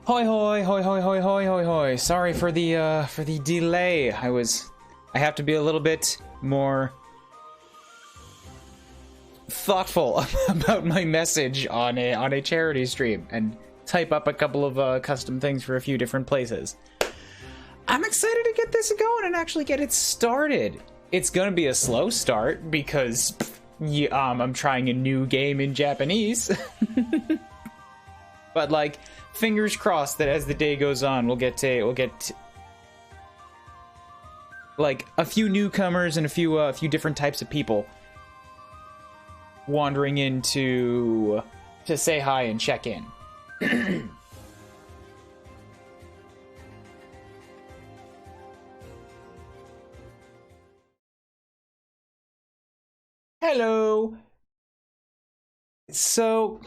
Hoi hoi hoi hoi hoi hoi hoi hoi. Sorry for the delay. I have to be a little bit more thoughtful about my message on a charity stream and type up a couple of custom things for a few different places. I'm excited to get this going and actually get it started. It's gonna be a slow start because I'm trying a new game in Japanese. But like, fingers crossed that as the day goes on, we'll get like a few newcomers and a few different types of people wandering in to say hi and check in. Hello. So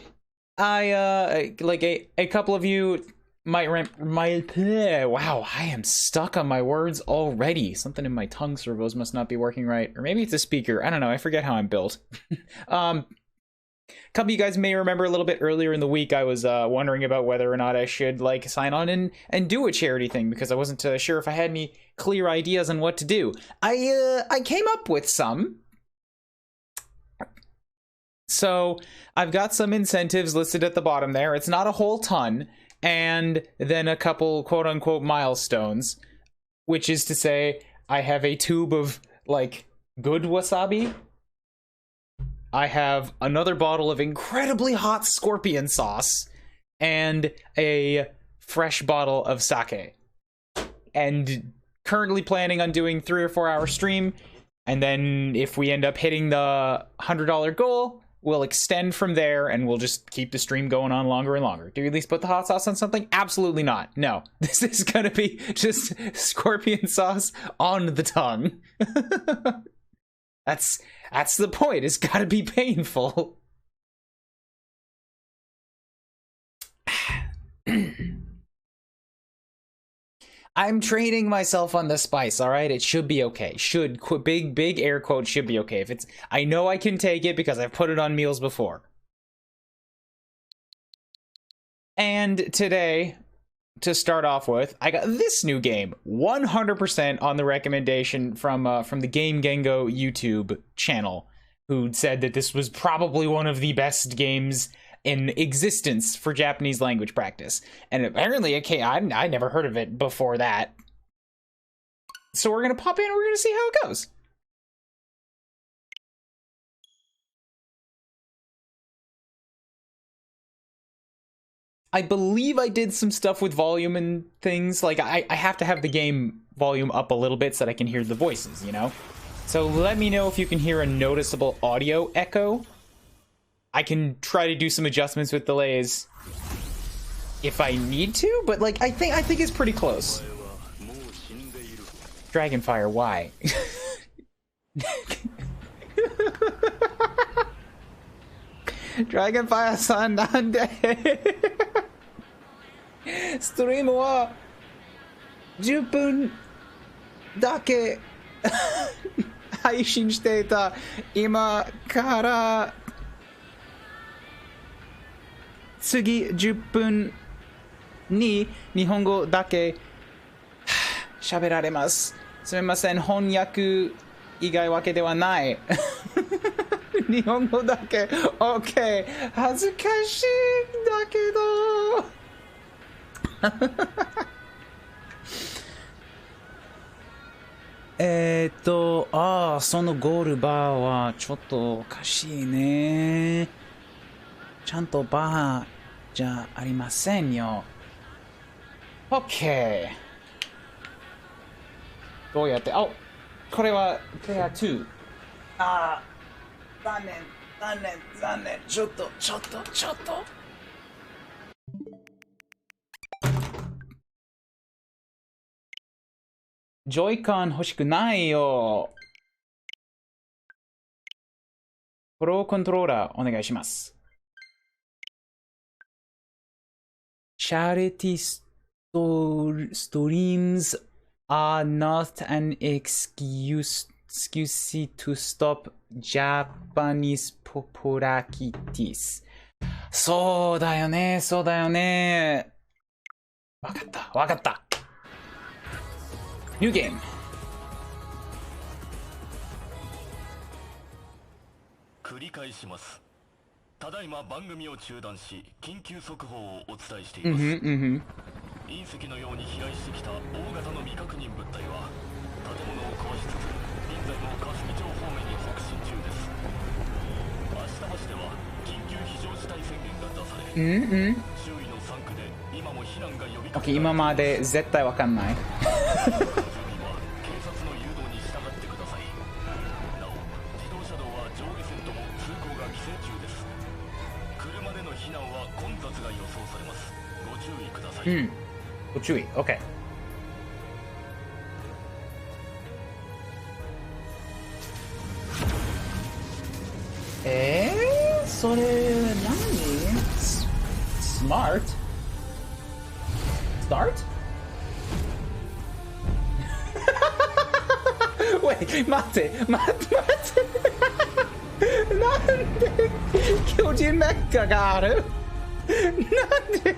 I like a couple of you might wow, I am stuck on my words already. Something in my tongue servos must not be working right, or maybe it's a speaker. I don't know. I forget how I'm built. A couple of you guys may remember a little bit earlier in the week I was wondering about whether or not I should like sign on and do a charity thing because I wasn't sure if I had any clear ideas on what to do. I came up with some. So I've got some incentives listed at the bottom there. It's not a whole ton, and then a couple quote-unquote milestones, which is to say I have a tube of like good wasabi. I have another bottle of incredibly hot scorpion sauce and a fresh bottle of sake. And currently planning on doing 3 or 4 hour stream, and then if we end up hitting the $100 goal, we'll extend from there and we'll just keep the stream going on longer and longer. Do we at least put the hot sauce on something? Absolutely not. No, this is gonna be just scorpion sauce on the tongue. That's the point. It's gotta be painful. I'm training myself on the spice, all right? It should be okay. Big air quote, should be okay. If it's, I know I can take it because I've put it on meals before. And today, to start off with, I got this new game, 100% on the recommendation from the Game Gengo YouTube channel, who said that this was probably one of the best games in existence for Japanese language practice. And apparently, okay, I never heard of it before that. So we're gonna pop in and we're gonna see how it goes. I believe I did some stuff with volume and things. Like, I have to have the game volume up a little bit so that I can hear the voices, you know? So let me know if you can hear a noticeable audio echo. I can try to do some adjustments with delays if I need to, but like I think it's pretty close. Dragonfire, why? Dragonfire-san, nande? ストリームは10分だけ配信していた。今から次10分に日本語だけ喋られます。すみません、翻訳以外わけではない。日本語だけ OK。 恥ずかしいんだけどそのゴールバーはちょっとおかしいね。ちゃんとバーじゃありませんよ。OK。どうやって、これはプレイヤー2。残念。ちょっと。ジョイカン欲しくないよ。プロコントローラーお願いします。Charity streams are not an excuse to stop Japanese popularities. そうだよね。わかった、わかった。ニューゲーム。繰り返します。ただいま番組を中断し、緊急速報をお伝えしています。隕石のように飛来してきた大型の未確認物体は、建物を壊しつつ、現在も霞町方面に北進中です。明日までは緊急非常事態宣言が出され、周囲の3区で今も避難が呼びかけられています。今まで絶対わかんない。住民は警察の誘導に従ってください。なお、自動車道は上下線とも通行が規制中です。車での避難は混雑が予想されます。ご注意ください。ご注意。OK。それ何？ Smart? Start? Wait, 待って。なんで巨人メッカがある？なんで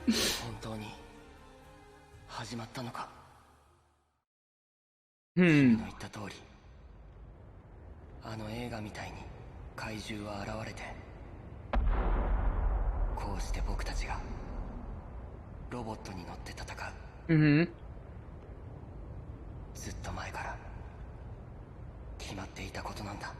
本当に始まったのか。君の言った通り、あの映画みたいに怪獣は現れて、こうして僕たちがロボットに乗って戦う。ずっと前から決まっていたことなんだ。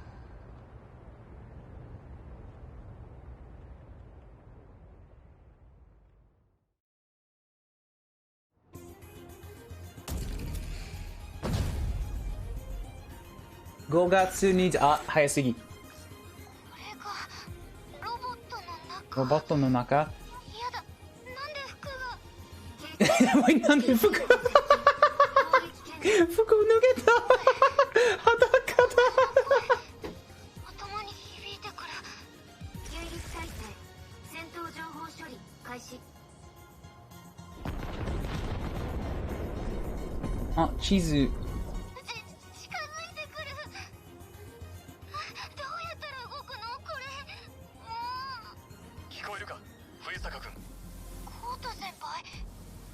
5月に早すぎ。これがロボットの中。ロボットの中。やだ、なんで服がなんで服脱げた。裸だ。頭に響いてくる。迎撃態勢、戦闘情報処理開始。地図。近づいてくる。どうやったら動くのこれ。聞こえるか、冬坂君。コート先輩、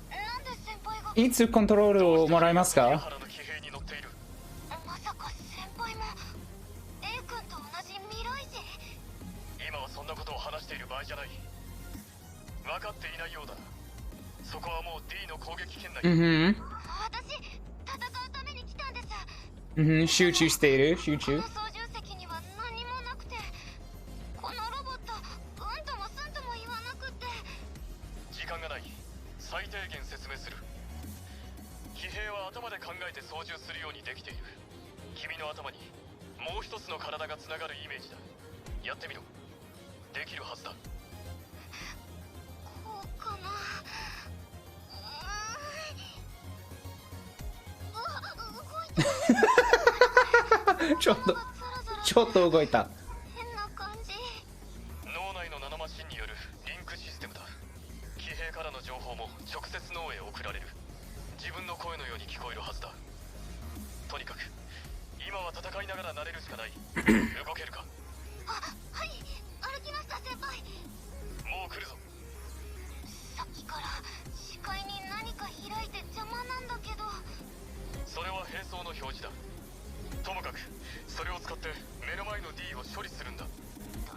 なんで先輩が。いつコントロールをもらえますか？原の騎兵に乗っている。まさか先輩も A 君と同じ未来人。今はそんなことを話している場合じゃない。分かっていないようだ。そこはもう D の攻撃圏内。私、戦うために来たんです。集中している。集中。この操縦席には何もなくて、このロボット、うんともすんとも言わなくって。時間がない。最低限説明する。騎兵は頭で考えて操縦するようにできている。君の頭にもう一つの体がつながるイメージだ。やってみろ。できるはずだ。こうかな。ちょっと動いた。変な感じ。脳内のナノマシンによるリンクシステムだ。騎兵からの情報も直接脳へ送られる。自分の声のように聞こえるはずだ。とにかく今は戦いながら慣れるしかない。動けるか？はい、歩きました先輩。もう来るぞ。さっきから視界に何か開いて邪魔なんだけど。それは兵装の表示だ。ともかくそれを使って目の前の D を処理するんだ。ど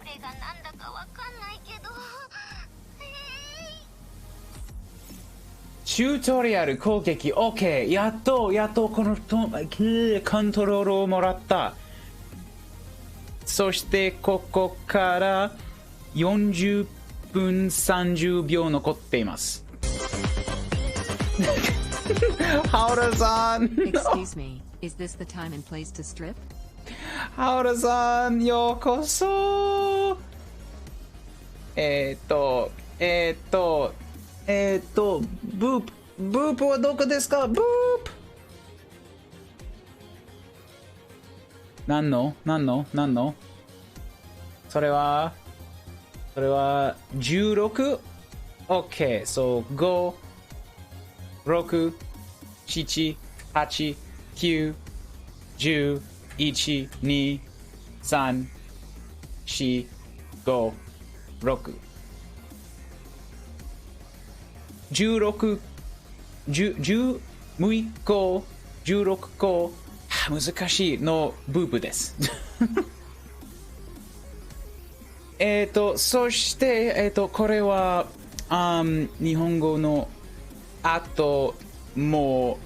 れがなんだかわかんないけど。チュートリアル攻撃 OK。 やっとこのコントロールをもらった。そしてここから40分30秒残っています。ハオラさんExcuse me, is this the time and place to strip? ハオラさん、ようこそ。ブープはどこですか？ブープ。何のそれは 16？ OK。 そう、5、6、7、8、9、10、1、2、3、4、5、6 16 10 11個16個難しいのブーブですそしてこれは日本語のあとも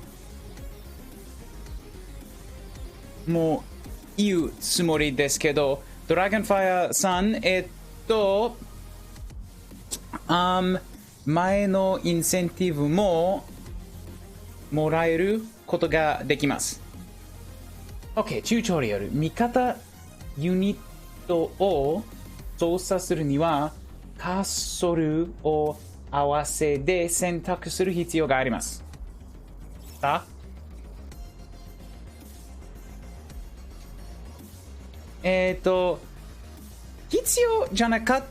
う言うつもりですけど、ドラゴンファイアさん前のインセンティブももらえることができます。OK、チュートリアル。味方ユニットを操作するには、カーソルを合わせで選択する必要があります。必要じゃなかった。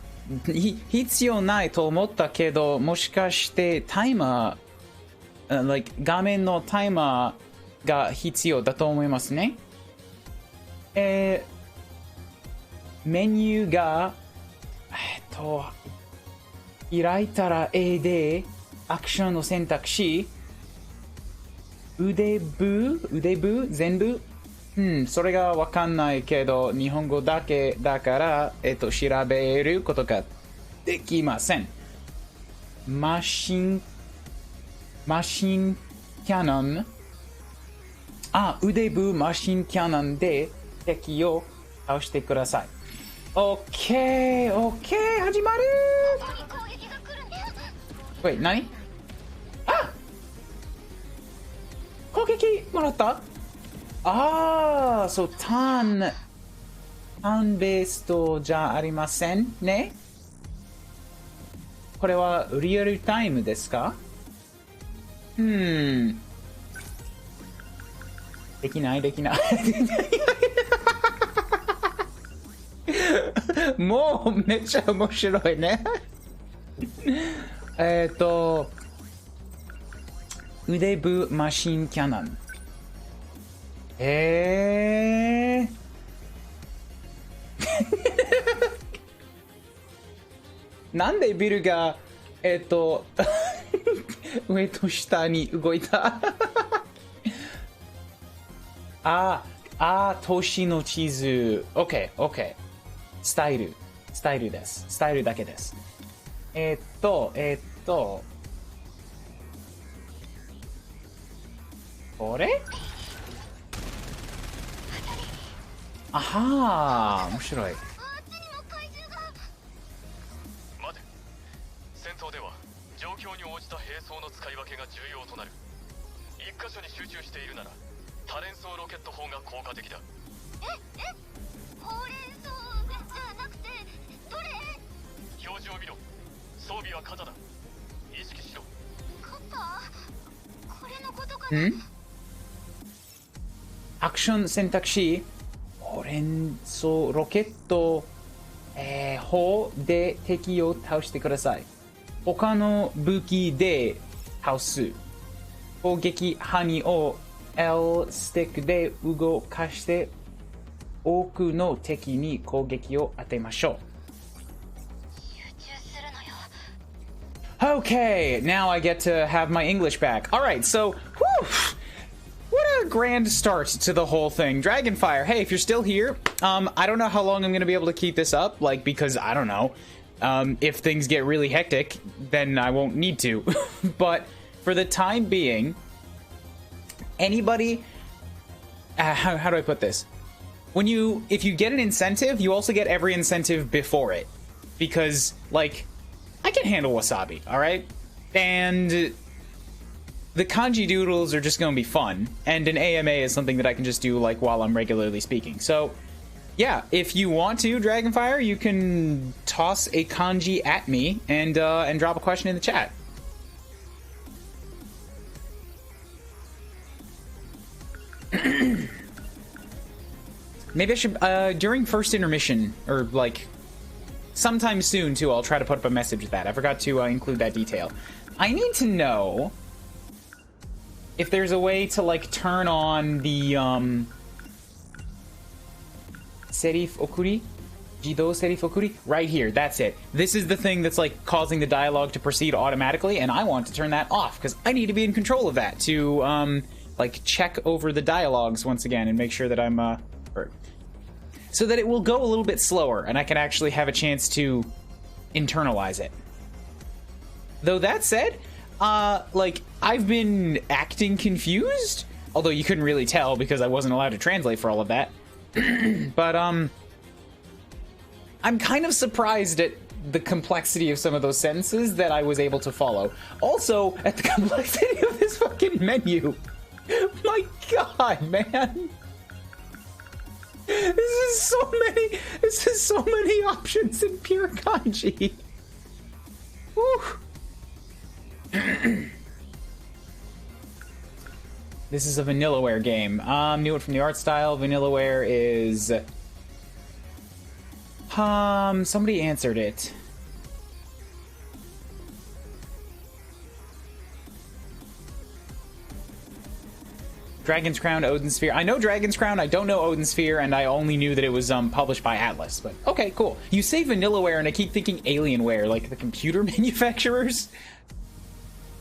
必要ないと思ったけど、もしかしてタイマー、画面のタイマーが必要だと思いますね。メニューが、開いたら A でアクションの選択肢、腕部全部それがわかんないけど、日本語だけだから、調べることができません。マシンキャノン。腕部マシンキャノンで敵を倒してください。OK、始まる！Wait、何？攻撃もらった？そう、ターンベーストじゃありませんね。これはリアルタイムですか？できない。もうめっちゃ面白いね。腕部マシンキャノン。なんでビルが上と下に動いた都市の地図。OK。スタイルです。スタイルだけです。これ？面白い。待て。戦闘では状況に応じた兵装の使い分けが重要となる。一箇所に集中しているなら多連装ロケット砲が効果的だ。ほうれん草じゃなくてどれ？表示を見ろ。装備は肩だ。意識しろ。肩？これのことかな？アクション選択肢、ほうれん草ロケット、砲で敵を倒してください。他の武器で倒す。攻撃ハニを L スティックで動かして多くの敵に攻撃を当てましょう。Okay, now I get to have my English back. Alright, so, what a grand start to the whole thing. Dragonfire, hey, if you're still here, I don't know how long I'm going to be able to keep this up, because, I don't know, if things get really hectic, then I won't need to. But, for the time being, anybody, how do I put this? If you get an incentive, you also get every incentive before it. Because, I can handle Wasabi, alright? And the kanji doodles are just gonna be fun. And an AMA is something that I can just do, while I'm regularly speaking. So, yeah, if you want to, Dragonfire, you can toss a kanji at me and drop a question in the chat. Maybe I should, during first intermission, or, sometime soon, too, I'll try to put up a message with that. I forgot to include that detail. I need to know if there's a way to, turn on the, Serif Okuri? Jidou Serifokuri? Right here, that's it. This is the thing that's like causing the dialogue to proceed automatically, and I want to turn that off because I need to be in control of that to like check over the dialogues once again and make sure that I'm so that it will go a little bit slower and I can actually have a chance to internalize it. Though that said, like I've been acting confused, although you couldn't really tell because I wasn't allowed to translate for all of that. But I'm kind of surprised at the complexity of some of those sentences that I was able to follow. Also, at the complexity of this fucking menu. My god, man. This is so many options in pure kanji. Woo. This is a Vanillaware game. Knew it from the art style. Vanillaware is... somebody answered it. Dragon's Crown, Odin Sphere. I know Dragon's Crown, I don't know Odin Sphere, and I only knew that it was published by Atlas. But okay, cool. You say Vanillaware, and I keep thinking Alienware, like the computer manufacturers.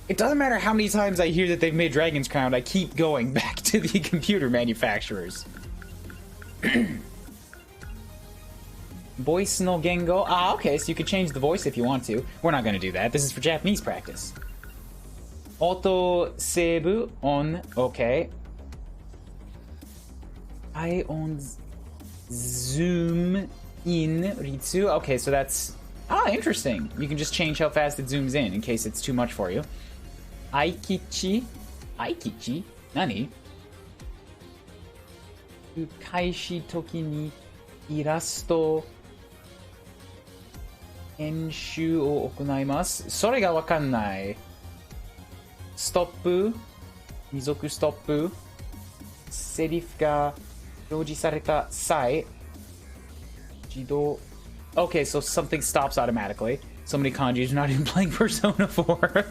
It doesn't matter how many times I hear that they've made Dragon's Crown, I keep going back to the computer manufacturers. Voice no gengo. Ah, okay, so you could change the voice if you want to. We're not going to do that. This is for Japanese practice. Auto save on. Okay. I on zoom in Ritsu. Okay, so that's... Ah, interesting. You can just change how fast it zooms in case it's too much for you. Aikichi. Aikichi? Nani? Kaishi toki ni irasto enshu o okunaimasu. それがわかんない。ストップ、二足ストップ、セリフが表示された際、自動... Okay, so something stops automatically. So many kanjis not even playing Persona 4.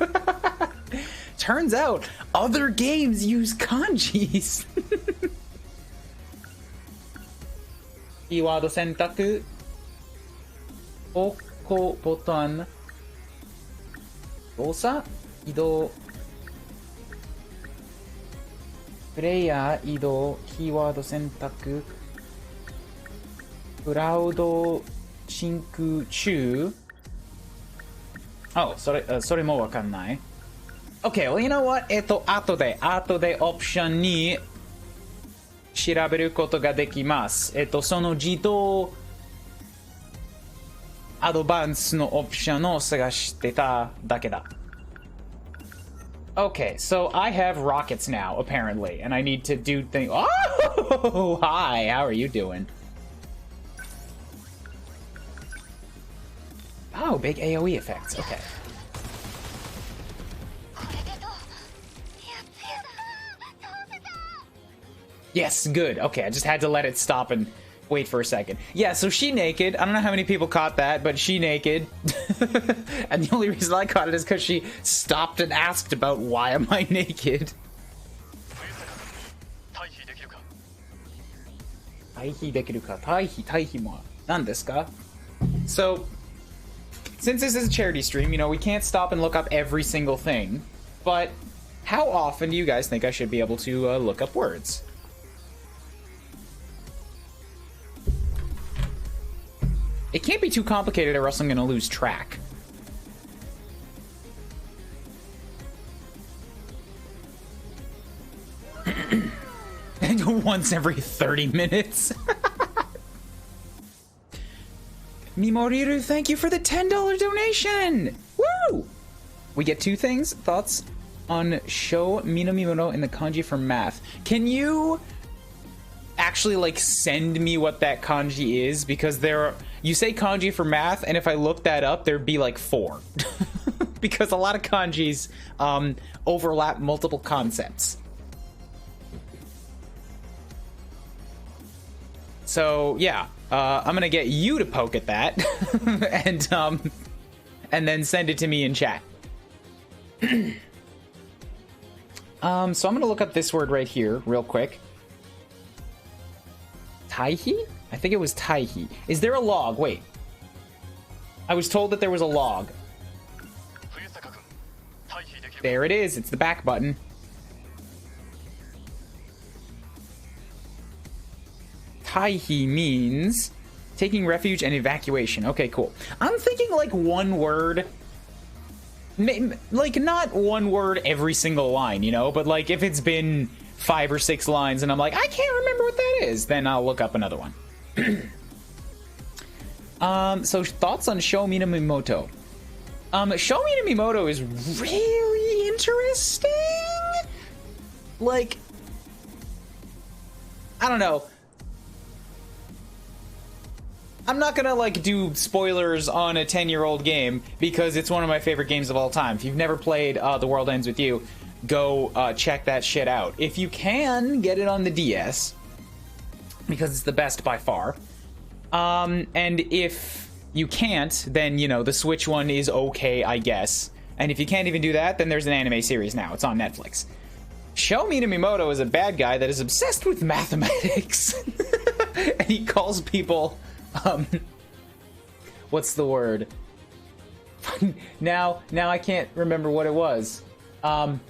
Turns out, other games use kanjis. Keyword 選択、OK ボタン、動作、移動、プレイヤー移動、キーワード選択、クラウドシンク中。それもわかんない。Okay, well, you know what? 後でオプションに調べることができます。その自動アドバンスのオプションを探してただけだ。Okay, so I have rockets now, apparently, and I need to do things. Oh, hi, how are you doing? Oh, big AoE effects, okay. Yes, good. Okay, I just had to let it stop and wait for a second. Yeah, so she naked. I don't know how many people caught that, but she naked. And the only reason I caught it is because she stopped and asked about why am I naked. So, since this is a charity stream, you know, we can't stop and look up every single thing. But how often do you guys think I should be able to look up words? It can't be too complicated or else I'm gonna lose track. And once every 30 minutes. Mimoriru, thank you for the $10 donation! Woo! We get two things. Thoughts on show Minamimono in the kanji for math. Can you actually, like, send me what that kanji is? Because there are... You say kanji for math, and if I look that up, there'd be like 4. Because a lot of kanjis overlap multiple concepts. So, yeah. I'm gonna get you to poke at that. and then send it to me in chat. So I'm gonna look up this word right here, real quick. Taihi? I think it was Taihi. Is there a log? Wait. I was told that there was a log. There it is. It's the back button. Taihi means taking refuge and evacuation. Okay, cool. I'm thinking like one word. Like not one word every single line, you know? But like if it's been 5 or 6 lines and I'm like, I can't remember what that is, then I'll look up another one. So thoughts on Sho Minamimoto? Sho Minamimoto is really interesting. Like, I don't know. I'm not gonna like do spoilers on a 10-year-old game because it's one of my favorite games of all time. If you've never played The World Ends With You, go check that shit out. If you can, get it on the DS because it's the best by far. And if you can't, then, you know, the Switch one is okay, I guess. And if you can't even do that, then there's an anime series now. It's on Netflix. Sho Minamimoto is a bad guy that is obsessed with mathematics. And he calls people, what's the word? now I can't remember what it was. Damn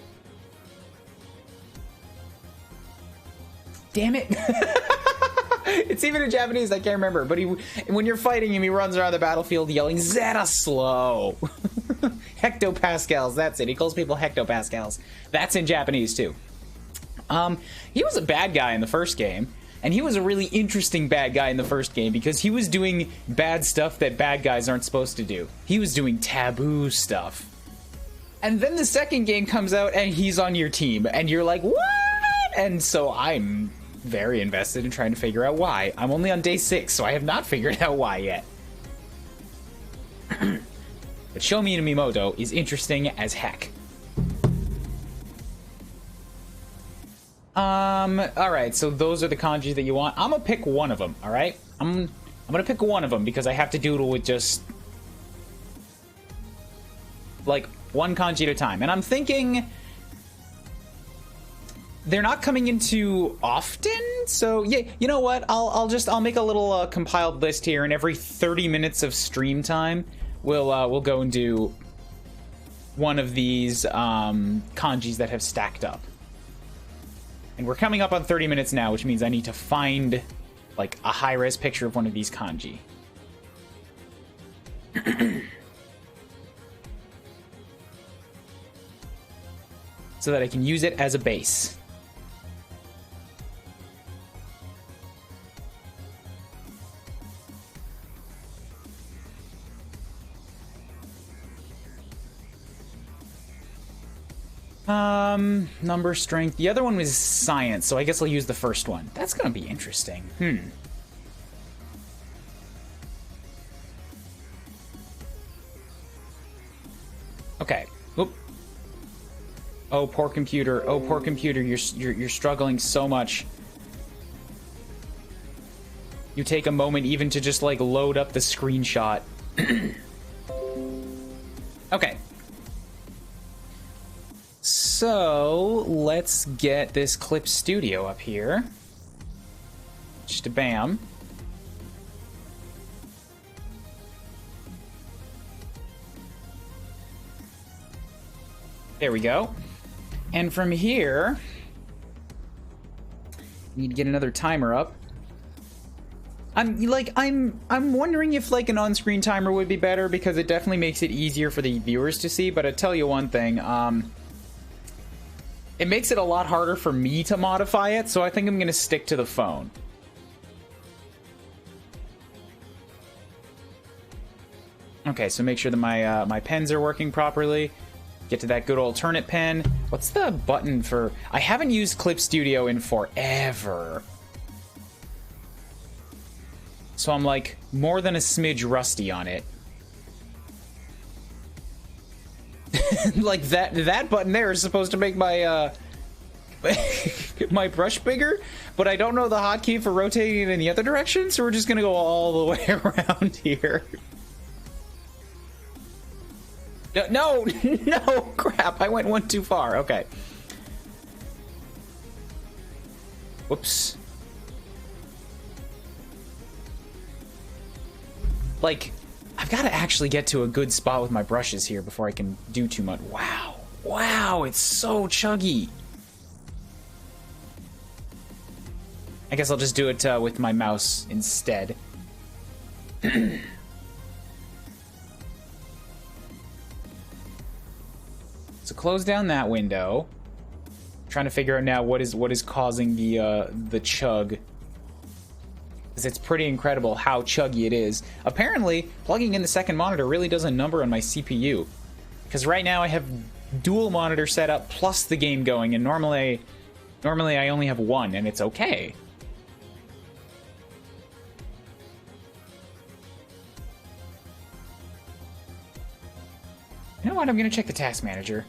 it. It's even in Japanese, I can't remember. But when you're fighting him, he runs around the battlefield yelling, Zeta slow. Hectopascals, that's it. He calls people hectopascals. That's in Japanese, too. He was a bad guy in the first game. And he was a really interesting bad guy in the first game because he was doing bad stuff that bad guys aren't supposed to do. He was doing taboo stuff. And then the second game comes out and he's on your team. And you're like, what? And so I'm very invested in trying to figure out why. I'm only on day 6, so I have not figured out why yet. But Sho Minamimoto is interesting as heck. Alright, so those are the kanji that you want. I'm gonna pick one of them, alright? I'm gonna pick one of them because I have to doodle with just like one kanji at a time. And I'm thinking they're not coming in too often, so yeah, you know what? I'll make a little compiled list here, and every 30 minutes of stream time, we'll go and do one of these kanjis that have stacked up. And we're coming up on 30 minutes now, which means I need to find like a high-res picture of one of these kanji. So that I can use it as a base. Number, strength. The other one was science, so I guess I'll use the first one. That's gonna be interesting. Okay. Oop. Oh, poor computer. Oh, poor computer. You're struggling so much. You take a moment even to just like load up the screenshot. Okay. So, let's get this Clip Studio up here. Just a bam. There we go. And from here, need to get another timer up. I'm wondering if like an on-screen timer would be better because it definitely makes it easier for the viewers to see, but I tell you one thing, it makes it a lot harder for me to modify it, so I think I'm going to stick to the phone. Okay, so make sure that my pens are working properly. Get to that good old Turnip pen. What's the button for... I haven't used Clip Studio in forever. So I'm like more than a smidge rusty on it. Like that button there is supposed to make my my brush bigger, but I don't know the hotkey for rotating it in the other direction, so we're just gonna go all the way around here. No, crap, I went one too far. Okay. Whoops. like, I've got to actually get to a good spot with my brushes here before I can do too much. Wow. Wow, it's so chuggy. I guess I'll just do it with my mouse instead. So close down that window. Trying to figure out now what is causing the chug. Because it's pretty incredible how chuggy it is. Apparently, plugging in the second monitor really does a number on my CPU. Because right now I have dual monitor set up plus the game going, and normally I only have one, and it's okay. You know what? I'm gonna check the task manager.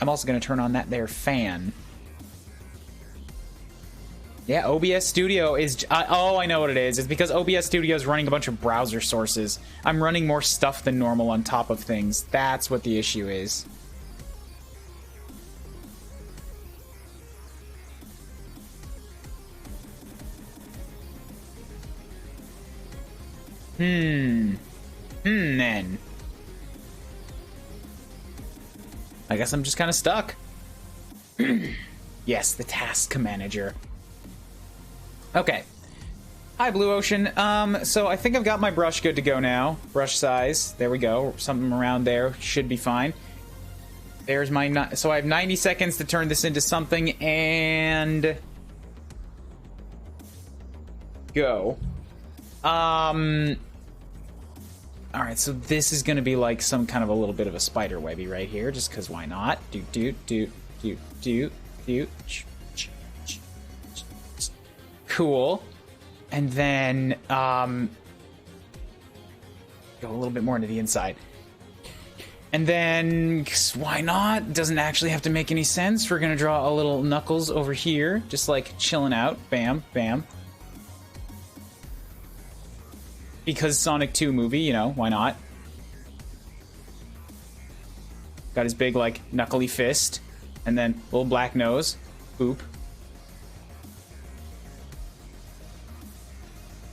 I'm also gonna turn on that there fan. Yeah, OBS Studio is... oh, I know what it is. It's because OBS Studio is running a bunch of browser sources. I'm running more stuff than normal on top of things. That's what the issue is. Then. I guess I'm just kind of stuck. Yes, the task manager. Okay. Hi, Blue Ocean. So I think I've got my brush good to go now. Brush size. There we go. Something around there should be fine. There's my... so I have 90 seconds to turn this into something, and... go. Alright, so this is gonna be like some kind of a little bit of a spider webby right here, just because why not? Cool. And then, go a little bit more into the inside. And then, why not? Doesn't actually have to make any sense. We're gonna draw a little Knuckles over here, just like chilling out. Bam, bam. Because Sonic 2 movie, you know, why not? Got his big, like, knuckly fist. And then little black nose. Boop.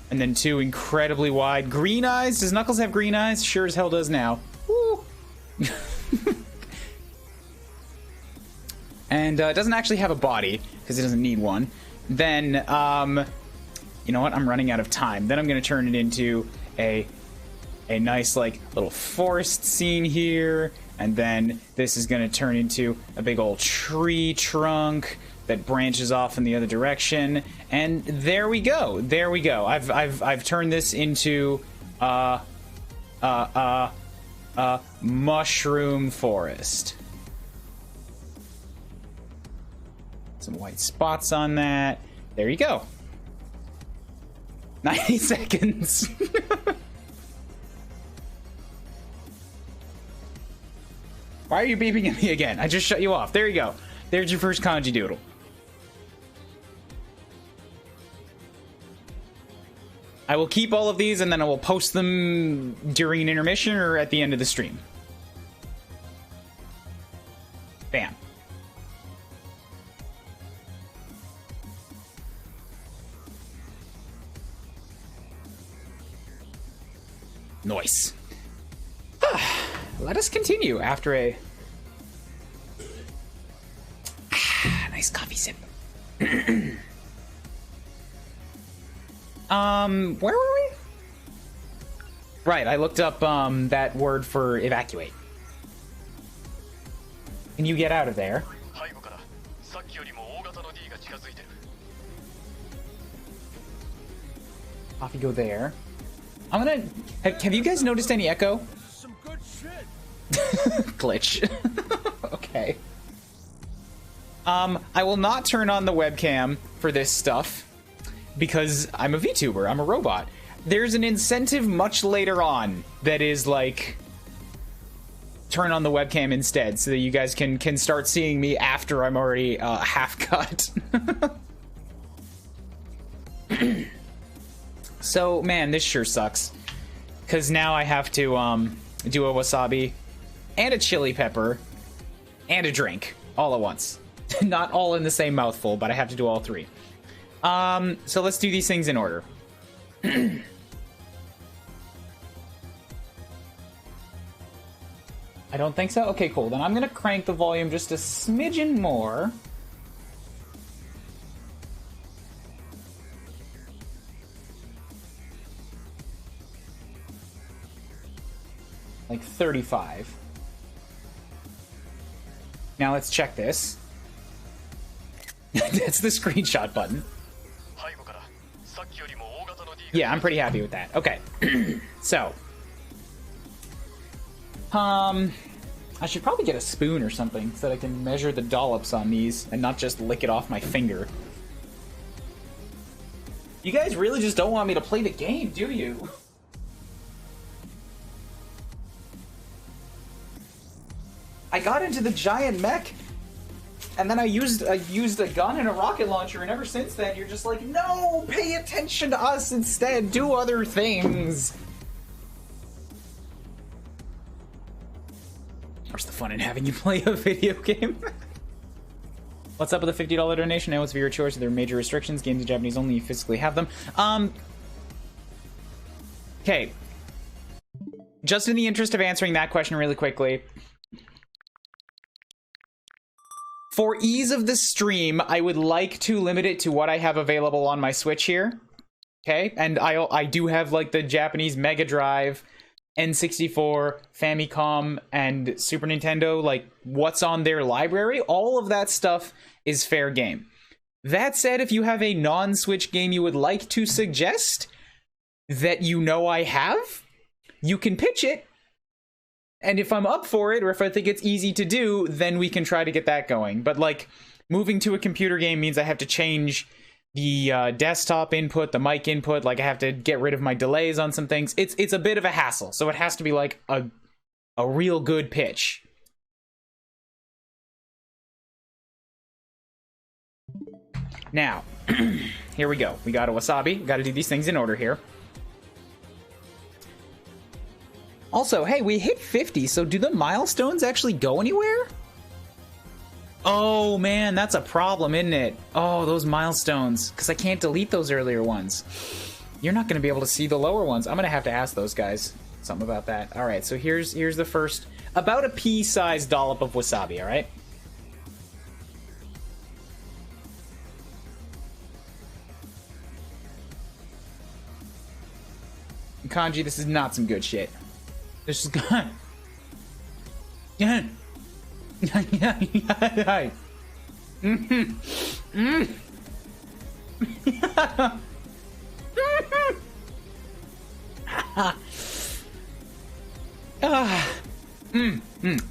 And then two incredibly wide green eyes. Does Knuckles have green eyes? Sure as hell does now. Woo! And it doesn't actually have a body, because it doesn't need one. Then, you know what? I'm running out of time. Then I'm going to turn it into a nice, like, little forest scene here. And then this is going to turn into a big old tree trunk that branches off in the other direction. And there we go. There we go. I've turned this into mushroom forest. Some white spots on that. There you go. 90 seconds. Why are you beeping at me again? I just shut you off. There you go. There's your first kanji doodle. I will keep all of these and then I will post them during an intermission or at the end of the stream. Bam. Nice. Let us continue after a nice coffee sip. Where were we? Right, I looked up that word for evacuate. Can you get out of there? Off you go there. I'm gonna... Have you guys noticed any echo? Some good shit. Glitch. Okay. I will not turn on the webcam for this stuff because I'm a VTuber. I'm a robot. There's an incentive much later on that is like... turn on the webcam instead so that you guys can start seeing me after I'm already half cut. So, man, this sure sucks. Because now I have to do a wasabi and a chili pepper and a drink all at once. Not all in the same mouthful, but I have to do all three. So let's do these things in order. I don't think so? Okay, cool. Then I'm gonna crank the volume just a smidgen more. Like 35. Now let's check this. That's the screenshot button. Yeah, I'm pretty happy with that. Okay. So. I should probably get a spoon or something so that I can measure the dollops on these and not just lick it off my finger. You guys really just don't want me to play the game, do you? I got into the giant mech, and then I used a gun and a rocket launcher, and ever since then, you're just like, no, pay attention to us instead, do other things. Where's the fun in having you play a video game? What's up with the $50 donation? I know it's via choice, so there are major restrictions. Games in Japanese only, you physically have them. Okay. Just in the interest of answering that question really quickly, for ease of the stream, I would like to limit it to what I have available on my Switch here. Okay? And I do have, like, the Japanese Mega Drive, N64, Famicom, and Super Nintendo, like, what's on their library. All of that stuff is fair game. That said, if you have a non-Switch game you would like to suggest that you know I have, you can pitch it. And if I'm up for it, or if I think it's easy to do, then we can try to get that going. But, like, moving to a computer game means I have to change the desktop input, the mic input, like I have to get rid of my delays on some things. It's a bit of a hassle, so it has to be like a real good pitch. Now, here we go. We got a Wasabi. Got to do these things in order here. Also, hey, we hit 50, so do the milestones actually go anywhere? Oh, man, that's a problem, isn't it? Oh, those milestones, because I can't delete those earlier ones. You're not going to be able to see the lower ones. I'm going to have to ask those guys something about that. All right, so here's the first, about a pea-sized dollop of wasabi, all right? Kanji, this is not some good shit. This is good. Yeah.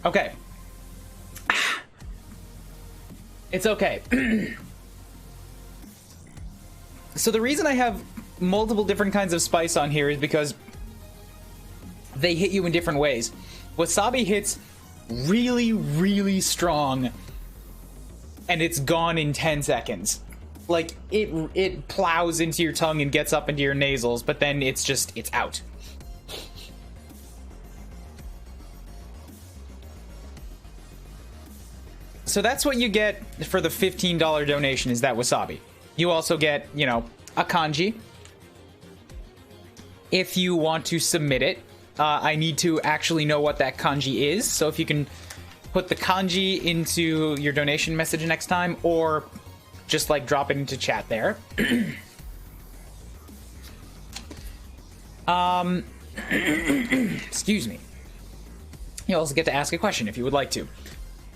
Okay. It's okay. So the reason I have multiple different kinds of spice on here is because they hit you in different ways. Wasabi hits really, really strong, and it's gone in 10 seconds. Like, it plows into your tongue and gets up into your nasals, but then it's out. So that's what you get for the $15 donation, is that wasabi. You also get, you know, a kanji. If you want to submit it, I need to actually know what that kanji is, so if you can put the kanji into your donation message next time, or just, like, drop it into chat there. Excuse me. You also get to ask a question if you would like to.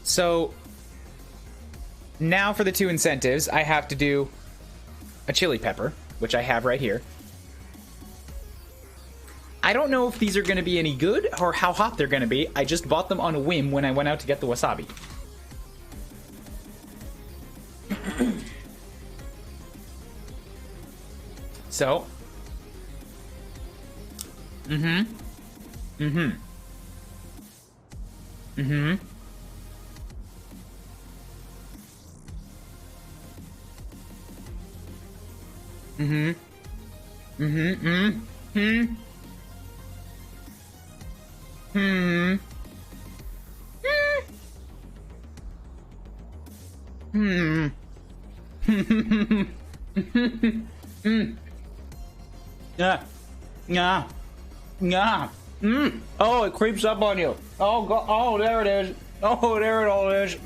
So, now for the 2 incentives, I have to do a chili pepper, which I have right here. I don't know if these are going to be any good or how hot they're going to be. I just bought them on a whim when I went out to get the wasabi. So. Mm-hmm. Mm-hmm. Mm-hmm. Mm-hmm. Mm-hmm. Mm-hmm. Yeah. Yeah. Yeah. Oh, it creeps up on you. Oh, God. Oh, there it is. Oh, there it all is.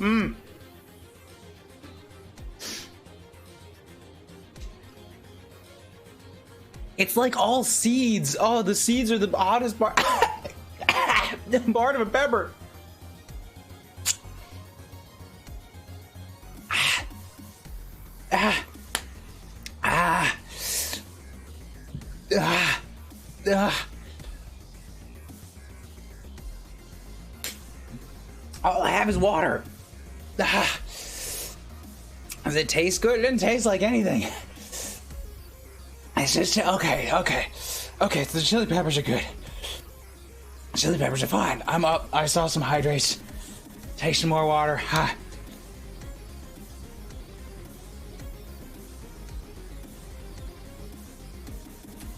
It's like all seeds. Oh, the seeds are the oddest part. The part of a pepper. All I have is water. Does it taste good? It didn't taste like anything. It's just okay. So the chili peppers are good. Chili peppers are fine. I'm up. I saw some hydrates. Take some more water.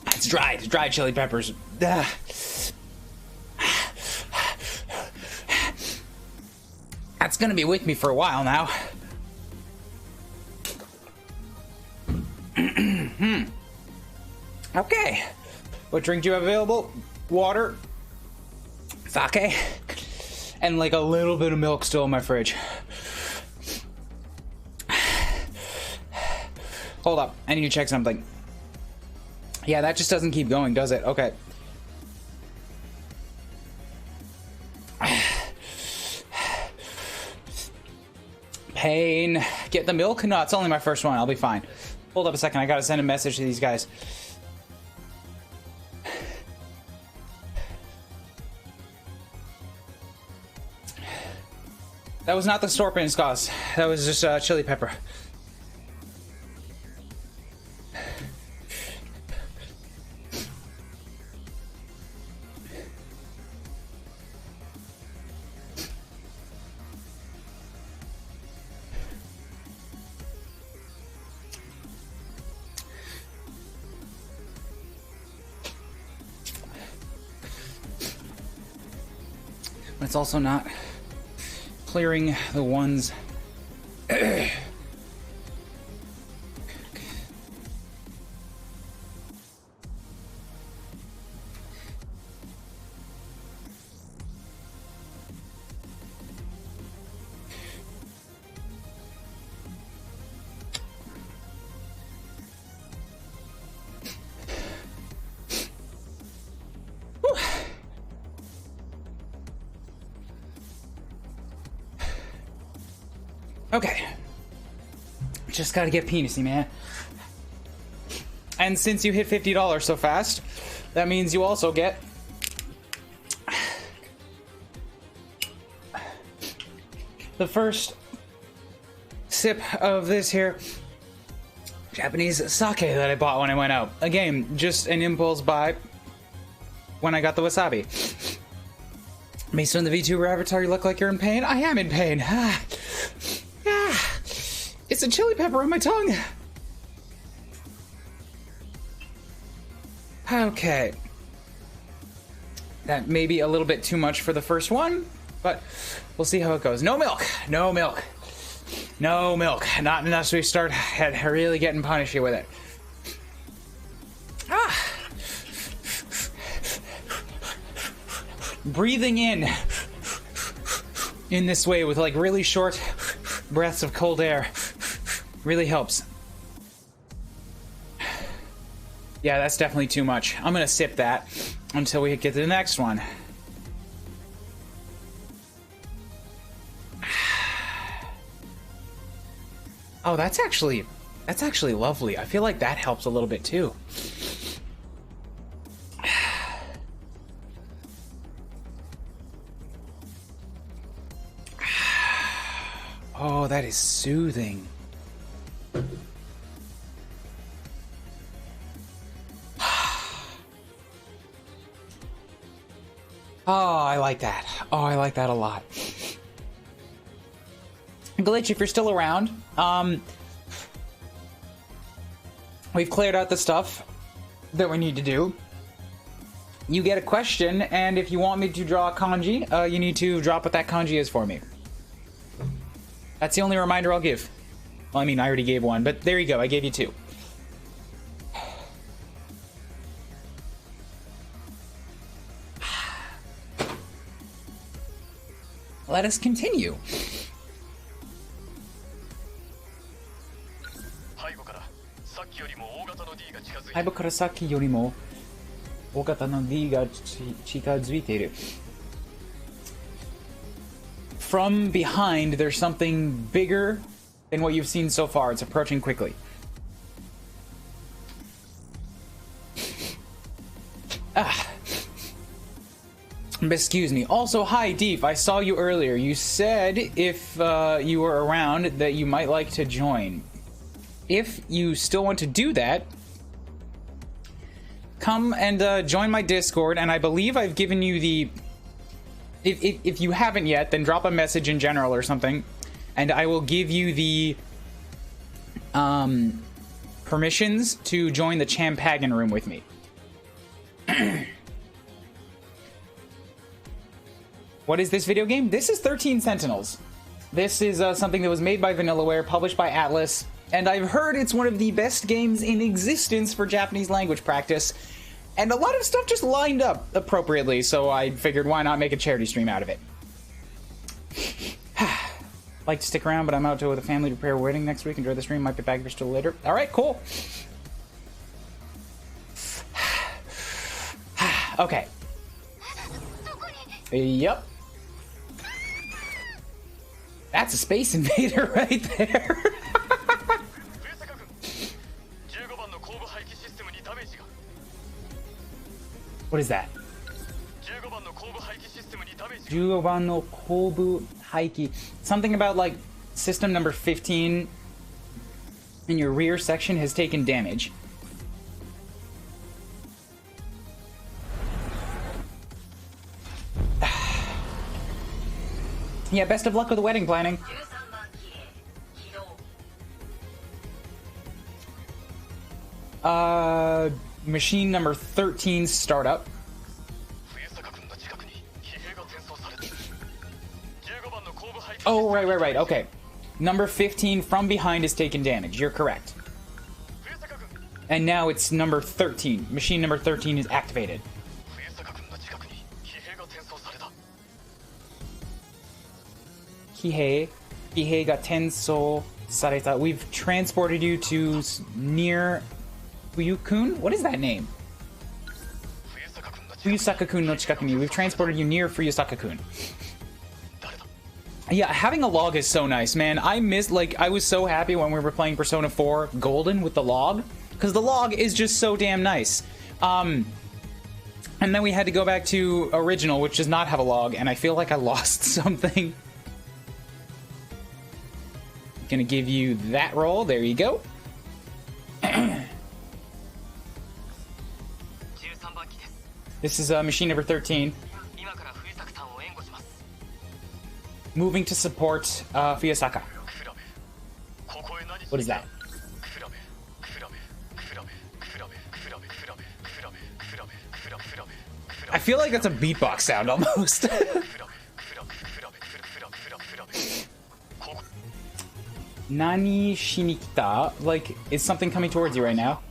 It's dried. It's dried chili peppers. That's gonna be with me for a while now. Okay. What drink do you have available? Water, sake, and like a little bit of milk still in my fridge. Hold up. I need to check something. Yeah, that just doesn't keep going, does it? Okay. Pain. Get the milk? No, it's only my first one. I'll be fine. Hold up a second. I gotta send a message to these guys. That was not the scorpion sauce. That was just chili pepper. But it's also not clearing the ones. Okay. Just gotta get penisy, man. And since you hit $50 so fast, that means you also get the first sip of this here Japanese sake that I bought when I went out. Again, just an impulse buy when I got the wasabi. Based on the VTuber avatar, you look like you're in pain. I am in pain. It's a chili pepper on my tongue. Okay. That may be a little bit too much for the first one, but we'll see how it goes. No milk. No milk. No milk. Not unless we start really getting punishy with it. Breathing in this way with like really short breaths of cold air really helps. Yeah, that's definitely too much. I'm gonna sip that until we get to the next one. Oh, that's actually lovely. I feel like that helps a little bit too. Oh, that is soothing. Oh, I like that. Oh, I like that a lot. Glitch, if you're still around, we've cleared out the stuff that we need to do. You get a question, and if you want me to draw a kanji, you need to drop what that kanji is for me. That's the only reminder I'll give. Well, I mean, I already gave one, but there you go. I gave you 2. Let us continue. 背後からさっきよりも大型の D が近づいて背後からさっきよりも大型の D が近づいている。From behind, there's something bigger than what you've seen so far. It's approaching quickly. Excuse me. Also, hi, Deef. I saw you earlier. You said if you were around that you might like to join. If you still want to do that, come and join my Discord, and I believe I've given you the... If you haven't yet, then drop a message in general or something, and I will give you the permissions to join the Champagan room with me. What is this video game? This is 13 Sentinels. This is something that was made by Vanillaware, published by Atlas, and I've heard it's one of the best games in existence for Japanese language practice, and a lot of stuff just lined up appropriately, so I figured why not make a charity stream out of it. Like to stick around, but I'm out with a family to prepare a wedding next week. Enjoy the stream. Might be back here still later. Alright, cool. Okay. Yep. That's a space invader right there. What is that? 15番の後部排気. Something about like system number 15 in your rear section has taken damage. Yeah, best of luck with the wedding planning. Machine number 13 startup. Oh, right. Okay. Number 15 from behind is taking damage. You're correct. And now it's number 13. Machine number 13 is activated. Kihei ga tensou sareta. We've transported you to near Fuyukun? What is that name? Fuyusaka-kun no chikaku ni. We've transported you near Fuyusaka-kun. Yeah, having a log is so nice, man. I was so happy when we were playing Persona 4 Golden with the log, because the log is just so damn nice. And then we had to go back to Original, which does not have a log, and I feel like I lost something. Gonna give you that roll. There you go. This is machine number 13. Moving to support Fuyusaka. What is that? I feel like that's a beatbox sound almost. Nani shinikita? Like, is something coming towards you right now?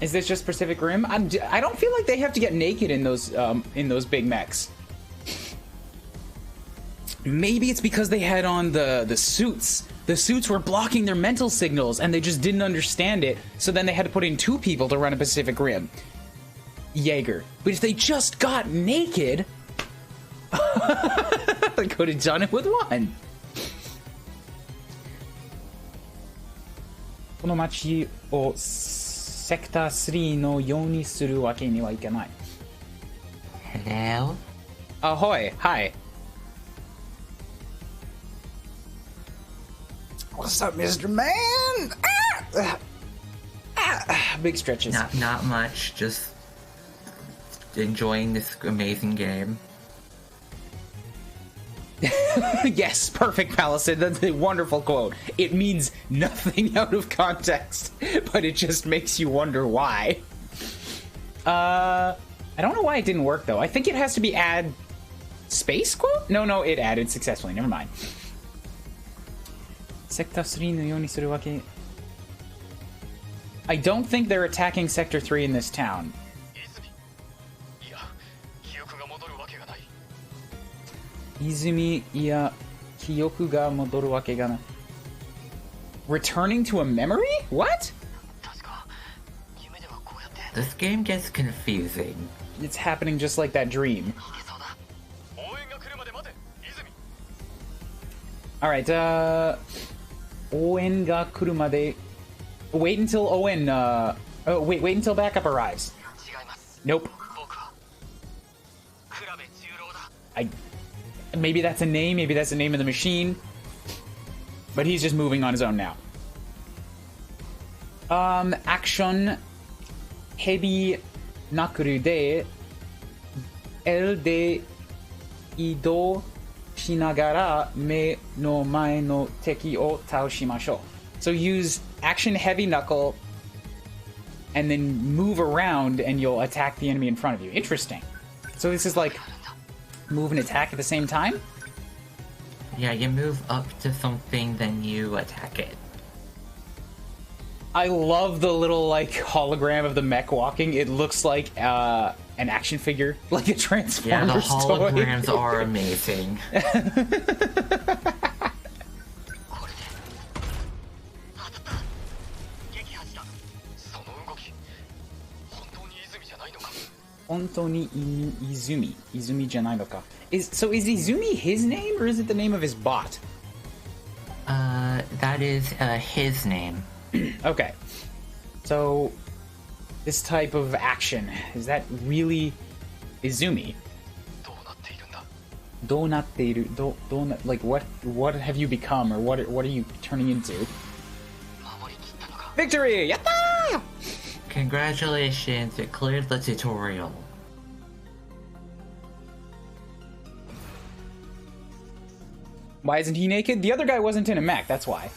Is this just Pacific Rim? I don't feel like they have to get naked in those big mechs. Maybe it's because they had on the suits. The suits were blocking their mental signals, and they just didn't understand it. So then they had to put in 2 people to run a Pacific Rim. Jaeger. But if they just got naked, they could have done it with 1. この街を Sector 3のようにするわけにはいかない。Hello? Ahoy, hi. What's up, Mr. Man? Big stretches. Not much, just enjoying this amazing game. Yes, perfect, Palisade. That's a wonderful quote. It means nothing out of context, but it just makes you wonder why. I don't know why it didn't work, though. I think it has to be add Space quote? No, it added successfully. Never mind. Sector 3 のようにするわけ. I don't think they're attacking Sector 3 in this town. Izumi, iya, kiyoku ga modoru wake ga nai. Returning to a memory? What? This game gets confusing. It's happening just like that dream. Alright, Owen ga kuru made. Wait until Owen, wait until backup arrives. Nope. Maybe that's a name, maybe that's the name of the machine. But he's just moving on his own now. Action heavy nakuru de L de ido shinagara me no mae no teki o taoshimashou. So use action heavy knuckle and then move around and you'll attack the enemy in front of you. Interesting. So this is like move and attack at the same time? Yeah, you move up to something, then you attack it. I love the little, like, hologram of the mech walking. It looks like an action figure, like a Transformers Yeah, the holograms toy. are amazing. Hontoni Izumi. Izumi janai no ka. So is Izumi his name, or is it the name of his bot? That is, his name. Okay. So, this type of action, is that really Izumi? Like, what have you become, or what are you turning into? Victory! Yatta! Congratulations, you cleared the tutorial. Why isn't he naked? The other guy wasn't in a mech, that's why.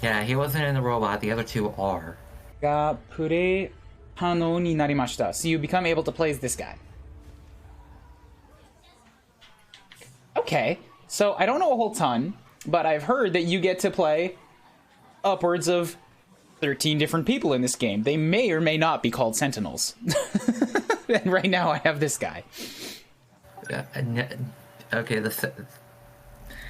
Yeah, he wasn't in the robot, the other two are. Ga play hano ni narimashita. So you become able to play as this guy. Okay, so I don't know a whole ton, but I've heard that you get to play upwards of 13 different people in this game. They may or may not be called Sentinels. And right now I have this guy. Okay,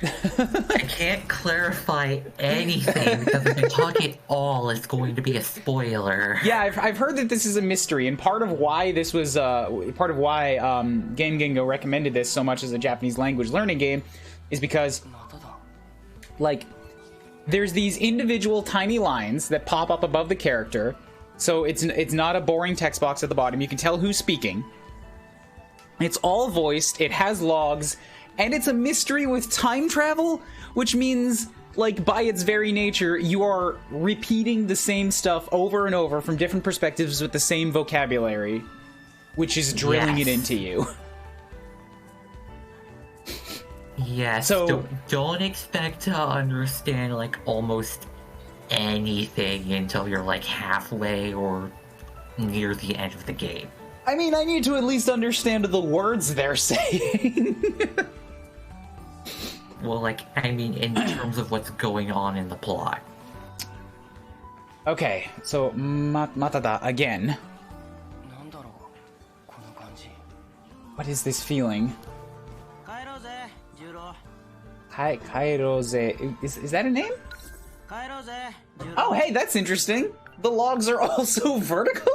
I can't clarify anything because if I talk at all, it's going to be a spoiler. Yeah, I've heard that this is a mystery, and part of why this was part of why Game Gingo recommended this so much as a Japanese language learning game is because, like, there's these individual tiny lines that pop up above the character, so it's not a boring text box at the bottom. You can tell who's speaking. It's all voiced. It has logs. And it's a mystery with time travel, which means, like, by its very nature, you are repeating the same stuff over and over from different perspectives with the same vocabulary, which is drilling it into you. Yes, so don't expect to understand, like, almost anything until you're, like, halfway or near the end of the game. I mean, I need to at least understand the words they're saying. Well, like, I mean, in terms of what's going on in the plot. Okay, so, Matada, again. What is this feeling? Kairoze. Is that a name? Oh, hey, that's interesting. The logs are also vertical?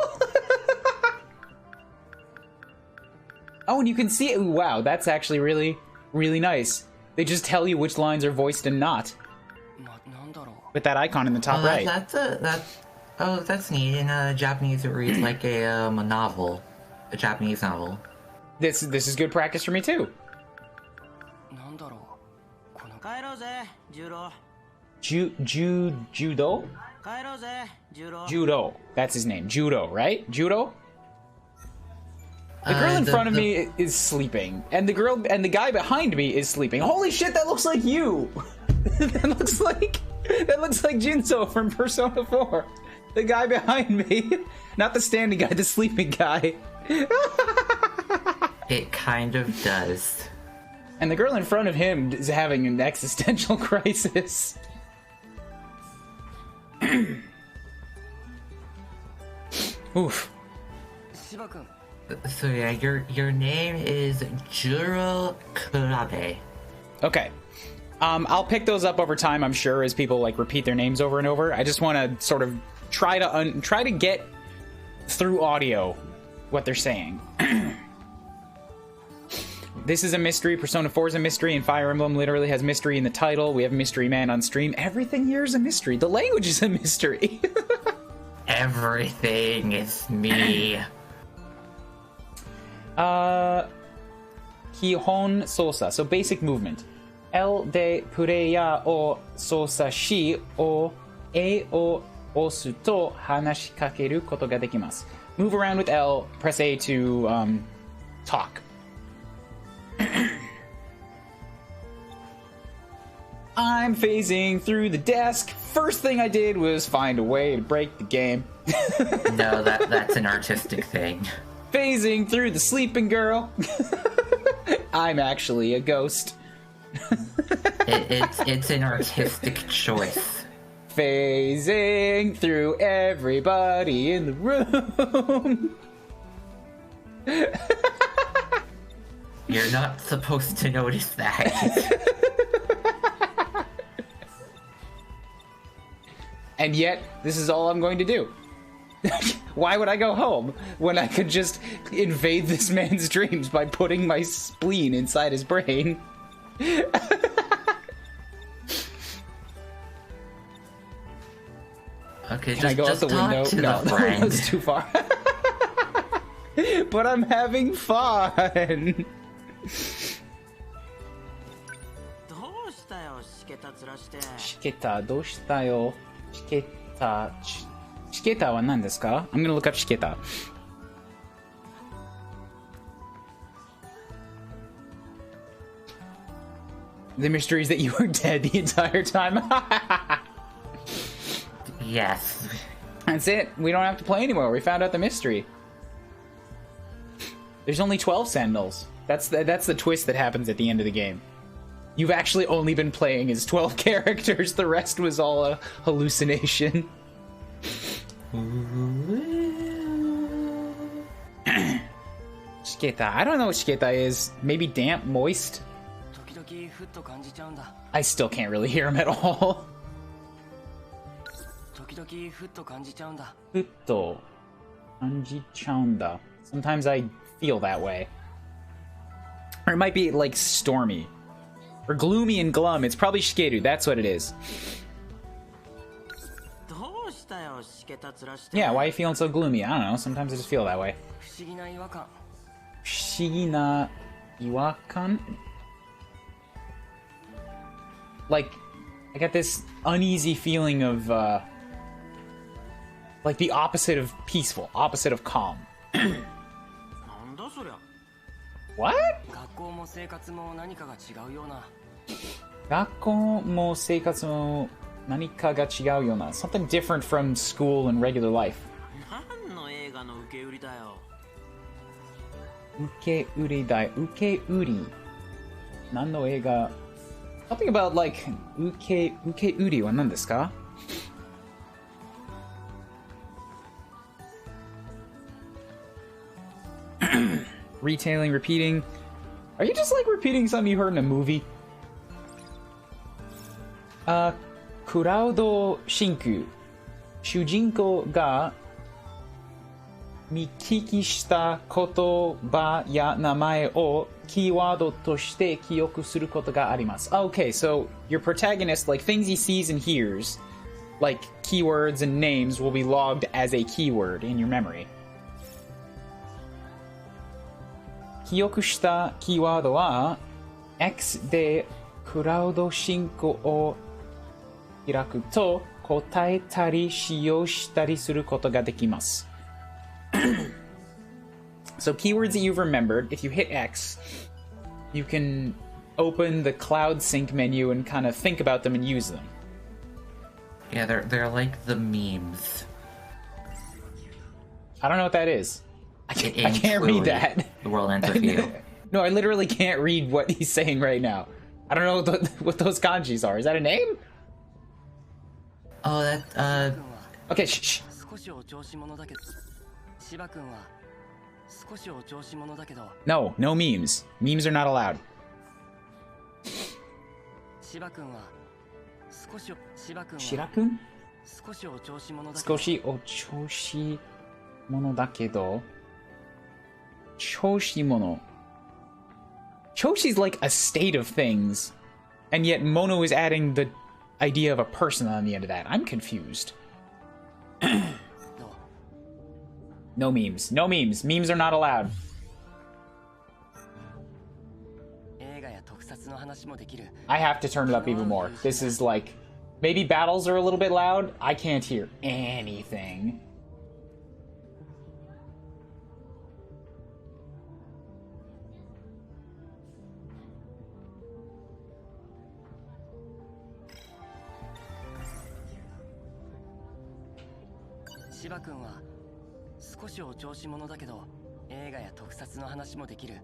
Oh, and you can see it. Wow, that's actually really, really nice. They just tell you which lines are voiced and not. With that icon in the top right. That's neat. In Japanese, it reads like a novel, a Japanese novel. This is good practice for me too. Judo? Judo. That's his name. Judo, right? Judo? The girl in front of me is sleeping, and the guy behind me is sleeping. Holy shit, that looks like you! that looks like Jinzo from Persona 4. The guy behind me. Not the standing guy, the sleeping guy. It kind of does. And the girl in front of him is having an existential crisis. Oof. So yeah, your name is Juro Kurabe. Okay. I'll pick those up over time, I'm sure, as people like repeat their names over and over. I just want to sort of try to get through audio what they're saying. This is a mystery. Persona 4 is a mystery, and Fire Emblem literally has mystery in the title. We have Mystery Man on stream. Everything here is a mystery. The language is a mystery. Everything is me. Kihon Sosa. So basic movement. L de pureya o sosa shi o e o osu to hanashikakeru koto ga dekimasu. Move around with L, press A to talk. I'm phasing through the desk. First thing I did was find a way to break the game. No, that's an artistic thing. Phasing through the sleeping girl. I'm actually a ghost. It's an artistic choice. Phasing through everybody in the room. You're not supposed to notice that. And yet, this is all I'm going to do. Why would I go home when I could just invade this man's dreams by putting my spleen inside his brain? Okay, Can I go out the window? No, that's too far. But I'm having fun. Shiketa, doshita yo. Shiketa. Shiketa wa nan desu ka? I'm gonna look up Shiketa. The mystery is that you were dead the entire time. Yes. That's it. We don't have to play anymore. We found out the mystery. There's only 12 Sentinels. That's the twist that happens at the end of the game. You've actually only been playing as 12 characters. The rest was all a hallucination. Shiketa. I don't know what Shiketa is. Maybe damp, moist? I still can't really hear him at all. Futto. Kanjichaunda. Sometimes I feel that way. Or it might be like stormy. Or gloomy and glum. It's probably Shikeru. That's what it is. Yeah, why are you feeling so gloomy? I don't know. Sometimes I just feel that way. Fushigina iwakan? Like, I got this uneasy feeling of, like the opposite of peaceful, opposite of calm. What? 学校も生活も何かが違うような something different from school and regular life. 何の映画の受け売りだよ。受け売りだよ。受け売り。何の映画 something about like 受け売りは何ですか? Retailing, repeating. Are you just like repeating something you heard in a movie? Kuraudo Shinku. Shujinko ga mikiki shita kotoba ya namae o keyword toshite kyoku suru koto ga arimasu. Okay, so your protagonist, like things he sees and hears, like keywords and names, will be logged as a keyword in your memory. 記憶したキーワードは X でクラウド進行を開くと答えたり使用したりすることができます。So keywords that you've remembered, if you hit X, you can open the Cloud Sync menu and kind of think about them and use them. Yeah, they're like the memes. I don't know what that is. I can't read that. The world ends with you. No, I literally can't read what he's saying right now. I don't know what those kanjis are. Is that a name? Oh, that, Okay, shh. 少しお調子者だけど芝君は少しお調子者だけど No memes. Memes are not allowed. 芝君は少し芝君は Shirakun? 少しお調子者だけど Skoshi ochoshi mono dakedo. Choshi mono. Choshi's like a state of things, and yet Mono is adding the idea of a person on the end of that. I'm confused. No memes. No memes. Memes are not allowed. 映画や特撮の話もできる I have to turn it up even more. This is like... Maybe battles are a little bit loud. I can't hear anything. Shiba君は少しお調子者だけど映画や特撮の話もできる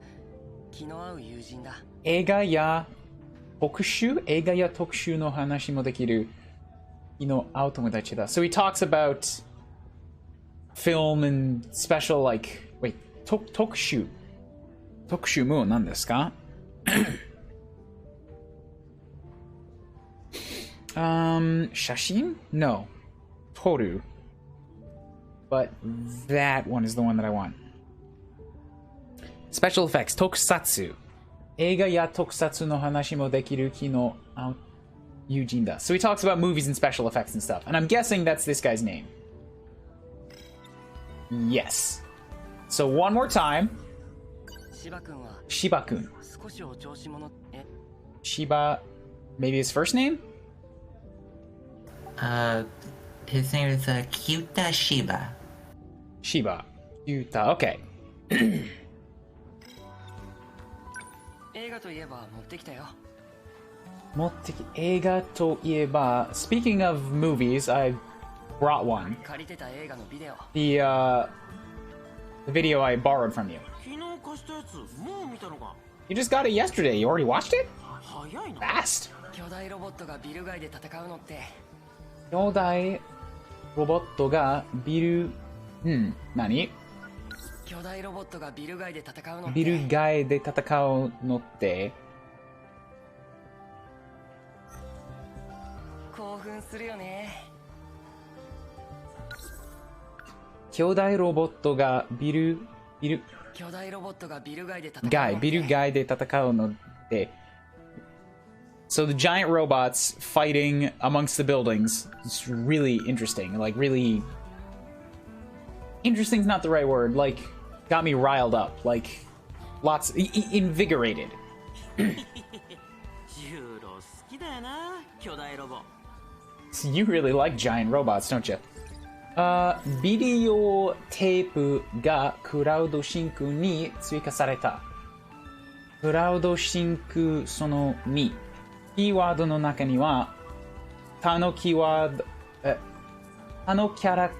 気の合う友人だ Eiga ya tokushu? Eiga ya tokushu no hanashi mo dekiru ii no aou tomodachi da. So he talks about film and special, like... Wait, tokushu. Tokushu mo nan desu ka? Shashin? No. Toru. But that one is the one that I want. Special effects, tokusatsu. Eiga ya tokusatsu no hanashi mo dekiru ki no yujin da. So he talks about movies and special effects and stuff. And I'm guessing that's this guy's name. Yes. So one more time. 芝君は Shiba-kun. 少しお調子者 Shiba... Maybe his first name? his name is, Kyuta Shiba. Shiba. Yuta. Okay. 映画といえば持ってきたよ Eiga to ieba. Speaking of movies, I brought one. 借りてた映画のビデオ The video I borrowed from you. 昨日貸したやつもう見たのか You just got it yesterday. You already watched it? 早いな Fast. 巨大ロボットがビル街で戦うのって Kyodai robot ga biru... Nani? 巨大ロボットがビル街で戦うのって Biru gae de tatakao no te. 興奮するよね Kyodai robot ga biru... 巨大ロボットがビル街で戦うの Guy. って Biru gae de tatakao no te. So the giant robots fighting amongst the buildings. It's really interesting. Like, really... Interesting's not the right word. Like, got me riled up. Like, lots... invigorated. ジューロ好きだよな巨大ロボ You really like giant robots, don't you? Video tape ga cloud sync ni tsuika sareta. Cloud sync sono 2. キーワードの中には他のキーワード、他のキャラク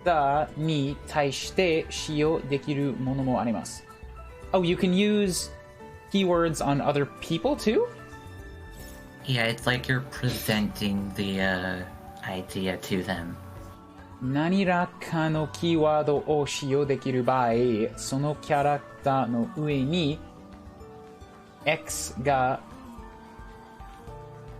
ターに対して使用できるものもあります。Oh, you can use keywords on other people too? Yeah, it's like you're presenting the, idea to them. 何らかのキーワードを使用できる場合、そのキャラクターの上に X が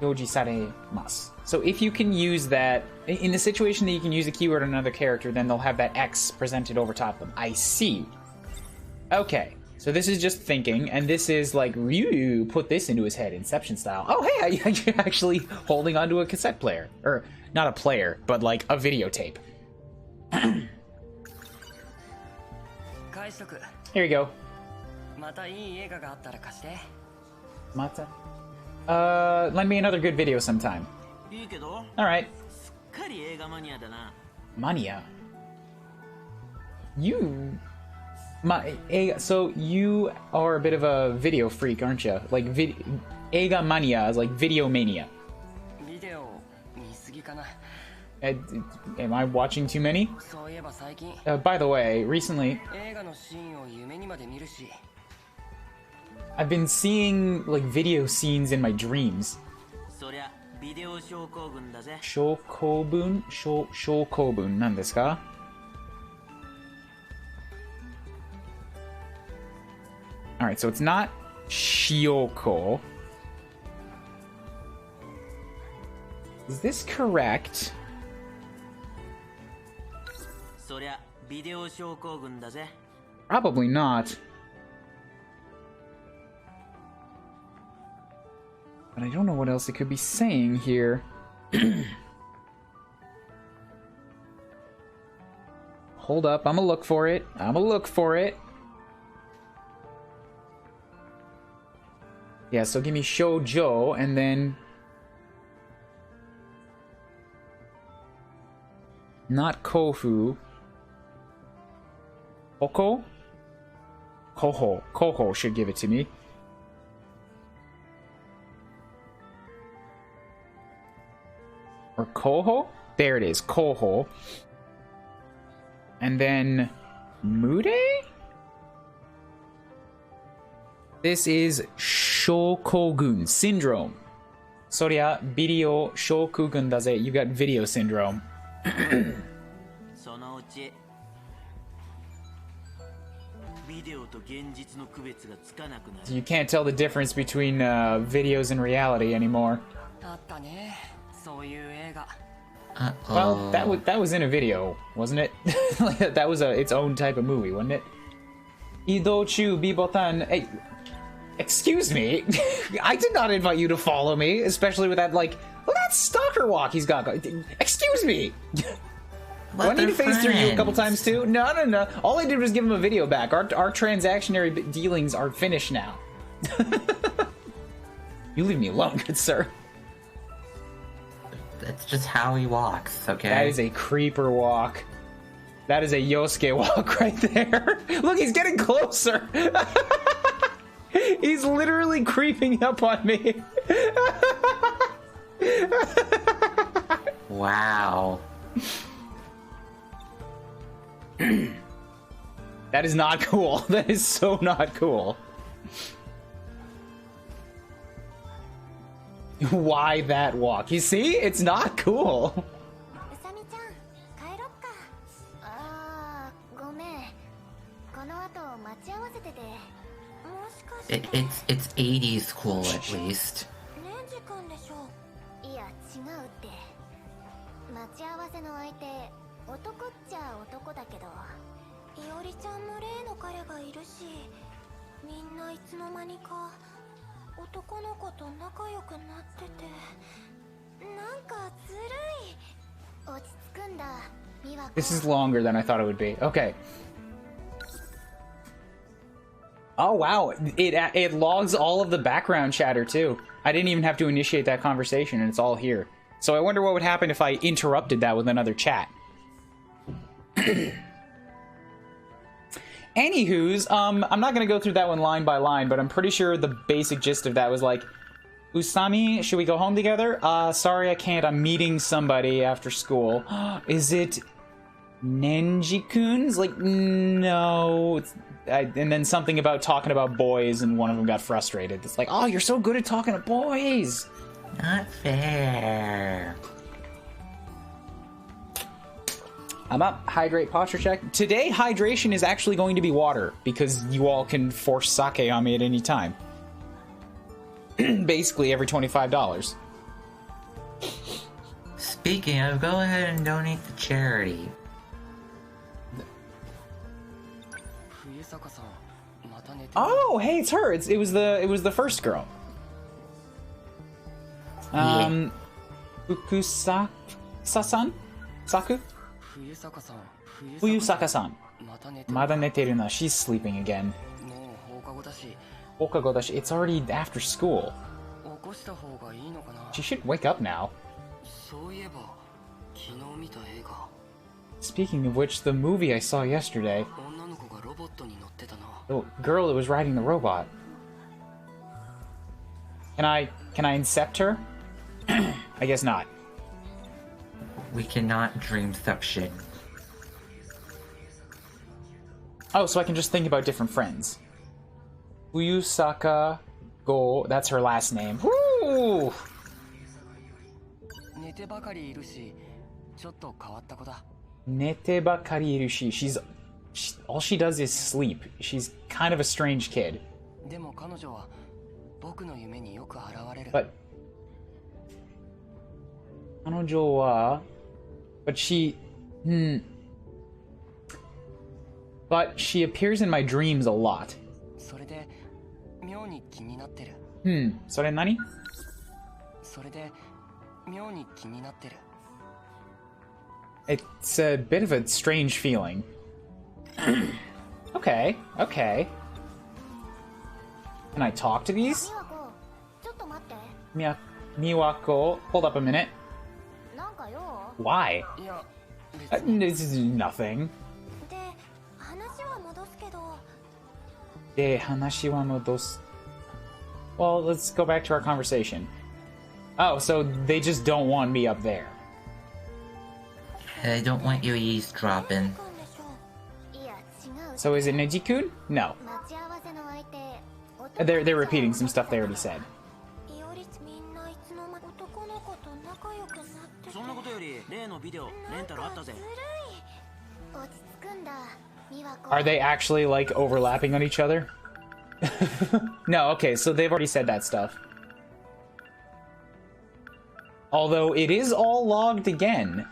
表示されます。So if you can use that, in the situation that you can use a keyword on another character, then they'll have that X presented over top of them. I see. Okay, so this is just thinking, and this is like, Ryu put this into his head, Inception style. Oh hey, you're actually holding onto a cassette player. Or, not a player, but like a videotape. 返しとく Here you go. またいい映画があったら貸して Mata? Lend me another good video sometime. いいけど Alright. すっかり映画マニアだな Mania. You... So you are a bit of a video freak, aren't you? Like, Eiga mania is like video mania. ビデオ見すぎかな Am I watching too many? そういえば最近 By the way, recently... 映画のシーンを夢にまで見るし I've been seeing like video scenes in my dreams. そりゃビデオ症候群だぜ。症候群なんですか? Alright, so it's not Shioko. Is this correct? そりゃビデオ症候群だぜ。 Probably not. But I don't know what else it could be saying here. Hold up, I'm gonna look for it. Yeah, so give me shoujo and then... Not kofu. Koko? Koho should give it to me. Or Koho? There it is, Koho. And then Mude? This is Shokogun syndrome. Soria video shokugun daze. You got video syndrome. そのうちビデオと現実の区別がつかなくなる。 So you can't tell the difference between videos and reality anymore. あったね、そういう映画。 Well, that was in a video, wasn't it? Like, that was its own type of movie, wasn't it? Idochu Bibotan. Hey, excuse me. I did not invite you to follow me, especially with that, like, look at that stalker walk he's got. Excuse me. Do I need to face through you a couple times too? No. All I did was give him a video back. Our transactionary dealings are finished now. You leave me alone, good sir. That's just how he walks, okay? That is a creeper walk. That is a Yosuke walk right there. Look, he's getting closer. He's literally creeping up on me. Wow. That is not cool. That is so not cool. Why that walk? You see? It's not cool. うさみちゃん、帰ろっか。あー、ごめん。この後待ち合わせてて。もしかして。 It's 80s cool at least. レンジ君でしょ。いや、違うって。待ち合わせの相手、男っちゃ男だけど。いおりちゃんも例の彼がいるし、みんないつの間にか。男の子と仲良くなっててなんかずるい落ち着くんだ美和子 This is longer than I thought it would be. Okay. Oh wow, it logs all of the background chatter too. I didn't even have to initiate that conversation and it's all here. So I wonder what would happen if I interrupted that with another chat. Anywho's, I'm not gonna go through that one line by line, but I'm pretty sure the basic gist of that was like, Usami, should we go home together? Sorry I can't, I'm meeting somebody after school. Is it Nenji-kun's? Like, no. And then something about talking about boys, and one of them got frustrated. It's like, oh, you're so good at talking to boys! Not fair. I'm up. Hydrate, posture check. Today, hydration is actually going to be water, because you all can force sake on me at any time. Basically, every $25. Speaking of, go ahead and donate to charity. Oh, hey, it's her. It was the first girl. Fukusaka-san? Saku? Fuyusaka-san. Mada neteru na. She's sleeping again. Okagodashi. It's already after school. She should wake up now. Speaking of which, the movie I saw yesterday. The girl that was riding the robot. Can I incept her? I guess not. We cannot dreamception. Oh, so I can just think about different friends. Fuyusaka Go. That's her last name. Woo! 寝てばかりいるし、ちょっと変わった子だ。 Netebakari irushi. All she does is sleep. She's kind of a strange kid. でも彼女は僕の夢によく現れる。 But Kanojo wa, but she but she appears in my dreams a lot. それで妙に気になってる。 Sore nani? それで妙に気になってる。 It's a bit of a strange feeling. Okay. Can I talk to these? 美和子ちょっと待って Miwako, hold up a minute. なんかよ Why? いや、別に This is nothing. で話は戻すけど De hanashi wa modosu. Well, let's go back to our conversation. Oh, so they just don't want me up there. I don't want you eavesdropping. 来んでしょいや違う So is it Neji-kun? No. 待ち合わせの相手 They're repeating some stuff they already said. いおりみんないつの間に男の子と仲良くなっててそんなことより例のビデオレンタルあったぜ。ずるい落ち着くんだ美和子 Are they actually, like, overlapping on each other? No, okay, so they've already said that stuff. Although it is all logged again.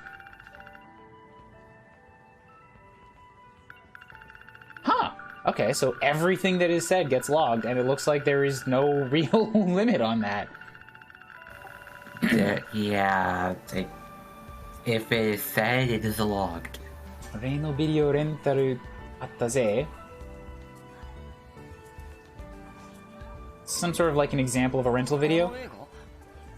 Huh. Okay, so everything that is said gets logged, and it looks like there is no real limit on that. Yeah, if it is said, it is logged. 例のビデオレンタルあったぜ. Some sort of like an example of a rental video? 映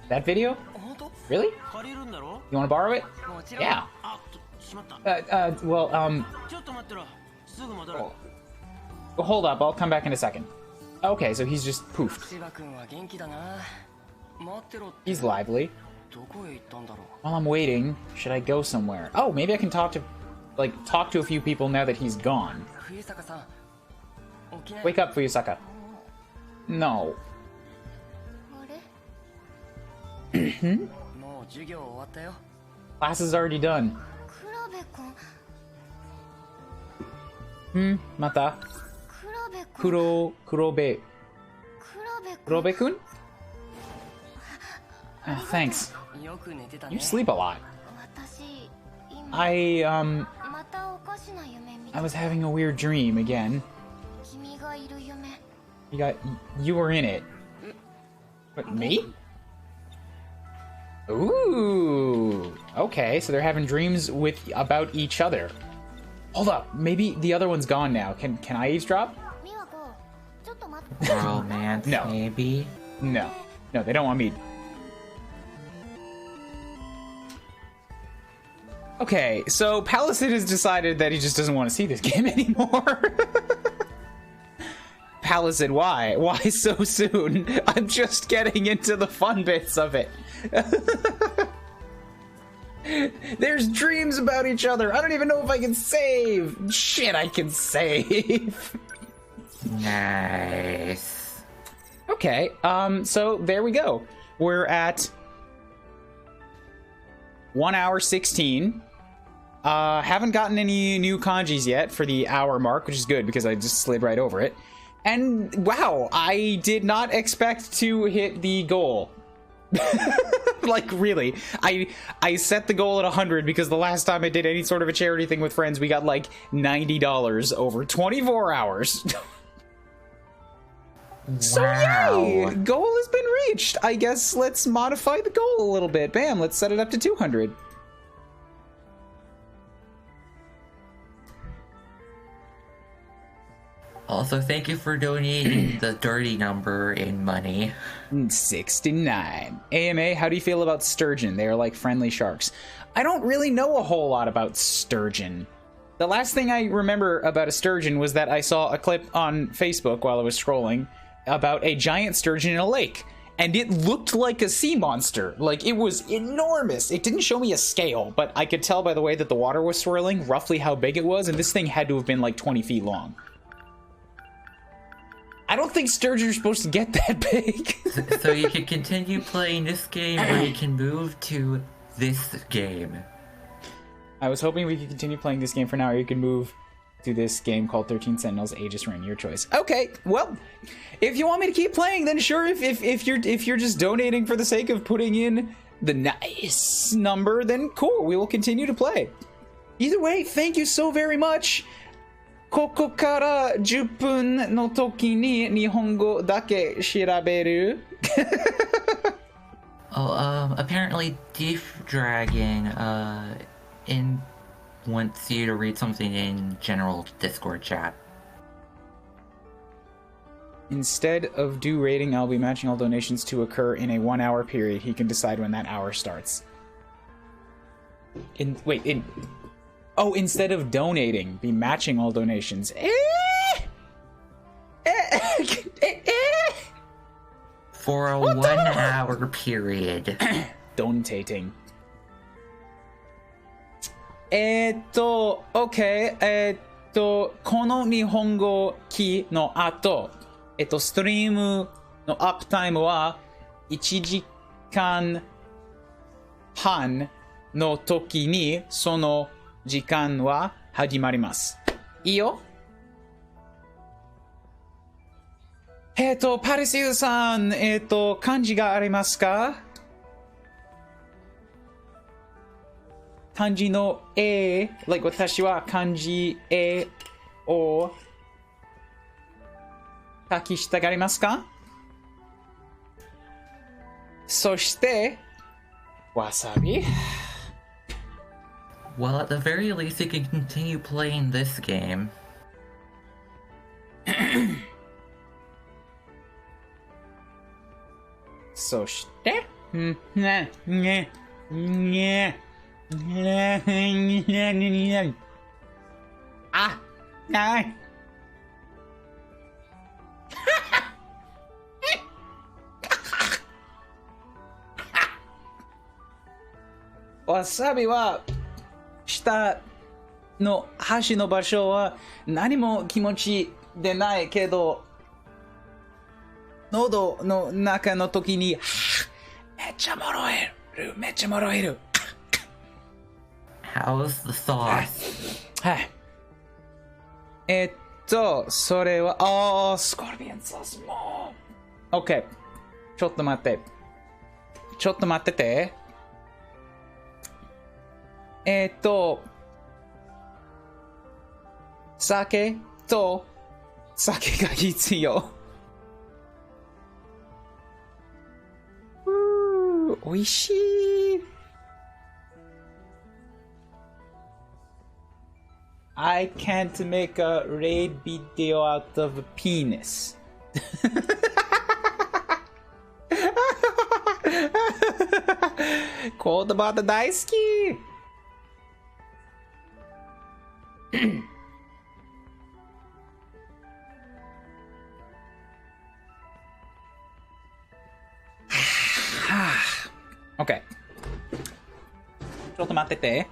That video? 画本当 Really? 借りるんだろ？ You want to borrow it? もちろん Yeah. あっと、しまった。 Well, ちょっと待ってろ。すぐ戻る。 hold up, I'll come back in a second. Okay, so he's just poofed. 千葉君は元気だな。待ってろって He's lively. どこへ行ったんだろう。 While I'm waiting, should I go somewhere? Oh, maybe I can talk to a few people now that he's gone. 冬坂さん、起きない。 Wake up, Fuyusaka. No. あれもう授業終わったよ。 Class is already done. 黒部くん Mata. 黒部くん Kurobe. 黒部くん Kurobe-kun? Thanks. よく寝てたね。 You sleep a lot. 私今 I またおかしな夢見 I た was having a weird dream again. 君がいる夢 You were in it. What, me? Ooh. Okay, so they're having dreams about each other. Hold up, maybe the other one's gone now. Can I eavesdrop? 美和子ちょっと待って Romance, No. maybe? No. No, they don't want me. Okay, so Palisade has decided that he just doesn't want to see this game anymore. Palisade, why? Why so soon? I'm just getting into the fun bits of it. There's dreams about each other. I don't even know if I can save. Shit, I can save. Nice. Okay, so there we go. We're at 1 hour 16. Haven't gotten any new kanjis yet for the hour mark, which is good because I just slid right over it. And wow, I did not expect to hit the goal. Like, really. I set the goal at 100 because the last time I did any sort of a charity thing with friends, we got like $90 over 24 hours. So yay! Wow. Goal has been reached. I guess let's modify the goal a little bit. Bam, let's set it up to 200. Also, thank you for donating the dirty number in money. 69. AMA, how do you feel about sturgeon? They are like friendly sharks. I don't really know a whole lot about sturgeon. The last thing I remember about a sturgeon was that I saw a clip on Facebook while I was scrolling about a giant sturgeon in a lake. And it looked like a sea monster. Like, it was enormous. It didn't show me a scale, but I could tell by the way that the water was swirling roughly how big it was, and this thing had to have been like 20 feet long. I don't think sturgeons are supposed to get that big. So you can continue playing this game, or you can move to this game. I was hoping we could continue playing this game for now, or you can move to this game called 13 Sentinels Aegis Rim. Your choice. Okay, well, if you want me to keep playing, then sure. If you're just donating for the sake of putting in the nice number, then cool. We will continue to play. Either way, thank you so very much. ここから10分の時に日本語だけ調べる Apparently Deep Dragon, wants you to read something in general Discord chat. Instead of due rating, I'll be matching all donations to occur in a 1 hour period. He can decide when that hour starts. Instead of donating, be matching all donations. For a 1 hour period. Donating. OK。この日本語機の後、ストリームのアップタイムは1時間半の時にその時間は始まります。いいよ。パリスユさん、漢字がありますか？漢字の私は漢字を書きしたがりますか？そして、わさび。Well, at the very least, you can continue playing this game. そして、あ、ない。わさびは下の箸の場所は何も気持ちでないけど、喉の中の時にめっちゃもろえる、めっちゃもろえる。How's the sauce? はい。それは、スコルピオンソースも。OK。ちょっと待って。ちょっと待ってて。酒が必要。美味しい。I can't make a raid video out of a penis. 言葉で大好き。OK。ちょっと待ってて。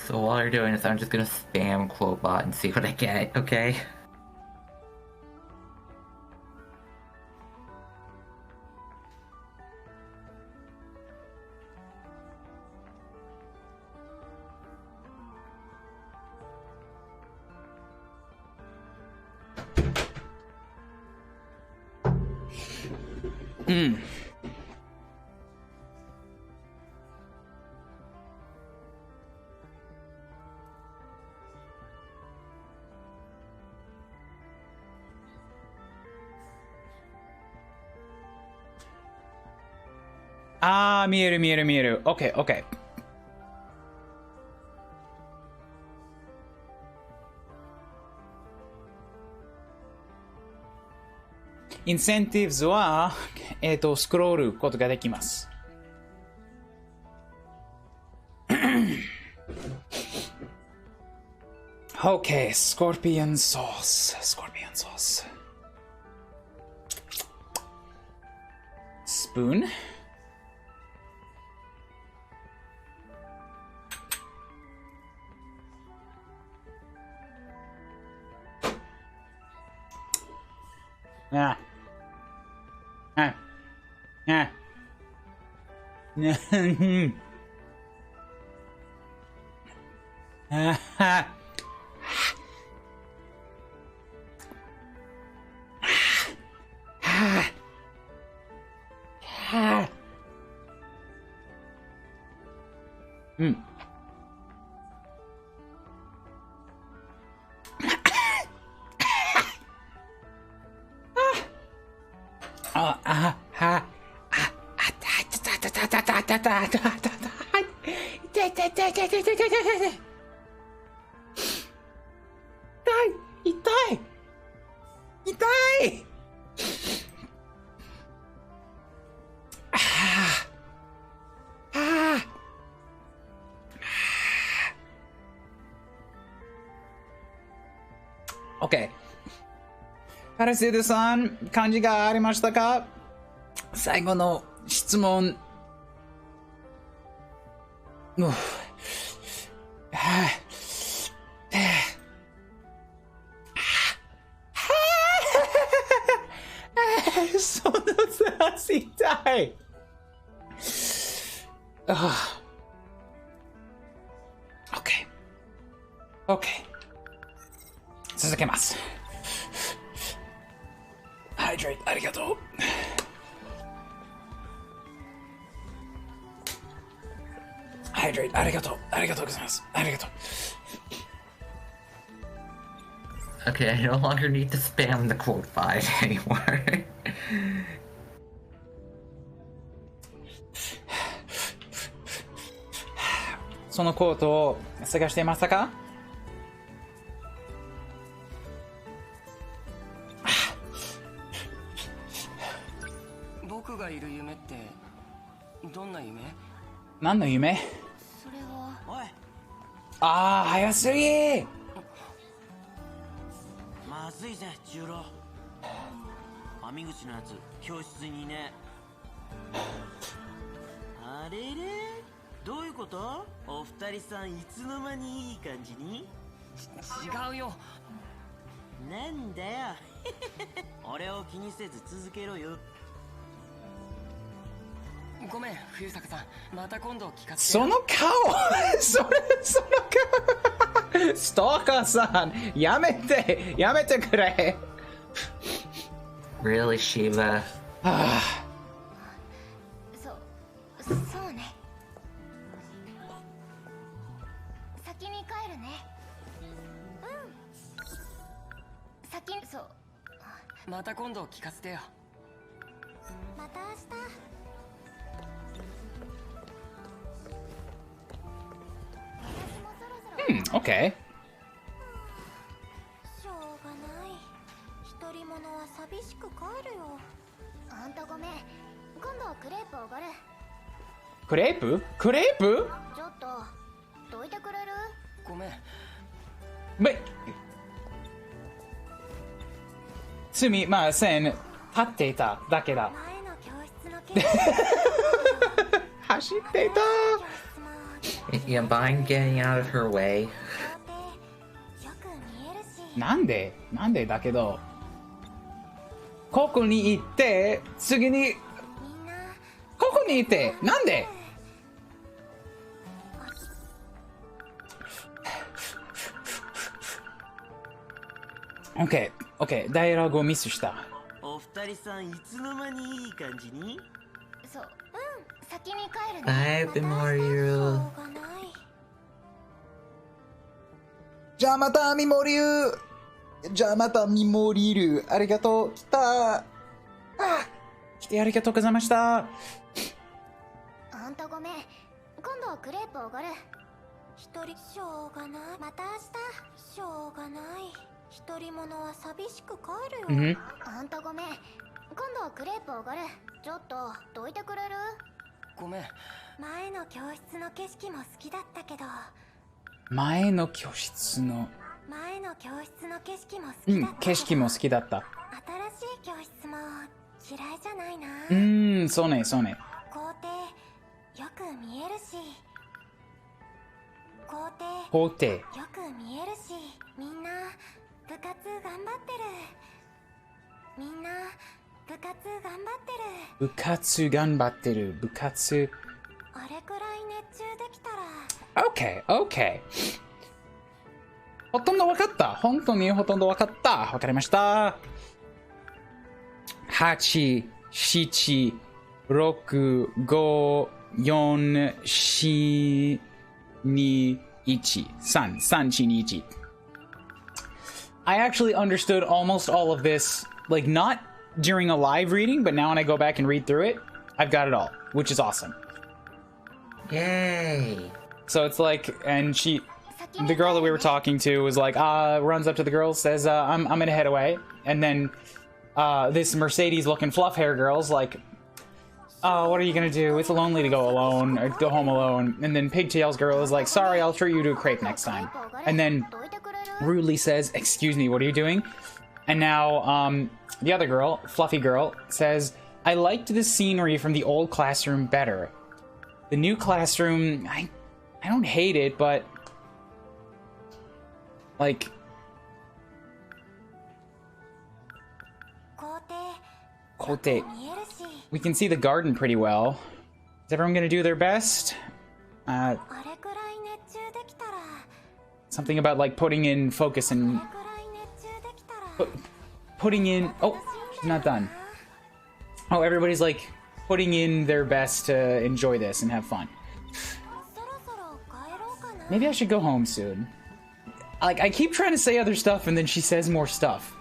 So while you're doing this, I'm just gonna spam Quotebot and see what I get, okay?見える。OK。インセンティブズは、スクロールことができます。OK、スコルピオンソース。spoon. Ah. Ah. Ah. Ah. OK。パラセイドさん、漢字がありましたか？最後の質問。そのさ、痛い。OK。続けます。ハイドレート、ありがとう。ハイドレート、ありがとう。ありがとうございます。ありがとう。Okay, I no longer need to spam the quote 5 anymore. そのコートを探していましたか？僕がいる夢ってどんな夢？何の夢？それはおい、ああ、早すぎ。まずいぜ十郎。網口のやつ教室にいねえ。あれれ、どういうこと？お二人さんいつの間にいい感じに？違うよ。なんだよ。俺を気にせず続けろよ。ごめん冬坂さん、また今度聞かせて。その顔その顔ストーカーさん、やめてくれ。Really, Shiva? そうね。先に帰るね。先にそう。また今度聞かせてよ。また明日。OK。しょうがない。独り者は寂しく帰るよ。あんたごめん。今度クレープおごる。クレープ？クレープ？ちょっとどいてくれる？ごめん。すみません。立っていただけだ。前の教室の景色。走っていた。Yeah, mind getting out of her way. よく見えるし。なんでだけど。ここに行って、次に、みんなここに行って、なんで？OK、ダイアログをミスした。お二人さんいつの間にいい感じに？そう、先に帰るね。 Bye, Memorial. じゃあまたミモリル。ありがとう。来てありがとうございました。あんたごめん。今度クレープおごる。一人しょうがない。また明日。しょうがない。独り者は寂しく帰るよ。あんたごめん。今度クレープおごる。ちょっとどいてくれる？ごめん。前の教室の景色も好きだったけど。前の教室の景色も好きだった。景色も好きだった。新しい教室も嫌いじゃないな。そうね、そうね。校庭よく見えるし、校校庭。庭よく見えるし、みんな部活頑張ってる。みんな部活頑張ってる。部活頑張ってる。部活。あれくらい熱中できたら。OK, OK. ほとんどわかった。本当にほとんどわかった。わかりました。8、7、6、5、4、4、2、1、3、3、2、1. I actually understood almost all of this, like not during a live reading, but now when I go back and read through it, I've got it all, which is awesome. Yay! So it's like, and the girl that we were talking to was like, runs up to the girl, says, I'm gonna head away. And then, this Mercedes-looking fluff hair girl's like, what are you gonna do? It's lonely to go alone, or go home alone. And then Pigtail's girl is like, sorry, I'll treat you to a crepe next time. And then rudely says, excuse me, what are you doing? And now, the other girl, Fluffy Girl, says, I liked the scenery from the old classroom better. The new classroom, I don't hate it, but like Kote. We can see the garden pretty well. Is everyone gonna do their best? Something about like putting in focus and putting in. Oh, she's not done. Oh, everybody's like putting in their best to enjoy this and have fun. Maybe I should go home soon. Like, I keep trying to say other stuff and then she says more stuff.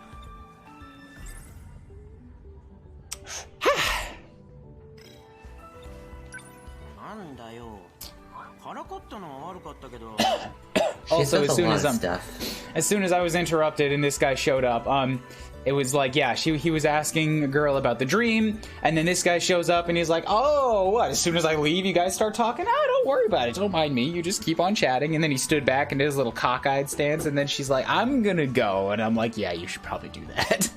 Also, as soon as I was interrupted and this guy showed up, it was like, yeah, he was asking a girl about the dream, and then this guy shows up and he's like, oh, what, as soon as I leave, you guys start talking? Oh, don't worry about it, don't mind me, you just keep on chatting. And then he stood back and did his little cockeyed stance, and then she's like, I'm gonna go, and I'm like, yeah, you should probably do that.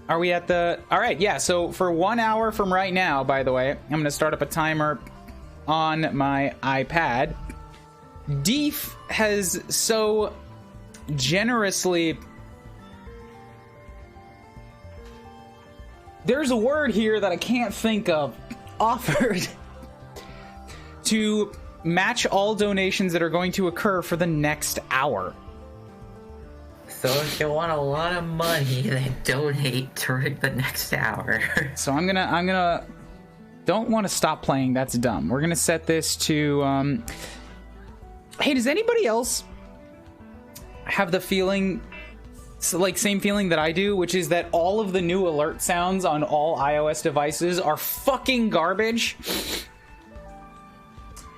Are we at the... Alright, yeah, so for 1 hour from right now, by the way, I'm going to start up a timer on my iPad. Deef has so generously... There's a word here that I can't think of. Offered to match all donations that are going to occur for the next hour. So if you want a lot of money, then donate during the next hour. So I'm gonna don't want to stop playing, that's dumb. We're gonna set this to hey, does anybody else have the feeling, like same feeling that I do, which is that all of the new alert sounds on all iOS devices are fucking garbage?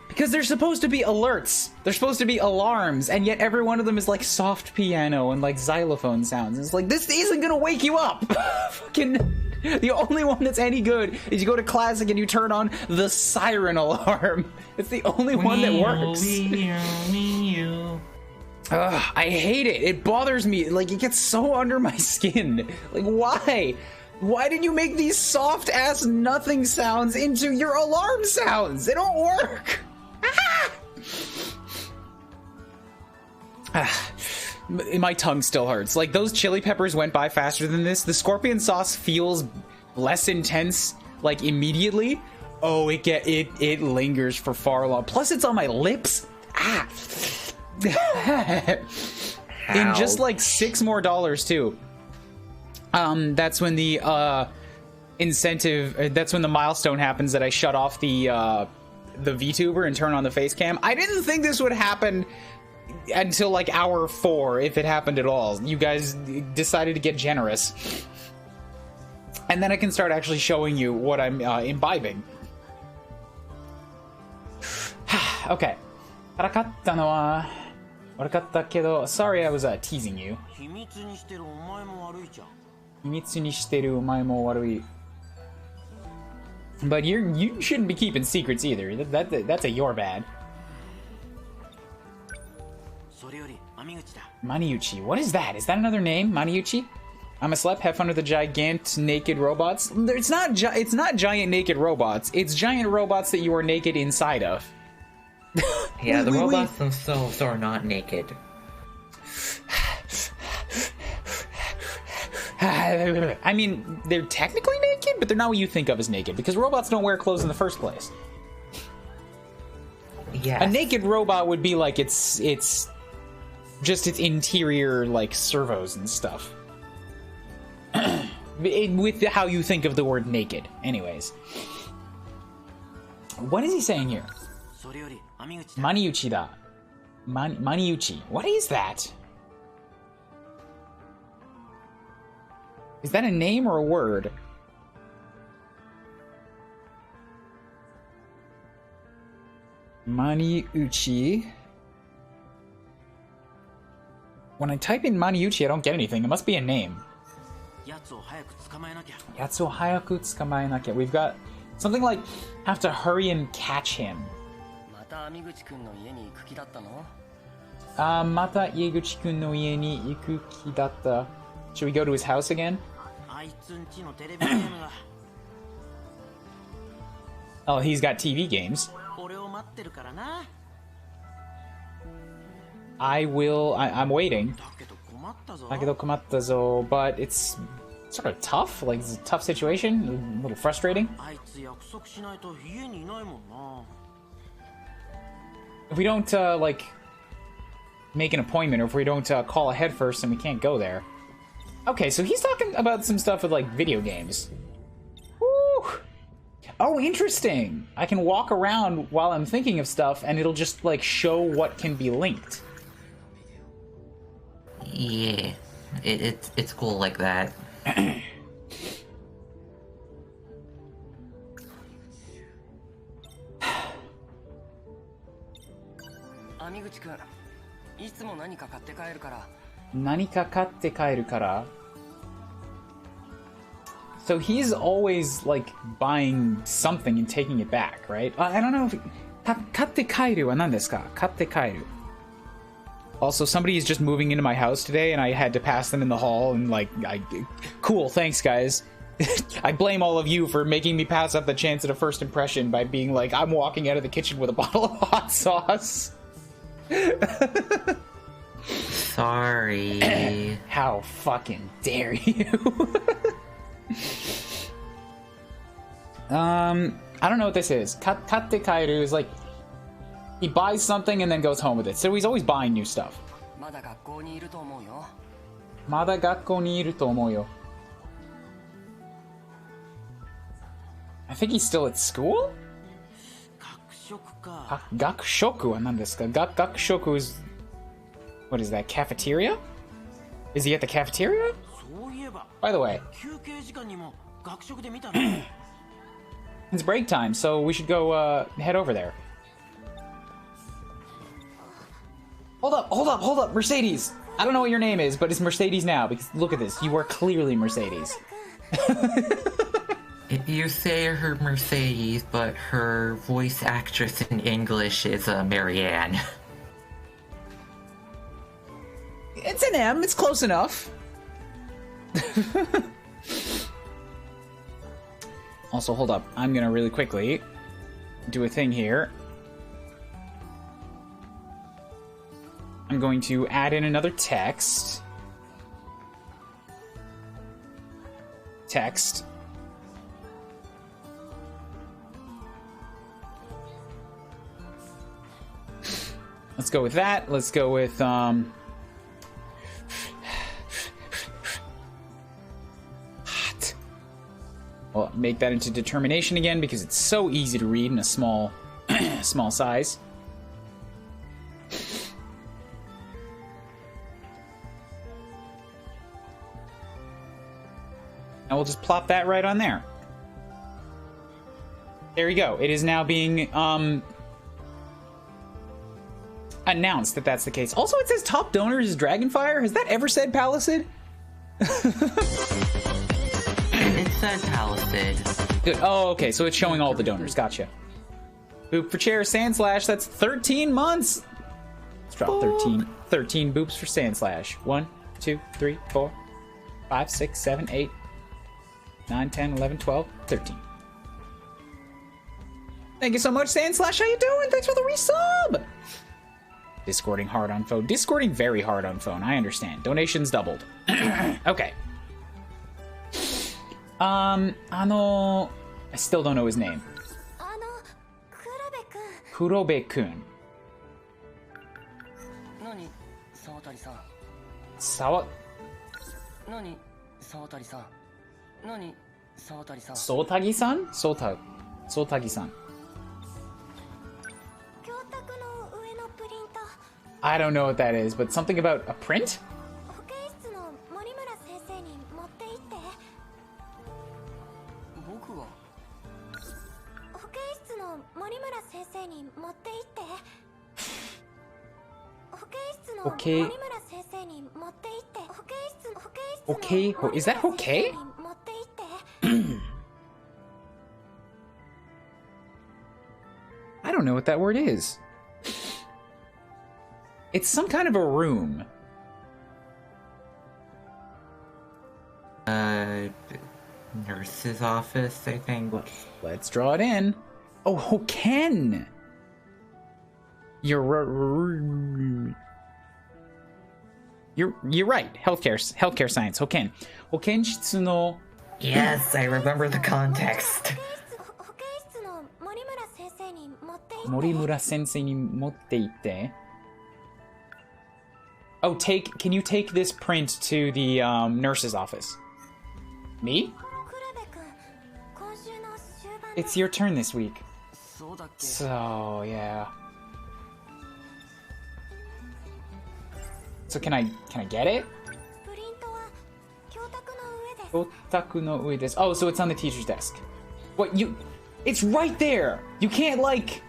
Because they're supposed to be alerts. They're supposed to be alarms, and yet every one of them is like soft piano and like xylophone sounds. It's like, this isn't gonna wake you up. Fucking, the only one that's any good is you go to Classic and you turn on the siren alarm. It's the only one that works. Ugh, I hate it. It bothers me. Like, it gets so under my skin. Like, why? Why did you make these soft-ass nothing sounds into your alarm sounds? They don't work. My tongue still hurts. Like, those chili peppers went by faster than this. The scorpion sauce feels less intense, like, immediately. Oh, it lingers for far long. Plus, it's on my lips. In just like $6 more, too. That's when the incentive, that's when the milestone happens that I shut off the VTuber and turn on the face cam. I didn't think this would happen until like hour 4, if it happened at all. You guys decided to get generous. And then I can start actually showing you what I'm imbibing. Okay. からかったのは悪かったけど Sorry, I was teasing you. 秘密にしてるお前も悪いじゃん。秘密にしてるお前も悪い。But you shouldn't be keeping secrets either. That's a your bad. Maniuchi. What is that? Is that another name? Maniuchi? I'm a slep. Have fun with the giant naked robots. It's not giant naked robots. It's giant robots that you are naked inside of. Yeah, the robots themselves are not naked. I mean, they're technically naked, but they're not what you think of as naked, because robots don't wear clothes in the first place. Yeah. A naked robot would be like it's just its interior, like servos and stuff. With how you think of the word naked. Anyways. What is he saying here? Maniuchi da. Maniuchi. What is that? Is that a name or a word? Maniuchi. When I type in Maniuchi, I don't get anything. It must be a name. Yatsuo hayaku tsukamaenakia. We've got something like have to hurry and catch him. Mata Ieguchi-kun no ie ni iku ki datta. Should we go to his house again? Oh, he's got TV games. I'm waiting. But it's sort of tough. Like, it's a tough situation. A little frustrating. If we don't, like, make an appointment, or if we don't call ahead first, then we can't go there. Okay, so he's talking about some stuff with, like, video games. Woo! Oh, interesting! I can walk around while I'm thinking of stuff, and it'll just, like, show what can be linked. Yeah, it's cool like that. Amiguchi-kun, いつも何か買って帰るから。何か買って帰るから? So he's always, like, buying something and taking it back, right? I don't know if... 買って帰るは何ですか? 買って帰る. Also, somebody is just moving into my house today, and I had to pass them in the hall, and, like, cool, thanks, guys. I blame all of you for making me pass up the chance at a first impression by being like, I'm walking out of the kitchen with a bottle of hot sauce. Sorry. How fucking dare you? I don't know what this is. Katte kairu is like, he buys something and then goes home with it. So he's always buying new stuff. Mada gakkou ni iru to omou yo. I think he's still at school? Gakushoku wa nan desu ka? Gakushoku is... What is that, cafeteria? Is he at the cafeteria? By the way. It's break time, so we should go head over there. Hold up, Mercedes! I don't know what your name is, but it's Mercedes now, because look at this, you are clearly Mercedes. You say her Mercedes, but her voice actress in English is Marianne. It's an M, it's close enough. Also, hold up, I'm gonna really quickly do a thing here. I'm going to add in another text. Let's go with that. Let's go with, hot. Well, make that into determination again because it's so easy to read in a small, small size. And we'll just plop that right on there. There you go. It is now being, announced that that's the case. Also, it says top donor is Dragonfire. Has that ever said Palisade? It says Palisade. Good. Oh, okay. So it's showing all the donors. Gotcha. Boop for chair, Sandslash. That's 13 months. Let's drop 13 boops for Sand Slash. 1, 2, 3, 4, 5, 6, 7, 8, 9, 10, 11, 12, 13. Thank you so much, Sand Slash. How you doing? Thanks for the resub. Discording hard on phone. Discording very hard on phone. I understand. Donations doubled. Okay. I still don't know his name. Kurobe-kun. Sawa... Sotagi-san? Sotagi-san. I don't know what that is, but something about a print? Okay. Okay, is that okay? I don't know what that word is. It's some kind of a room. Nurse's office, I think. Let's draw it in. Oh, Hoken! You're right. Healthcare science. Hoken. Hokenshitsu no... Yes, I remember the context. Morimura sensei ni motte itte. Oh, can you take this print to the nurse's office? Me? It's your turn this week. So, yeah. So can I get it? Kyotaku no ue desu. Oh, so it's on the teacher's desk. What, it's right there! You can't, like,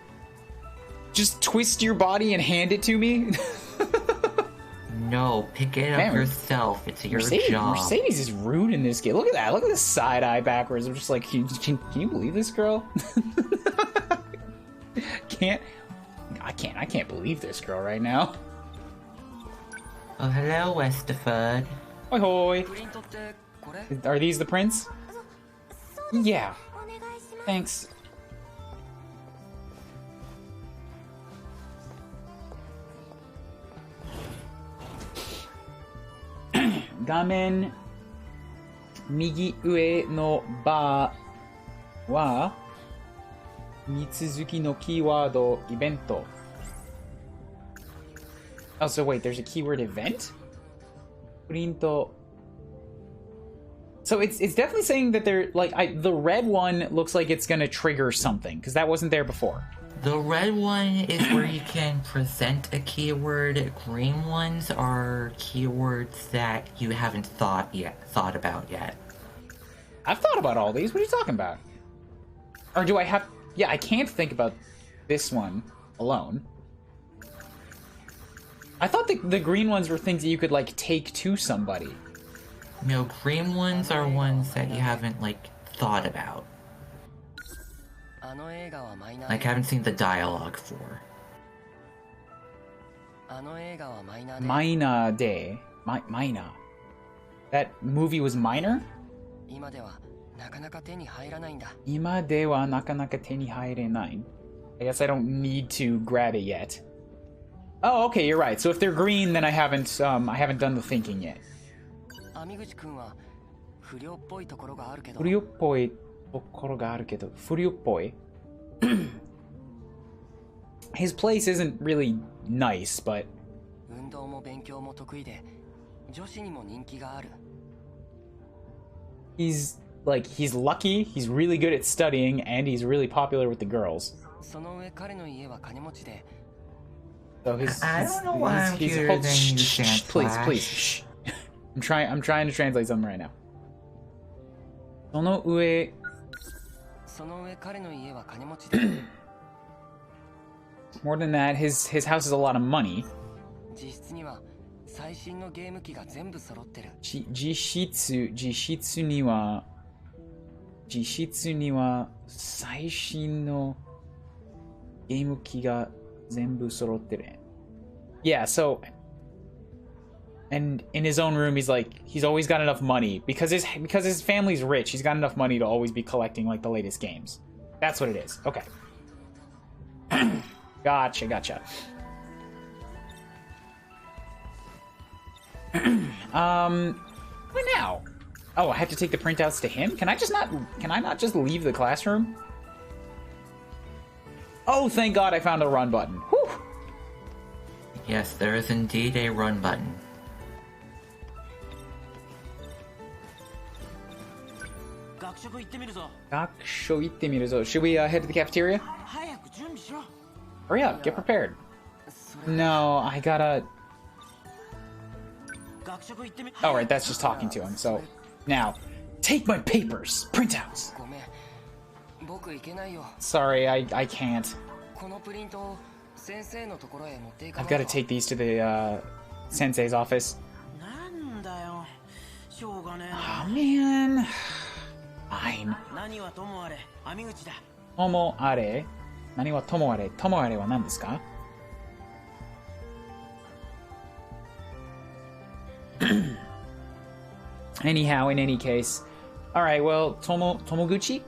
just twist your body and hand it to me? No, pick it up yourself. It's your job. Mercedes is rude in this game. Look at that. Look at this side eye backwards. I'm just like, can you believe this girl? I can't believe this girl right now. Oh, hello, Westerford. Hoi hoi. Are these the prints? Yeah. Thanks. Gamen migi ue no ba wa Mitsuzuki no keyword evento. Oh, so wait, there's a keyword event? Printo. So it's definitely saying that they're like the red one looks like it's gonna trigger something because that wasn't there before. The red one is where you can present a keyword. Green ones are keywords that you haven't thought about yet. I've thought about all these. What are you talking about? Or do I have? Yeah, I can't think about this one alone. I thought the green ones were things that you could like take to somebody. No, green ones are ones that you haven't like thought about. Like, haven't seen the dialogue for. Minor de. Minor. That movie was Minor? Ima de wa nakanaka te ni hairenai. I guess I don't need to grab it yet. Oh, okay, you're right. So if they're green, then I haven't done the thinking yet. Furioppoi tokoro ga aru kedo. Furioppoi. His place isn't really nice, but he's lucky, he's really good at studying, and he's really popular with the girls. So I don't know why I'm here then you can't please, shh. I'm trying to translate something right now. Sono ue. More than that, his house is a lot of money. Jishitsu ni wa saishin no gemuki ga zenbu sorotteru. Yeah, so... And in his own room, he's like, he's always got enough money. Because his family's rich, he's got enough money to always be collecting, like, the latest games. That's what it is. Okay. Gotcha. What now? Oh, I have to take the printouts to him? Can I not just leave the classroom? Oh, thank God I found a run button. Whew. Yes, there is indeed a run button. Should we head to the cafeteria? Hurry up, get prepared. No, I gotta... Oh, right, that's just talking to him, so... Now, take my papers, printouts. Sorry, I can't. I've got to take these to the sensei's office. Oh, man. Fine. Tomo are. Nani wa tomo are? Tomo are wa nan desu ka? Anyhow, in any case. Alright, well, Tomoguchi?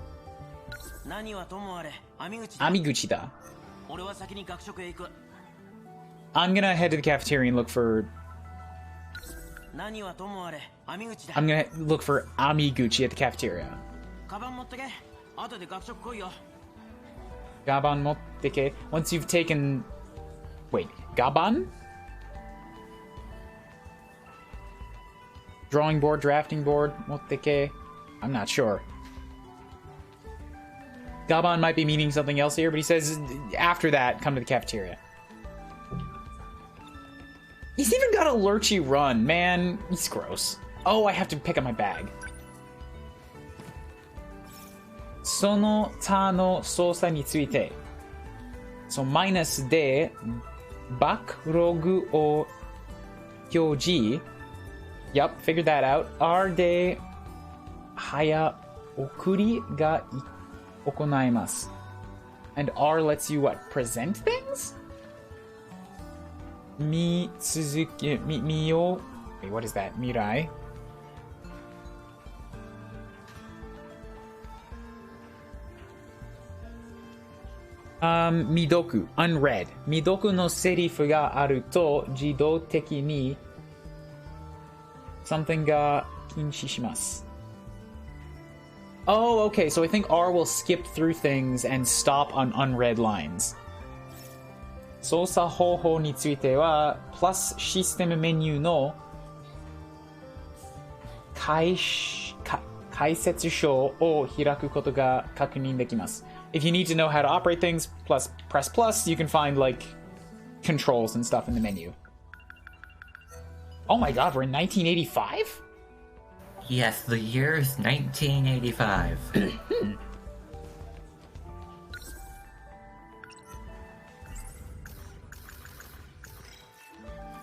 Amiguchi da. I'm gonna head to the cafeteria and look for... I'm gonna look for Amiguchi at the cafeteria. Gaban motteke. Once you've taken... Wait, Gaban? Drawing board, drafting board, motteke. I'm not sure. Gaban might be meaning something else here, but he says after that, come to the cafeteria. He's even got a lurchy run, man. He's gross. Oh, I have to pick up my bag. Sono ta no sousa ni tsuite. So minus de backlog o hyoji. Yep, figured that out. R de haya okuri ga okonaimasu. And R lets you what? Present things? Mi tsuzuki mi yo. Wait, what is that? Mirai. Midoku, unread. Midoku no serifu ga aru to jidou teki ni something ga kinshi shimasu. Oh, okay, so I think R will skip through things and stop on unread lines. Sousa hoho ni tsuite wa plus system menu no kaisetsu shou o hiraku koto ga kakunin dekimasu. If you need to know how to operate things, press plus, you can find, like, controls and stuff in the menu. Oh my god, we're in 1985? Yes, the year is 1985.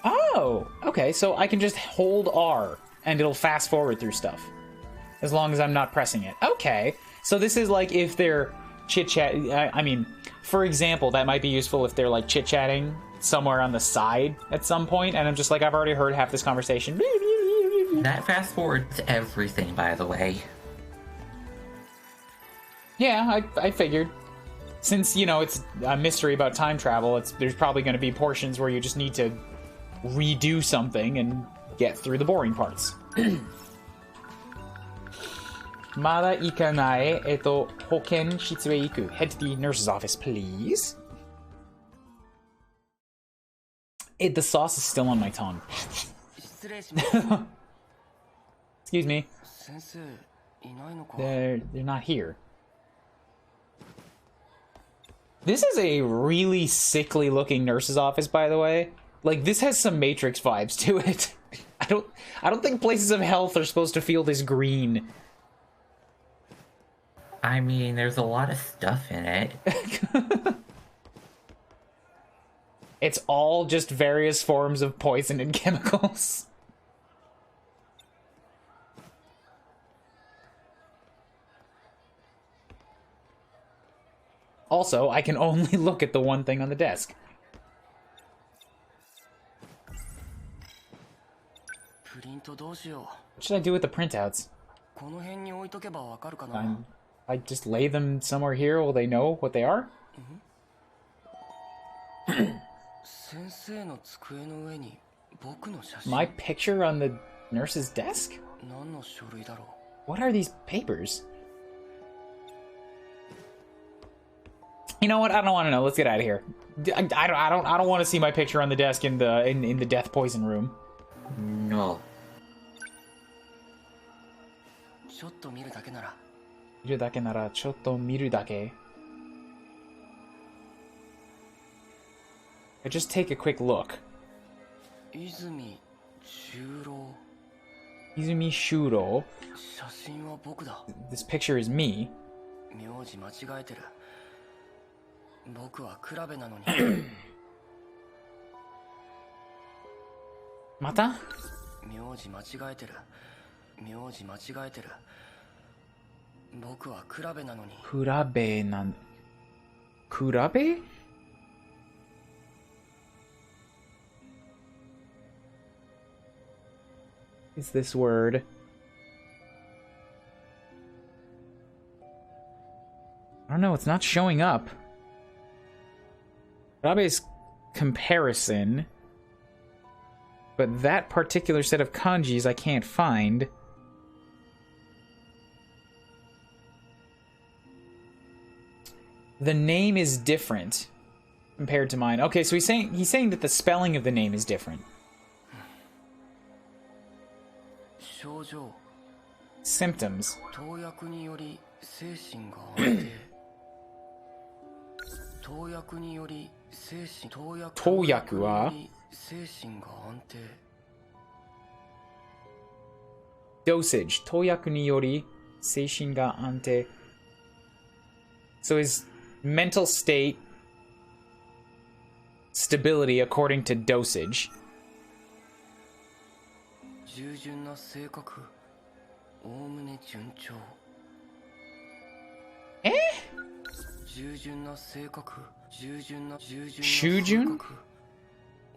Oh, okay, so I can just hold R, and it'll fast forward through stuff. As long as I'm not pressing it. Okay, so this is like if they're chit-chat, I mean, for example, that might be useful if they're like chit-chatting somewhere on the side at some point, and I'm just like, I've already heard half this conversation. That fast forwards everything, by the way. Yeah, I figured. Since, you know, it's a mystery about time travel, there's probably going to be portions where you just need to redo something and get through the boring parts. Mada ikanae, hoken shitsue iku. Head to the nurse's office, please. The sauce is still on my tongue. Excuse me. They're not here. This is a really sickly looking nurse's office, by the way. Like, this has some Matrix vibes to it. I don't think places of health are supposed to feel this green. I mean, there's a lot of stuff in it. It's all just various forms of poison and chemicals. Also, I can only look at the one thing on the desk. What should I do with the printouts? この辺に置いとけばわかるかな。 I just lay them somewhere here. Will they know what they are? 先生の机の上に僕の写真。 My picture on the nurse's desk? 何の書類だろう。 What are these papers? You know what? I don't want to know. Let's get out of here. I don't want to see my picture on the desk in the death poison room. No. ちょっと見るだけなら。見るだけならちょっと見るだけ. I just take a quick look. 泉十郎。泉修郎. 写真は僕だ。 This picture is me. 名字間違えてる。僕は比べなのに。また? 名字間違えてる。名字間違えてる。僕は比べなのに。比べなん。比べ? Is this word? I don't know, it's not showing up. Kurabe is comparison. But that particular set of kanjis I can't find. The name is different compared to mine. Okay, so he's saying that the spelling of the name is different. 症状 Symptoms. 投薬により精神が安定投薬により精神投薬は精神が安定 Dosage. 投薬により精神が安定. So his mental state stability according to dosage. 従順な性格おおむね順調従順な性格従順な性格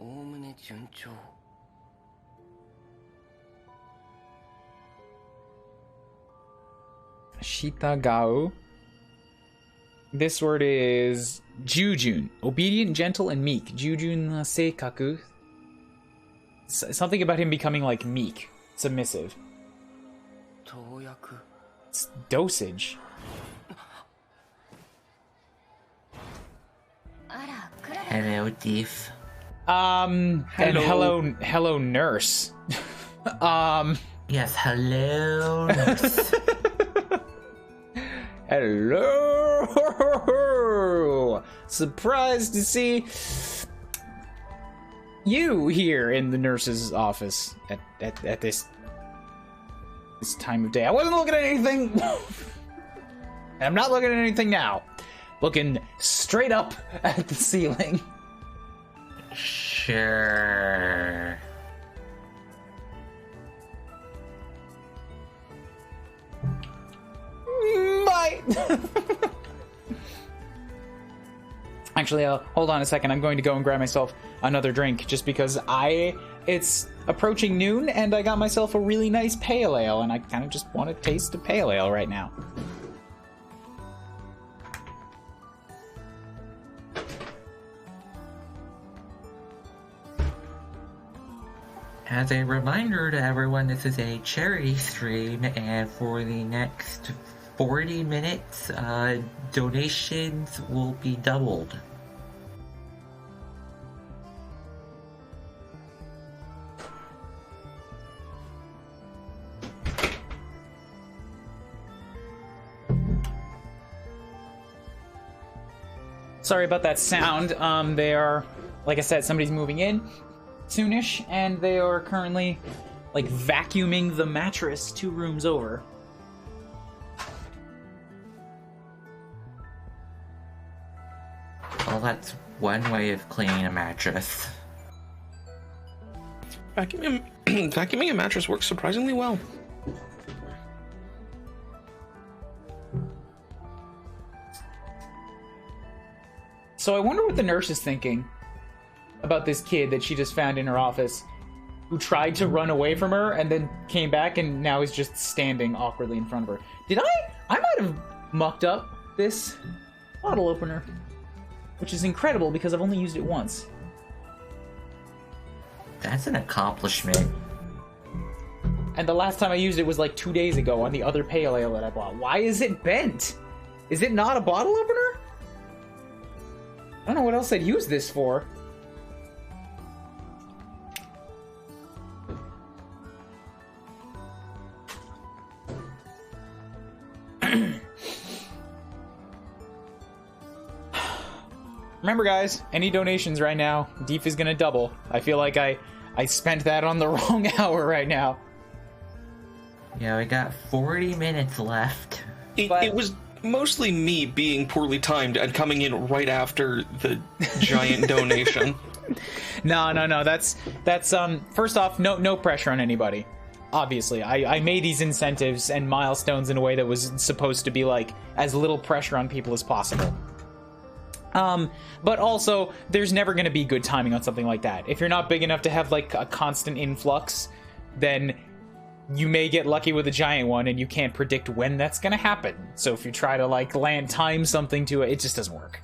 おおむね順調 Shitagao. This word is jujun. Obedient, gentle, and meek. Jujun na seikaku. Something about him becoming like meek, submissive. 投薬 It's dosage. あら、クラベ Hello, Thief. And hello, nurse. Yes, hello. Hello. Surprised to see you here in the nurse's office at this time of day. I wasn't looking at anything. And I'm not looking at anything now. Looking straight up at the ceiling. Sure. Bye. Actually, hold on a second. I'm going to go and grab myself another drink just because it's approaching noon and I got myself a really nice pale ale and I kind of just want to taste a pale ale right now. As a reminder to everyone, this is a charity stream, and for the next 40 minutes, donations will be doubled. Sorry about that sound. They are, like I said, somebody's moving in soonish, and they are currently, like, vacuuming the mattress 2 rooms over. Well, that's one way of cleaning a mattress. Vacuuming a mattress works surprisingly well. So I wonder what the nurse is thinking about this kid that she just found in her office. who tried to run away from her and then came back and now is just standing awkwardly in front of her. Did I might have mucked up this bottle opener, which is incredible because I've only used it once. That's an accomplishment. And the last time I used it was like 2 days ago on the other pale ale that I bought. Why is it bent? Is it not a bottle opener? I don't know what else I'd use this for. Remember, guys, any donations right now, Deef is gonna double. I feel like I spent that on the wrong hour right now. Yeah, we got 40 minutes left. It was mostly me being poorly timed and coming in right after the giant donation. No. That's first off, no pressure on anybody. Obviously, I made these incentives and milestones in a way that was supposed to be like as little pressure on people as possible. But also, there's never going to be good timing on something like that. If you're not big enough to have like a constant influx, then you may get lucky with a giant one and you can't predict when that's going to happen. So if you try to like time something to it, it just doesn't work.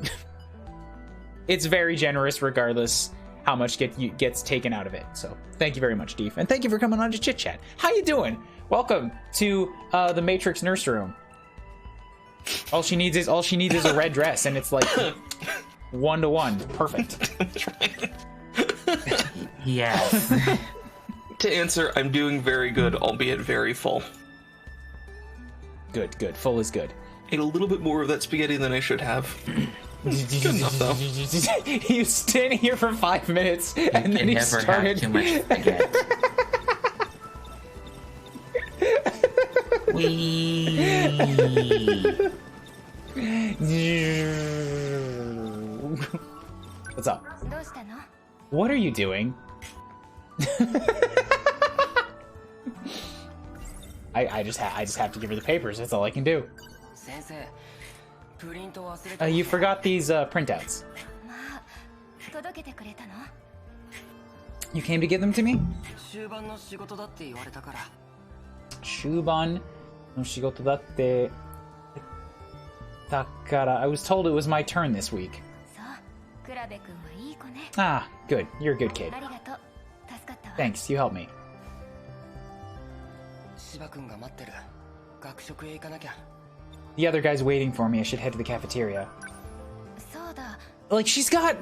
It's very generous regardless how much gets taken out of it. So thank you very much, Deef. And thank you for coming on to Chit Chat. How you doing? Welcome to the Matrix nurse room. All she needs is a red dress, and it's like 1-to-1. Perfect. Yes. To answer, I'm doing very good, albeit very full. Good. Full is good. Ate a little bit more of that spaghetti than I should have. Good enough, though. He was standing here for 5 minutes, and then he started. Have too much spaghetti. What's up? What are you doing? I just have to give her the papers. That's all I can do. You forgot these printouts. You came to give them to me? Shuban no shigoto datte takara. I was told it was my turn this week. Ah, good. You're a good kid. Thanks, you helped me. The other guy's waiting for me. I should head to the cafeteria. Like, she's got...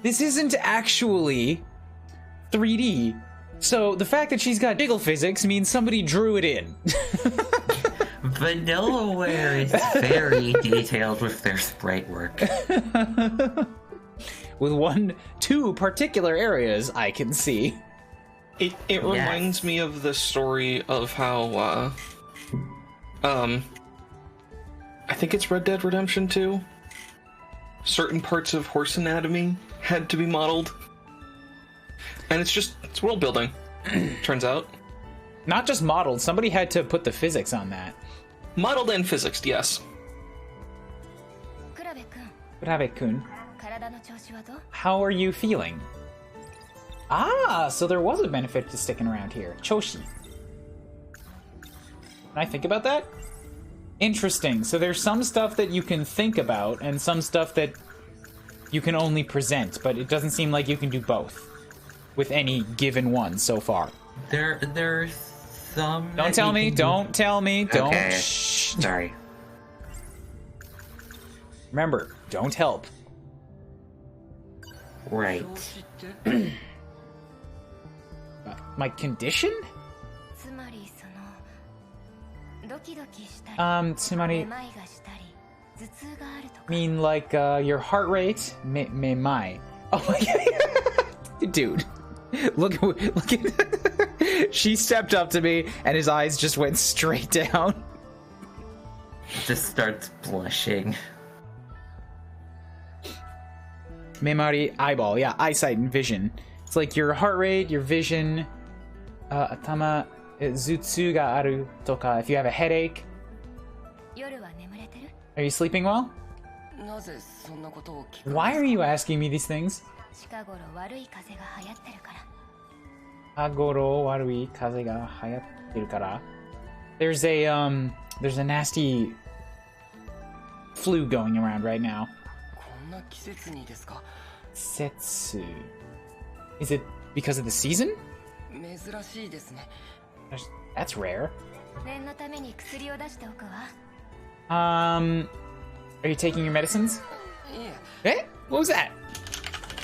This isn't actually 3D. So the fact that she's got jiggle physics means somebody drew it in. Vanillaware is very detailed with their sprite work. With 2 particular areas I can see. It reminds me of the story of how, I think it's Red Dead Redemption 2. Certain parts of horse anatomy had to be modeled. And it's world building, turns out. Not just modeled, somebody had to put the physics on that. Modeled and physics, yes. Kuuribro-kun, how are you feeling? Ah, so there was a benefit to sticking around here. Choshi. Can I think about that? Interesting. So there's some stuff that you can think about and some stuff that you can only present, but it doesn't seem like you can do both with any given one so far. There's some... Don't tell me, don't tell me, don't... Okay. Shh. Sorry. Remember, don't help. Right. My condition? Tsumari... mean like, your heart rate? Me mai. Oh my god. Dude. Look at... She stepped up to me, and his eyes just went straight down. Just starts blushing. Memari, eyeball. Yeah, eyesight and vision. It's like your heart rate, your vision, atama, zutsu ga aru toka. If you have a headache. Are you sleeping well? Why are you asking me these things? Agoro warui kaze ga hayatteru kara. There's a nasty flu going around right now. こんな季節にですか? Setsu. Is it because of the season? 珍しいですね. That's rare. 念のために薬を出しておくわ. Are you taking your medicines? Hey, what was that?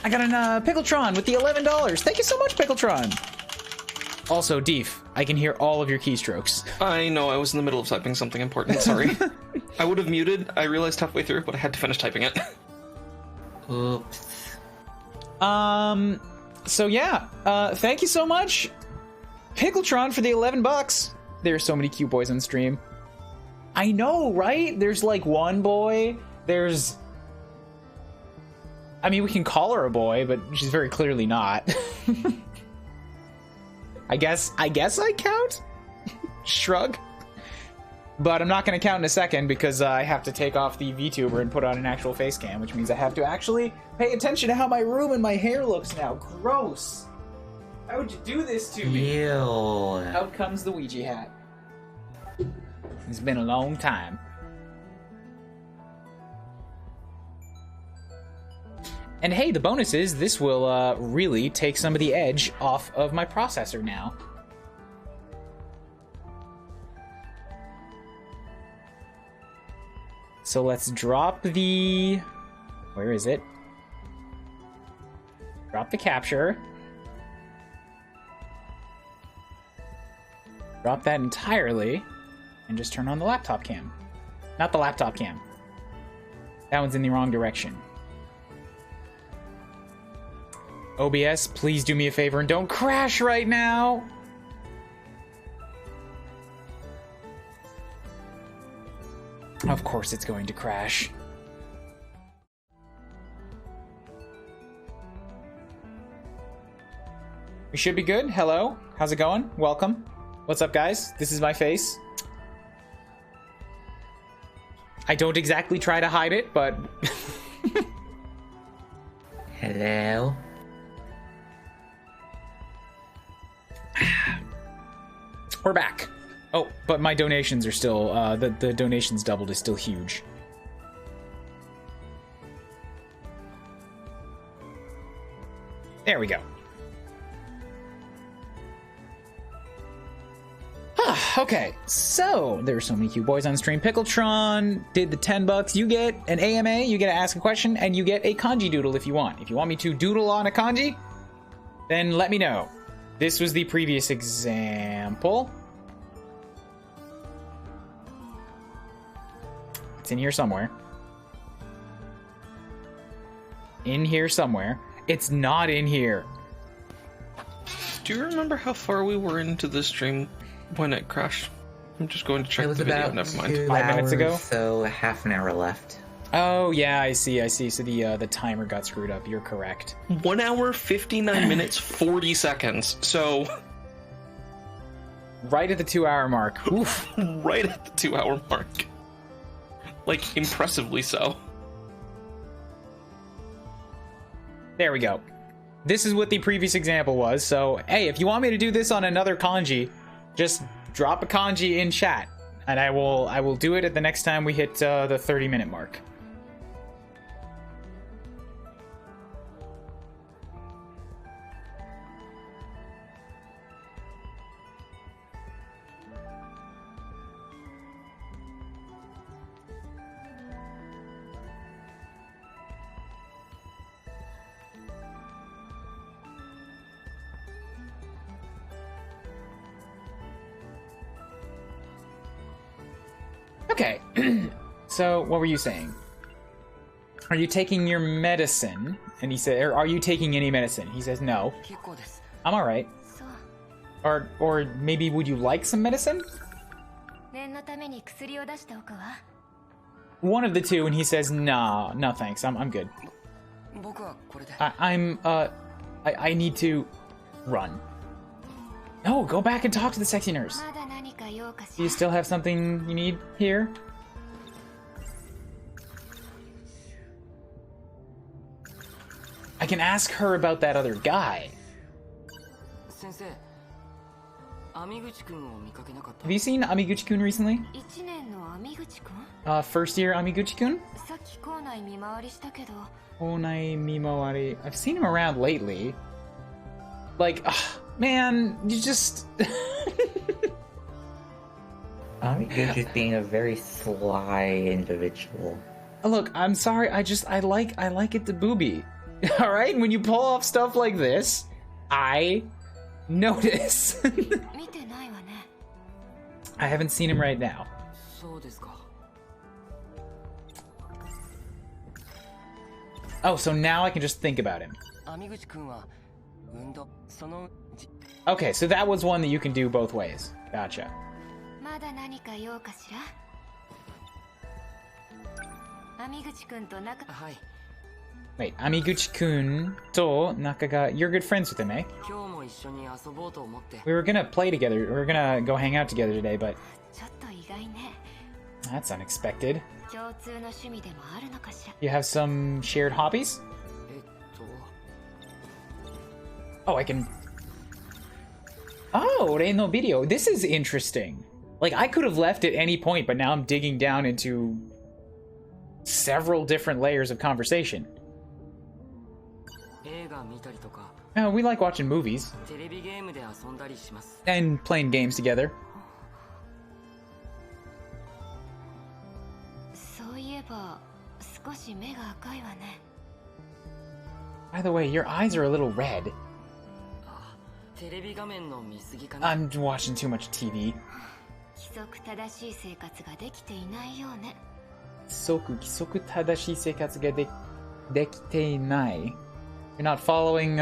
I got an Pickletron with the $11. Thank you so much, Pickletron. Also, Deef, I can hear all of your keystrokes. I know, I was in the middle of typing something important, sorry. I would have muted, I realized halfway through, but I had to finish typing it. Oops. So yeah, thank you so much, Pickletron, for the $11. There are so many cute boys on stream. I know, right? There's like one boy, there's... I mean, we can call her a boy, but she's very clearly not. I guess I count? Shrug. But I'm not going to count in a second because I have to take off the VTuber and put on an actual face cam, which means I have to actually pay attention to how my room and my hair looks now. Gross. How would you do this to me? Ew. Out comes the Ouija hat. It's been a long time. And hey, the bonus is this will really take some of the edge off of my processor now. So let's drop the... Where is it? Drop the capture. Drop that entirely. And just turn on the laptop cam. Not the laptop cam. That one's in the wrong direction. OBS, please do me a favor and don't crash right now! Of course it's going to crash. We should be good. Hello. How's it going? Welcome. What's up, guys? This is my face. I don't exactly try to hide it, but... Hello? We're back. Oh, but my donations are still, the donations doubled is still huge. There we go. Okay, so there are so many cute boys on stream. Pickletron did the $10. You get an AMA, you get to ask a question, and you get a kanji doodle if you want. If you want me to doodle on a kanji, then let me know. This was the previous example. It's in here somewhere. In here somewhere. It's not in here. Do you remember how far we were into the stream when it crashed? I'm just going to check the video, never mind. 5 minutes ago? So half an hour left. Oh, yeah, I see. So the timer got screwed up. You're correct. 1 hour, 59 minutes, 40 seconds. So... right at the 2 hour mark. Oof. Right at the 2 hour mark. Like, impressively so. There we go. This is what the previous example was. So, hey, if you want me to do this on another kanji, just drop a kanji in chat, and I will do it at the next time we hit the 30-minute mark. Okay, so what were you saying? Are you taking your medicine? And he said, or are you taking any medicine? He says, no. I'm all right. Or maybe would you like some medicine? One of the two, and he says, nah, no thanks, I'm good. I need to run. No, go back and talk to the sexy nurse. Do you still have something you need here? I can ask her about that other guy. 先生、網口くんを見かけなかった。 Have you seen Amiguchi-kun recently? 1年の網口くん First year Amiguchi-kun? さっき校内見回りしたけど Onai Mimawari. I've seen him around lately. Like, man, you just... You're just being a very sly individual. Look, I'm sorry, I like it to booby. Alright? When you pull off stuff like this, I notice. 見てないわね I haven't seen him right now. そうですか。 Oh, so now I can just think about him. 網口くんは運動その Okay, so that was one that you can do both ways. Gotcha. まだ何か用かしら網口くんと仲はい。 Wait, Amiguchi-kun to Nakaga... You're good friends with him, eh? 今日も一緒に遊ぼうと思って。 We were gonna play together. We were gonna go hang out together today, but ちょっと意外ね that's unexpected. 共通の趣味でもあるのかしら You have some shared hobbies? と Oh, I can... Oh, Rei no video. This is interesting. Like, I could have left at any point, but now I'm digging down into several different layers of conversation. 映画見たりとか We like watching movies テレビゲームで遊んだりします。 and playing games together. そういえば少し目が赤いわね By the way, your eyes are a little red. テレビ画面の見過ぎかな。 I'm watching too much TV. 規則正しい生活ができていないようね 規則正しい生活ができていない. You're not following,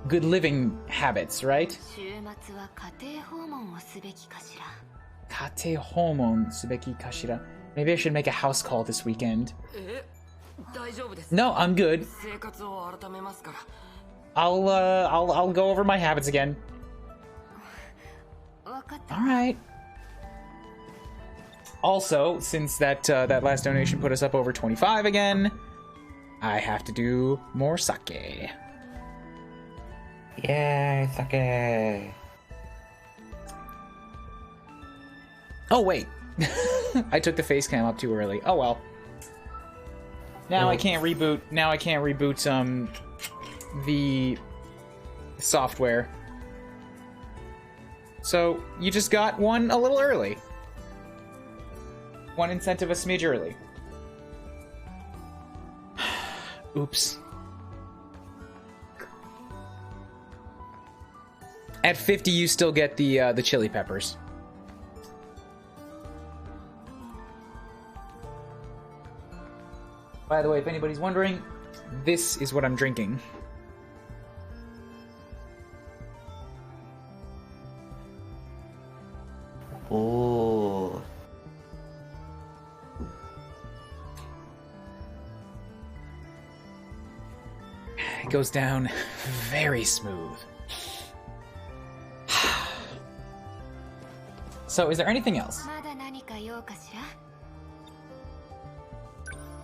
good living habits, right? 週末は家庭訪問をすべきかしら Kate homon subeki kashira. Maybe I should make a house call this weekend. 大丈夫です。 No, I'm good. 生活を改めますから。 I'll go over my habits again. わかった Alright. Also, since that last donation put us up over 25 again, I have to do more sake. Yay, sake. Oh, wait. I took the face cam up too early. Oh, well. Now I can't reboot. Now I can't reboot the software. So, you just got one a little early. One incentive a smidge early. Oops. At 50, you still get the chili peppers. By the way, if anybody's wondering, this is what I'm drinking. Ooh. It goes down very smooth. So, is there anything else? まだ何か用かしら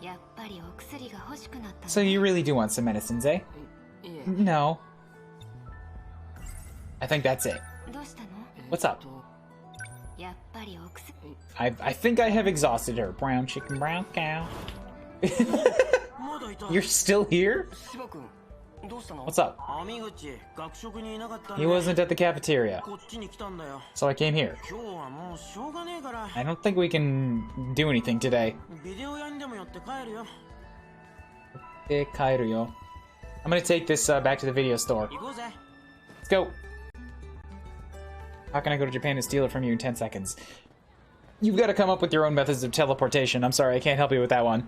やっぱりお薬が欲しくなった So you really do want some medicines, eh? いえ。 No. I think that's it. どうしたの What's up? やっぱりお薬 I think I have exhausted her. Brown chicken, brown cow. You're still here? 芝君、どうしたの？ What's up? 網口、学食にいなかったん He で wasn't at the cafeteria, こっちに来たんだよ。 so I came here. 今日はもうしょうがねえから、 I don't think we can do anything today. ビデオ屋にでも寄って帰るよ。 I'm gonna take this back to the video store. 行こうぜ。 Let's go. How can I go to Japan and steal it from you in 10 seconds? You've got to come up with your own methods of teleportation. I'm sorry, I can't help you with that one.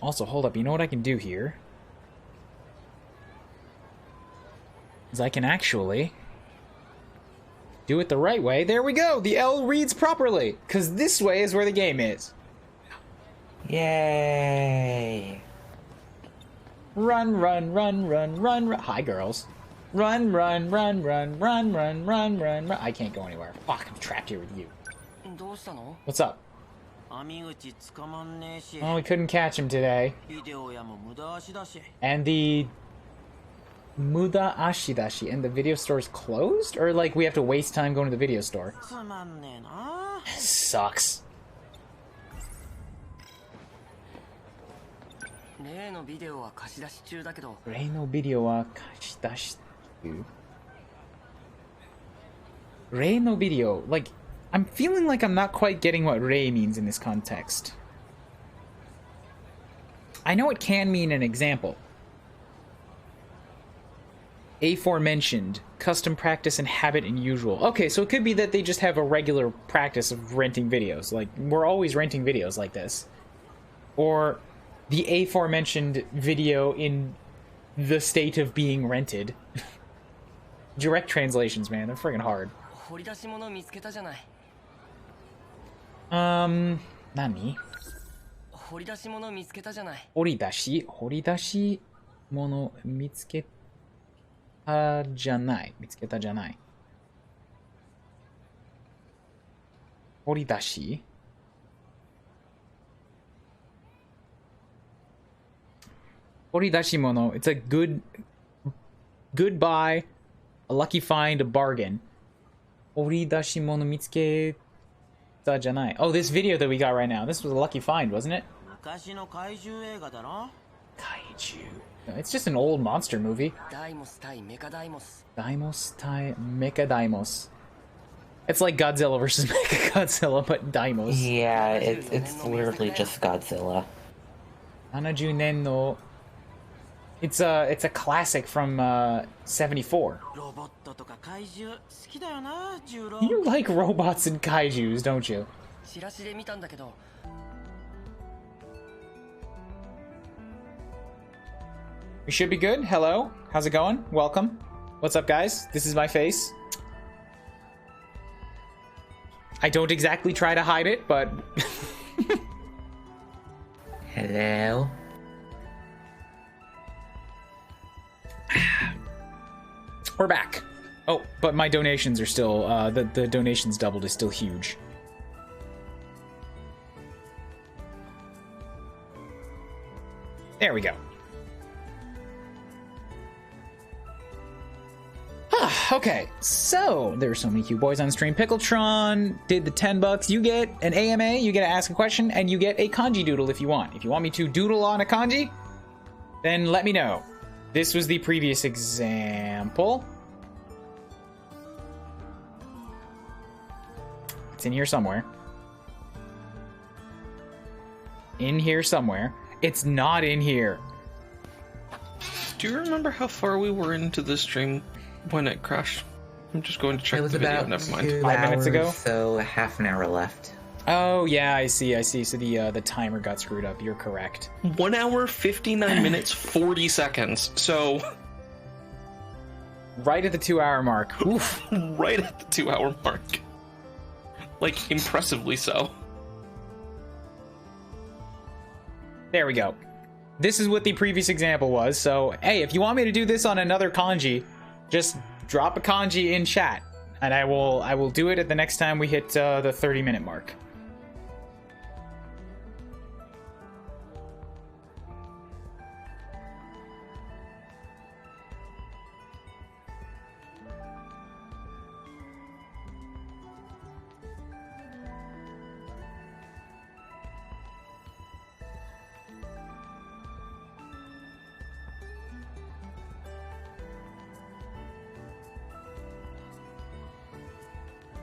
Also, hold up, you know what I can do here? Is I can actually do it the right way. There we go! The L reads properly! Because this way is where the game is. Yay! Run, run, run, run, run, run. Hi, girls. Run, run, run, run, run, run, run, run, run. I can't go anywhere. Fuck, I'm trapped here with you. どうしたの？ What's up? Well, we couldn't catch him today. And the Muda Ashidashi, and the video store's closed? Or like we have to waste time going to the video store? Sucks. 例のビデオは貸し出し中だけど。例のビデオは貸し出し中。例の video, like, I'm feeling like I'm not quite getting what rei means in this context. I know it can mean an example. Aforementioned, custom practice and habit and usual. Okay, so it could be that they just have a regular practice of renting videos. Like, we're always renting videos like this. Or the aforementioned video in the state of being rented. Direct translations, man, they're friggin' hard. 掘り出し物見つけたじゃない。何？掘り出し物見つけたじゃない。掘り出し物見つけたじゃない。見つけたじゃない。掘り出し？掘り出し物。It's a good buy, a lucky find, a bargain. 掘り出し物見つけたじゃない。Oh, this video that we got right now. This was a lucky find, wasn't it? 昔の怪獣映画だろ。怪獣. It's just an old monster movie. ダイモス対メカダイモス。ダイモス対メカダイモス. It's like Godzilla versus Mechagodzilla, but Daimos. Yeah, it's literally just Godzilla. 70年の It's a classic from 74. You like robots and kaijus, don't you? We should be good. Hello. How's it going? Welcome. What's up, guys? This is my face. I don't exactly try to hide it, but... Hello. We're back. Oh, but my donations are still, the donations doubled is still huge. There we go. Okay, so there's so many cute boys on stream. Pickletron did the $10. You get an AMA, you get to ask a question, and you get a kanji doodle if you want. If you want me to doodle on a kanji, then let me know. This was the previous example. It's in here somewhere. In here somewhere. It's not in here. Do you remember how far we were into the stream when it crashed? I'm just going to check the video. Never mind. 5 minutes ago? So half an hour left. Oh, yeah, I see. So the timer got screwed up. You're correct. 1 hour, 59 minutes, 40 seconds. So... right at the 2 hour mark. Oof. Right at the 2 hour mark. Like, impressively so. There we go. This is what the previous example was. So, hey, if you want me to do this on another kanji, just drop a kanji in chat. And I will do it at the next time we hit the 30-minute mark.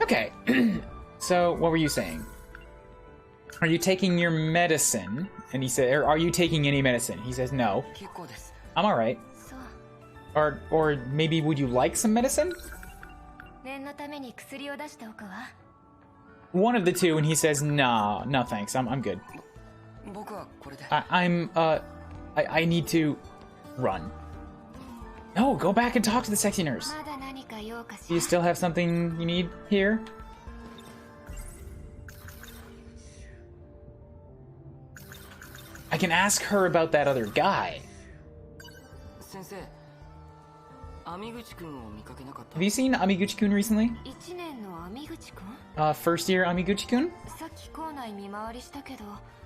Okay, so what were you saying? Are you taking your medicine? And he said, or are you taking any medicine? He says, no. I'm alright. Or maybe would you like some medicine? One of the two, and he says, nah, no thanks, I'm good. I need to run. No, go back and talk to the sexy nurse. Do you still have something you need here? I can ask her about that other guy. Have you seen Amiguchi-kun recently? First year Amiguchi-kun?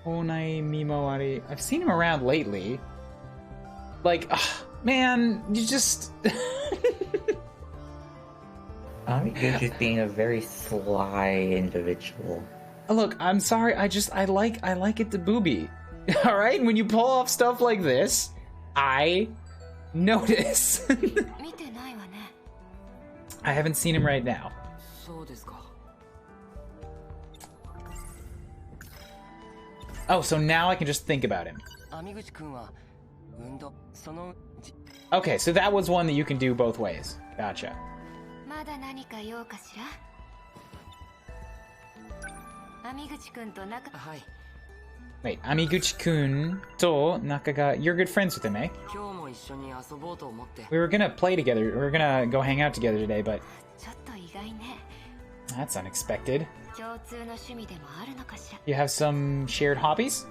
Onai Mimawari. I've seen him around lately. Like, man, you just... You're just being a very sly individual. Look, I'm sorry, I like it to booby. Alright? When you pull off stuff like this, I notice. I haven't seen him right now. Oh, so now I can just think about him. Okay, so that was one that you can do both ways. Gotcha. Wait, Amiguchi-kun to Naka you're good friends with him, eh? We were gonna play together, we were gonna go hang out together today, but... That's unexpected. You have some shared hobbies?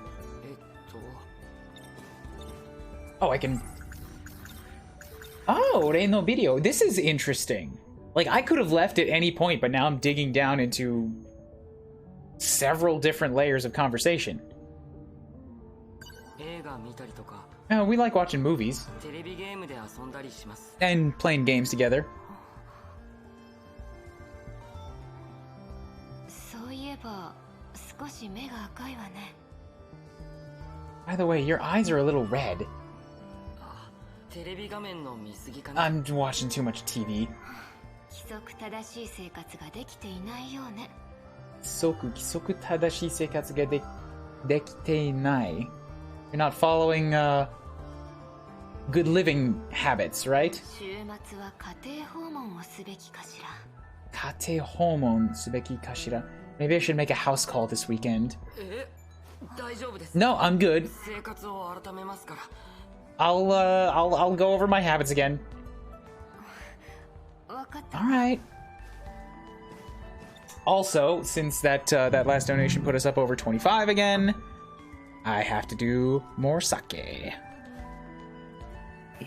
Oh, I can... Oh, Rei no video. This is interesting. Like, I could have left at any point, but now I'm digging down into several different layers of conversation. Oh, we like watching movies. And playing games together. By the way, your eyes are a little red. I'm watching too much TV. You're not following good living habits, right? Maybe I should make a house call this weekend. No, I'm good. I'll go over my habits again. Alright. Also, since that last donation put us up over 25 again, I have to do more sake.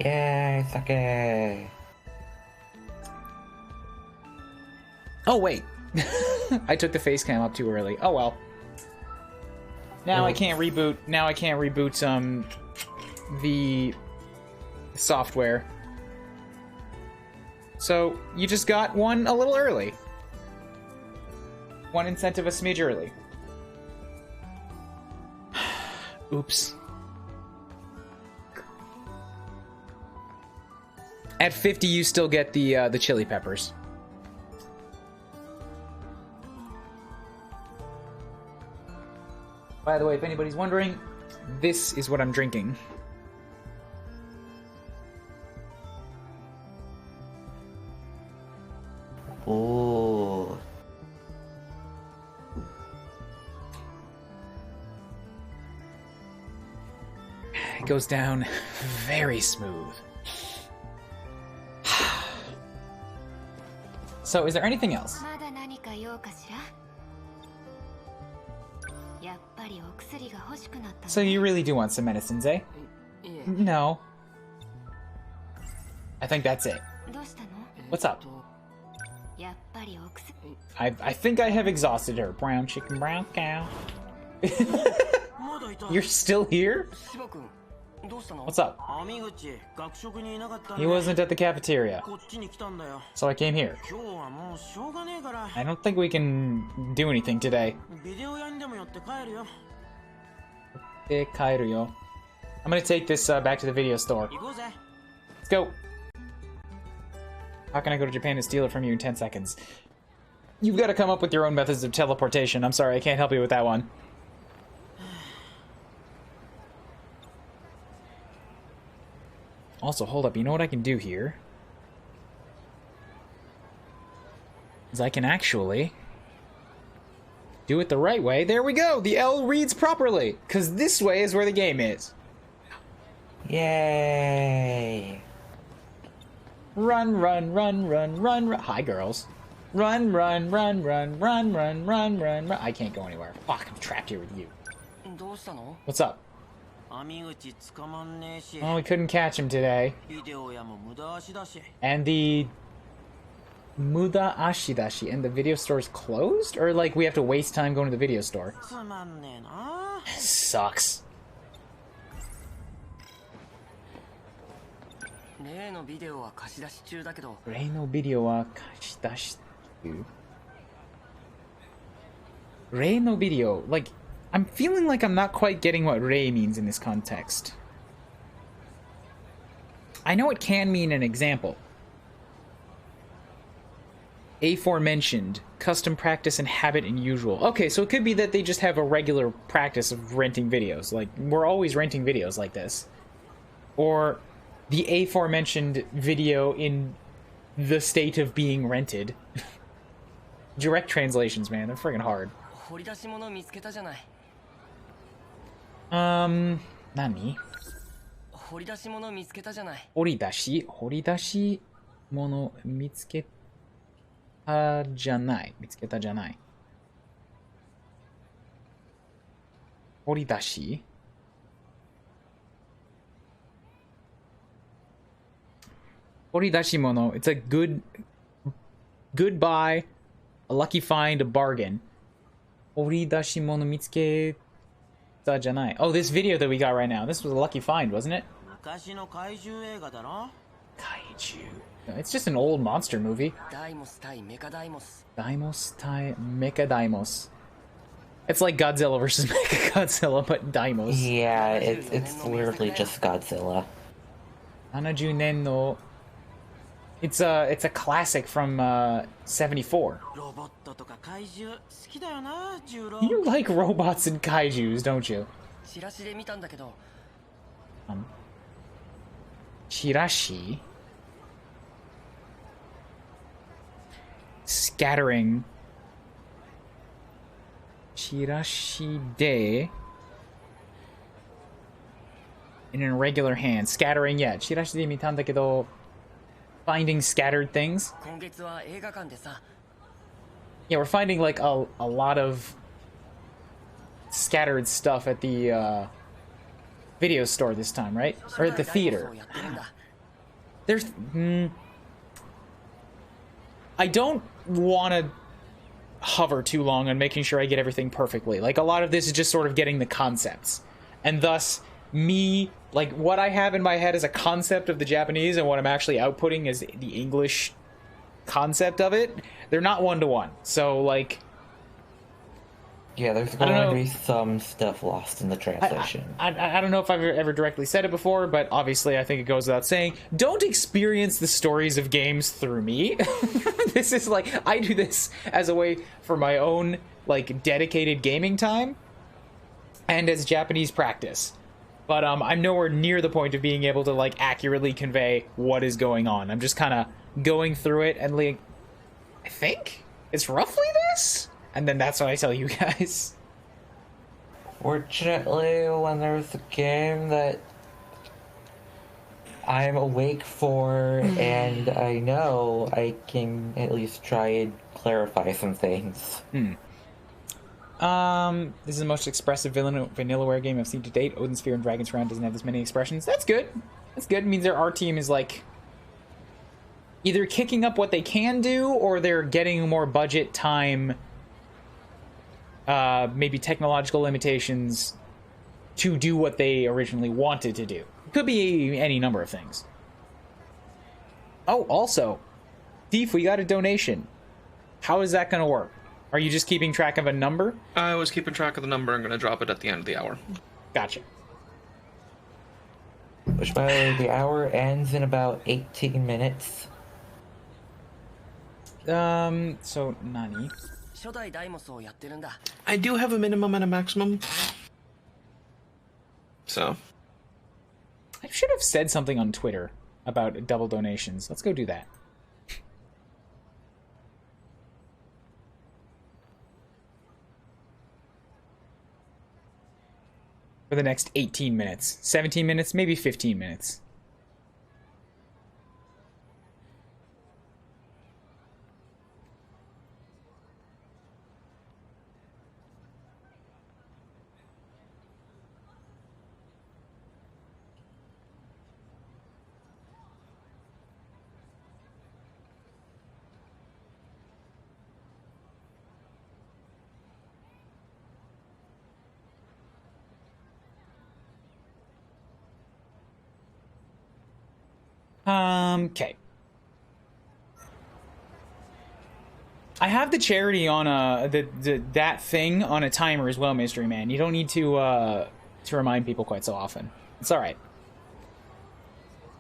Yay, sake. Oh, wait. I took the face cam up too early. Oh, well. Now I can't reboot. Now I can't reboot the software. So, you just got one a little early. One incentive a smidge early. Oops. At 50, you still get the chili peppers. By the way, if anybody's wondering, this is what I'm drinking. Oh. It goes down very smooth. So, is there anything else? So you really do want some medicines, eh? No. I think that's it. What's up? I think I have exhausted her. Brown chicken, brown cow. You're still here? What's up? He wasn't at the cafeteria, so I came here. I don't think we can do anything today. I'm gonna take this back to the video store. Let's go. How can I go to Japan and steal it from you in 10 seconds? You've got to come up with your own methods of teleportation. I'm sorry, I can't help you with that one. Also, hold up, you know what I can do here? Is I can actually do it the right way. There we go! The L reads properly! Because this way is where the game is. Yay! Run, run, run, run, run, run. Hi, girls. Run, run, run, run, run, run, run, run, run. I can't go anywhere. Fuck, I'm trapped here with you. What's up? Well, we couldn't catch him today. And the Muda Ashidashi, and the video store's closed? Or, like, we have to waste time going to the video store? つまんねえな。 Sucks. 例のビデオは貸し出し中だけど、 Rei no video wa kashidashite. Rei no video. Like, I'm feeling like I'm not quite getting what Rei means in this context. I know it can mean an example. Aforementioned, custom practice and habit and usual. Okay, so it could be that they just have a regular practice of renting videos. Like, we're always renting videos like this. Or the aforementioned video in the state of being rented. Direct translations, man, they're friggin' hard. 掘り出し物見つけたじゃない。 Nani? 掘り出し物見つけたじゃない。 Horidashi mono mitsuketa janai. Mitsuketa janai. Horidashi? Horidashi mono. It's a good buy, a lucky find, a bargain. Horidashi mono mitsuketa janai. Oh, this video that we got right now. This was a lucky find, wasn't it? 昔の怪獣映画だろ。 Kaiju. It's just an old monster movie. ダイモス対メカダイモス。 Daimos tai Mecha Daimos. It's like Godzilla versus Mecha Godzilla, but Daimos. Yeah, it's literally just Godzilla. 70 nen no. It's a classic from 74. ロボットとか怪獣好きだよな、ジュロ。 You like robots and kaijus, don't you? チラシで見たんだけど、 Chirashi. Scattering. Chirashi de. In an irregular hand. Scattering, yeah. Chirashi de mitanda kedo. Finding scattered things. 今月は映画館でさ、 Yeah, we're finding like a lot of scattered stuff at the video store this time, right? Or at the ダイモス theater. をやってるんだ。 There's I don't want to hover too long on making sure I get everything perfectly. Like, a lot of this is just sort of getting the concepts. And thus, me, like, what I have in my head is a concept of the Japanese, and what I'm actually outputting is the English concept of it. They're not one-to-one. So, like... Yeah, there's going to be some stuff lost in the translation. I don't know if I've ever directly said it before, but obviously I think it goes without saying. Don't experience the stories of games through me. This is like, I do this as a way for my own, like, dedicated gaming time and as Japanese practice. But I'm nowhere near the point of being able to, like, accurately convey what is going on. I'm just kind of going through it and, like, I think it's roughly this? And then that's what I tell you guys. Fortunately, when there's a game that I'm awake for and I know, I can at least try and clarify some things. This is the most expressive Vanillaware game I've seen to date. Odin Sphere and Dragon's Crown doesn't have as many expressions. That's good. That's good. It means our team is, like, either kicking up what they can do, or they're getting more budget, time, maybe technological limitations to do what they originally wanted to do. Could be any number of things. Oh, also, Thief, we got a donation. How is that going to work? Are you just keeping track of a number? I was keeping track of the number. I'm going to drop it at the end of the hour. Gotcha. Which, by the way, the hour ends in about 18 minutes. So, Nani? 初代ダイモスをやってるんだ。 I do have a minimum and a maximum. So. I should have said something on Twitter about double donations. Let's go do that. For the next 18 minutes. 17 minutes, maybe 15 minutes. Okay. I have the charity on that thing on a timer as well, Mystery Man. You don't need to remind people quite so often. It's all right.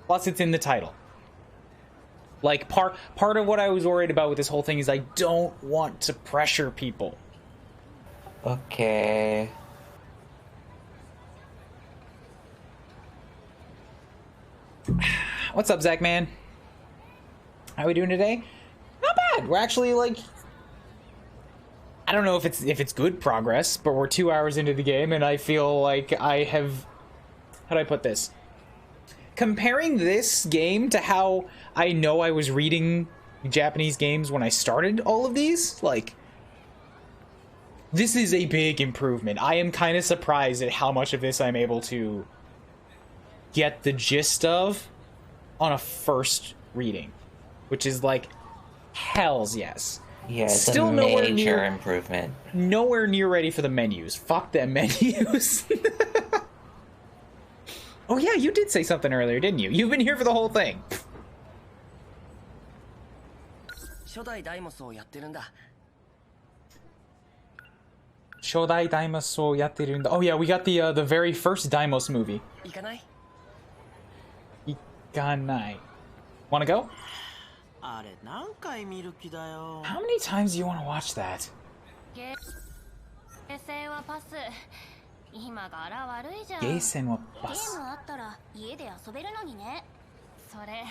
Plus, it's in the title. Like, part of what I was worried about with this whole thing is I don't want to pressure people. Okay. What's up, Zach man? How are we doing today? Not bad. We're actually like, I don't know if it's good progress, but we're 2 hours into the game, and I feel like I have. How do I put this? Comparing this game to how I know I was reading Japanese games when I started all of these, like, this is a big improvement. I am kind of surprised at how much of this I'm able to get the gist of on a first reading, which is like, hells yes. Yeah, it's still a nowhere major near improvement. Nowhere near ready for the menus. Fuck them menus. Oh yeah, you did say something earlier, didn't you? You've been here for the whole thing. Shodai Daimosをやってるんだ. Oh yeah, we got the very first Daimos movie. 行かない. Wanna go? How many times do you want to watch that? 今柄悪いじゃん。ゲーセンはパス。ゲームあったら家で遊べるのにね。それ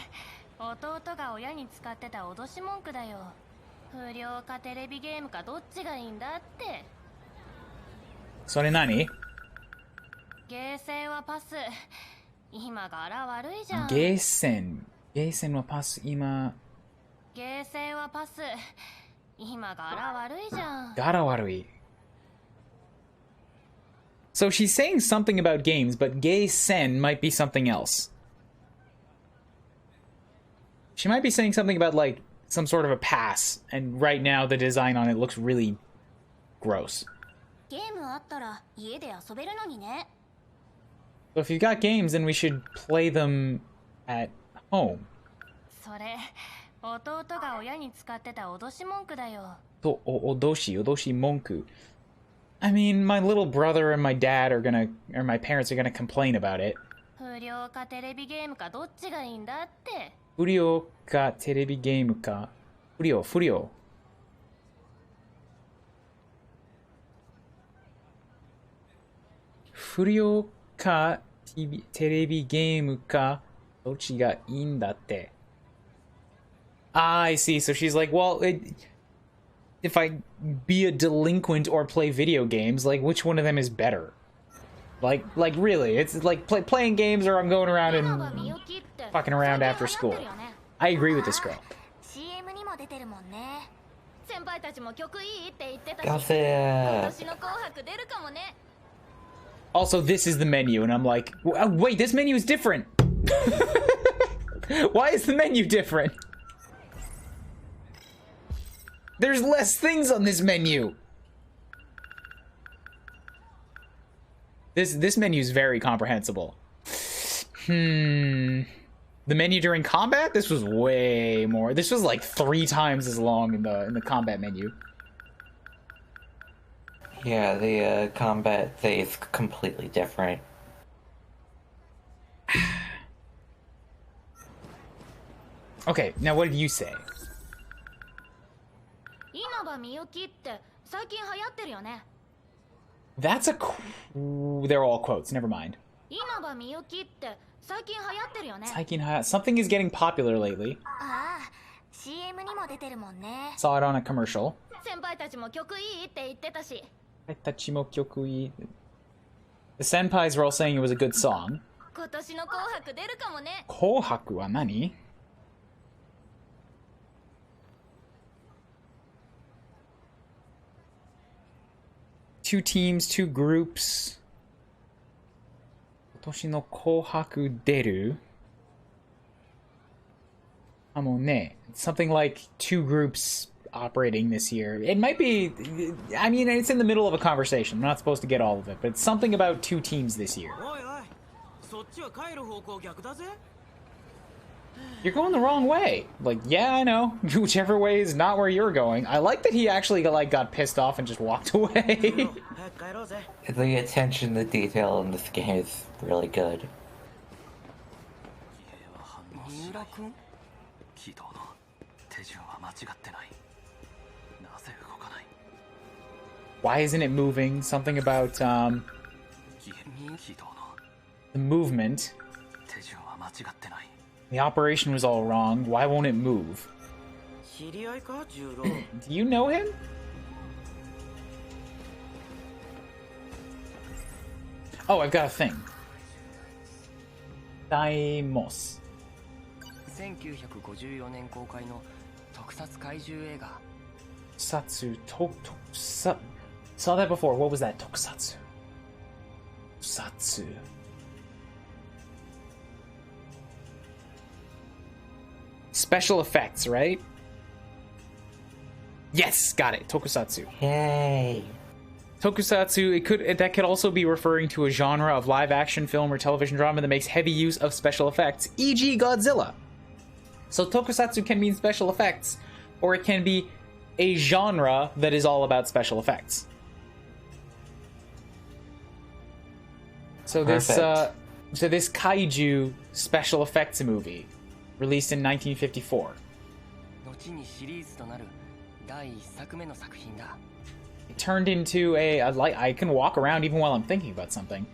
弟が親に使ってた脅し文句だよ。不良かテレビゲームかどっちがいいんだって。それ何？ゲーセンはパス。今柄悪いじゃん。ゲーセンはパス今。ゲーセンはパス。今柄悪いじゃん。柄悪い。So she's saying something about games, but gay sen might be something else. She might be saying something about, like, some sort of a pass, and right now the design on it looks really gross. So if you've got games, then we should play them at home. と、脅し文句. I mean, my little brother and my dad are gonna, or my parents are gonna complain about it. 不良かテレビゲームかどっちがいいんだって。不良かテレビゲームか。不良。不良かテレビゲームかどっちがいいんだって. Ah, I see. So she's like, well, if I be a delinquent or play video games, like, which one of them is better? Like really, it's like playing games or I'm going around and fucking around after school. I agree with this girl. Also, this is the menu, and I'm like, wait, this menu is different. Why is the menu different? There's less things on this menu. This menu is very comprehensible. The menu during combat? This was way more. This was like 3 times as long in the combat menu. Yeah, the combat phase completely different. Okay, now what did you say? That's a they're all quotes, never mind. Something is getting popular lately. Saw it on a commercial. The senpais were all saying it was a good song. 紅白は何? Two teams, 2 groups. 今年の紅白出る? あ、もうね. Something like 2 groups operating this year. It might be, I mean, it's in the middle of a conversation. I'm not supposed to get all of it, but it's something about 2 teams this year. You're going the wrong way. Like, yeah, I know. Whichever way is not where you're going. I like that he actually got pissed off and just walked away. The attention to detail in this game is really good. Why isn't it moving? Something about, the movement. The operation was all wrong. Why won't it move? Do you know him? Oh, I've got a thing. Daimos. 1954年公開の特撮怪獣映画 Tokusatsu. Saw that before. What was that? Tokusatsu. Tokusatsu. Special effects, right? Yes, got it. Tokusatsu. Yay! Tokusatsu, that could also be referring to a genre of live action film or television drama that makes heavy use of special effects, e.g. Godzilla. So Tokusatsu can mean special effects, or it can be a genre that is all about special effects. So this this kaiju special effects movie, released in 1954. 後にシリーズとなる第1作目の作品だ It turned into I can walk around even while I'm thinking about something.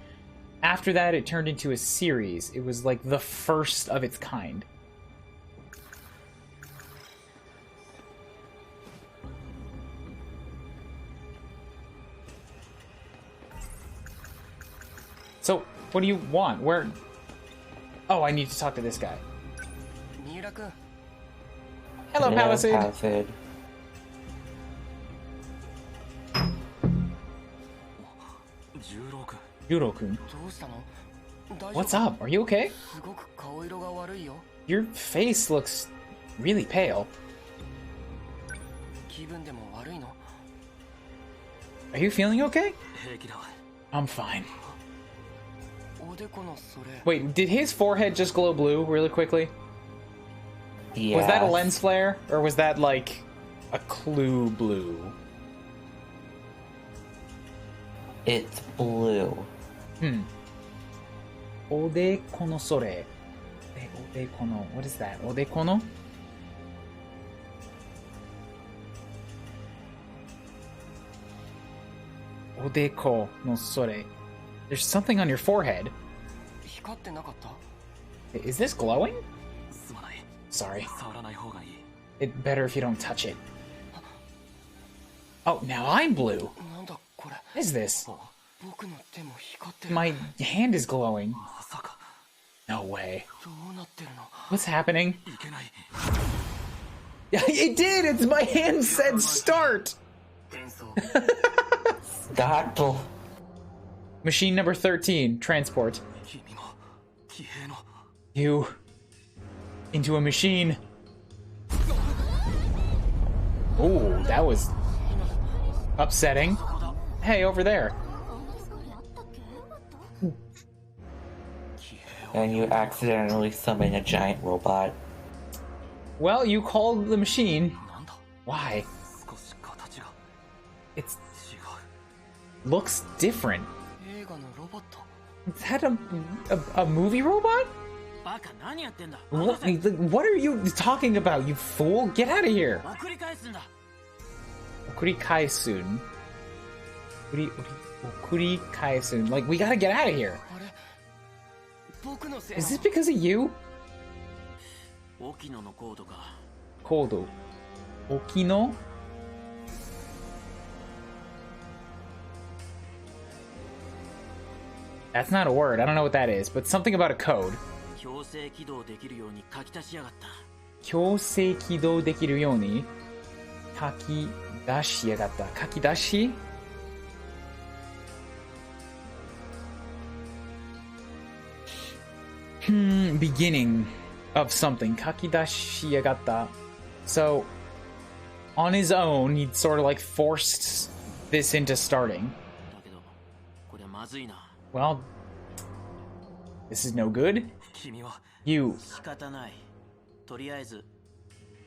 After that, it turned into a series. It was like the first of its kind. So, what do you want? Where? Oh, I need to talk to this guy. 三浦君 Hello, Palisade. Palisade. Juro-kun. どうしたの What's up? Are you okay? すごく顔色が悪いよ Your face looks really pale. 気分でも悪いの Are you feeling okay? 平気だ I'm fine. おでこのそれ Wait, did his forehead just glow blue really quickly? Yeah. Was that a lens flare? Or was that like a clue blue? It's blue. Odeko no sore. Odeko no. What is that? Odeko no? Odeko no sore. There's something on your forehead. 光ってなかった Is this glowing? すまない Sorry. 触らない方がいい It better if you don't touch it. Oh, now I'm blue. なんだこれ What is this? 僕の手も光ってる My hand is glowing. まさか No way. どうなってるの What's happening? いけない It did! It's my hand said start! 転送 Startle. Machine number 13, transport. 君も騎兵の You into a machine. Ooh, that was upsetting. Hey, over there. And you accidentally summon a giant robot. Well, you called the machine. なんだ Why? 少し形が It's 違 looks different. う映画のロボット Is that a movie robot? バカ何やってんだ What are you talking about, you fool? Get out of here. 送り返すんだ Okurikaisun. Okurikaisun. Like, we gotta get out of here. あれ僕のせい Is this because of you? 沖野のコードか Kodo. Okino? That's not a word. I don't know what that is, but something about a code. 強制起動できるように書き足しやがった Kyosei kido dekiru yoni kaki dashi yagatta. Kaki dashi? Beginning of something. Kaki dashi yagatta. So, on his own, he sort of like forced this into starting. だけどこりゃまずいな Well, this is no good. 君は You. 仕方ないとりあえず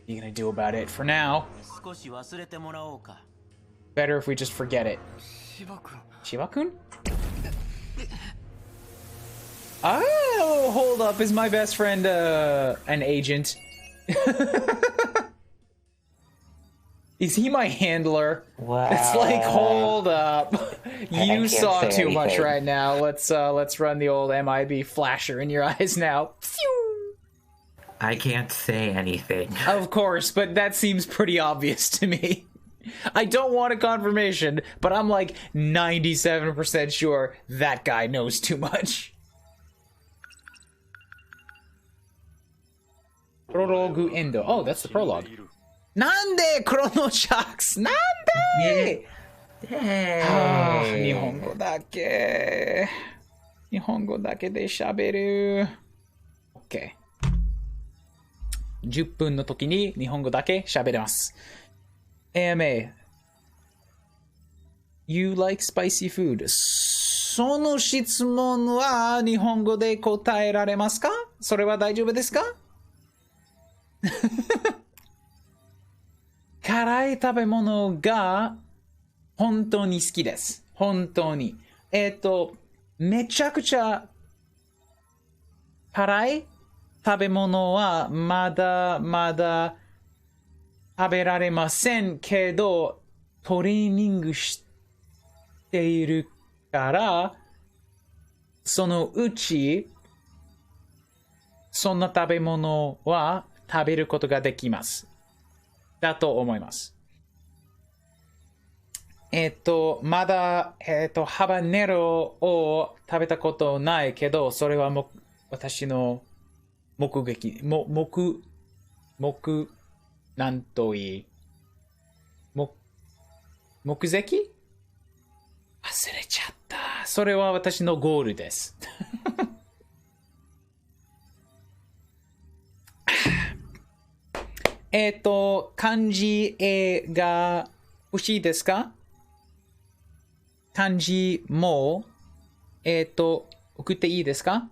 What are you gonna do about it for now? 少し忘れてもらおうか。 Better if we just forget it. 芝君 Shiba-kun? Oh, hold up. Is my best friend an agent? Is he my handler? Wow. It's like, hold up. I You can't saw say too much anything. right now. Let's run the old MIB flasher in your eyes now. Phew. I can't say anything. Of course, but that seems pretty obvious to me. I don't want a confirmation, but I'm like 97% sure that guy knows too much. Prologue Endo. Oh, that's the prologue. Nande, Chrono Shocks! Nande! Ah, 日本語だけ。日本語だけで喋る。OK。10分の時に日本語だけ喋れます。AMA. You like spicy food? その質問は日本語で答えられますか？それは大丈夫ですか？辛い食べ物が本当に好きです。本当に。めちゃくちゃ辛い食べ物はまだまだ食べられませんけど、トレーニングしているから、そのうち、そんな食べ物は食べることができます。だと思います。まだ、ハバネロを食べたことないけど、それは私の目撃、なんといい、目撃？忘れちゃった。それは私のゴールです。漢字が欲しいですか？漢字も、送っていいですか？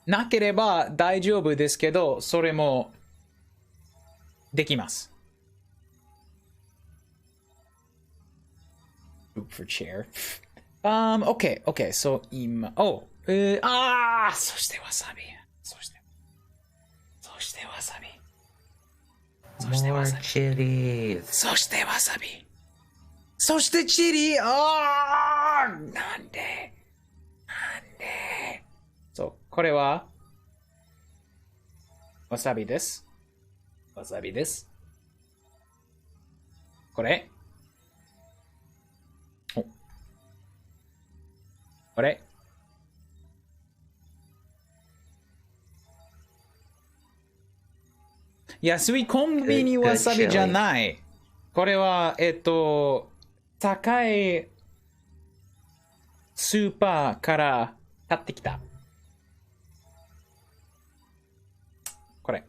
なければ大丈夫ですけど、それもできます。Look for chair. Okay, okay, so 今、そしてわさび。そしてわさび。そしてわさ More び。 chilies. そしてわさび。そしてチリ。なんでそう、これはわさびです。わさびです。これ。これ。安いコンビニわさびじゃない。これは、高いスーパーから買ってきた。これ。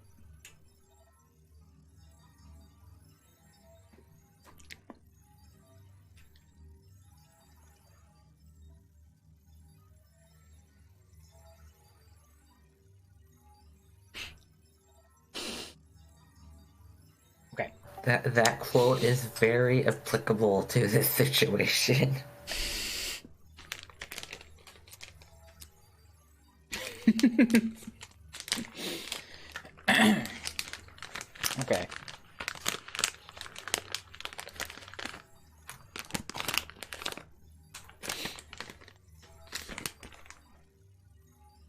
Okay. That quote is very applicable to this situation. Okay.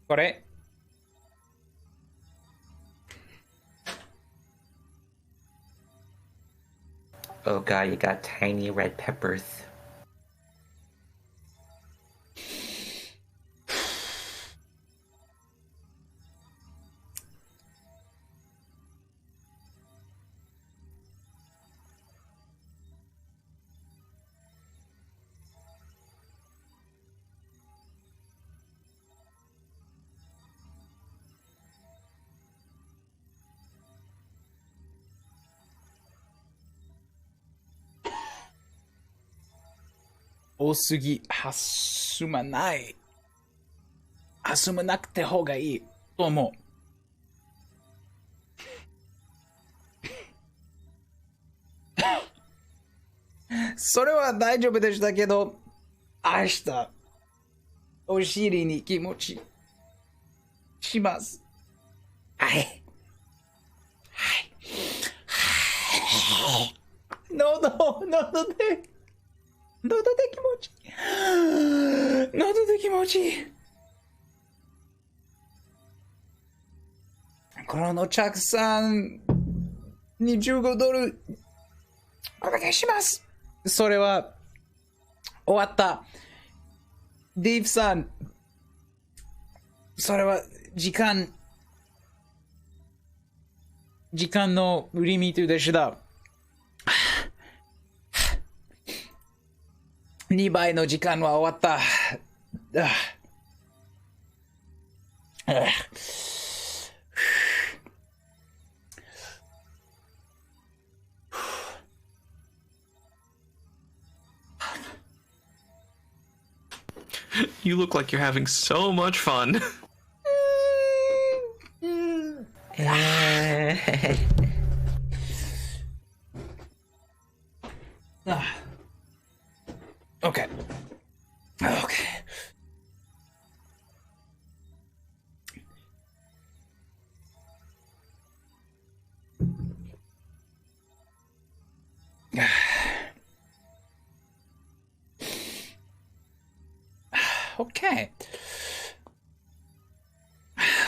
Got it. Oh god, you got tiny red peppers.多すぎ、はすまなくて方がいいと思う。それは大丈夫でしたけど、明日、お尻に気持ちします。はい。はい。喉で気持ちいい。喉で気持ちいい。この着さんに15ドルお願いします。それは終わった。ディーブさん、それは時間のリミットでした。2倍の時間は終わった。You look like you're having so much fun. Okay. Okay.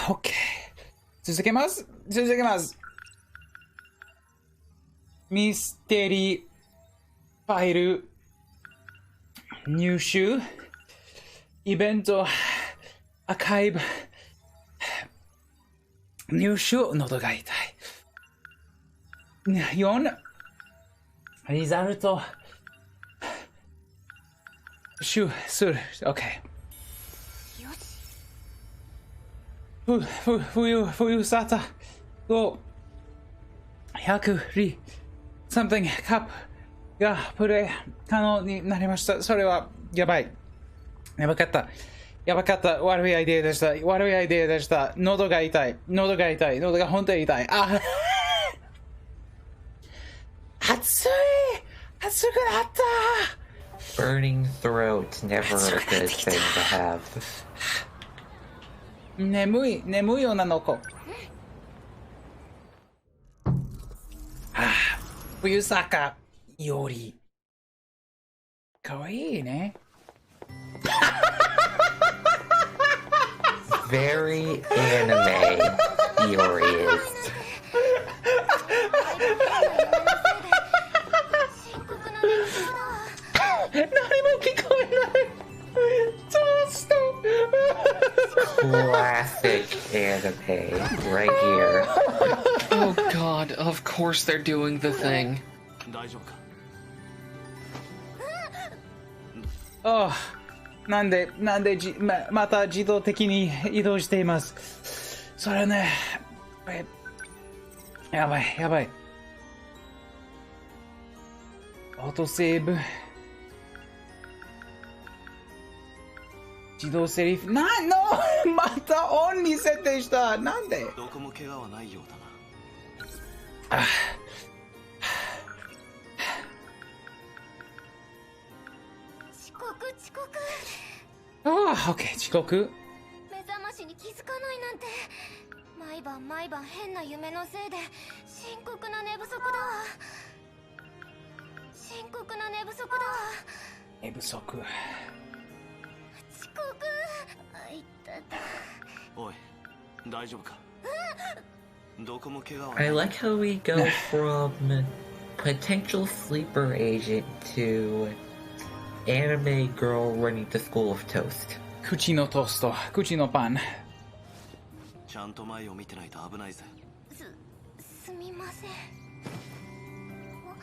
Okay. 続けます。ミステリーファイル入手イベントアーカイブ入手喉が痛い。4リザルトシュする。OK。冬沙汰5 100リ something カップがプレイ可能になりました。それはやばかった。悪いアイデアでした。喉が痛い。喉が本当に痛い。暑くなった。 Burning throat, never a good thing to have. 眠い女の子。冬坂よりかわいいね。Very anime, Iori is. 何も聞こえない。Classic anime, right here. Oh god, of course they're doing the thing. Oh, なんでまた自動的に移動しています。それね、やばい。オートセーブ。自動セリフ。またオンに設定した。なんで？どこも怪我はないようあだな。遅刻。オッケー、遅刻。目覚ましに気づかないなんて。毎晩変な夢のせいで深刻な寝不足だわ。寝不足。遅刻。いったた。おい、大丈夫か？どこも怪我は。I like how we go from potential sleeper agent to anime girl running the school of toast. 口のトースト、口のパン。ちゃんと前を見てないと危ないぜ。すみません。おや、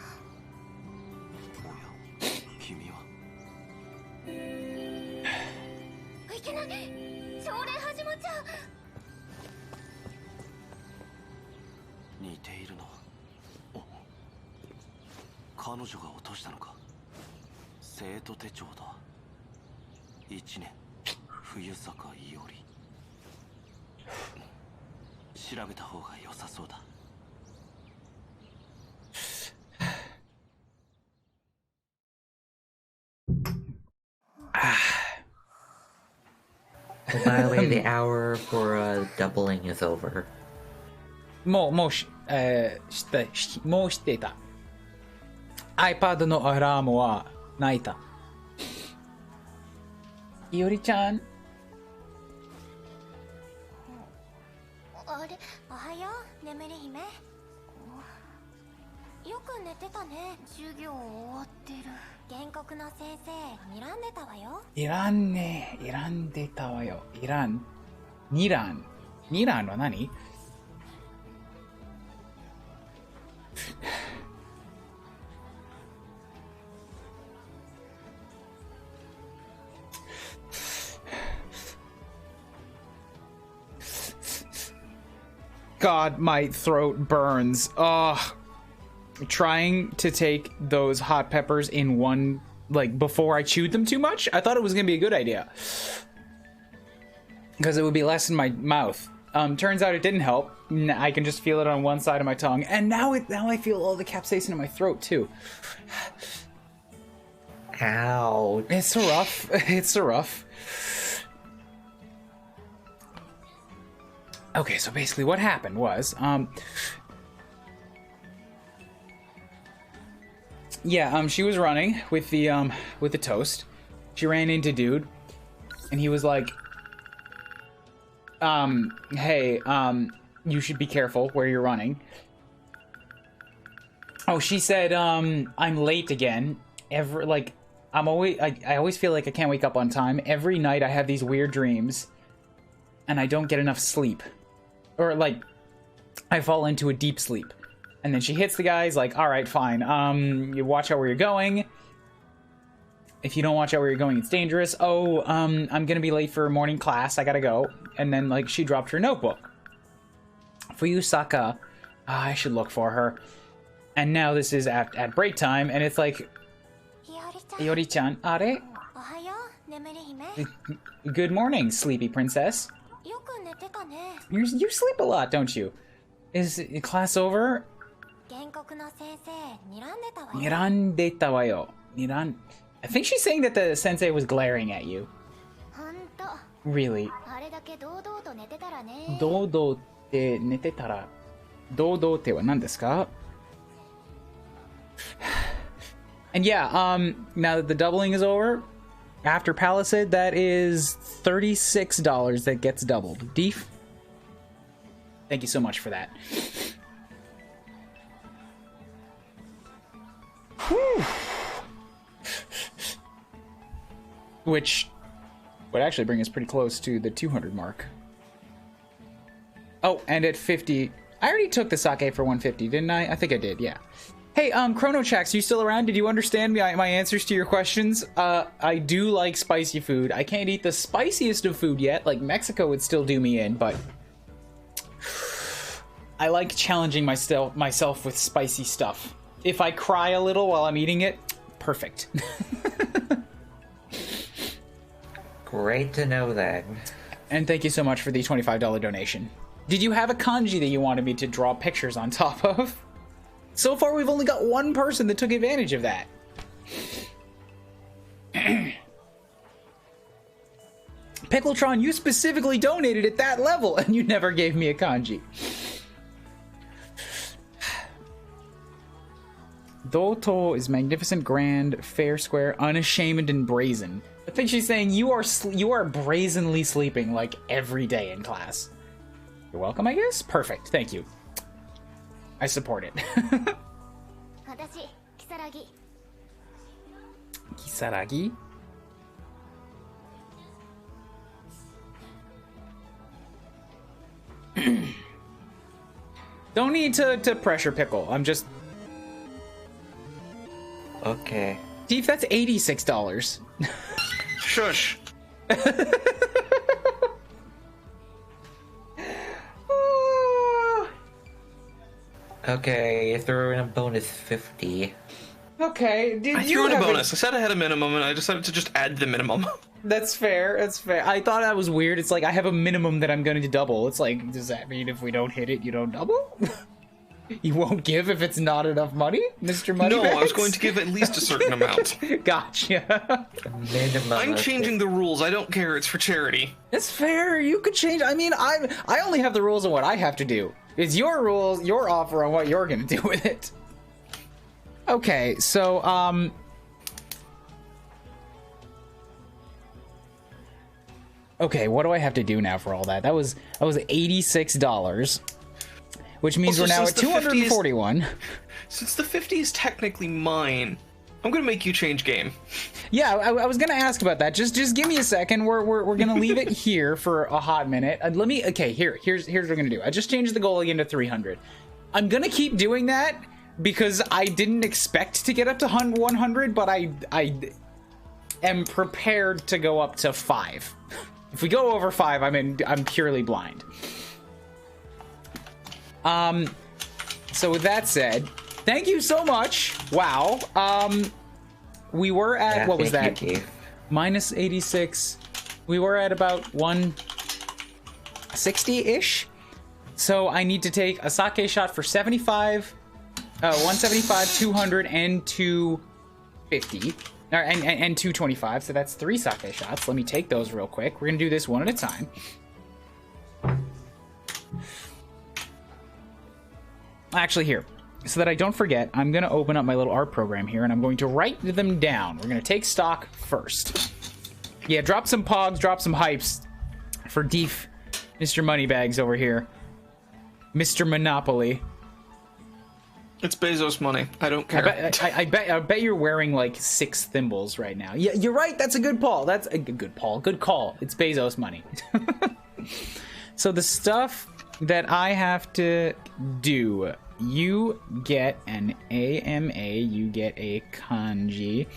君は。いけない。朝礼始まっちゃう。似ているな。彼女が落としたのか。生徒手帳だ。1年冬坂伊織。調べた方が良さそうだ。Well, by the way, the hour for doubling is over. もう知っていた。iPad のアラームは泣いた。いおりちゃん。あれ、おはよう、眠り姫。よく寝てたね。授業終わってる。原告の先生、睨んでたわよ。いらんね。いらんでたわよ。いらん。2欄。2欄は何God, my throat burns. Ugh. Trying to take those hot peppers in one, like, before I chewed them too much? I thought it was gonna be a good idea. Because it would be less in my mouth. Turns out it didn't help. I can just feel it on one side of my tongue. And now I feel all the capsaicin in my throat, too. Ow. It's so rough. It's so rough. Okay, so basically what happened was, she was running with the toast. She ran into dude, and he was like, hey, you should be careful where you're running. Oh, she said, I'm late again. I always feel like I can't wake up on time. Every night I have these weird dreams, and I don't get enough sleep. Or, like, I fall into a deep sleep. And then she hits the guy. He's like, all right, fine. You watch out where you're going. If you don't watch out where you're going, it's dangerous. Oh, I'm gonna be late for morning class. I gotta go. And then, like, she dropped her notebook. Fuyusaka. I should look for her. And now this is at break time, and it's like, Iori-chan, are? Good morning, sleepy princess. You sleep a lot, don't you? Is class over? Nirandeta wa yo. I think she's saying that the sensei was glaring at you. Really? Dodo te netetara. Dodo te wa nan desu ka? And yeah, now that the doubling is over, after Palisade, that is $36 that gets doubled. Deef, thank you so much for that. Whew. Which would actually bring us pretty close to the 200 mark. Oh, and at 50, I already took the sake for 150, didn't I? I think I did, yeah. Hey, Chronochax, you still around? Did you understand my answers to your questions? I do like spicy food. I can't eat the spiciest of food yet. Like, Mexico would still do me in, but I like challenging myself with spicy stuff. If I cry a little while I'm eating it, perfect. Great to know that. And thank you so much for the $25 donation. Did you have a kanji that you wanted me to draw pictures on top of? So far, we've only got one person that took advantage of that. Pickletron, you specifically donated at that level, and you never gave me a kanji. Doto is magnificent, grand, fair, square, unashamed, and brazen. I think she's saying you are brazenly sleeping like every day in class. You're welcome, I guess? Perfect, thank you. I support it. Kisaragi? Don't need to pressure Pickle. I'm just... Okay. Steve, that's $86. Shush. Okay, you threw in a bonus 50. Okay, I threw in a bonus. I said I had a minimum, and I decided to just add the minimum. That's fair, that's fair. I thought that was weird. It's like, I have a minimum that I'm going to double. It's like, does that mean if we don't hit it, you don't double? You won't give if it's not enough money, Mr. Moneybags? No, I was going to give at least a certain amount. Gotcha. I'm changing the rules. I don't care. It's for charity. It's fair. You could change. I mean, I only have the rules on what I have to do. It's your rules, your offer on what you're gonna do with it. Okay, so okay, what do I have to do now for all that? That was $86, which means Also, we're now at 241. Since the 50 is technically mine, I'm gonna make you change game. Yeah, I was gonna ask about that. Just give me a second. We're gonna leave it here for a hot minute. Let me. Okay, here's what we're gonna do. I just changed the goal again to 300. I'm gonna keep doing that because I didn't expect to get up to 100, but I am prepared to go up to 5. If we go over 5, I'm purely blind. So with that said, thank you so much. Wow. We were at, what was that? Minus 86. We were at about 160-ish. So I need to take a sake shot for 75, 175, 200, and 250. And 225, so that's 3 sake shots. Let me take those real quick. We're gonna do this one at a time. Actually, here, so that I don't forget, I'm gonna open up my little art program here, and I'm going to write them down. We're gonna take stock first. Yeah, drop some pogs, drop some hypes for Deef, Mr. Moneybags over here. Mr. Monopoly. It's Bezos money. I don't care. I bet you're wearing like 6 thimbles right now. Yeah, you're right. That's a good call. That's a good call. Good call. It's Bezos money. So the stuff that I have to do, you get an AMA, you get a kanji,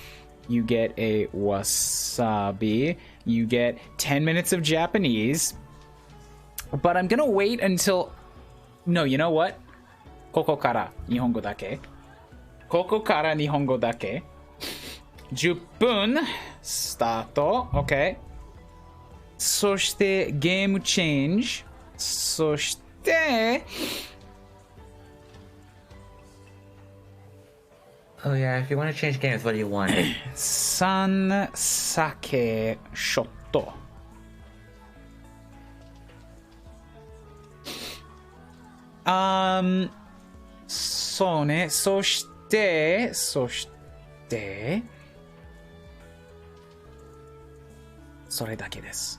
you get a wasabi, you get 10 minutes of Japanese. But I'm gonna wait until. No, you know what? ここから日本語だけ。ここから日本語だけ。10分スタート。OK。そしてゲームチェンジ。そして Oh yeah, if you want to change games, what do you want? 3酒ショット。そうね。そして、それだけです。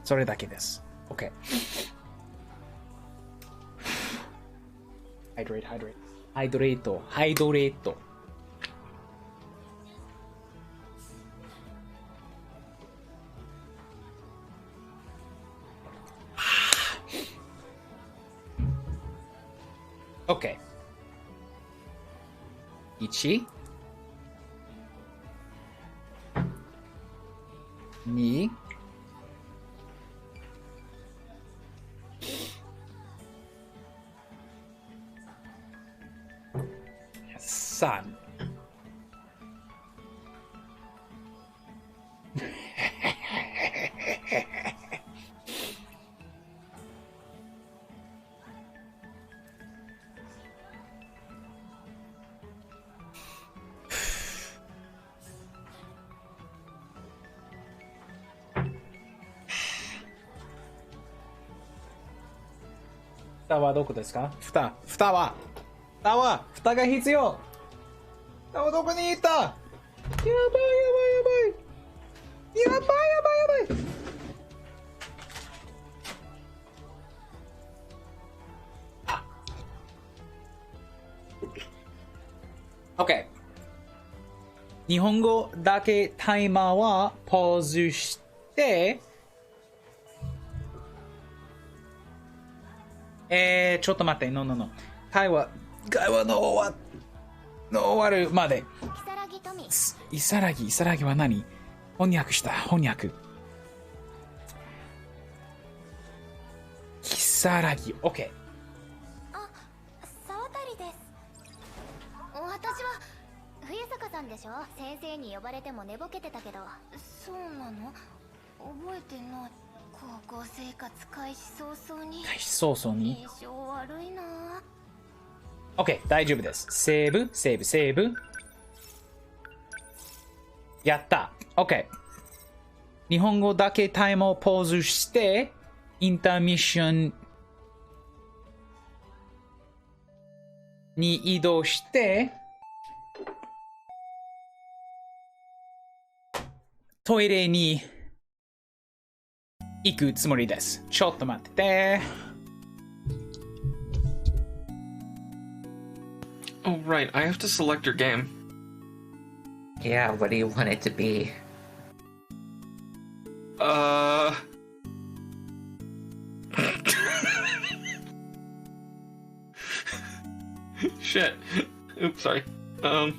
それだけです。OK。ハイドレート。ハイドレート。OK。1、2、3。蓋はどこですか？蓋が必要。蓋はどこに行った？やばい。OK。日本語だけタイマーはポーズして、ちょっと待って、no。会話の終わるまで。イサラギは何？翻訳。キサラギ、OK。あ、沢渡です。私は冬坂さんでしょ？先生に呼ばれても寝ぼけてたけど。そうなの？覚えてない。高校生活開始早々に。印象悪いな。OK、大丈夫です。セーブ、セーブ、セーブ。やった。OK。日本語だけタイムをポーズして、インターミッションに移動して、トイレに行くつもりです。ちょっと待ってて。Oh, right. I have to select your game. Yeah, what do you want it to be? Shit. Oops, sorry. I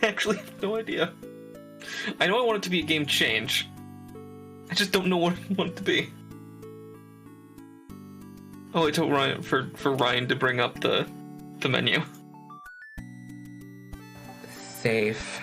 actually have no idea. I know I want it to be a game change. I just don't know what I want it to be. Oh, I told Ryan for Ryan to bring up the menu. Safe.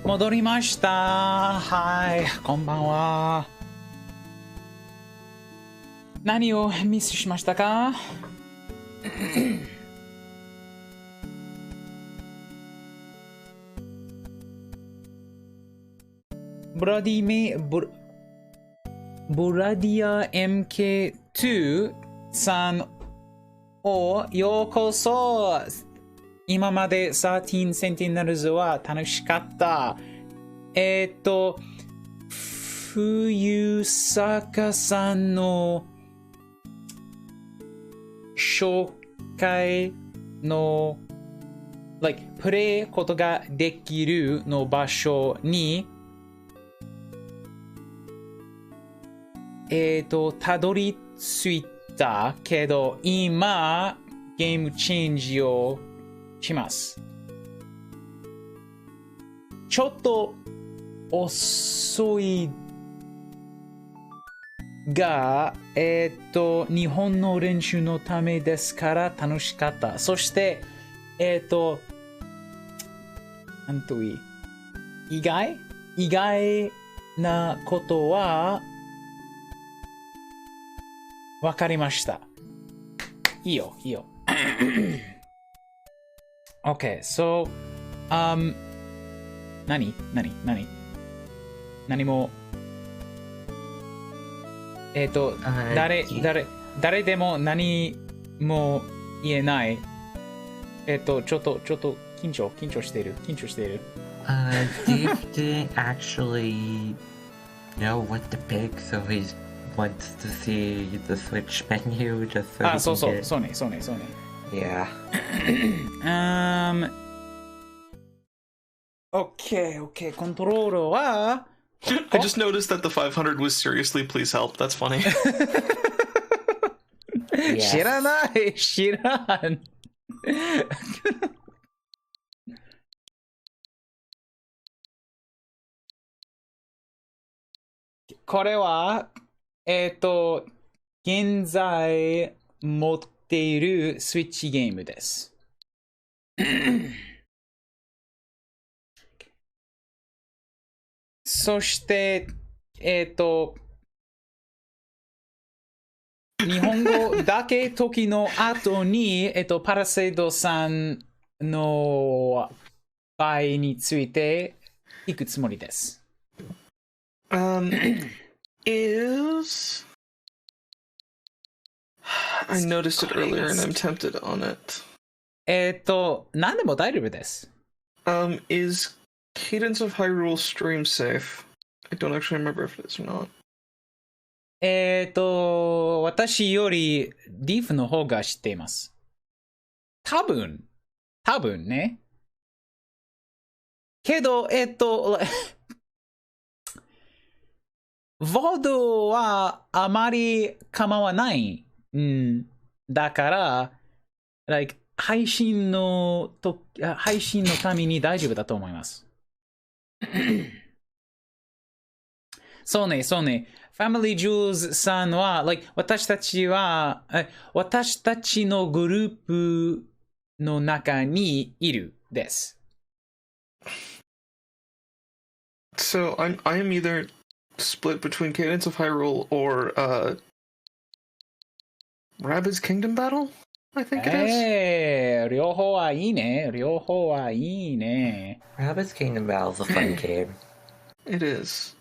戻りました。はい、こんばんは。何をミスしましたか？ブラディア MK2 さんをようこそ。今まで13 Sentinels は楽しかった。冬坂さんの紹介の、プレイことができるの場所に、たどりついたけど、今、ゲームチェンジをします。ちょっと遅いが、日本の練習のためですから楽しかった。そして、なんといい。意外なことは、わかりました。いいよ。Okay, so, 何も、誰でも何も言えない。ちょっと緊張している。Dave didn't actually know what to pick, so he wants to see the Switch menu just so he can そうね。Yeah. Okay, コントローラーはI just noticed that the 500 was seriously please help. That's funny. Yes. 知らん。これは、現在持っているスイッチゲームです。そして、日本語だけ時の後に、パラセイドさんの場合について行くつもりです。Is I noticed it earlier and I'm tempted on it. 何でも大丈夫です。Is Cadence of Hyrule stream safe? I don't actually remember if it is or not. 私よりリーフの方が知っています。多分ね。けど、VOD はあまり構わない。だから、配信のために大丈夫だと思います。そうね。Family Jules さんは、私たちのグループの中にいるです。So I am either split between Cadence of Hyrule or Rabbids Kingdom Battle? I think it is. 両方はいいね。Rabbids Kingdom Battle is a fun game. It is.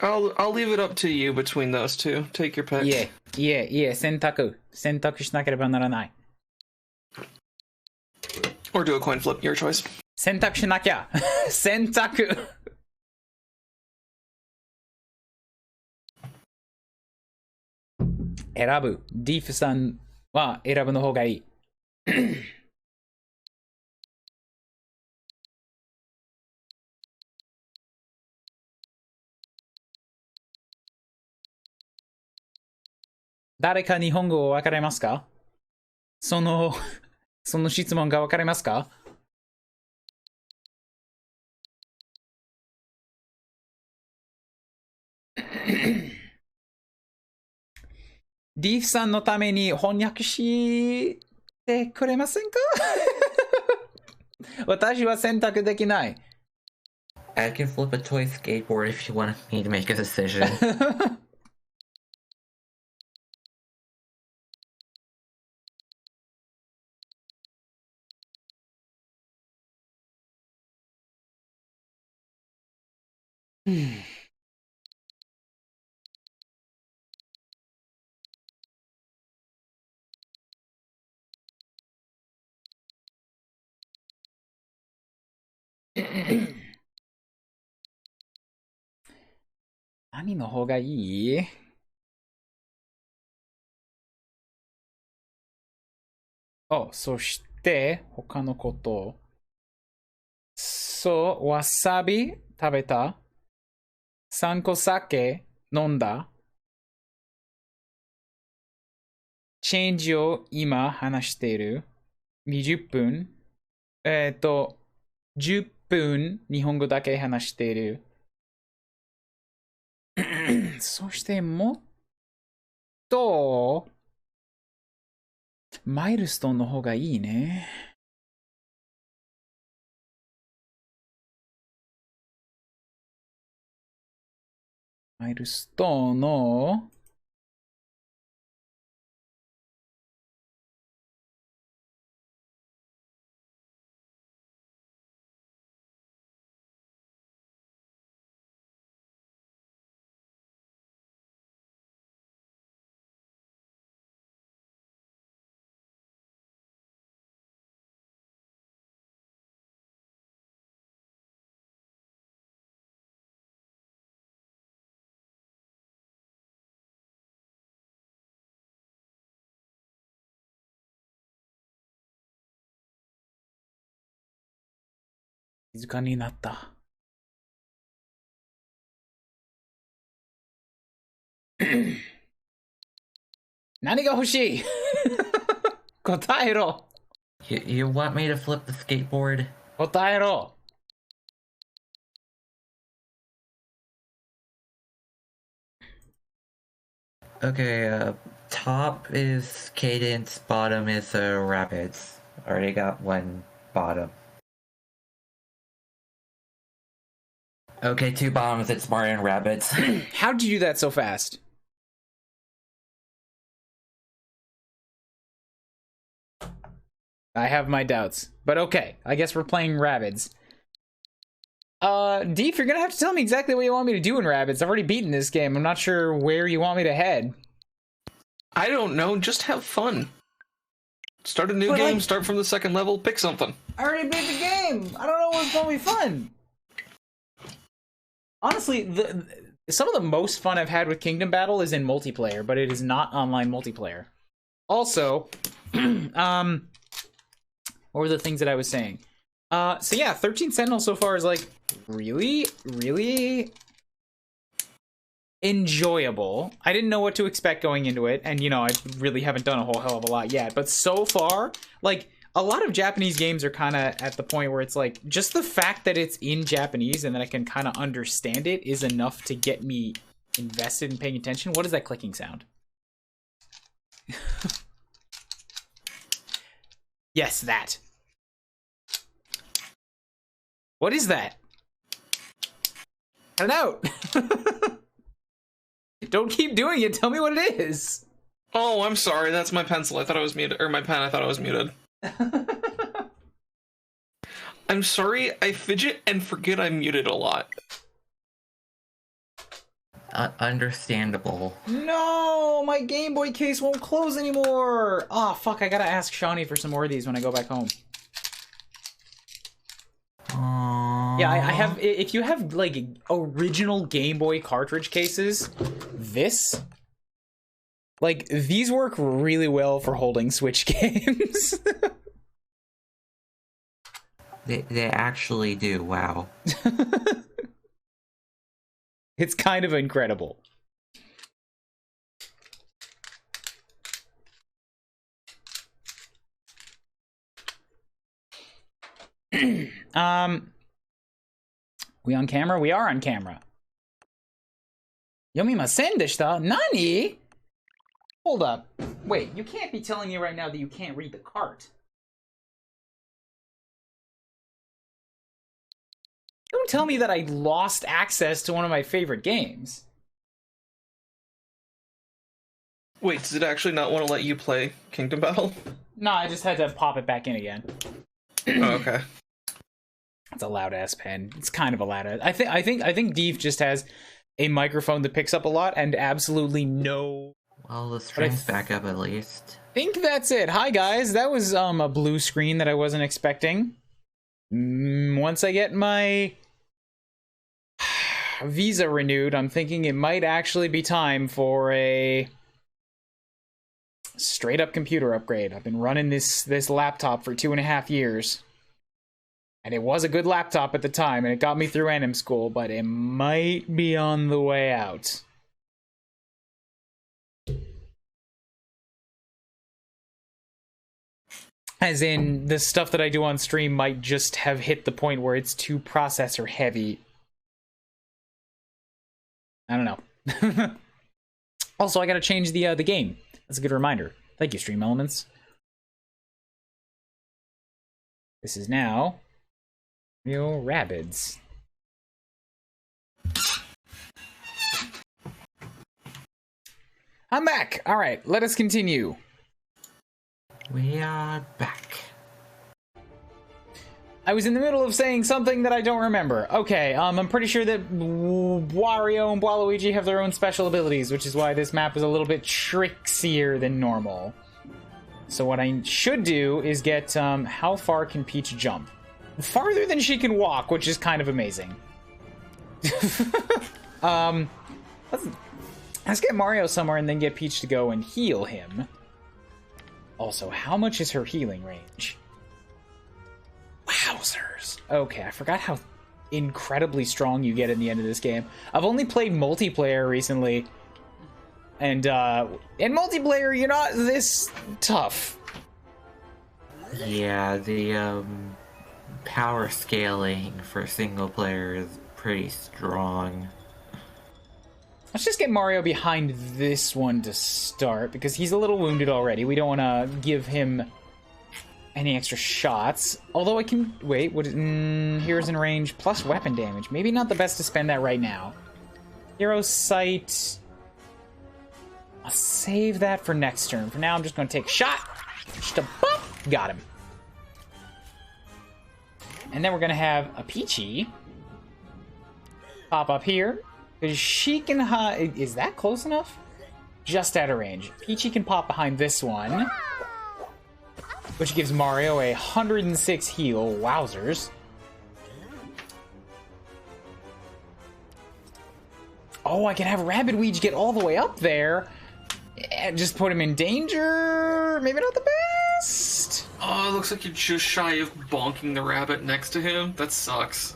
I'll leave it up to you between those two. Take your pick. いえ、選択しなければならない。Or do a coin flip, your choice. 選択しなきゃ。選択。選ぶ。ディーフさんは選ぶの方がいい。誰か日本語わかりますか？その質問がわかりますか？ディーフさんのために翻訳してくれませんか？私は選択できない。I can flip a toy skateboard if you want me to make a decision. Hmm. 何の方がいい？そして他のこと。わさび食べた？3個酒飲んだチェンジを今話している20分10分日本語だけ話しているそしてもっとマイルストーンの方がいいね。マイルストーンの静かになった。何が欲しい答えろ。You want me to flip the skateboard? 答えろ。Okay, top is Cadence, bottom is Rapids. Already got one bottom. Okay, two bottoms, it's Martin Rapids. How'd you do that so fast? I have my doubts. But okay, I guess we're playing Rabbids. Deef, you're gonna have to tell me exactly what you want me to do in Rabbids. I've already beaten this game. I'm not sure where you want me to head. I don't know, just have fun. Start a new game, start from the second level, pick something. I already beat the game! I don't know what's gonna be fun! Honestly, some of the most fun I've had with Kingdom Battle is in multiplayer, but it is not online multiplayer. Also, what were the things that I was saying? So yeah, 13 Sentinels so far is like really, really enjoyable. I didn't know what to expect going into it, and you know, I really haven't done a whole hell of a lot yet, but so far, like, a lot of Japanese games are kind of at the point where it's like, just the fact that it's in Japanese and that I can kind of understand it is enough to get me invested in paying attention. What is that clicking sound? Yes, that. What is that? Cut it out. Don't keep doing it. Tell me what it is. Oh, I'm sorry. That's my pencil. I thought I was muted. Or my pen. I thought I was muted. I'm sorry. I fidget and forget I'm muted a lot. Understandable. No, my Game Boy case won't close anymore. Oh, fuck. I gotta ask Shawnee for some more of these when I go back home. Yeah, I have, if you have, like, original Game Boy cartridge cases, like, these work really well for holding Switch games. They actually do, wow. It's kind of incredible. We on camera? We are on camera. Yomimasen deshita? Nani? Hold up. Wait, you can't be telling me right now that you can't read the cart. Don't tell me that I lost access to one of my favorite games. Wait, does it actually not want to let you play Kingdom Battle? No, I just had to pop it back in again. Oh, okay. It's a loud ass pen. It's kind of a loud ass. I think Deef just has a microphone that picks up a lot and absolutely no. Well, the stream's back up at least. I think that's it. Hi guys, that was a blue screen that I wasn't expecting. Once I get my visa renewed, I'm thinking it might actually be time for a straight up computer upgrade. I've been running this laptop for 2.5 years. And it was a good laptop at the time, and it got me through anim school, but it might be on the way out. As in, the stuff that I do on stream might just have hit the point where it's too processor heavy. I don't know. Also, I gotta change the game. That's a good reminder. Thank you, Stream Elements. This is now Real Rabbids. I'm back! Alright, let us continue. We are back. I was in the middle of saying something that I don't remember. Okay, I'm pretty sure that Wario and Waluigi have their own special abilities, which is why this map is a little bit trickier than normal. So what I should do is get, how far can Peach jump? Farther than she can walk, which is kind of amazing. Let's get Mario somewhere and then get Peach to go and heal him. Also, how much is her healing range? Wowzers. Okay, I forgot how incredibly strong you get in the end of this game. I've only played multiplayer recently. And, in multiplayer, you're not this tough. Yeah, the, power scaling for single player is pretty strong. Let's just get Mario behind this one to start, because he's a little wounded already. We don't want to give him any extra shots. Although I can... Wait, what is... heroes in range plus weapon damage. Maybe not the best to spend that right now. Hero Sight... I'll save that for next turn. For now, I'm just going to take a shot. Just a bump. Got him. And then we're going to have a Peachy pop up here. Because she can hide... Is that close enough? Just out of range. Peachy can pop behind this one. Which gives Mario a 106 heal. Wowzers. Oh, I can have Rabbid Weege get all the way up there. And just put him in danger. Maybe not the best. Oh, it looks like you're just shy of bonking the rabbit next to him. That sucks.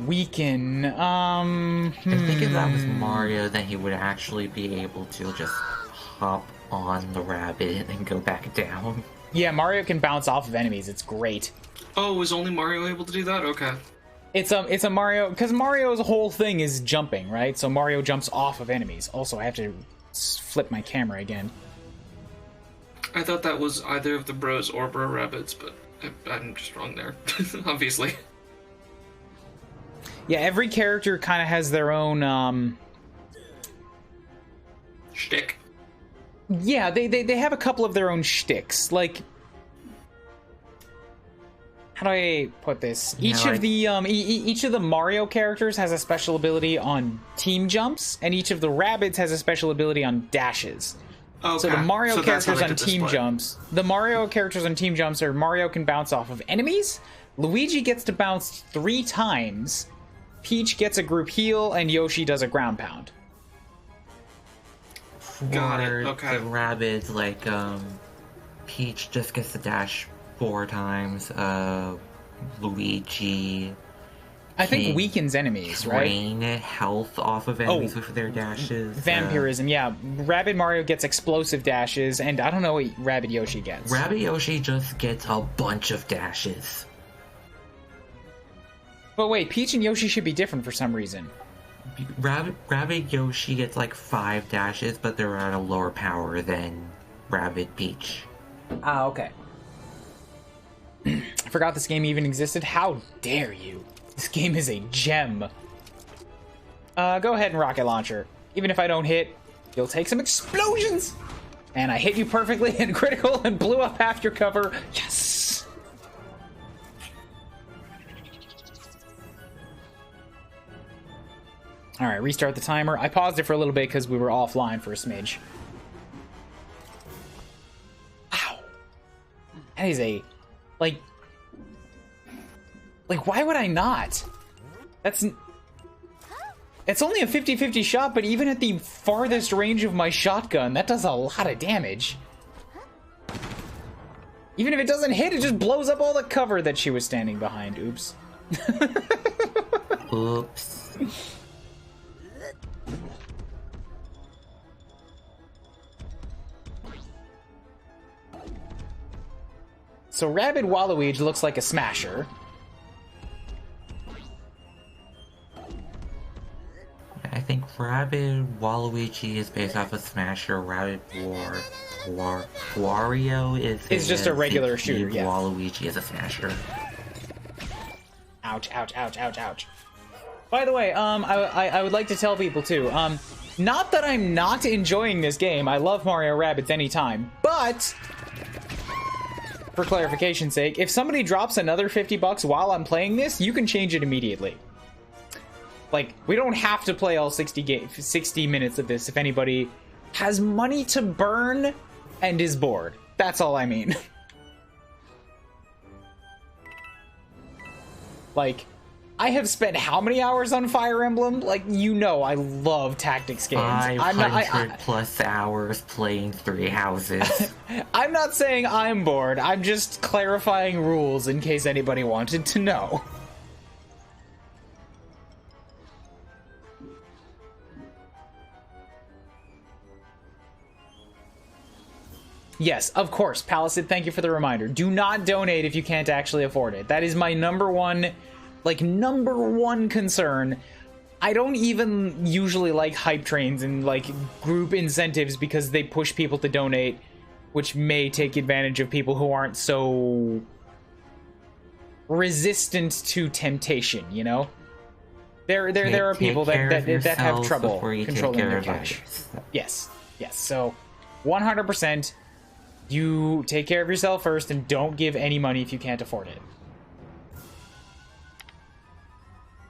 Weaken. I think if that was Mario, then he would actually be able to just hop on the rabbit and go back down. Yeah, Mario can bounce off of enemies. It's great. Oh, was only Mario able to do that? Okay. It's a Mario, because Mario's whole thing is jumping, right? So Mario jumps off of enemies. Also, I have to flip my camera again. I thought that was either of the Bros or Bro Rabbits, but I'm just wrong there, obviously. Yeah, every character kind of has their own, shtick. Yeah, they have a couple of their own shticks. Like, how do I put this? Each of the Mario characters has a special ability on team jumps, and each of the Rabbids has a special ability on dashes. Okay. So the Mario characters on team jumps, are Mario can bounce off of enemies, Luigi gets to bounce 3 times, Peach gets a group heal, and Yoshi does a ground pound. Got it. Okay. The Rabbids, like, Peach just gets to dash 4 times, Luigi... I think weakens enemies, right? Drain health off of enemies with their dashes. Vampirism, yeah. Rabbid Mario gets explosive dashes, and I don't know what Rabbid Yoshi gets. Rabbid Yoshi just gets a bunch of dashes. But wait, Peach and Yoshi should be different for some reason. Rabbid Yoshi gets like 5 dashes, but they're at a lower power than Rabbid Peach. Ah, okay. I forgot this game even existed. How dare you? This game is a gem. Go ahead and rocket launcher. Even if I don't hit, you'll take some explosions! And I hit you perfectly and critical and blew up half your cover. Yes! Alright, restart the timer. I paused it for a little bit because we were offline for a smidge. Wow. That is a... Like, why would I not? It's only a 50-50 shot, but even at the farthest range of my shotgun, that does a lot of damage. Even if it doesn't hit, it just blows up all the cover that she was standing behind. Oops. Oops. So Rabid Waluigi looks like a smasher. I think Rabid Waluigi is based off of Smasher. Rabid Wario is just a regular shooter, yeah. Waluigi is a Smasher. Ouch, ouch, ouch, ouch, ouch. By the way, I would like to tell people too, not that I'm not enjoying this game, I love Mario Rabbids anytime, but for clarification's sake, if somebody drops another $50 while I'm playing this, you can change it immediately. Like, we don't have to play all 60 minutes of this if anybody has money to burn and is bored. That's all I mean. Like, I have spent how many hours on Fire Emblem? Like, you know I love tactics games. 500 plus hours playing 3 houses. I'm not saying I'm bored. I'm just clarifying rules in case anybody wanted to know. Yes, of course, Palisade, thank you for the reminder. Do not donate if you can't actually afford it. That is my number one concern. I don't even usually like hype trains and like group incentives because they push people to donate, which may take advantage of people who aren't so resistant to temptation, you know? There are people that have trouble controlling their cash. Yes, so 100%. You take care of yourself first and don't give any money if you can't afford it.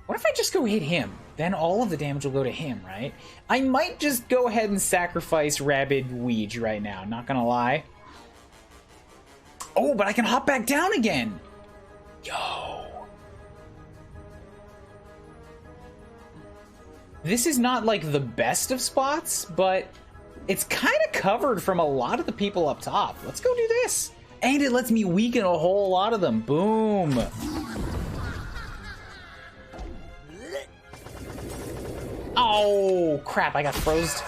What if I just go hit him? Then all of the damage will go to him, right? I might just go ahead and sacrifice Rabid Weege right now, not gonna lie. Oh, but I can hop back down again! Yo! This is not like the best of spots, but it's kind of covered from a lot of the people up top. Let's go do this. And it lets me weaken a whole lot of them. Boom. Oh, crap. I got froze.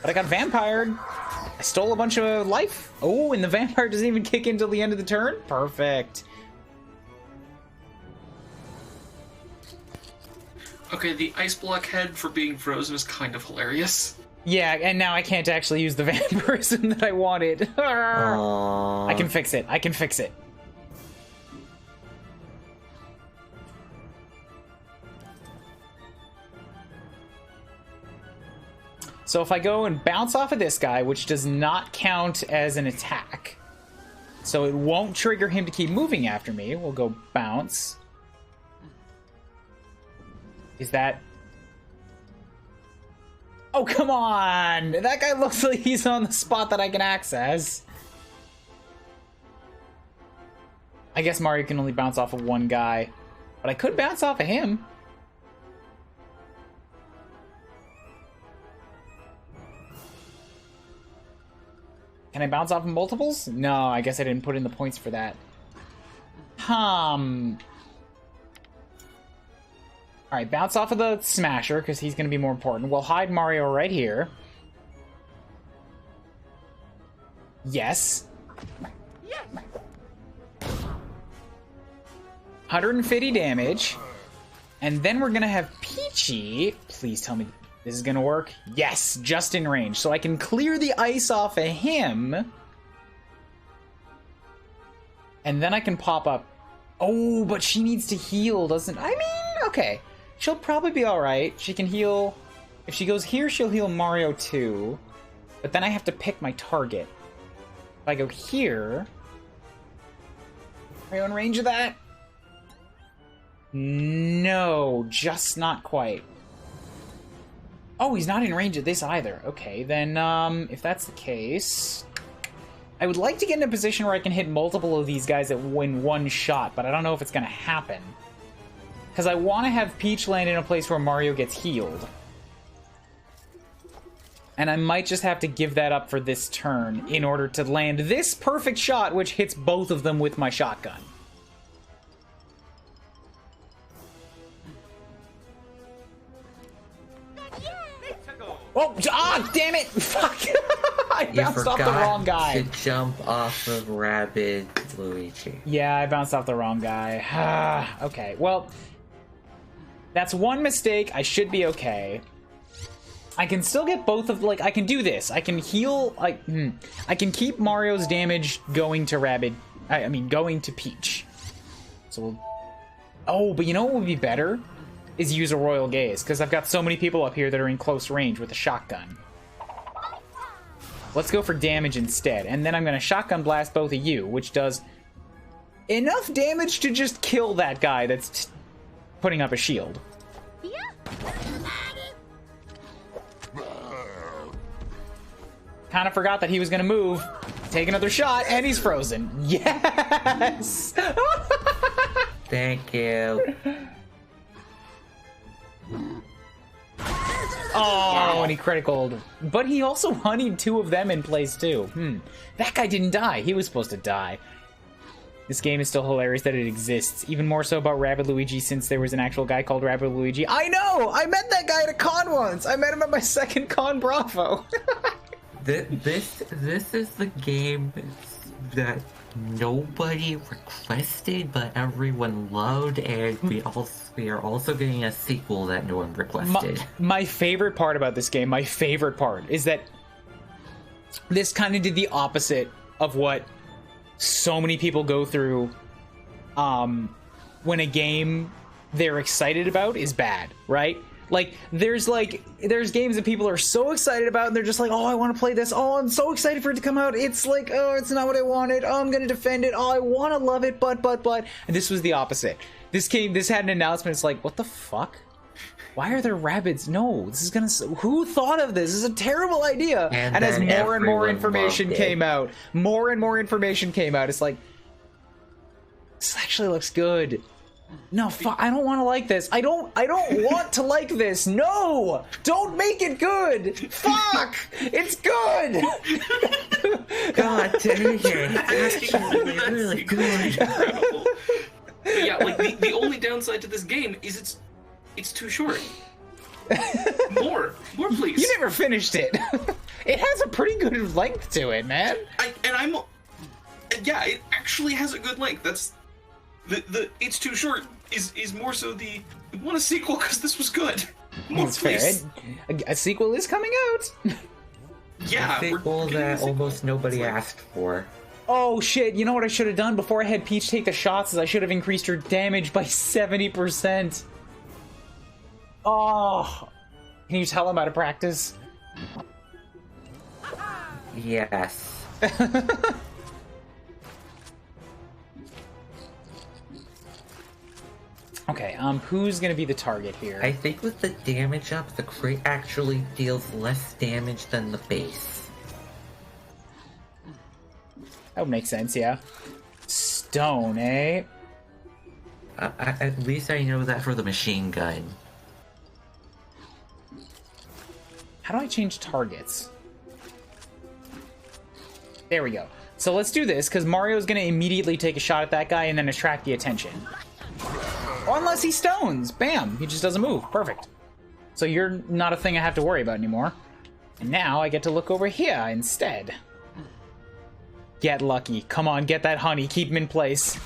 But I got vampired. I stole a bunch of life. Oh, and the vampire doesn't even kick in till the end of the turn? Perfect. Okay, the ice block head for being frozen is kind of hilarious. Yeah, and now I can't actually use the vampirism that I wanted. I can fix it. I can fix it. So if I go and bounce off of this guy, which does not count as an attack, so it won't trigger him to keep moving after me, we'll go bounce. Is that... Oh, come on! That guy looks like he's on the spot that I can access. I guess Mario can only bounce off of one guy, but I could bounce off of him. Can I bounce off of multiples? No, I guess I didn't put in the points for that. Alright, bounce off of the Smasher, because he's going to be more important. We'll hide Mario right here. Yes. 150 damage. And then we're going to have Peachy. Please tell me this is going to work. Yes, just in range. So I can clear the ice off of him. And then I can pop up. Oh, but she needs to heal, doesn't... I mean, okay. She'll probably be alright. She can heal... If she goes here, she'll heal Mario too. But then I have to pick my target. If I go here... Are you in range of that? No, just not quite. Oh, he's not in range of this either. Okay, then, if that's the case... I would like to get in a position where I can hit multiple of these guys in one shot, but I don't know if it's going to happen. Because I want to have Peach land in a place where Mario gets healed. And I might just have to give that up for this turn in order to land this perfect shot, which hits both of them with my shotgun. Oh, ah, damn it! Fuck! I bounced off the wrong guy. To jump off of Rabid Luigi. Yeah, I bounced off the wrong guy. Okay, well, that's one mistake. I should be okay. I can still get both of, like, I can do this. I can heal, I can keep Mario's damage going to Rabid, I mean, going to Peach. So we'll, oh, but you know what would be better? Is use a Royal Gaze, because I've got so many people up here that are in close range with a shotgun. Let's go for damage instead, and then I'm going to shotgun blast both of you, which does enough damage to just kill that guy that's putting up a shield. Kind of forgot that he was going to move. Take another shot, and he's frozen. Yes! Thank you. Oh, and he criticaled. But he also honeyed two of them in place, too. That guy didn't die. He was supposed to die. This game is still hilarious that it exists. Even more so about Rabbid Luigi, since there was an actual guy called Rabbid Luigi. I know! I met that guy at a con once! I met him at my second con Bravo. This is the game that nobody requested, but everyone loved, and we are also getting a sequel that no one requested. My favorite part about this game, my favorite part, is that this kind of did the opposite of what so many people go through when a game they're excited about is bad, right? Like, there's games that people are so excited about, and they're just like, oh, I want to play this. Oh, I'm so excited for it to come out. It's like, oh, it's not what I wanted. Oh, I'm going to defend it. Oh, I want to love it, but. And this was the opposite. This had an announcement. It's like, what the fuck? Why are there rabbits? No, this is going to... Who thought of this? This is a terrible idea. And as more and more information came out, it's like, this actually looks good. No, fuck, I don't want to like this. I don't want to like this. No! Don't make it good! Fuck! It's good! God dang it. That's really good. Incredible. But yeah, like, the only downside to this game is it's too short. More, please. You never finished it. It has a pretty good length to it, man. Yeah, it actually has a good length. That's... The it's too short is more so the we want a sequel because this was good. More, that's fair. A sequel is coming out. Yeah, a sequel that almost nobody asked for. Oh shit! You know what I should have done before I had Peach take the shots? Is I should have increased her damage by 70%. Oh, can you tell I'm out of practice? Yes. Okay, who's gonna be the target here? I think with the damage up, the crit actually deals less damage than the base. That would make sense, yeah. Stone, eh? At least I know that for the machine gun. How do I change targets? There we go. So let's do this, because Mario's gonna immediately take a shot at that guy and then attract the attention. Or unless he stones. Bam! He just doesn't move. Perfect. So you're not a thing I have to worry about anymore. And now I get to look over here instead. Get lucky. Come on, get that honey. Keep him in place.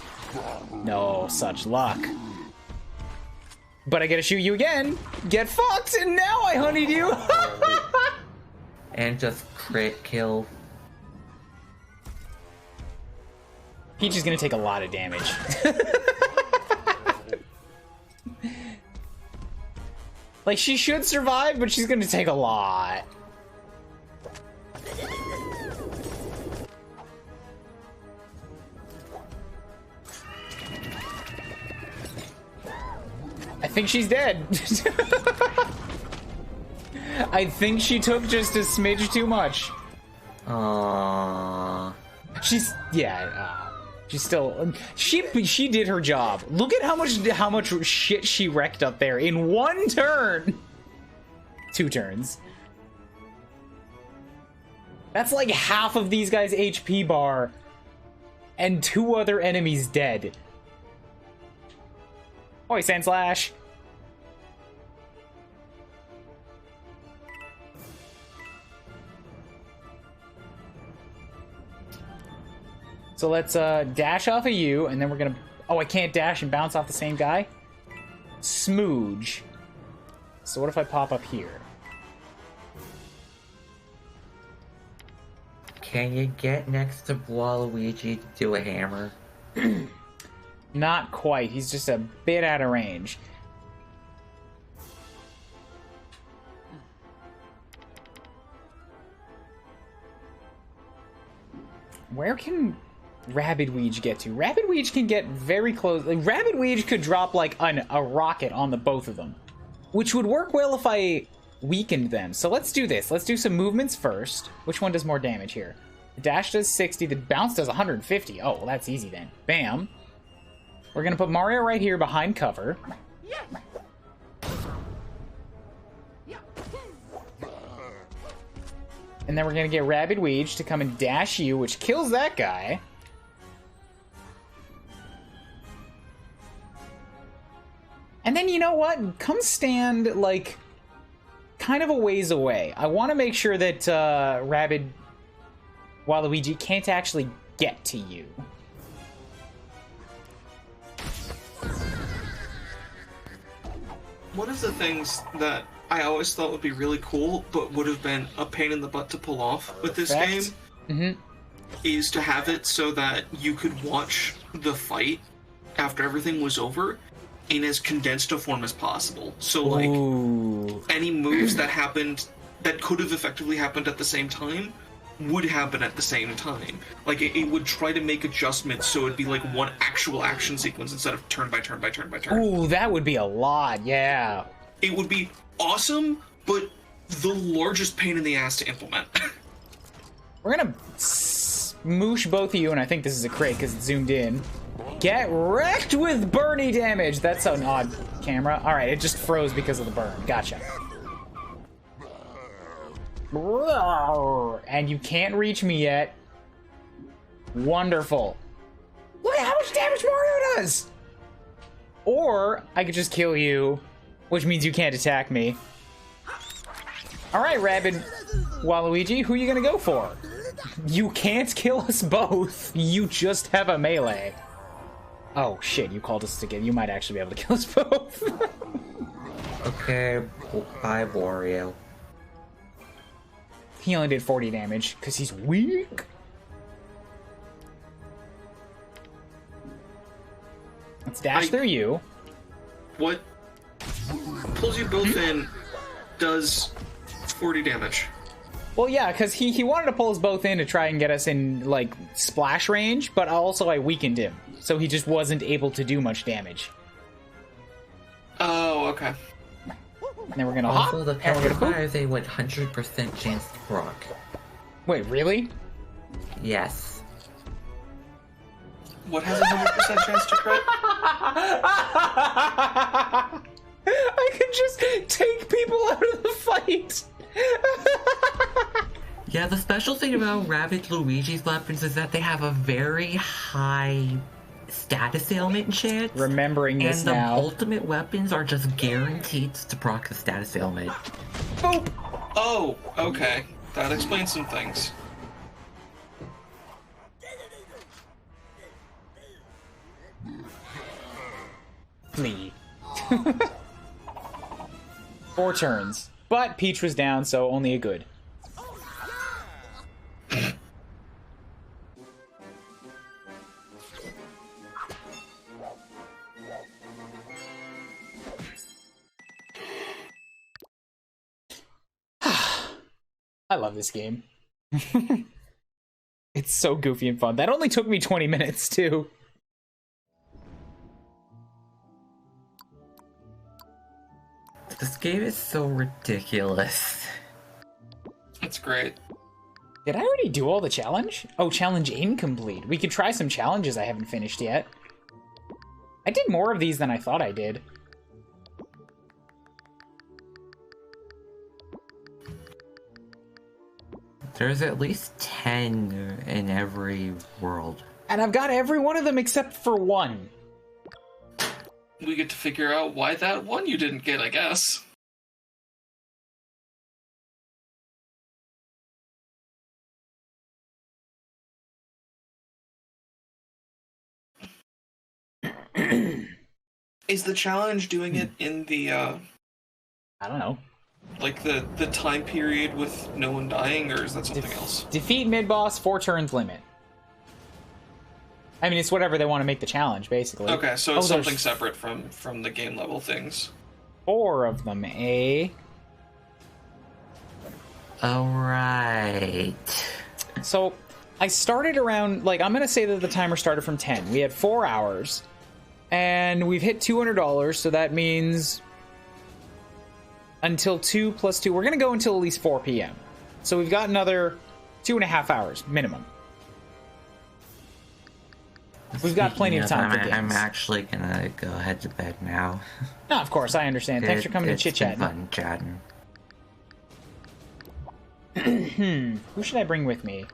No such luck. But I get to shoot you again. Get fucked, and now I honeyed you. And just crit kill. Peach is gonna take a lot of damage. Like, she should survive, but she's gonna take a lot. I think she's dead. I think she took just a smidge too much. Aww. She's still she did her job. Look at how much shit she wrecked up there in one turn. 2 turns. That's like half of these guys' HP bar and 2 other enemies dead. Oi, Sand Slash. So let's dash off of you, and then we're gonna... Oh, I can't dash and bounce off the same guy? Smooge. So what if I pop up here? Can you get next to Waluigi to do a hammer? Not quite. He's just a bit out of range. Where can Rabidweege get to? Rabidweege can get very close. Like, Rabidweege could drop like a rocket on the both of them, which would work well if I weakened them. So let's do this. Let's do some movements first. Which one does more damage here? The dash does 60. The bounce does 150. Oh, well, that's easy then. Bam. We're gonna put Mario right here behind cover. And then we're gonna get Rabidweege to come and dash you, which kills that guy. And then, you know what? Come stand, like, kind of a ways away. I want to make sure that Waluigi can't actually get to you. One of the things that I always thought would be really cool, but would have been a pain in the butt to pull off with this game, is to have it so that you could watch the fight after everything was over in as condensed a form as possible. So, like, any moves that happened that could have effectively happened at the same time would happen at the same time. Like, it would try to make adjustments so it'd be like one actual action sequence instead of turn by turn by turn by turn. Ooh, that would be a lot, yeah. It would be awesome, but the largest pain in the ass to implement. We're gonna smoosh both of you, and I think this is a crit because it's zoomed in. Get wrecked with Bernie damage! That's an odd camera. Alright, it just froze because of the burn. Gotcha. And you can't reach me yet. Wonderful. Look at how much damage Mario does! Or, I could just kill you, which means you can't attack me. Alright, Rabid Waluigi, who are you gonna go for? You can't kill us both. You just have a melee. Oh shit, you called us together. You might actually be able to kill us both. Okay, bye, Wario. He only did 40 damage because he's weak. Let's dash through you. What pulls you both in does 40 damage. Well, yeah, because he wanted to pull us both in to try and get us in, like, splash range, but also I weakened him, so he just wasn't able to do much damage. Oh, okay. And then we're gonna also, hop, the and we're gonna has a 100% chance to proc. Wait, really? Yes. What has a 100% chance to crit? I can just take people out of the fight! Yeah, the special thing about Rabbid Luigi's weapons is that they have a very high status ailment chance. Remembering this now. now. And the ultimate weapons are just guaranteed to proc the status ailment. Boop! Oh, okay. That explains some things. Flee. 4 turns. But Peach was down, so only a good. I love this game. It's so goofy and fun. That only took me 20 minutes, too. This game is so ridiculous. It's great. Did I already do all the challenge? Oh, challenge incomplete. We could try some challenges I haven't finished yet. I did more of these than I thought I did. There's at least 10 in every world. And I've got every one of them except for one. We get to figure out why that one you didn't get, I guess. Is the challenge doing it in the I don't know. like the time period with no one dying, or is that something else? Defeat mid-boss, 4 turns limit. I mean, it's whatever they want to make the challenge, basically. Okay, so it's something there's separate from the game level things. 4 of them, eh? Alright. So, I started around, like, I'm gonna say that the timer started from 10. We had 4 hours, and we've hit $200, so that means until 2 plus 2, we're gonna go until at least 4 p.m. So we've got another 2.5 hours, minimum. We've got plenty of time for games. I'm actually gonna go head to bed now. No, of course, I understand. Thanks for coming to chit-chat. It's been fun chatting. Who should I bring with me?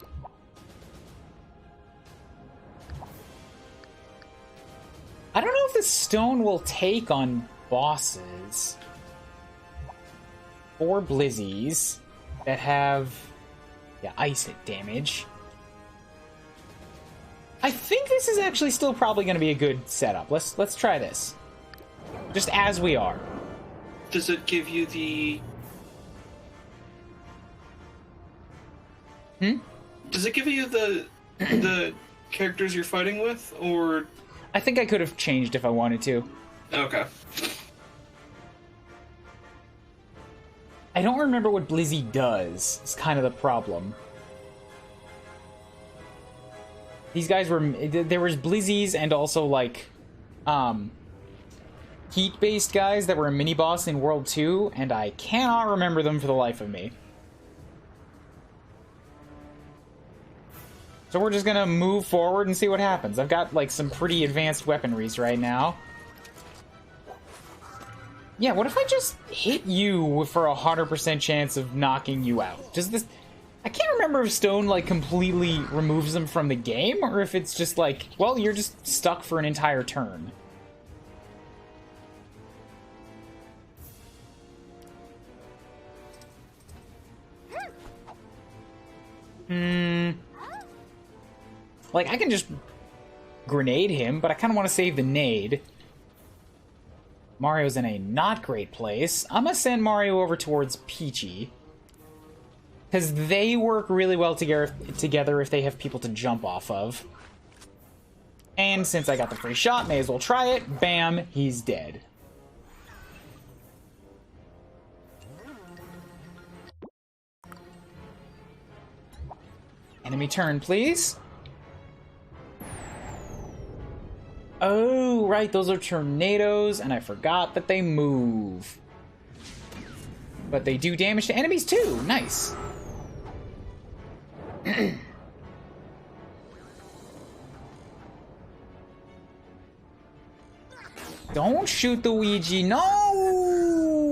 I don't know if the stone will take on bosses or blizzies that have ice hit damage. I think this is actually still probably going to be a good setup. Let's try this. Just as we are. Does it give you the... Does it give you the characters you're fighting with, or... I think I could have changed if I wanted to. Okay. I don't remember what Blizzy does. It's kind of the problem. These guys were... There was Blizzies and also, like, heat-based guys that were a mini-boss in World 2, and I cannot remember them for the life of me. So we're just gonna move forward and see what happens. I've got, like, some pretty advanced weaponries right now. Yeah, what if I just hit you for 100% chance of knocking you out? Does this... I can't remember if stone, like, completely removes them from the game, or if it's just like, well, you're just stuck for an entire turn. Like, I can just grenade him, but I kind of want to save the nade. Mario's in a not great place. I'm gonna send Mario over towards Peachy. Because they work really well together if they have people to jump off of. And since I got the free shot, may as well try it. Bam, he's dead. Enemy turn, please. Oh, right, those are tornadoes, and I forgot that they move. But they do damage to enemies too. Nice. Don't shoot the Ouija. No!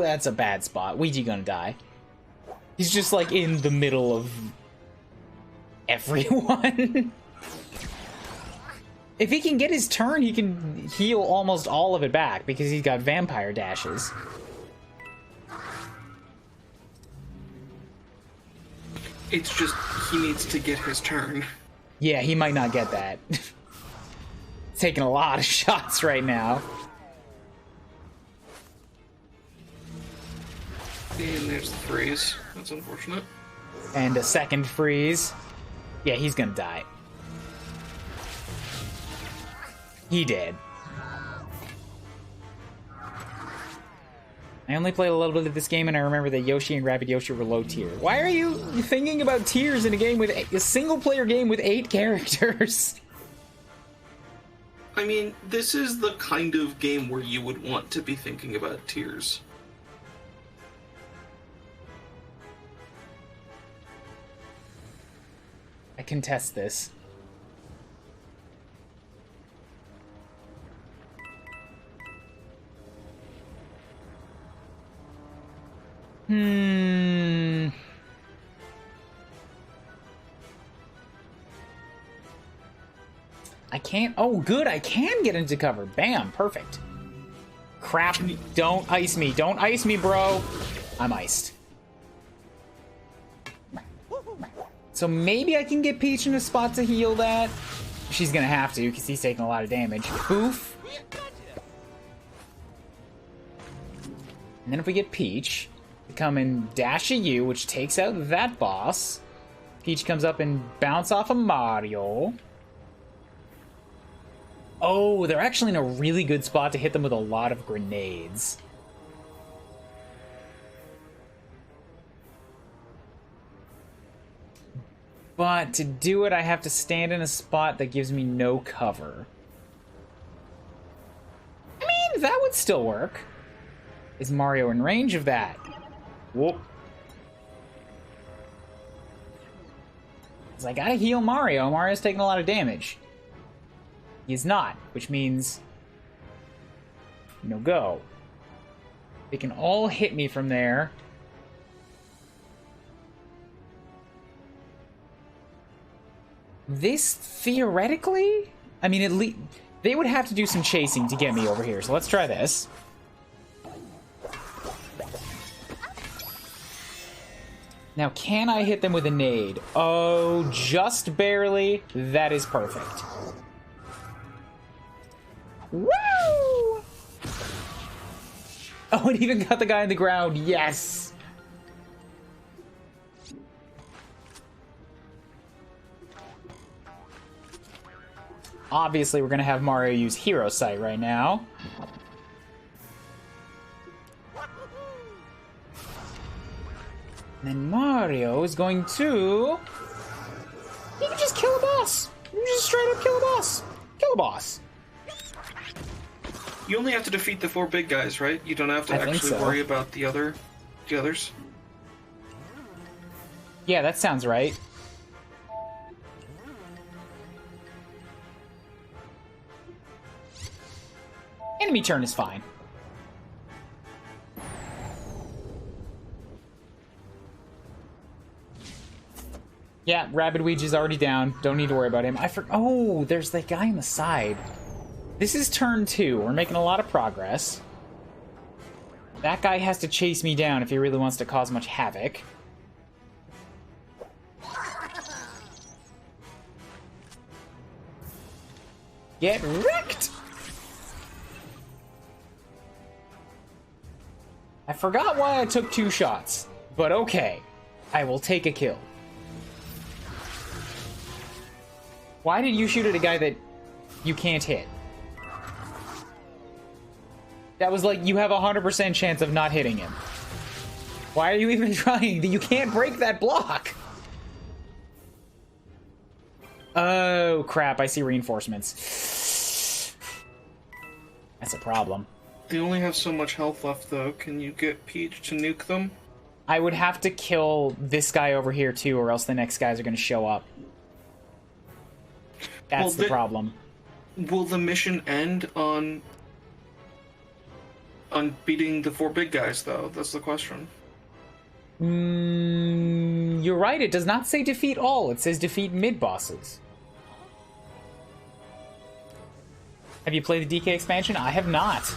That's a bad spot. Ouija gonna die. He's just like in the middle of everyone. If he can get his turn, he can heal almost all of it back because he's got vampire dashes. It's just he needs to get his turn. Yeah, he might not get that. Taking a lot of shots right now. And there's the freeze. That's unfortunate. And a second freeze. Yeah, he's gonna die. He did. I only played a little bit of this game, and I remember that Yoshi and Rabbid Yoshi were low tier. Why are you thinking about tiers in a game with a single-player game with 8 characters? I mean, this is the kind of game where you would want to be thinking about tiers. I contest this. I can't... Oh, good, I can get into cover. Bam, perfect. Crap, don't ice me. Don't ice me, bro. I'm iced. So maybe I can get Peach in a spot to heal that. She's gonna have to, because he's taking a lot of damage. Boof. And then if we get Peach to come and dash at you, which takes out that boss. Peach comes up and bounce off of Mario. Oh, they're actually in a really good spot to hit them with a lot of grenades. But to do it, I have to stand in a spot that gives me no cover. I mean, that would still work. Is Mario in range of that? Whoop. 'Cause I gotta heal Mario. Mario's taking a lot of damage. He's not, which means no go. They can all hit me from there. This, theoretically, I mean, at least they would have to do some chasing to get me over here, so let's try this. Now, can I hit them with a nade? Oh, just barely. That is perfect. Woo! Oh, it even got the guy on the ground. Yes! Obviously, we're going to have Mario use Hero Sight right now. And then Mario is going to... He can just kill a boss! You can just straight up kill a boss! Kill a boss! You only have to defeat the 4 big guys, right? You don't have to actually worry about the others? Yeah, that sounds right. Enemy turn is fine. Yeah, Rabid Ouija's already down. Don't need to worry about him. Oh, there's that guy on the side. This is turn 2. We're making a lot of progress. That guy has to chase me down if he really wants to cause much havoc. Get wrecked! I forgot why I took 2 shots, but okay. I will take a kill. Why did you shoot at a guy that you can't hit? That was like, you have a 100% chance of not hitting him. Why are you even trying? You can't break that block! Oh, crap, I see reinforcements. That's a problem. They only have so much health left, though. Can you get Peach to nuke them? I would have to kill this guy over here, too, or else the next guys are going to show up. That's the problem. Will the mission end on beating the 4 big guys, though? That's the question. You're right, it does not say defeat all. It says defeat mid-bosses. Have you played the DK expansion? I have not.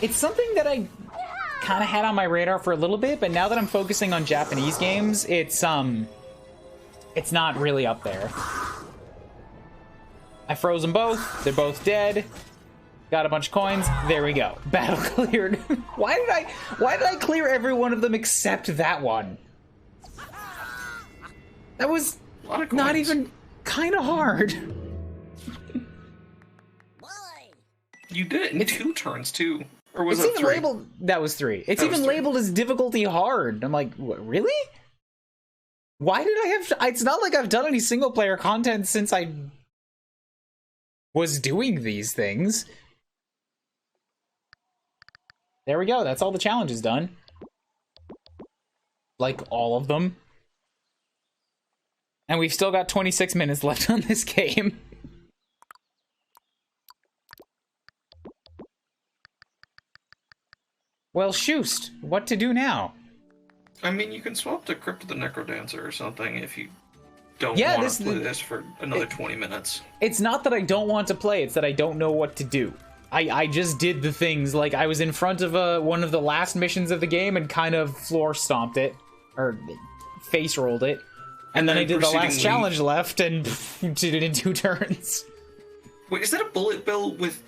It's something that I kind of had on my radar for a little bit, but now that I'm focusing on Japanese games, it's not really up there. I froze them both. They're both dead. Got a bunch of coins. There we go. Battle cleared. Why did I clear every one of them except that one? That was not even kind of hard. You did it in 2 turns, too. Or was it's it even 3? labeled. That was 3. It's That even was 3. labeled as difficulty hard. I'm like, what, really? Why did I have? It's not like I've done any single player content since I was doing these things. There we go. That's all the challenges done. Like all of them. And we've still got 26 minutes left on this game. Well, shoost, what to do now? I mean, you can swap to Crypt of the Necrodancer or something if you don't want to play this for another 20 minutes. It's not that I don't want to play, it's that I don't know what to do. I just did the things, like I was in front of one of the last missions of the game and kind of floor stomped it, or face rolled it, and then I did the last challenge left and did it in 2 turns. Wait, is that a bullet bill with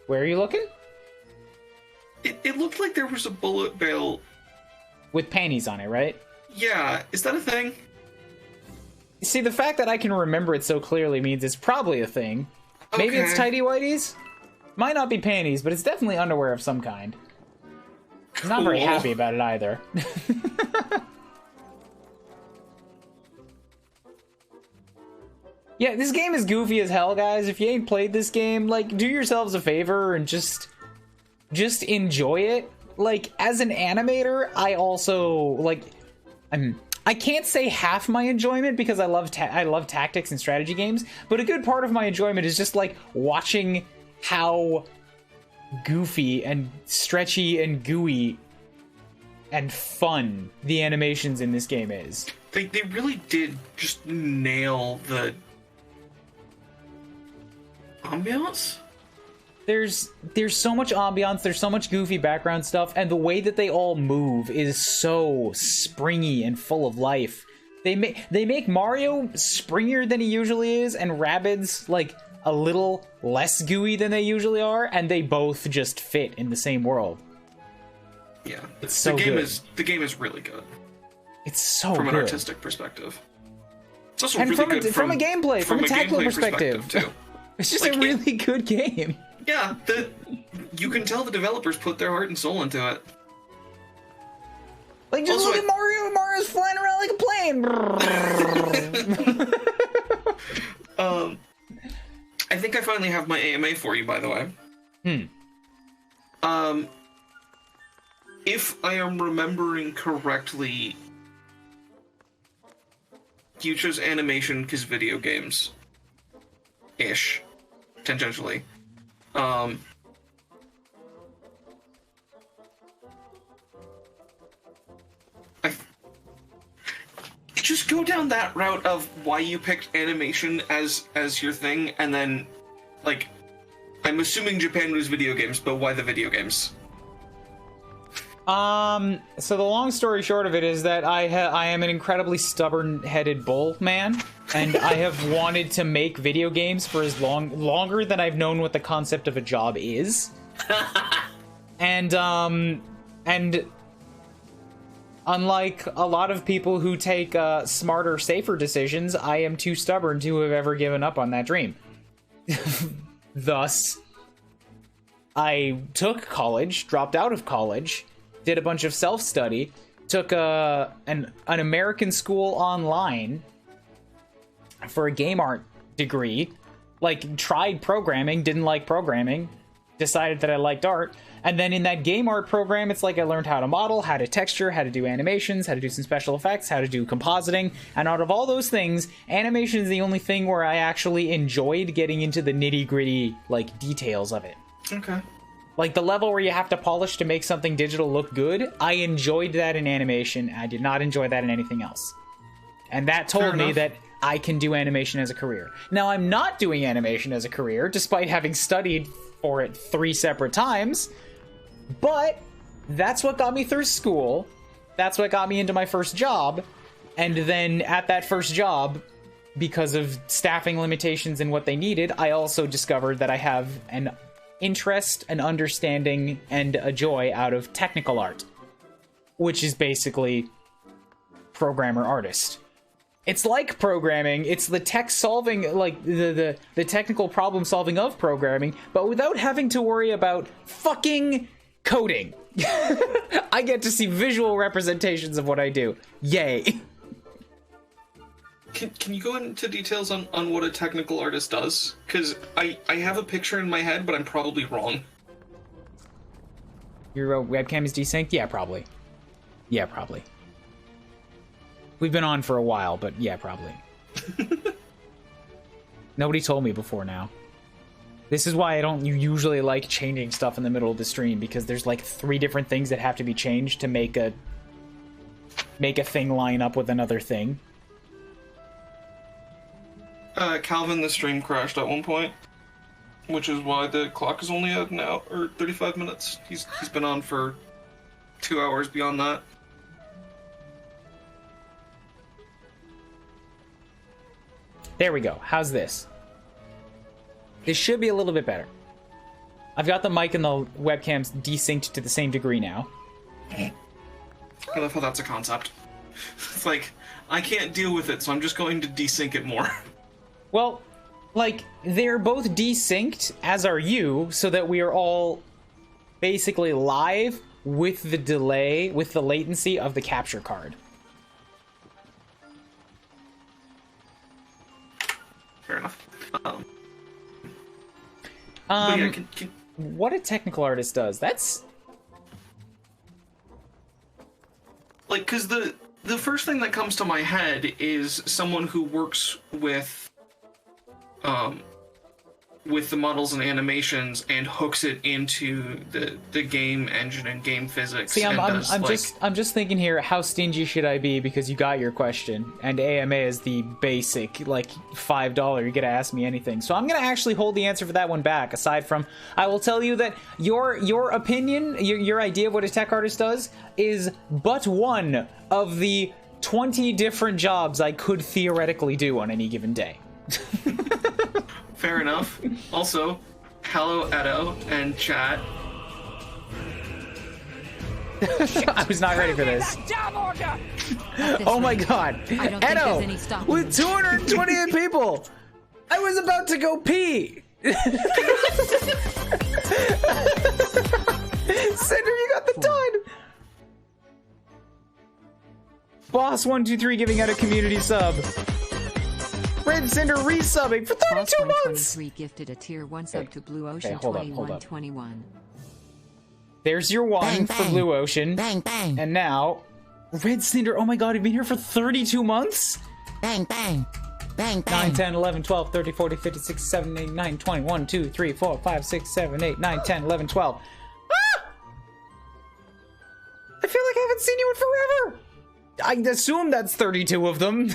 Where are you looking? It looked like there was a bullet bill with panties on it, right? Yeah, is that a thing? See, the fact that I can remember it so clearly means it's probably a thing. Okay. Maybe it's tighty whities? Might not be panties, but it's definitely underwear of some kind. I'm not very happy about it either. Yeah, this game is goofy as hell, guys. If you ain't played this game, like, do yourselves a favor and just enjoy it. Like, as an animator, I also, like, I can't say half my enjoyment because I love tactics and strategy games, but a good part of my enjoyment is just, like, watching how goofy and stretchy and gooey and fun the animations in this game is. They really did just nail the ambiance. There's so much ambiance, there's so much goofy background stuff, and the way that they all move is so springy and full of life. They make Mario springier than he usually is, and Rabbids like a little less gooey than they usually are, and they both just fit in the same world. Yeah, it's so the game good. is really good. It's so from good. An artistic perspective. It's also and really good from a gameplay, from a tactical perspective too. It's just like, a really good game. Yeah, you can tell the developers put their heart and soul into it. Like, just look at Mario. Mario's flying around like a plane. I think I finally have my AMA for you, by the way. If I am remembering correctly, you chose animation because video games. Ish. Tangentially. Just go down that route of why you picked animation as your thing, and then, like, I'm assuming Japan was video games, but why the video games? So the long story short of it is that I am an incredibly stubborn-headed bull man, and I have wanted to make video games for as longer than I've known what the concept of a job is. and unlike a lot of people who take smarter, safer decisions, I am too stubborn to have ever given up on that dream. Thus, I took college, dropped out of college, did a bunch of self-study, took an American school online for a game art degree, like, tried programming, didn't like programming, decided that I liked art, and then in that game art program, it's like I learned how to model, how to texture, how to do animations, how to do some special effects, how to do compositing, and out of all those things, animation is the only thing where I actually enjoyed getting into the nitty-gritty, like, details of it. Okay. Like, the level where you have to polish to make something digital look good, I enjoyed that in animation. I did not enjoy that in anything else. And that told me that I can do animation as a career. Now, I'm not doing animation as a career, despite having studied for it 3 separate times, but that's what got me through school. That's what got me into my first job. And then at that first job, because of staffing limitations and what they needed, I also discovered that I have an interest, an understanding, and a joy out of technical art, which is basically programmer artist. It's like programming, it's the tech solving, like the technical problem solving of programming, but without having to worry about fucking coding. I get to see visual representations of what I do. Yay. Can you go into details on what a technical artist does? Because I have a picture in my head, but I'm probably wrong. Your webcam is desynced? Yeah, probably. Yeah, probably. We've been on for a while, but yeah, probably. Nobody told me before now. This is why I don't usually like changing stuff in the middle of the stream, because there's like 3 different things that have to be changed to make a thing line up with another thing. Calvin, the stream crashed at one point, which is why the clock is only at now or 35 minutes. He's been on for 2 hours beyond that. There we go. How's this? This should be a little bit better. I've got the mic and the webcams desynced to the same degree now. I love how that's a concept. It's like, I can't deal with it, so I'm just going to desync it more. Well, like, they're both desynced, as are you, so that we are all basically live with the delay, with the latency of the capture card. Fair enough. What a technical artist does, that's... Like, because the first thing that comes to my head is someone who works with the models and animations and hooks it into the game engine and game physics. See, I'm just thinking here, how stingy should I be, because you got your question, and AMA is the basic, like, $5, you gotta ask me anything. So I'm gonna actually hold the answer for that one back, aside from, I will tell you that your opinion, your idea of what a tech artist does, is but one of the 20 different jobs I could theoretically do on any given day. Fair enough. Also, hello Edo and chat. I was not ready for this. Oh my god. Edo, with 228 people, I was about to go pee. Cinder, you got the done. Boss123 giving out a community sub. Red Cinder resubbing for 32 months! Gifted a tier 1 sub to Blue Ocean 2121. There's your one bang, for bang. Blue Ocean. Bang, bang. And now, Red Cinder, oh my god, you've been here for 32 months? Bang, bang. Bang, bang. 9, 10, 11, 12, 30, 40, 50, 60, 70, 80, 9, 20, 1, 2, 3, 4, 5, 6, 7, 8, 9, 10, 11, 12. Ah! I feel like I haven't seen you in forever! I assume that's 32 of them.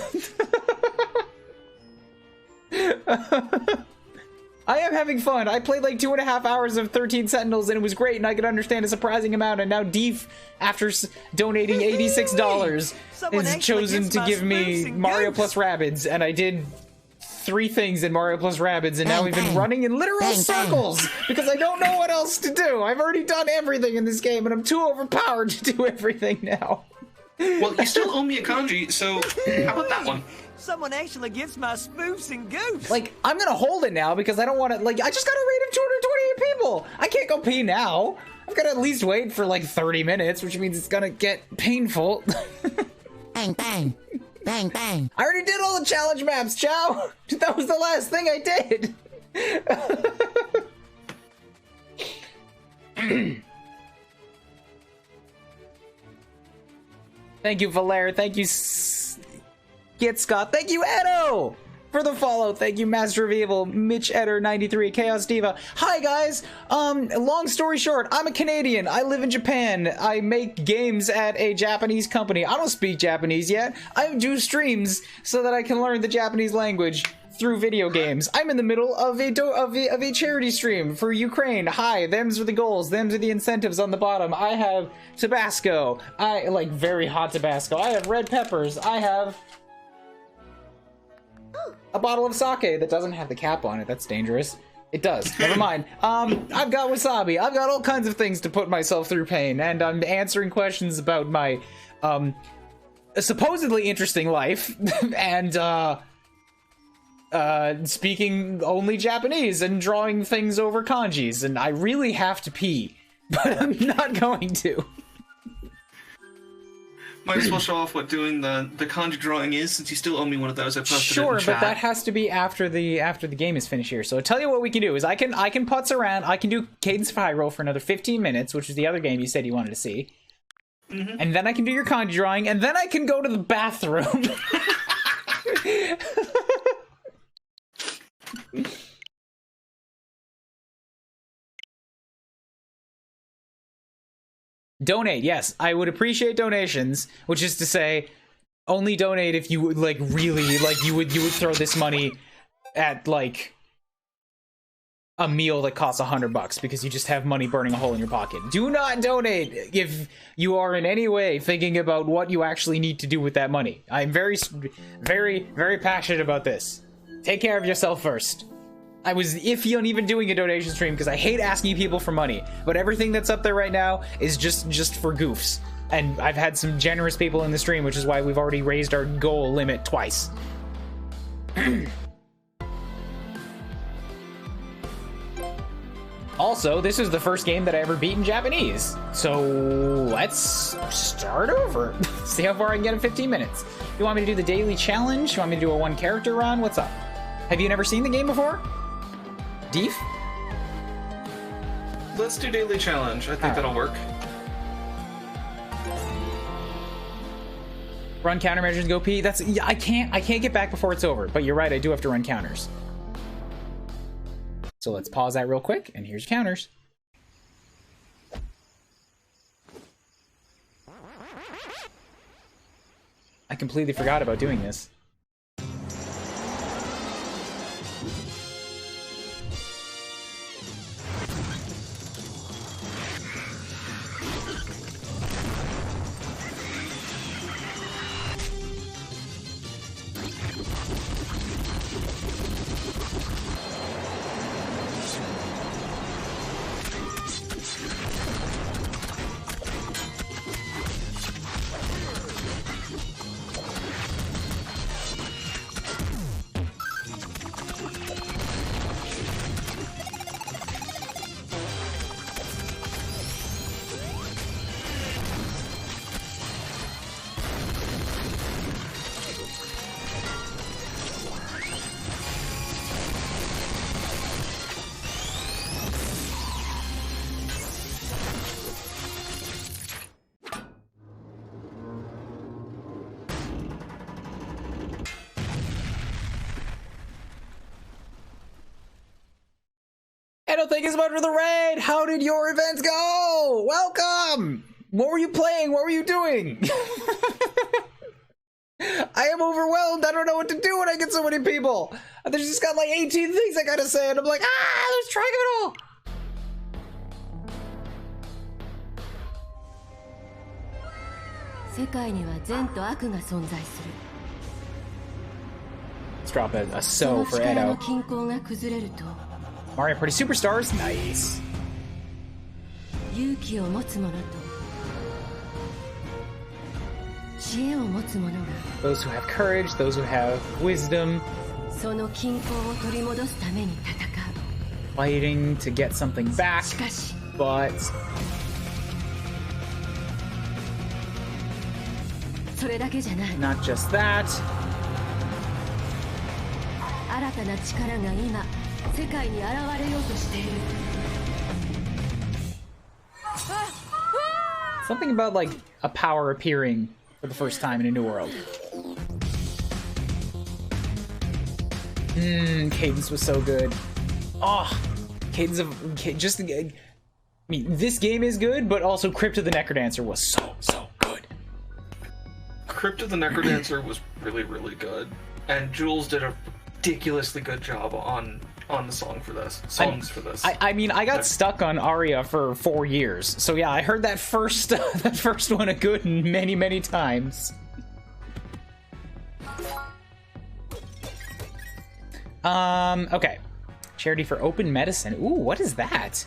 I am having fun. I played like 2.5 hours of 13 Sentinels and it was great, and I could understand a surprising amount, and now Deef, after donating $86, has chosen to give me Mario plus Rabbids, and I did 3 things in Mario plus Rabbids, and now we've been running in literal circles because I don't know what else to do. I've already done everything in this game, and I'm too overpowered to do everything now. Well, you still owe me a kanji, so how about that one? Someone actually gets my spoofs and goofs. Like, I'm gonna hold it now because I don't want to, like, I just got a rate of 228 people. I can't go pee now. I've got to at least wait for like 30 minutes, which means it's gonna get painful. Bang, bang. Bang, bang. I already did all the challenge maps, Chow. That was the last thing I did. Thank you, Valere. Thank you, Get Scott. Thank you, Edo, for the follow. Thank you, Master of Evil, Mitch Eder 93, Chaos Diva. Hi guys. Long story short, I'm a Canadian. I live in Japan. I make games at a Japanese company. I don't speak Japanese yet. I do streams so that I can learn the Japanese language through video games. I'm in the middle of a charity stream for Ukraine. Hi, them's are the goals, them's are the incentives on the bottom. I have Tabasco. I like very hot Tabasco. I have red peppers. I have a bottle of sake that doesn't have the cap on it. That's dangerous. It does. Never mind. I've got wasabi. I've got all kinds of things to put myself through pain, and I'm answering questions about my supposedly interesting life and speaking only Japanese and drawing things over kanjis, and I really have to pee, but I'm not going to. Might as well show off what doing the kanji drawing is, since you still owe me one of those. I posted it in Sure, chat. but that has to be after the game is finished here. So I'll tell you what we can do is I can putz around. I can do Cadence of Hyrule for another 15 minutes, which is the other game you said you wanted to see. Mm-hmm. And then I can do your kanji drawing, and then I can go to the bathroom. Donate, yes. I would appreciate donations, which is to say, only donate if you would, like, really, like, you would throw this money at, like, a meal that costs $100 because you just have money burning a hole in your pocket. Do not donate if you are in any way thinking about what you actually need to do with that money. I'm very, very, very passionate about this. Take care of yourself first. I was iffy on even doing a donation stream because I hate asking people for money. But everything that's up there right now is just for goofs. And I've had some generous people in the stream, which is why we've already raised our goal limit twice. Also, this is the first game that I ever beat in Japanese. So let's start over. See how far I can get in 15 minutes. You want me to do the daily challenge? You want me to do a one character run? What's up? Have you never seen the game before? Deef? Let's do daily challenge. I think that'll work. Run countermeasures, go pee. That's I can't get back before it's over. But you're right, I do have to run counters. So let's pause that real quick, and here's counters. I completely forgot about doing this. Thank you so much for the raid. How did your events go? Welcome. What were you playing? What were you doing? I am overwhelmed. I don't know what to do when I get so many people. There's just got like 18 things I gotta say, and I'm like, let's try it all. Let's drop a so for Edo. Mario Party Superstars, nice. Those who have courage, those who have wisdom. Fighting to get something back, but not just that. Something about like a power appearing for the first time in a new world. Cadence was so good. Cadence of just. I mean, this game is good, but also Crypt of the Necrodancer was so good. Crypt of the Necrodancer was really good, and Jules did a ridiculously good job on the songs for this. I mean, I got stuck on Aria for 4 years, so yeah, I heard that first that first one a good many times. Okay. Charity for Open Medicine. Ooh, what is that?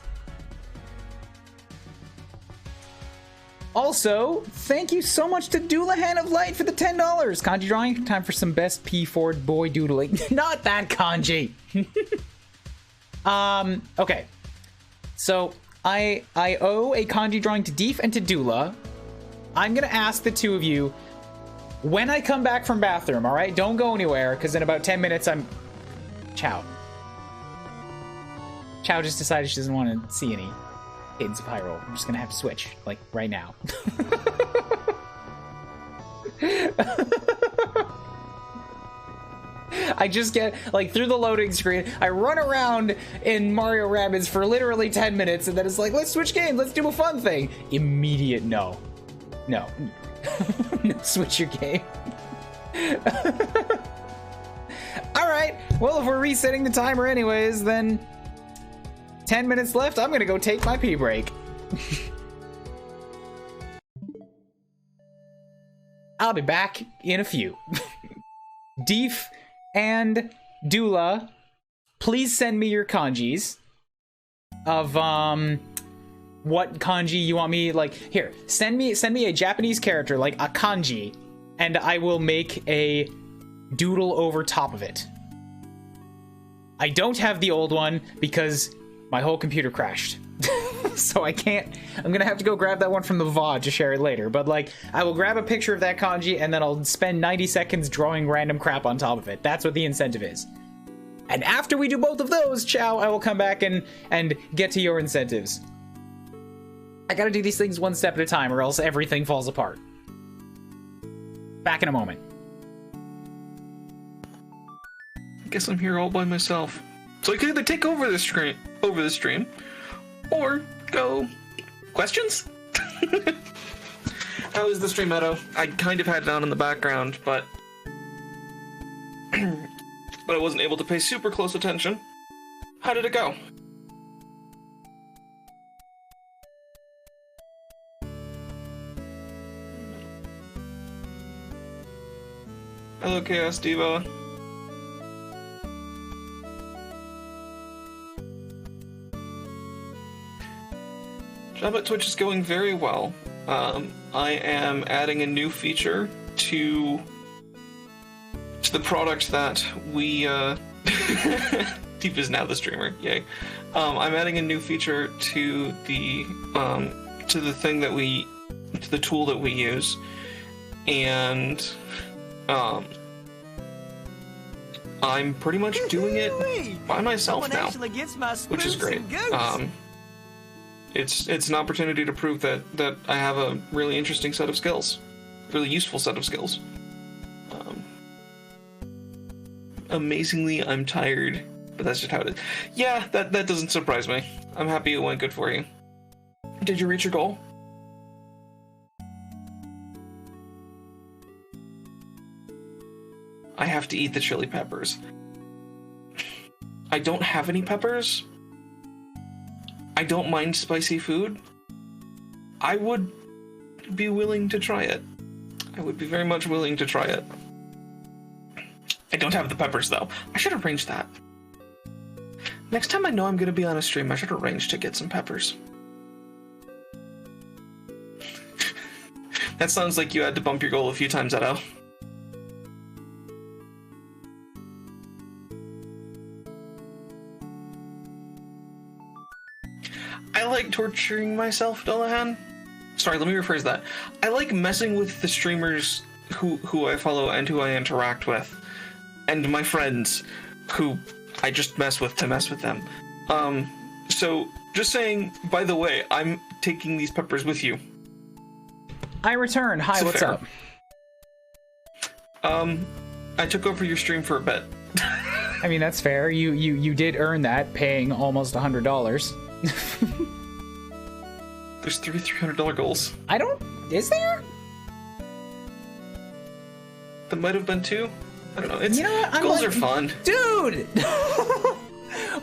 Also, thank you so much to Doulahan of Light for the $10. Kanji drawing. Time for some best P4 boy doodling. Not that kanji. Okay. So, I owe a kanji drawing to Deef and to Doula. I'm gonna ask the two of you, when I come back from bathroom, alright? Don't go anywhere, because in about 10 minutes I'm... Chow. Chow just decided she doesn't want to see any Cadence of Hyrule. I'm just gonna have to switch, like, right now. I just get, like, through the loading screen, I run around in Mario Rabbids for literally 10 minutes, and then it's like, let's switch games, let's do a fun thing. Immediate no. No. No, switch your game. Alright, well, if we're resetting the timer anyways, then 10 minutes left, I'm gonna go take my pee break. I'll be back in a few. Deef and Doula please send me your kanjis of what kanji you want me, like, here, send me a Japanese character, like a kanji, and I will make a doodle over top of it. I don't have the old one because my whole computer crashed. So I can't, I'm gonna have to go grab that one from the VOD to share it later, but like, I will grab a picture of that kanji and then I'll spend 90 seconds drawing random crap on top of it. That's what the incentive is. And after we do both of those, Chow, I will come back and get to your incentives. I gotta do these things one step at a time or else everything falls apart. Back in a moment. I guess I'm here all by myself. So I could either take over the stream, or go questions? How is the stream, Edo? I kind of had it on in the background, but I wasn't able to pay super close attention. How did it go? Hello, Chaos Diva. Job at Twitch is going very well. I am adding a new feature to the product that we Deep is now the streamer, yay. I'm adding a new feature to the thing that to the tool that we use, and I'm pretty much doing it by myself now, which is great. It's an opportunity to prove that I have a really interesting set of skills, really useful set of skills. Amazingly, I'm tired, but that's just how it is. Yeah, that doesn't surprise me. I'm happy it went good for you. Did you reach your goal? I have to eat the chili peppers. I don't have any peppers. I don't mind spicy food. I would be willing to try it. I would be very much willing to try it. I don't have the peppers, though. I should arrange that. Next time I know I'm going to be on a stream, I should arrange to get some peppers. That sounds like you had to bump your goal a few times, Edo. I like torturing myself, Dolahan. Sorry, let me rephrase that. I like messing with the streamers who I follow and who I interact with. And my friends, who I just mess with to mess with them. So, just saying, by the way, I'm taking these peppers with you. I return. Hi, So what's fair. up? I took over your stream for a bit. I mean, that's fair. You did earn that, paying almost $100. There's three $300 goals. I don't... Is there? There might have been two. I don't know. It's, you know what? goals are fun. Dude! We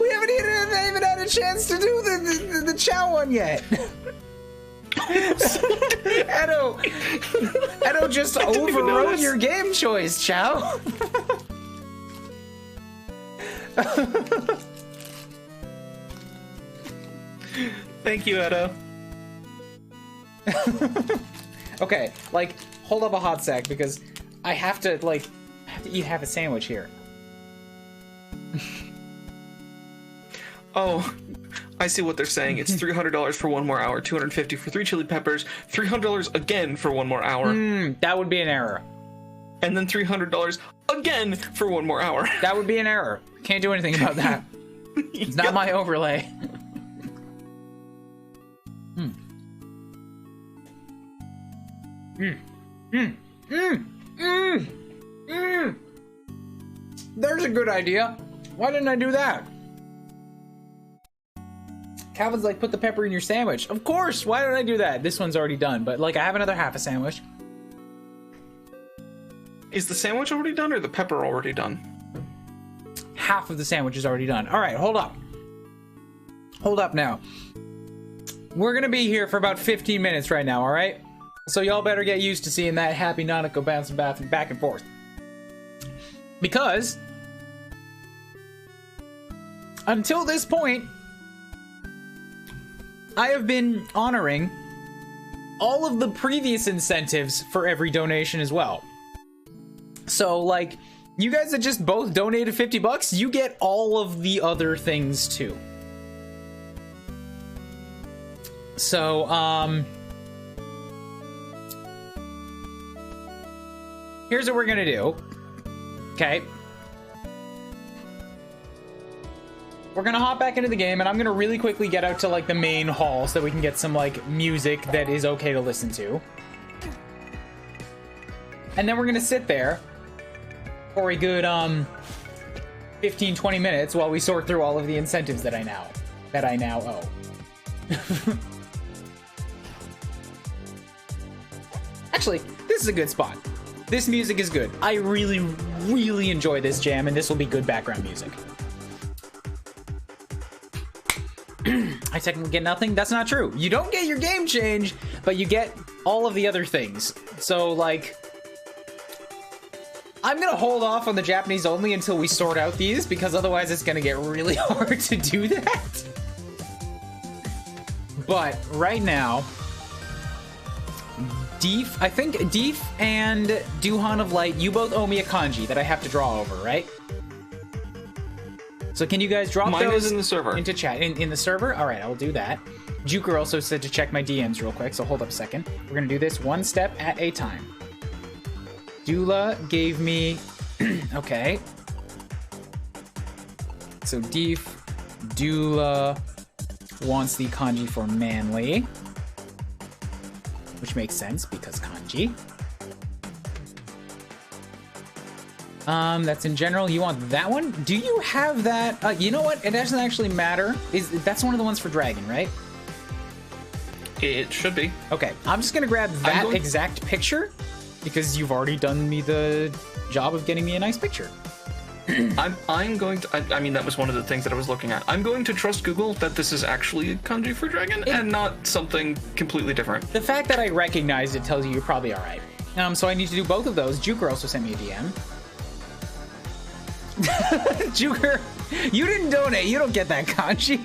haven't even had a chance to do the Chow one yet. Edo just overrode your game choice, Chow. Thank you, Edo. Okay, like, hold up a hot sec because I have to eat half a sandwich here. Oh, I see what they're saying. It's $300 for 1 more hour, $250 for 3 chili peppers, $300 again for 1 more hour. That would be an error. And then $300 again for 1 more hour. That would be an error. Can't do anything about that. It's not my overlay. There's a good idea. Why didn't I do that? Calvin's like, put the pepper in your sandwich. Of course, why did I do that? This one's already done, but like I have another half a sandwich. Is the sandwich already done or the pepper already done? Half of the sandwich is already done. All right, hold up. Hold up now. We're gonna be here for about 15 minutes right now, all right? So y'all better get used to seeing that happy Nanako bouncing back and forth. Because until this point, I have been honoring all of the previous incentives for every donation as well. So, like, you guys that just both donated 50 bucks, you get all of the other things too. So, here's what we're gonna do. Okay. We're gonna hop back into the game, and I'm gonna really quickly get out to, like, the main hall so we can get some, like, music that is okay to listen to. And then we're gonna sit there for a good, 15-20 minutes while we sort through all of the incentives that I now owe. Actually, this is a good spot. This music is good. I really, really enjoy this jam, and this will be good background music. I technically get nothing? That's not true. You don't get your game change, but you get all of the other things. So, like, I'm gonna hold off on the Japanese only until we sort out these, because otherwise it's gonna get really hard to do that. But right now, I think Deef and Duhan of Light, you both owe me a kanji that I have to draw over, right? So can you guys drop Mine those is in the server. into chat? In the server? All right, I'll do that. Juker also said to check my DMs real quick, so hold up a second. We're going to do this one step at a time. Dula gave me... okay. So Deef, Dula wants the kanji for manly. Which makes sense, because kanji. That's in general. You want that one? Do you have that? You know what? It doesn't actually matter. That's one of the ones for dragon, right? It should be. Okay, I'm just gonna grab that exact picture because you've already done me the job of getting me a nice picture. I'm going to... I mean, that was one of the things that I was looking at. I'm going to trust Google that this is actually kanji for dragon and not something completely different. The fact that I recognized it tells you you're probably all right. So I need to do both of those. Juker also sent me a DM. Juker, you didn't donate. You don't get that kanji.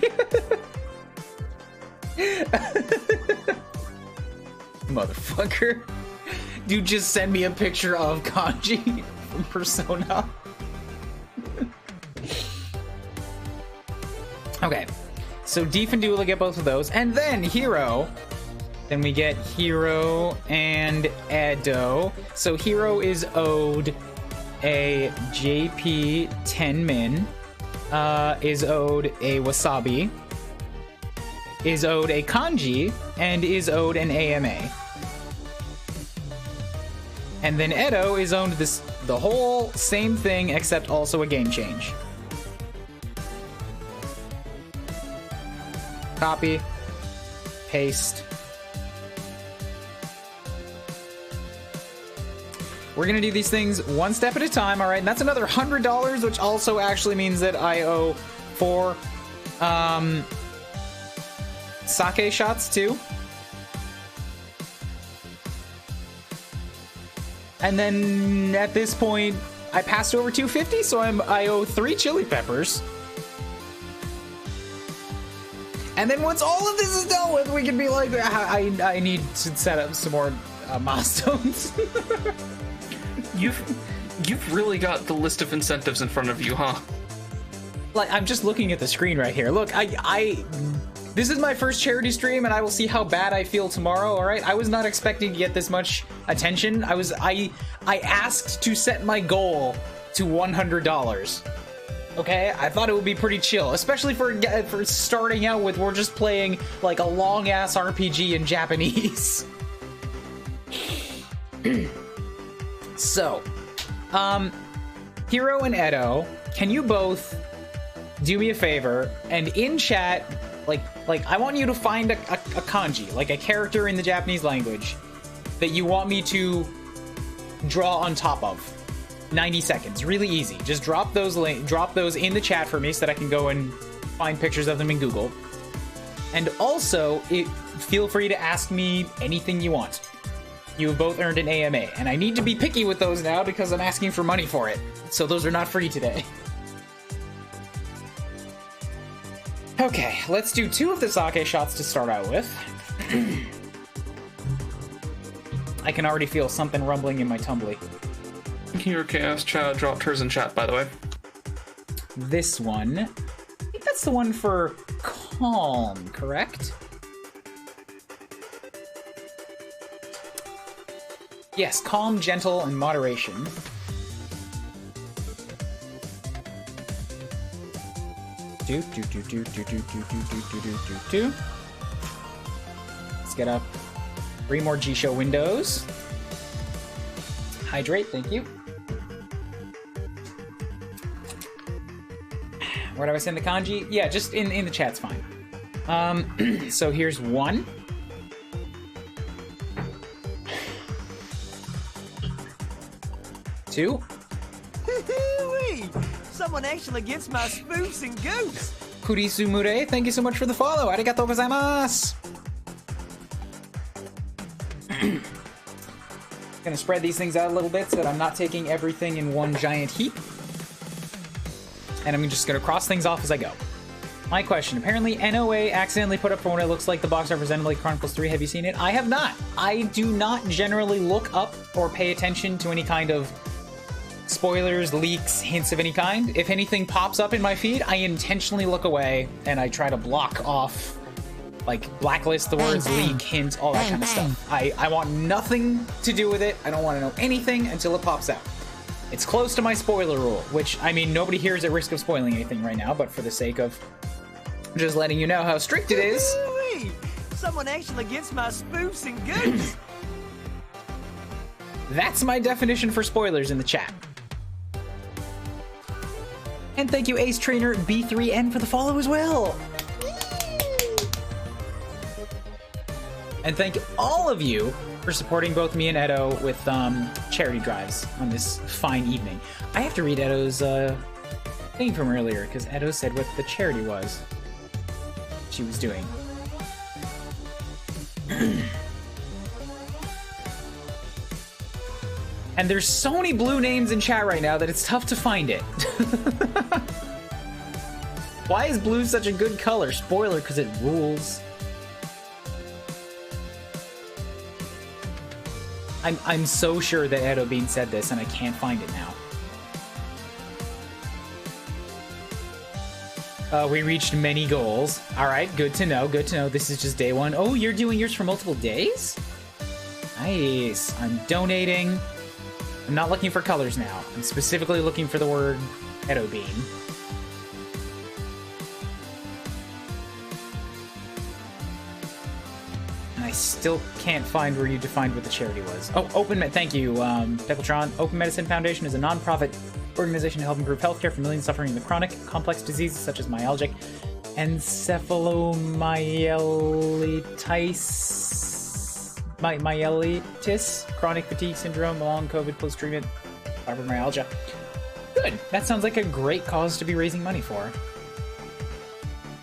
Motherfucker. Dude, just send me a picture of kanji from Persona. Okay, so Deef and Dula get both of those, and then Hero. Then we get Hero and Edo. So Hero is owed a JP 10 min, is owed a Wasabi, is owed a kanji, and is owed an AMA. And then Edo is owed the whole same thing, except also a game change. Copy, paste. We're gonna do these things one step at a time, all right? And that's another $100, which also actually means that I owe 4 sake shots too. And then at this point, I passed over 250, so I owe 3 chili peppers. And then once all of this is dealt with, we can be like, I need to set up some more milestones. You've really got the list of incentives in front of you, huh? Like, I'm just looking at the screen right here. Look, this is my first charity stream, and I will see how bad I feel tomorrow, all right? I was not expecting to get this much attention. I asked to set my goal to $100. Okay, I thought it would be pretty chill, especially for starting out with we're just playing like a long ass RPG in Japanese. So, Hiro and Edo, can you both do me a favor and in chat, like I want you to find a kanji, like a character in the Japanese language that you want me to draw on top of. 90 seconds, really easy. Just drop those in the chat for me so that I can go and find pictures of them in Google. And also, feel free to ask me anything you want. You have both earned an AMA, and I need to be picky with those now because I'm asking for money for it. So those are not free today. Okay, let's do 2 of the sake shots to start out with. I can already feel something rumbling in my tumbly. Your Chaos Chat dropped hers in chat, by the way. This one, I think that's the one for calm, correct? Yes, calm, gentle, and moderation. Let's get up 3 more G-Show windows. Hydrate, thank you. Where do I send the kanji? Yeah, just in the chat's fine. So here's 1. 2. Someone actually gets my spoofs and goose. Kurisumure, thank you so much for the follow. Arigatou gozaimasu. Gonna spread these things out a little bit so that I'm not taking everything in one giant heap. And I'm just gonna cross things off as I go. My question, apparently NOA accidentally put up for what it looks like the box represented like Chronicles 3. Have you seen it? I have not. I do not generally look up or pay attention to any kind of spoilers, leaks, hints of any kind. If anything pops up in my feed, I intentionally look away and I try to block off, like blacklist the words, leak, hint, all that kind of stuff. I want nothing to do with it. I don't want to know anything until it pops out. It's close to my spoiler rule, which, I mean, nobody here is at risk of spoiling anything right now, but for the sake of just letting you know how strict it is. Someone actually gets my spoofs and goose. That's my definition for spoilers in the chat. And thank you, Ace Trainer B3N, for the follow as well. And thank all of you for supporting both me and Edo with charity drives on this fine evening. I have to read Edo's thing from earlier, because Edo said what the charity was she was doing. And there's so many blue names in chat right now that it's tough to find it. Why is blue such a good color? Spoiler, because it rules. I'm so sure that Edo Bean said this, and I can't find it now. We reached many goals. All right, good to know, good to know. This is just day 1. Oh, you're doing yours for multiple days? Nice. I'm donating. I'm not looking for colors now. I'm specifically looking for the word Edo Bean. And I still can't find where you defined what the charity was. Oh, thank you, Pickletron. Open Medicine Foundation is a non-profit organization to help improve healthcare for millions suffering with chronic, complex diseases such as myalgic myelitis, chronic fatigue syndrome, long COVID post-treatment, fibromyalgia. Good. That sounds like a great cause to be raising money for.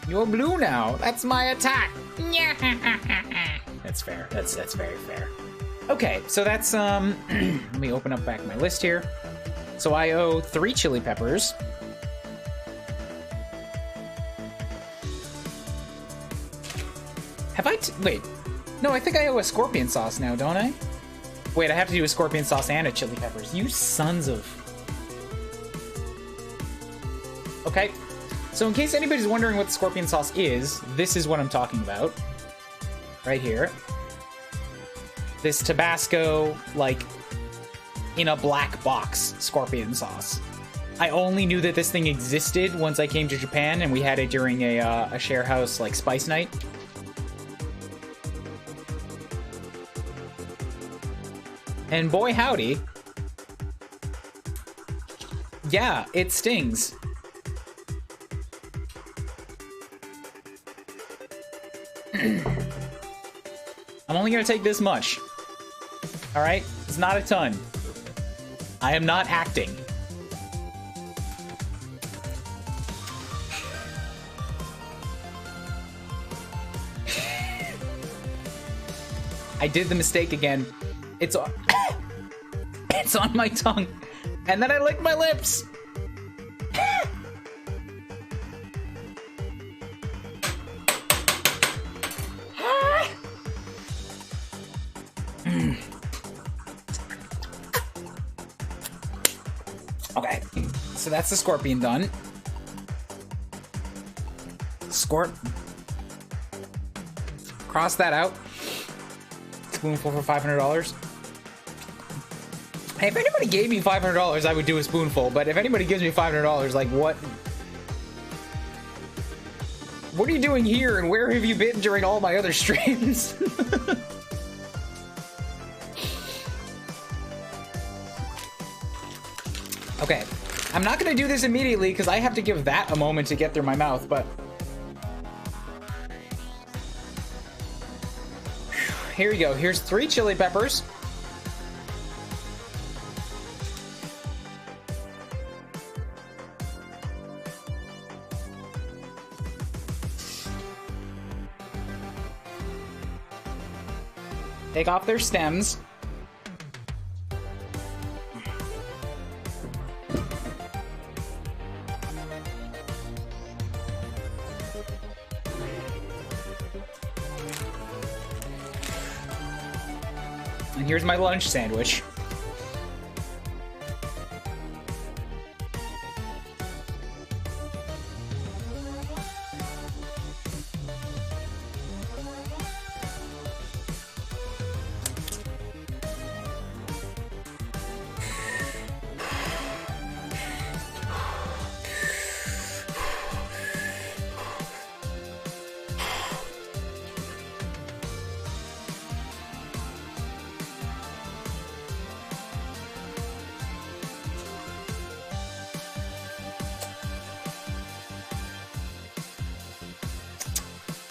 You're blue now. That's my attack. That's fair. That's very fair. Okay, so that's let me open up back my list here. So I owe 3 chili peppers. Have I wait. No, I think I owe a scorpion sauce now, don't I? Wait, I have to do a scorpion sauce and a chili peppers. You sons of... Okay. So in case anybody's wondering what the scorpion sauce is, this is what I'm talking about. Right here. This Tabasco, like, in a black box scorpion sauce. I only knew that this thing existed once I came to Japan, and we had it during a share house, like, spice night. And boy howdy, yeah, it stings. I'm only gonna take this much. All right, it's not a ton. I am not acting. I did the mistake again. It's on, it's on my tongue, and then I lick my lips. Okay, so that's the scorpion done. Scorp. Cross that out. Spoonful for $500. Hey, if anybody gave me $500, I would do a spoonful. But if anybody gives me $500, like what? What are you doing here, and where have you been during all my other streams? Okay, I'm not gonna do this immediately because I have to give that a moment to get through my mouth, but here we go. Here's 3 chili peppers. Take off their stems. And here's my lunch sandwich.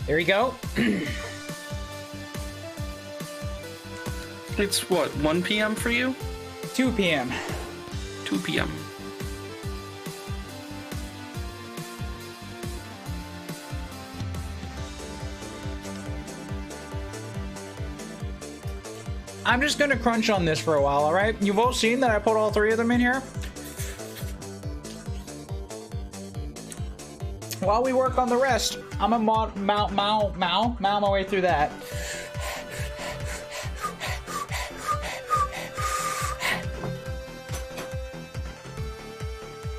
There you go. It's what, 1 p.m. for you? 2 p.m. 2 p.m. I'm just gonna crunch on this for a while, alright? You've all seen that I put all 3 of them in here. While we work on the rest, I'm gonna mow my way through that.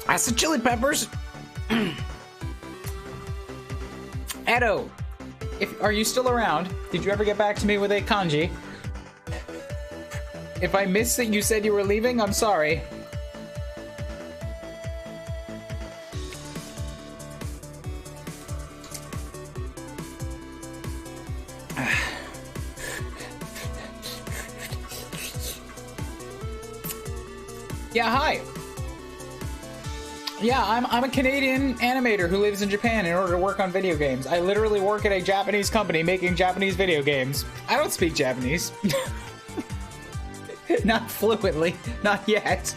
That's the chili peppers. Edo, are you still around? Did you ever get back to me with a kanji? If I missed that you said you were leaving, I'm sorry. Yeah, hi. Yeah, I'm a Canadian animator who lives in Japan in order to work on video games. I literally work at a Japanese company making Japanese video games. I don't speak Japanese. Not fluently. Not yet.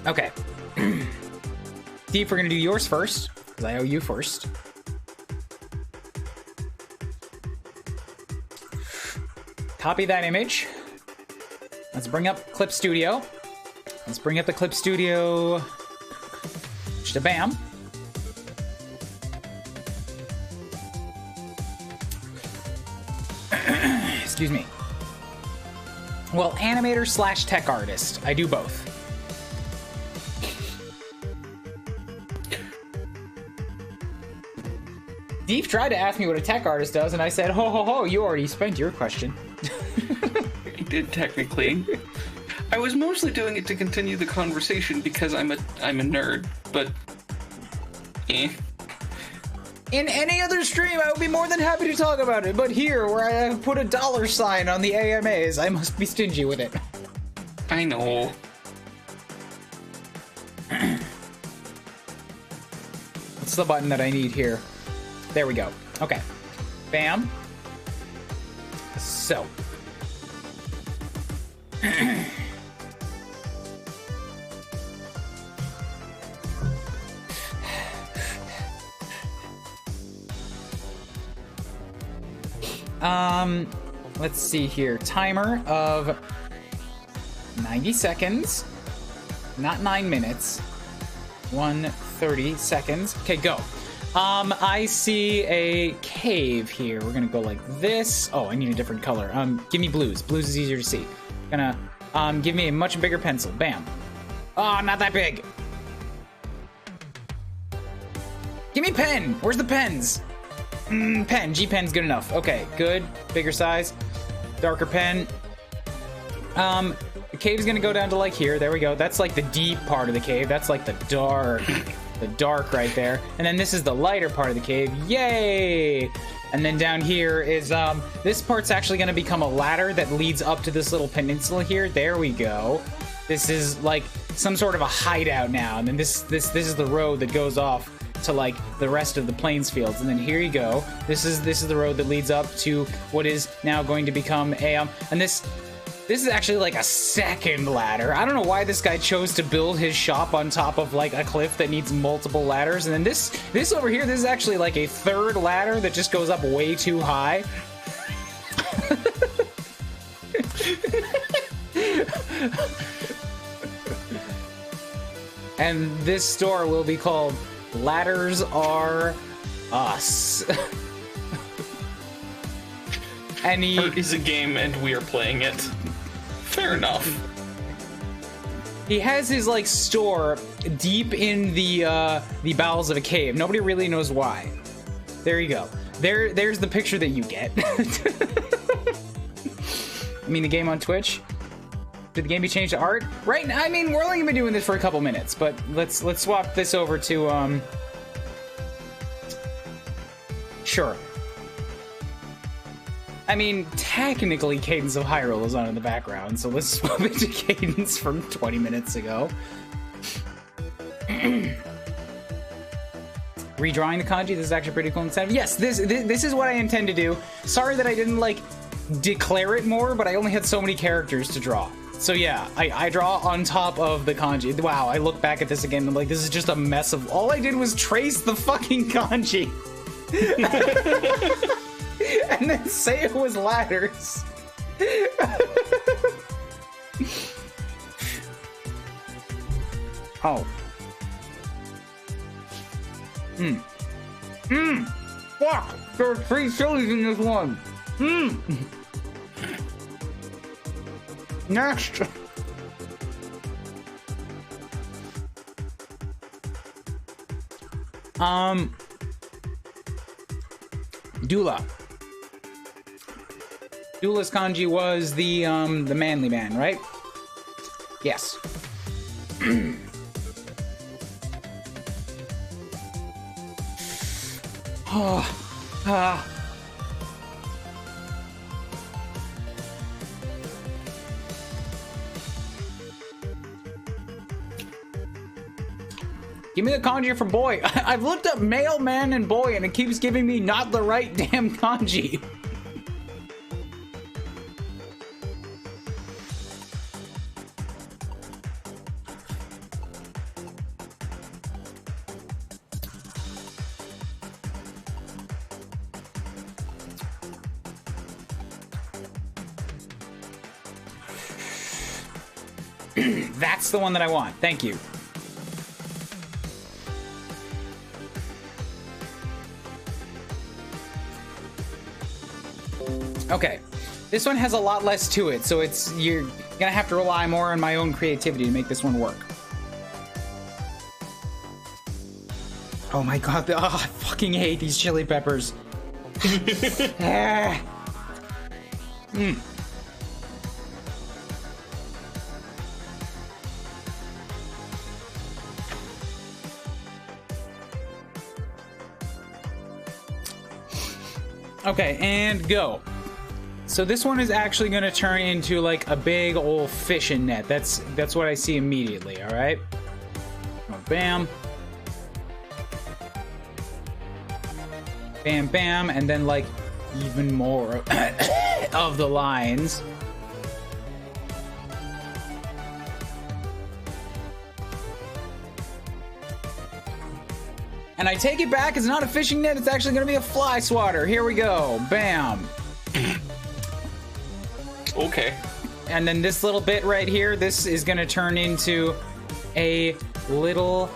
Okay. Deep, we're gonna do yours first, because I owe you first. Copy that image. Let's bring up Clip Studio. Let's bring up the Clip Studio. Shabam. Excuse me. Well, animator / tech artist. I do both. Deep tried to ask me what a tech artist does, and I said, ho ho ho, you already spent your question. I did technically. I was mostly doing it to continue the conversation because I'm a nerd, but eh. In any other stream, I would be more than happy to talk about it, but here, where I have put a $sign on the AMAs, I must be stingy with it. I know. What's the button that I need here? There we go. Okay. Bam. So. Let's see here. Timer of 90 seconds. Not 9 minutes. 130 seconds. Okay, go. I see a cave here. We're gonna go like this. Oh, I need a different color. Give me blues. Blues is easier to see. Gonna, give me a much bigger pencil. Bam. Oh, not that big. Give me pen. Where's the pens? Pen. G pen's good enough. Okay, good. Bigger size. Darker pen. The cave's gonna go down to like here. There we go. That's like the deep part of the cave. That's like the dark right there. And then this is the lighter part of the cave. Yay! And then down here is, this part's actually gonna become a ladder that leads up to this little peninsula here. There we go. This is like some sort of a hideout now. And then this is the road that goes off to like the rest of the plains fields. And then here you go. This is the road that leads up to what is now going to become a, and this is actually like a second ladder. I don't know why this guy chose to build his shop on top of like a cliff that needs multiple ladders. And then this over here, this is actually like a third ladder that just goes up way too high. And this store will be called Ladders Are Us. And Art is a game and we are playing it. Fair enough. He has his like store deep in the bowels of a cave. Nobody really knows why. There you go. There's the picture that you get. I mean, the game on Twitch. Did the game be changed to art? Right now, I mean, we're only gonna be doing this for a couple minutes, but let's swap this over to sure. I mean, technically, Cadence of Hyrule is on in the background, so let's swap it to Cadence from 20 minutes ago. Redrawing the kanji, this is actually pretty cool instead. Yes, this is what I intend to do. Sorry that I didn't, like, declare it more, but I only had so many characters to draw. So yeah, I draw on top of the kanji. Wow, I look back at this again and like, this is just a mess of... All I did was trace the fucking kanji. And then say it was ladders. Oh. Fuck! There are 3 chilies in this one. Next. Dula. Dula's kanji was the manly man, right? Yes. Give me the kanji for boy. I've looked up male, man, and boy, and it keeps giving me not the right damn kanji. That's the one that I want. Thank you. Okay, this one has a lot less to it, so you're gonna have to rely more on my own creativity to make this one work. Oh my god, I fucking hate these chili peppers. Okay, and go. So this one is actually going to turn into like a big old fishing net. That's what I see immediately, all right? Oh, bam. Bam, bam, and then like even more of the lines. And I take it back, it's not a fishing net, it's actually going to be a fly swatter. Here we go. Bam. Okay. And then this little bit right here, this is going to turn into a little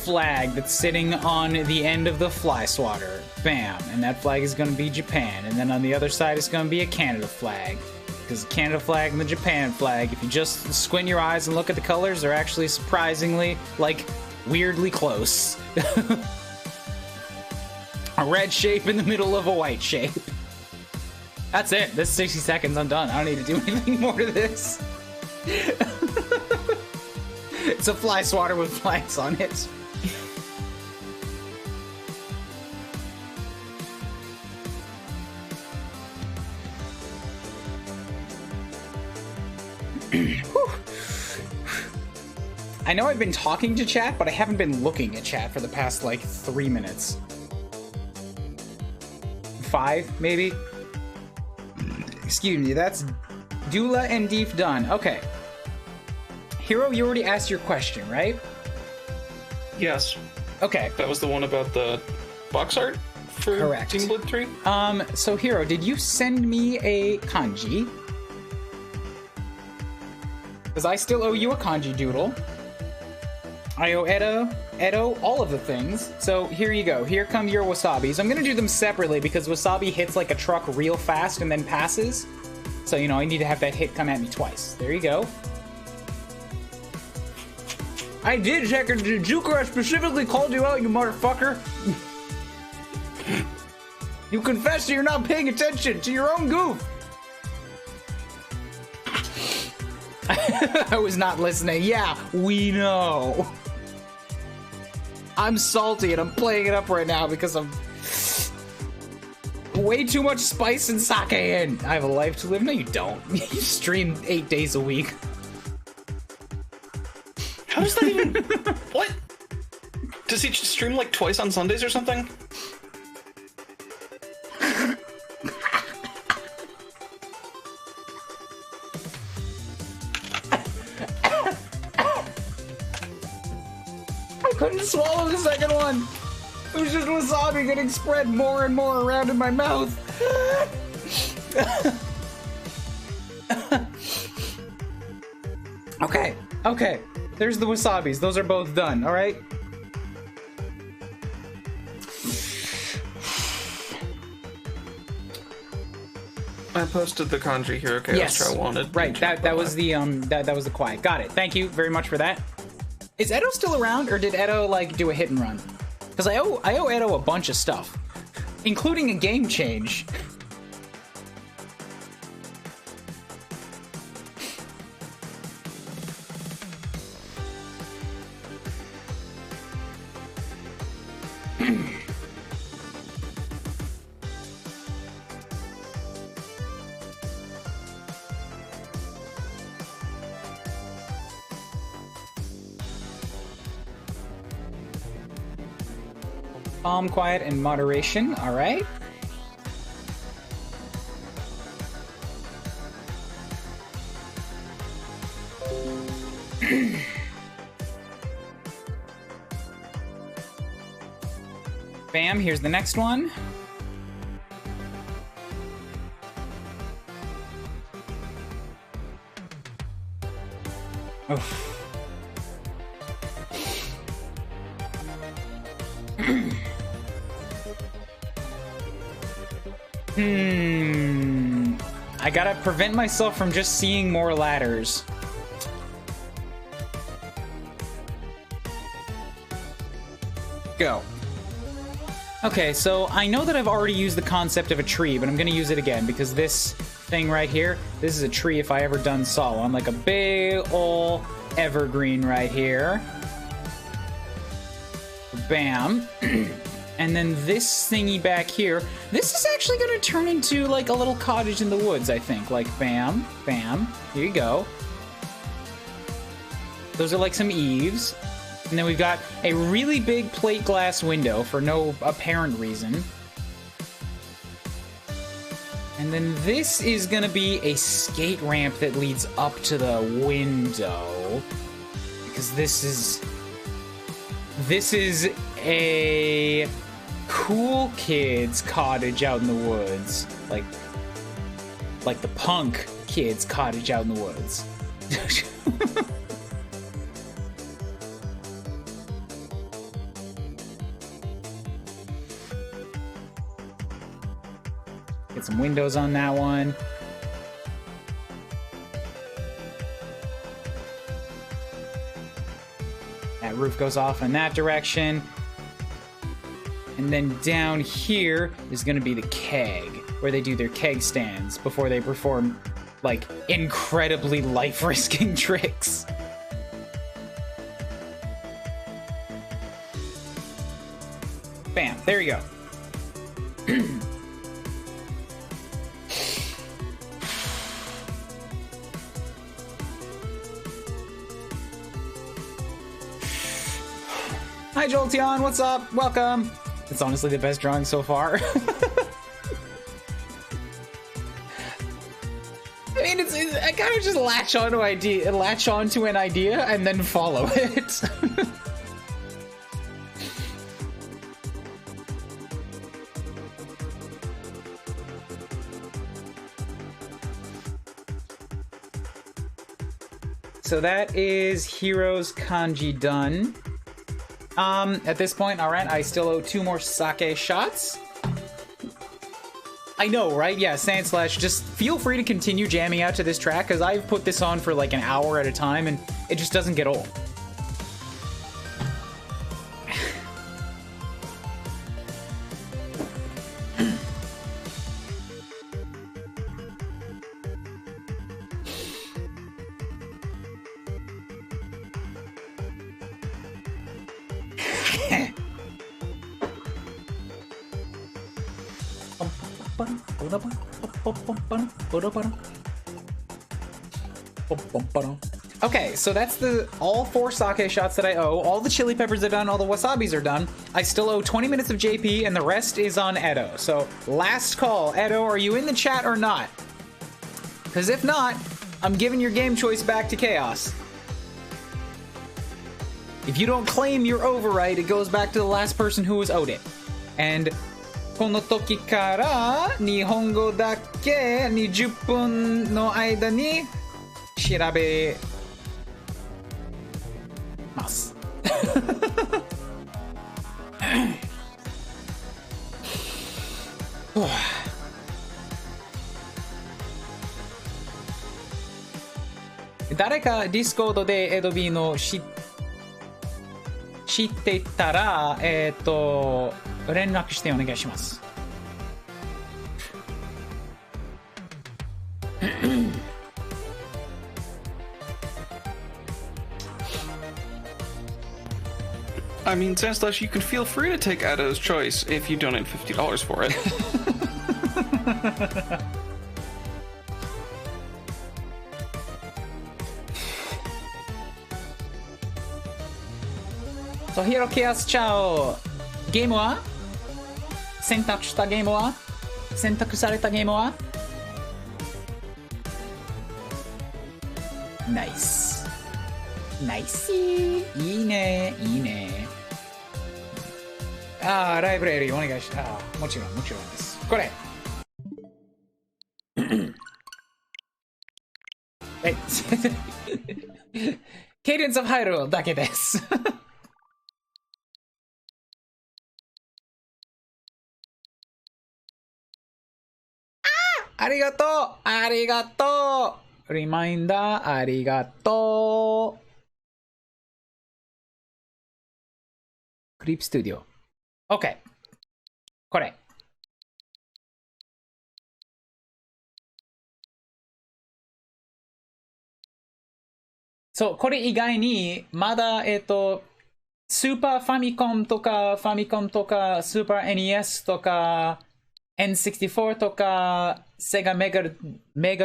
flag that's sitting on the end of the fly swatter. Bam. And that flag is going to be Japan. And then on the other side is going to be a Canada flag. Because the Canada flag and the Japan flag, if you just squint your eyes and look at the colors, they're actually surprisingly, like, weirdly close. A red shape in the middle of a white shape. That's it. This 60 seconds, I'm done. I don't need to do anything more to this. It's a fly swatter with flags on it. I know I've been talking to chat, but I haven't been looking at chat for the past, like, 3 minutes. 5, maybe? Excuse me, that's Dula and Deef done. Okay. Hero, you already asked your question, right? Yes. Okay. That was the one about the box art for Correct. Team Blood 3? So Hero, did you send me a kanji? Because I still owe you a kanji doodle. I owe Edo, all of the things. So here you go. Here come your wasabis. I'm gonna do them separately because wasabi hits like a truck real fast and then passes. So, you know, I need to have that hit come at me twice. There you go. I did, Checker. Juker, I specifically called you out, you motherfucker. You confess that you're not paying attention to your own goof. I was not listening. Yeah, we know. I'm salty and I'm playing it up right now because I'm way too much spice and sake in. I have a life to live. No, you don't. You stream 8 days a week. How does that even... What? Does he just stream like twice on Sundays or something? I couldn't swallow the second one. It was just wasabi getting spread more and more around in my mouth. Okay. There's the wasabis. Those are both done, all right? I posted the kanji Hero Chaos Yes. I wanted. Right, that was the that was the quiet. Got it. Thank you very much for that. Is Edo still around, or did Edo like do a hit and run? Because I owe Edo a bunch of stuff, including a game change. Calm, quiet, and moderation. All right. Bam, here's the next one. Oof. I gotta prevent myself from just seeing more ladders. Go. Okay, so I know that I've already used the concept of a tree, but I'm gonna use it again because this thing right here, this is a tree if I ever done saw one, like a big ol' evergreen right here. Bam. And then this thingy back here, this is actually gonna turn into like a little cottage in the woods, I think. Like bam, bam, here you go. Those are like some eaves. And then we've got a really big plate glass window for no apparent reason. And then this is gonna be a skate ramp that leads up to the window. Because this is a cool kid's cottage out in the woods. Like the punk kid's cottage out in the woods. Get some windows on that one. That roof goes off in that direction. And then down here is going to be the keg, where they do their keg stands before they perform, like, incredibly life-risking tricks. Bam, there you go. Hi Jolteon, what's up? Welcome. It's honestly the best drawing so far. I mean, I kind of just latch onto an idea and then follow it. So that is Hero's Kanji done. At this point, alright, I still owe 2 more sake shots. I know, right? Yeah, Sandslash, just feel free to continue jamming out to this track, because I've put this on for like an hour at a time, and it just doesn't get old. Okay, so that's all 4 sake shots that I owe. All the chili peppers are done, all the wasabis are done. I still owe 20 minutes of JP, and the rest is on Edo. So, last call. Edo, are you in the chat or not? Because if not, I'm giving your game choice back to Chaos. If you don't claim your override, it goes back to the last person who was owed it. And この時から日本語だけ20分の間に調べます。誰かディスコードでエドビーの知ってたら、連絡してお願いします。I mean, Sandslash, you can feel free to take Edo's choice if you donate $50 for it. So, Hero Chaos, ciao! ゲームは選択したゲームは選択されたゲームはナイス。ナイス。いいね、いいね。ああ、ライブラリーお願いします。もちろんです。これ。ケイデンスオブハイローだけです。ありがとうありがとうリマインダーありがとうクリープスタジオ OK これそう、これ以外にまだスーパーファミコンとかスーパー NES とかN64 とかセガメガ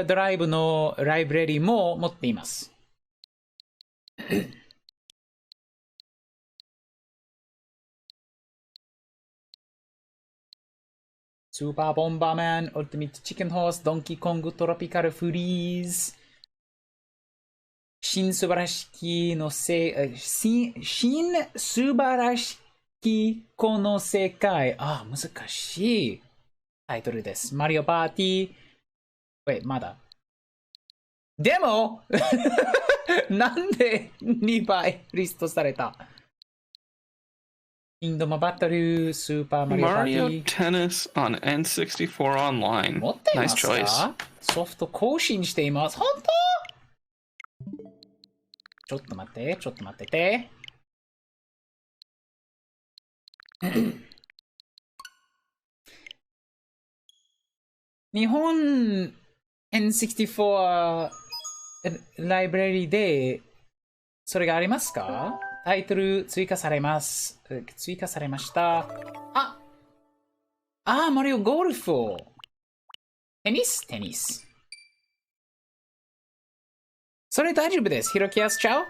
ドライブのライブラリーも持っています。スーパーボンバーマン、オルティミットチキンホース、ドンキーコングトロピカルフリーズ、新素晴らしきの新素晴らしきこの世界。あ、難しい。タイトルです。マリオパーティー。まだ。でもなんで2倍リストされたキンドマバトル、スーパーマリオパーティ Mario ー。Tennis on N64 Online. 持っていま Nice す choice. か？ソフト更新しています。本当？ちょっと待って、ちょっと待ってて。日本 N64 ライブラリでそれがありますか？タイトル追加されます。追加されました。マリオゴルフを。テニス。それ大丈夫です。ヒロキアスチャオ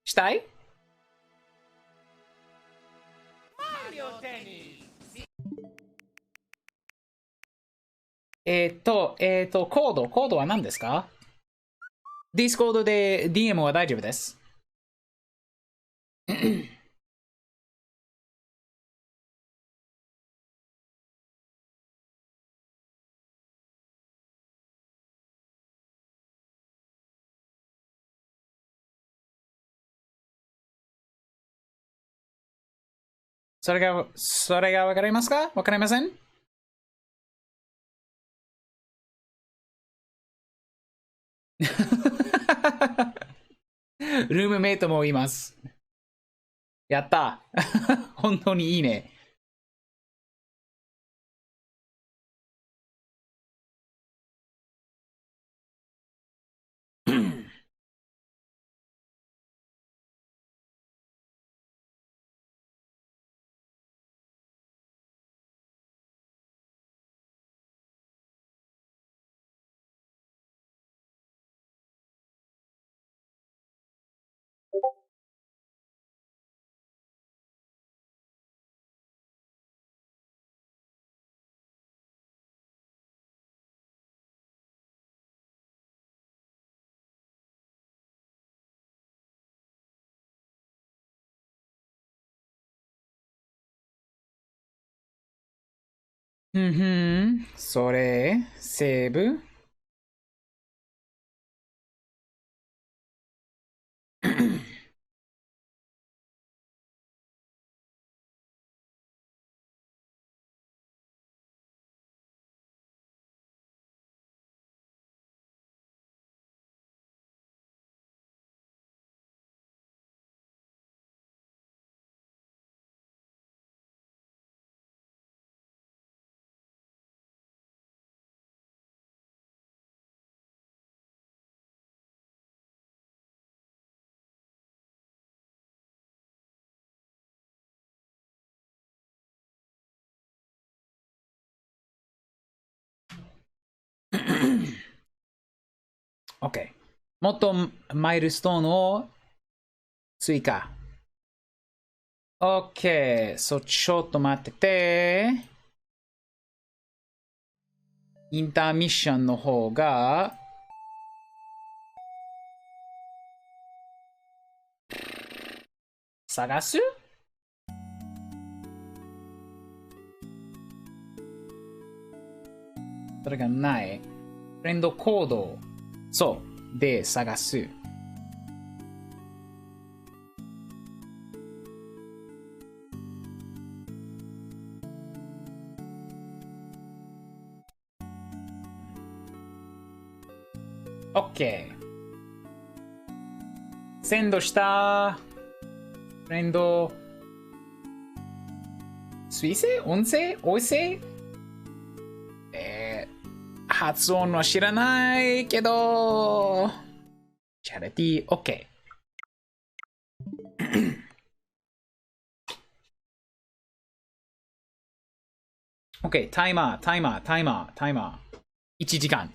したい？コードは何ですか？ Discord で DM は大丈夫です。それがわかりますか？わかりません？ルームメイトもいます。やった本当にいいね。それ、セーブOK。もっとマイルストーンを追加。OK。ちょっと待ってて。インターミッションの方が、探す？それがない。フレンドコード。そう。で、探す。OK。センドした。フレンド。水星？音声？音声？発音は知らないけど、チャリティー、OK。OK、タイマー。1時間。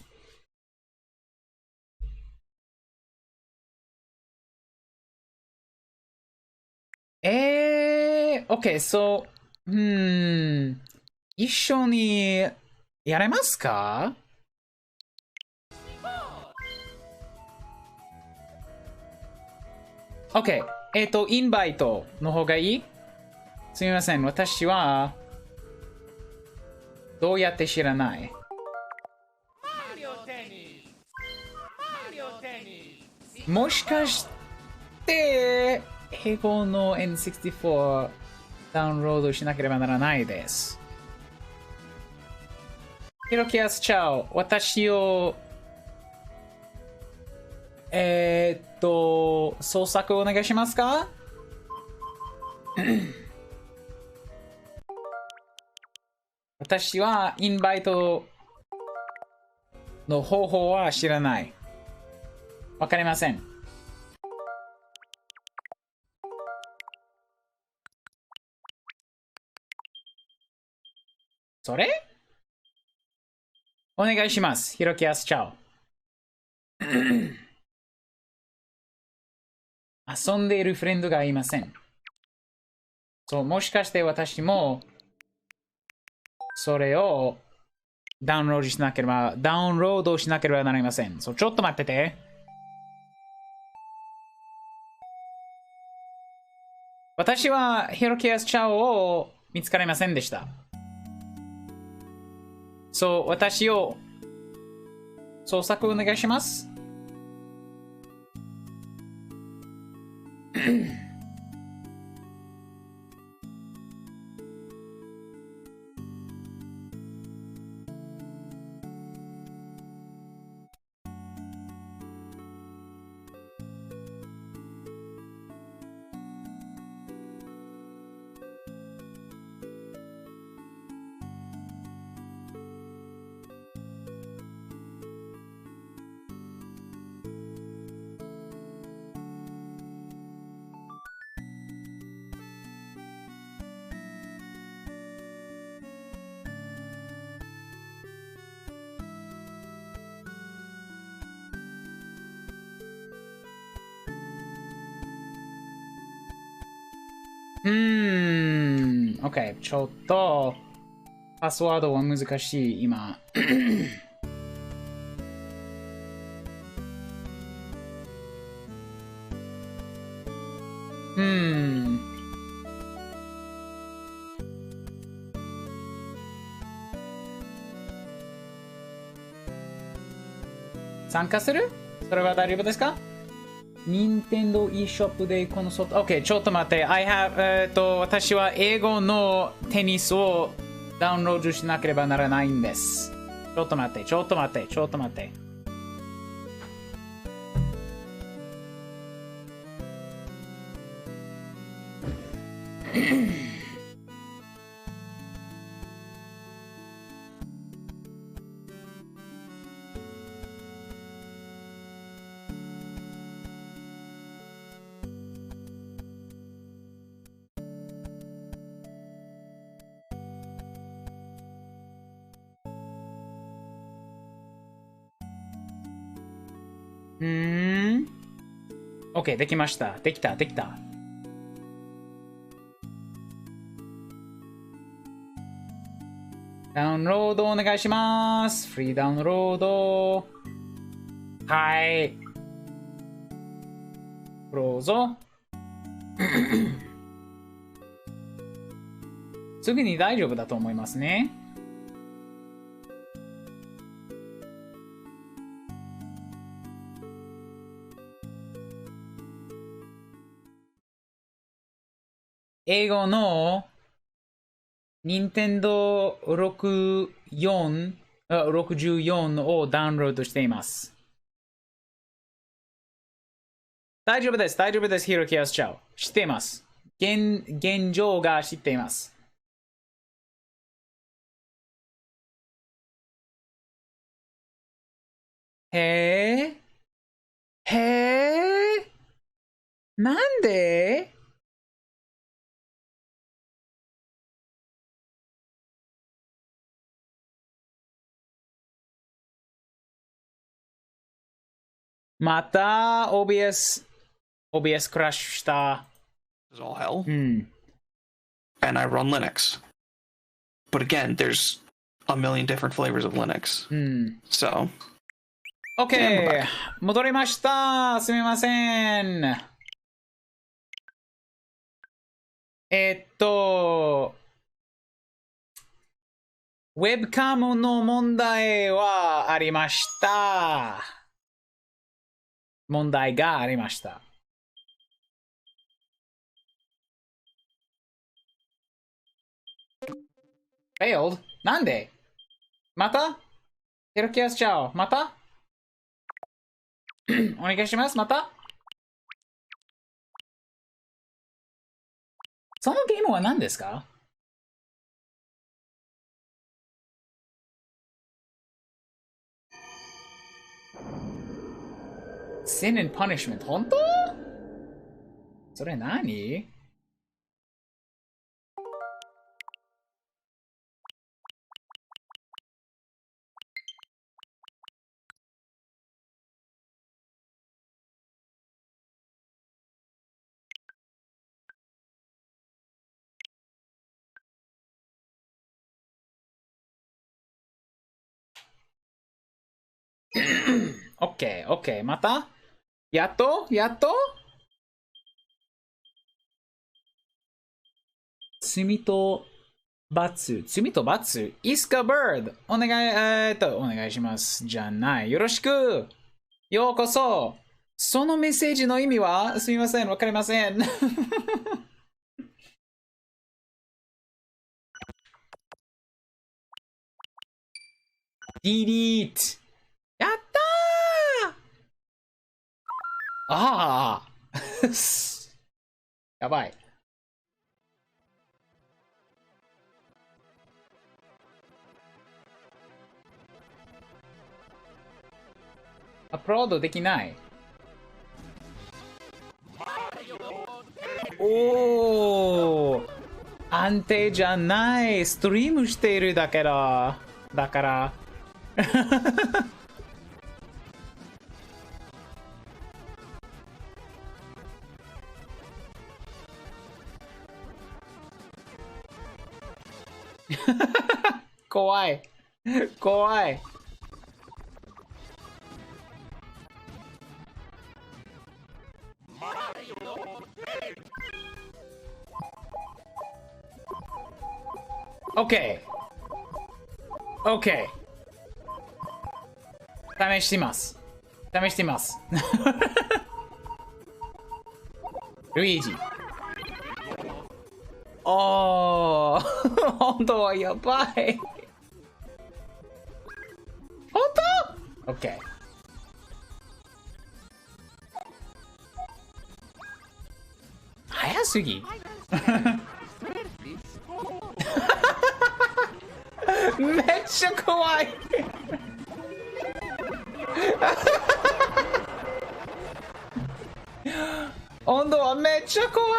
OK、一緒にやれますか？OK。インバイトの方がいい？すみません。私は、どうやって知らない？もしかして、英語の N64 ダウンロードしなければならないです。ヒロキアスチャオ、私を、創作お願いしますか？私はインバイトの方法は知らない。わかりません。それ？お願いします。ヒロキアスチャオ。遊んでいるフレンドがいません。そう、もしかして私もそれをダウンロードしなければなりません。そう、ちょっと待ってて。私はヒロキアスチャオを見つかりませんでした。そう、私を捜索お願いします。OK。ちょっと、パスワードは難しい、今。参加する？それは大丈夫ですか？任天堂 e ショップでこのソフト。OK、ちょっと待って。私は英語のテニスをダウンロードしなければならないんです。ちょっと待って、ちょっと待って、ちょっと待って。OK、できました。できた、できた。ダウンロードお願いします。フリーダウンロード。はい。どうぞ。すぐに大丈夫だと思いますね。英語の任天堂64をダウンロードしています。大丈夫です、大丈夫です、ヒロキアスチャオ。知っています。現状が知っています。へえ、なんで？また OBS クラッシュした。Is all hell. And I run Linux. But again, there's a million different flavors of Linux. So. OK、戻りました。すみません。ウェブカムの問題はありました。問題がありました。failed? なんでまたヘロキアスチャオ。またお願いします。またそのゲームは何ですか？ Sin and Punishment 本当？それ何？オッケー、オッケー。またやっと罪と罰。イスカバード。お願い、お願いします。じゃない。よろしく。ようこそ。そのメッセージの意味はすみません。わかりません。Delete。やったーああやばい。アップロードできない。おー安定じゃない。ストリームしているだから怖い。OK。試してます。ルイージ。おー、本当はやばい。本当 ?OK。早すぎ。めっちゃ怖い。温度はめっちゃ怖い。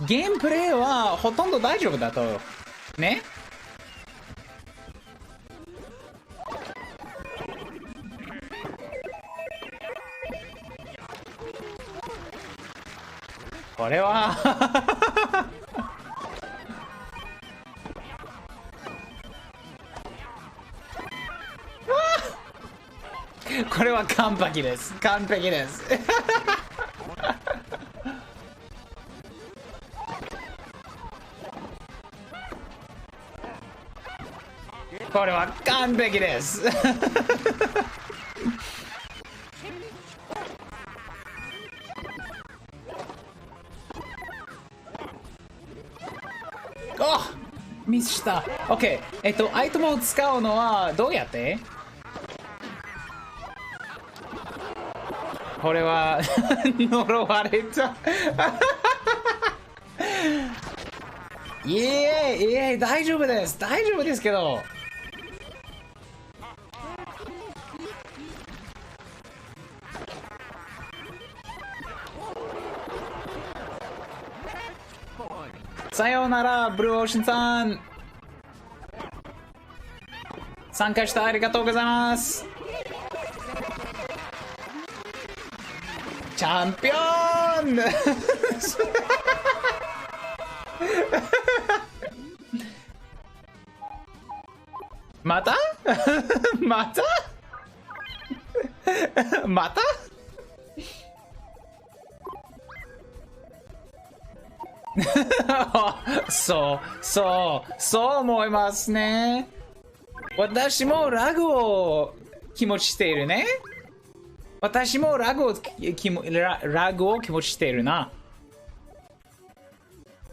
ゲームプレイはほとんど大丈夫だとね。これはこれは完璧です。これは完璧です。ミスした。OK。アイテムを使うのはどうやって？これは呪われた。いえ大丈夫ですけど。さようなら、ブルーオーシャンさん。参加してありがとうございます。チャンピオンまたそう思いますね。私もラグを気持ちしているね。私もラグを気持ちしているな。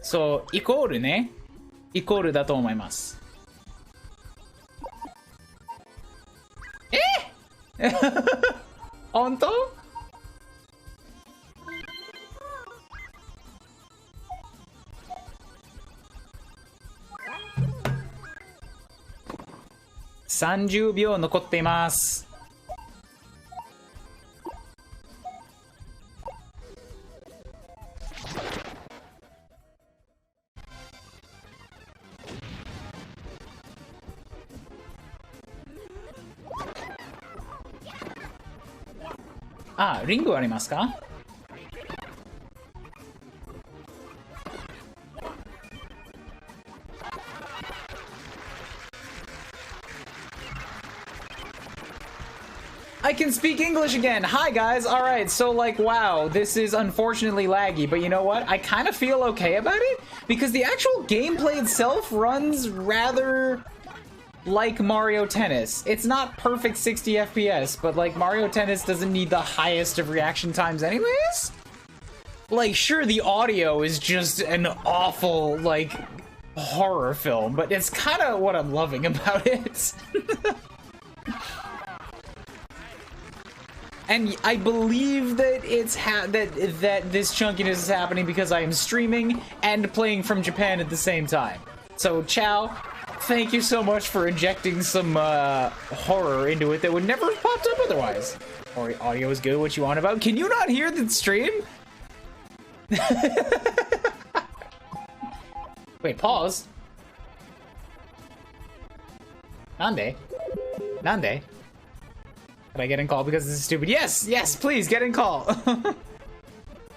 そう、イコールね。イコールだと思います。本当？30秒残っています。あ、リングありますか？I can speak English again. Hi guys. All right. So like, wow, this is unfortunately laggy, but you know what? I kind of feel okay about it because the actual gameplay itself runs rather like Mario Tennis. It's not perfect 60 FPS, but like Mario Tennis doesn't need the highest of reaction times anyways. Like, sure, the audio is just an awful, like, horror film, but it's kind of what I'm loving about it. And I believe that it's that this chunkiness is happening because I am streaming and playing from Japan at the same time. So, Chow, thank you so much for injecting some horror into it that would never have popped up otherwise. Or audio is good, what you want about? Can you not hear the stream? Wait, pause. Nande? Nande? Did I get in call because this is stupid? Yes, yes, please get in call.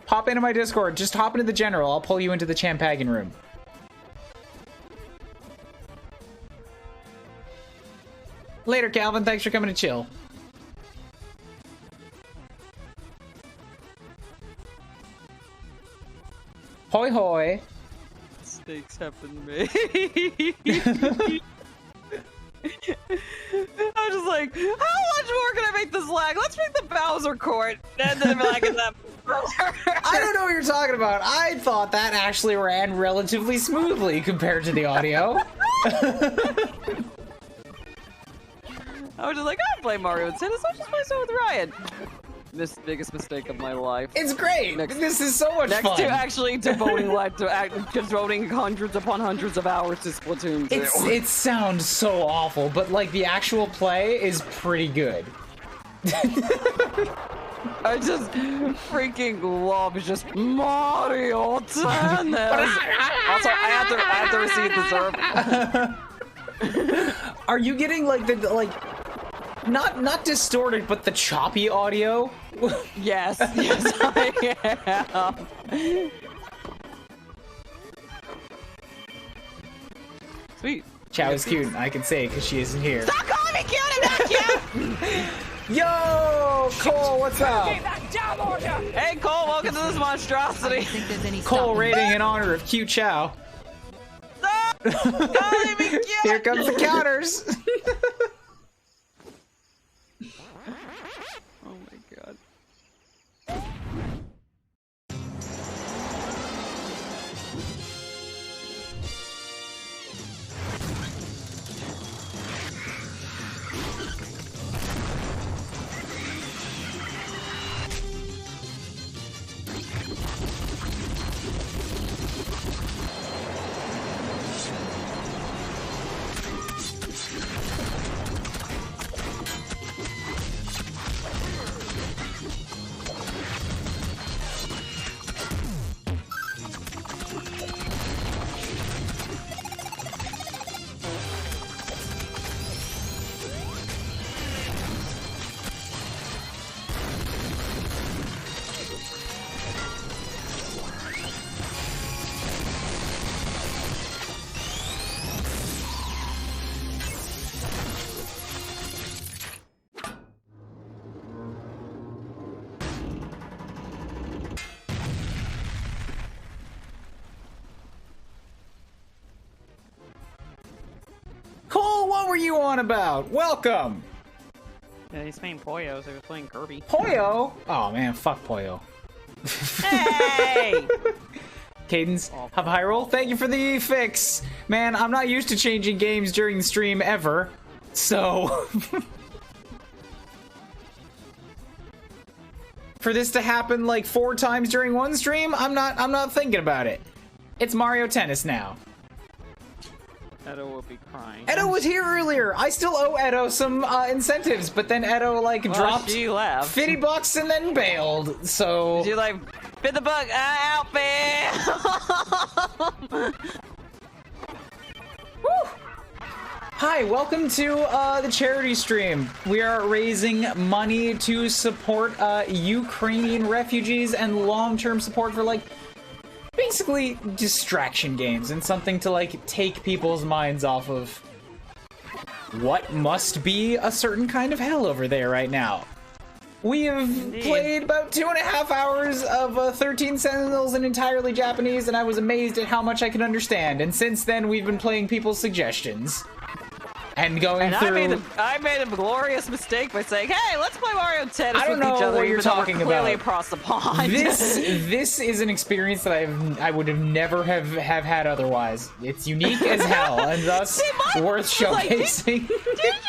Hop into my Discord. Just hop into the general. I'll pull you into the Champagan room. Later, Calvin. Thanks for coming to chill. Hoi hoi. Mistakes happen to me. I was just like, how much more can I make this lag? Let's make the Bowser court. And then like that. I don't know what you're talking about. I thought that actually ran relatively smoothly compared to the audio. I was just like, I don't play Mario Tennis. I'll just play so with Ryan. Biggest mistake of my life. It's great. This is so much fun. Next to actually devoting devoting hundreds upon hundreds of hours to Splatoon 2. It sounds so awful, but like the actual play is pretty good. I just freaking love just Mario Tennis. Also, I have to receive the serve. Are you getting like the not distorted, but the choppy audio? Yes, yes, I am. Sweet. Chow is cute. I can say because she isn't here. Stop calling me cute! I'm not cute. Yo, Cole, what's up? Hey, Cole, welcome to this monstrosity. Cole rating in honor of cute Chow. Stop calling me cute. Here comes the counters. Oh my god. you on about? Welcome! Yeah, he's playing Poyo, so he's playing Kirby. Poyo? Oh man, fuck Poyo. Hey! Cadence, have a high roll. Thank you for the fix. Man, I'm not used to changing games during the stream ever. So... for this to happen like 4 times during one stream, I'm not thinking about it. It's Mario Tennis now. Edo will be crying. Edo was here earlier. I still owe Edo some incentives, but then Edo like dropped she left. $50 and then bailed. So She like bit the bug out, man. hi, welcome to the charity stream. We are raising money to support Ukrainian refugees and long-term support for like basically distraction games and something to like take people's minds off of what must be a certain kind of hell over there right now. We have played about 2.5 hours of 13 Sentinels in entirely Japanese, and I was amazed at how much I could understand. And since then, we've been playing people's suggestions. And going through... I made a glorious mistake by saying, hey, let's play Mario Tennis I don't with each know other, what you're talking about. Clearly across the pond. This is an experience that I would have never have had otherwise. It's unique as hell, and thus worth showcasing. Did you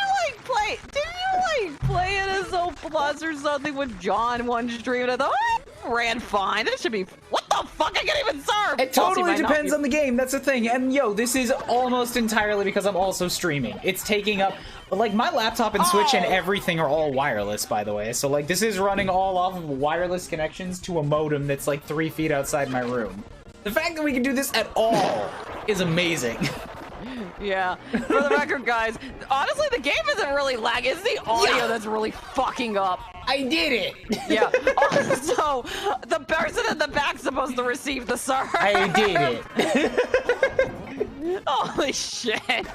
play it as O Plus or something with John one stream? And I thought, oh, it ran fine. It should be. What the fuck? I can't even serve. It totally depends on the game. That's the thing. And yo, this is almost entirely because I'm also streaming. It's taking up like my laptop and Switch and everything are all wireless, by the way. So like this is running all off of wireless connections to a modem that's like 3 feet outside my room. The fact that we can do this at all is amazing. Yeah, for the record, guys, honestly, the game isn't really lagging. It's the audio that's really fucking up. I did it! Yeah, also, the person in the back's supposed to receive the serve. I did it. Holy shit.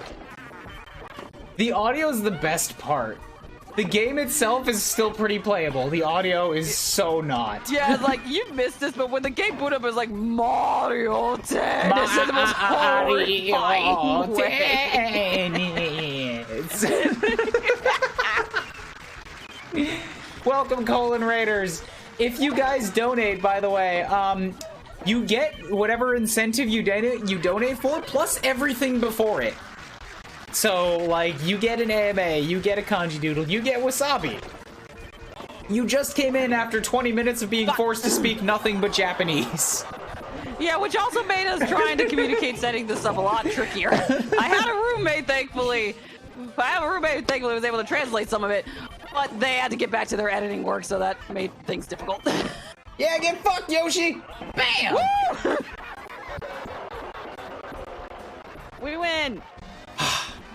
The audio is the best part. The game itself is still pretty playable. The audio is so not. Yeah, like, you missed this, but when the game booted up, it was like, Mario Tennis in the most horrifying way. Welcome, Colon Raiders. If you guys donate, by the way, you get whatever incentive you donate for, plus everything before it. So, like, you get an AMA, you get a kanji doodle, you get Wasabi. You just came in after 20 minutes of being forced to speak nothing but Japanese. Yeah, which also made us trying to communicate setting this up a lot trickier. I had a roommate, thankfully. Was able to translate some of it, but they had to get back to their editing work, so that made things difficult. Yeah, get fucked, Yoshi! Bam! Woo! We win!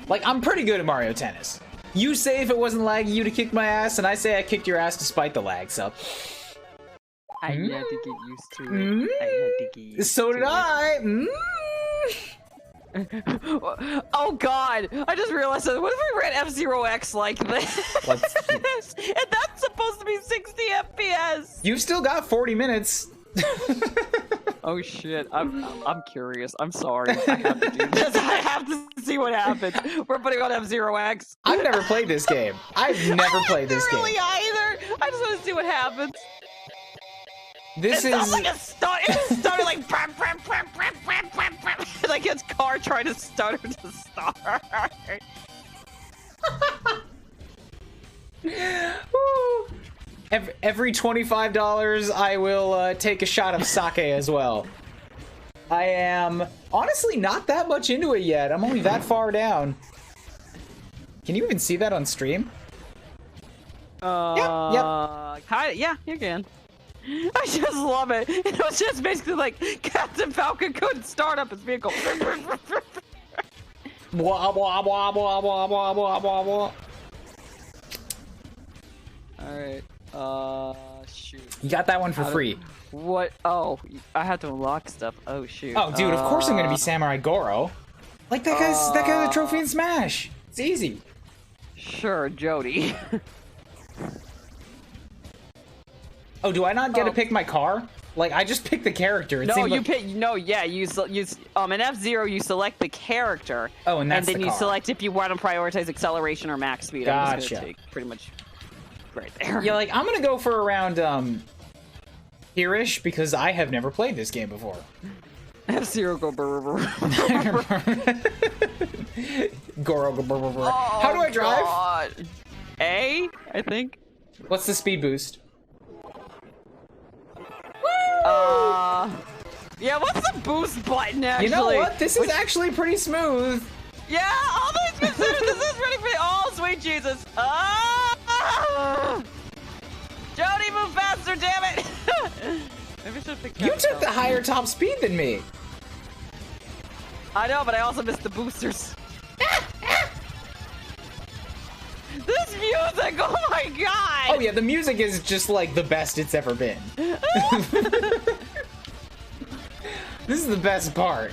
Like, I'm pretty good at Mario Tennis. You say if it wasn't lagging you to kick my ass, and I say I kicked your ass despite the lag, so... I had to get used to it. I had to get used so did I! Oh god! I just realized that. What if we ran F-Zero X like this? And that's supposed to be 60 FPS! You've still got 40 minutes. Oh shit, I'm curious. I'm sorry. I have to do this. I have to see what happens. We're putting on F-Zero X. I've never played this game. I've never played this game. Really either. I just want to see what happens. This it is like a start. It started like like his car trying to stutter to start. Every $25, I will take a shot of sake as well. I am honestly not that much into it yet. I'm only that far down. Can you even see that on stream? Yep. Yeah, you can. I just love it. It was just basically like Captain Falcon couldn't start up his vehicle. Blah, blah, blah, blah, blah, blah, blah, blah, blah. Alright. Shoot. You got that one for free. What? Oh, I have to unlock stuff. Oh, shoot. Oh, dude, of course I'm gonna be Samurai Goro. Like, that guy's the trophy in Smash. It's easy. Sure, Jody. Oh, do I not get to pick my car? Like, I just picked the character. No, you pick. No, yeah, you. in F-Zero, you select the character. Oh, and that's then the you car. select if you want to prioritize acceleration or max speed. I'm just gonna take pretty much right there. Yeah, like I'm gonna go for around here-ish because I have never played this game before. F-Zero go brr, brr, Goro go brr, brr, brr. How do I drive? God. A, I think. What's the speed boost? Yeah, what's the boost button actually? You know what? This is actually pretty smooth. Yeah, all things considered, this is pretty. Oh, sweet Jesus! Jody, move faster, damn it! Maybe I should pick. You took the higher top speed than me. I know, but I also missed the boosters. This music! Oh my god! Oh yeah, the music is just like the best it's ever been. This is the best part.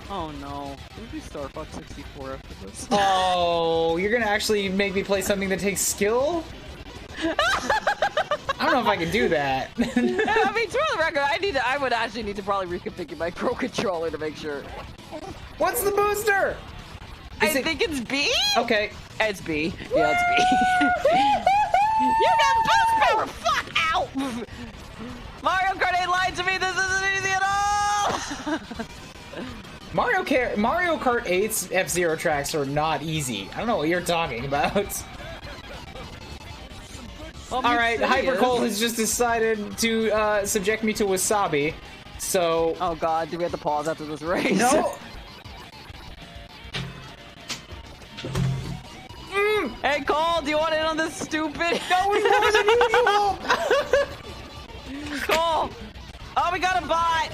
Oh no. Maybe Star Fox 64 after this. Oh, you're gonna actually make me play something that takes skill? I don't know if I can do that. I mean, for the record, I would actually need to probably reconfigure my Pro Controller to make sure. What's the booster? I think it's B? Okay. It's B. Yeah, it's B. You got boost power! Fuck out! Mario Kart 8 lied to me, this isn't easy at all! Mario Kart 8's F-Zero tracks are not easy. I don't know what you're talking about. Alright, Hypercole has just decided to subject me to Wasabi, so... Oh god, do we have to pause after this race? No! Hey Cole, do you want in on this stupid? No, we won't! Cole! Oh, we got a bot!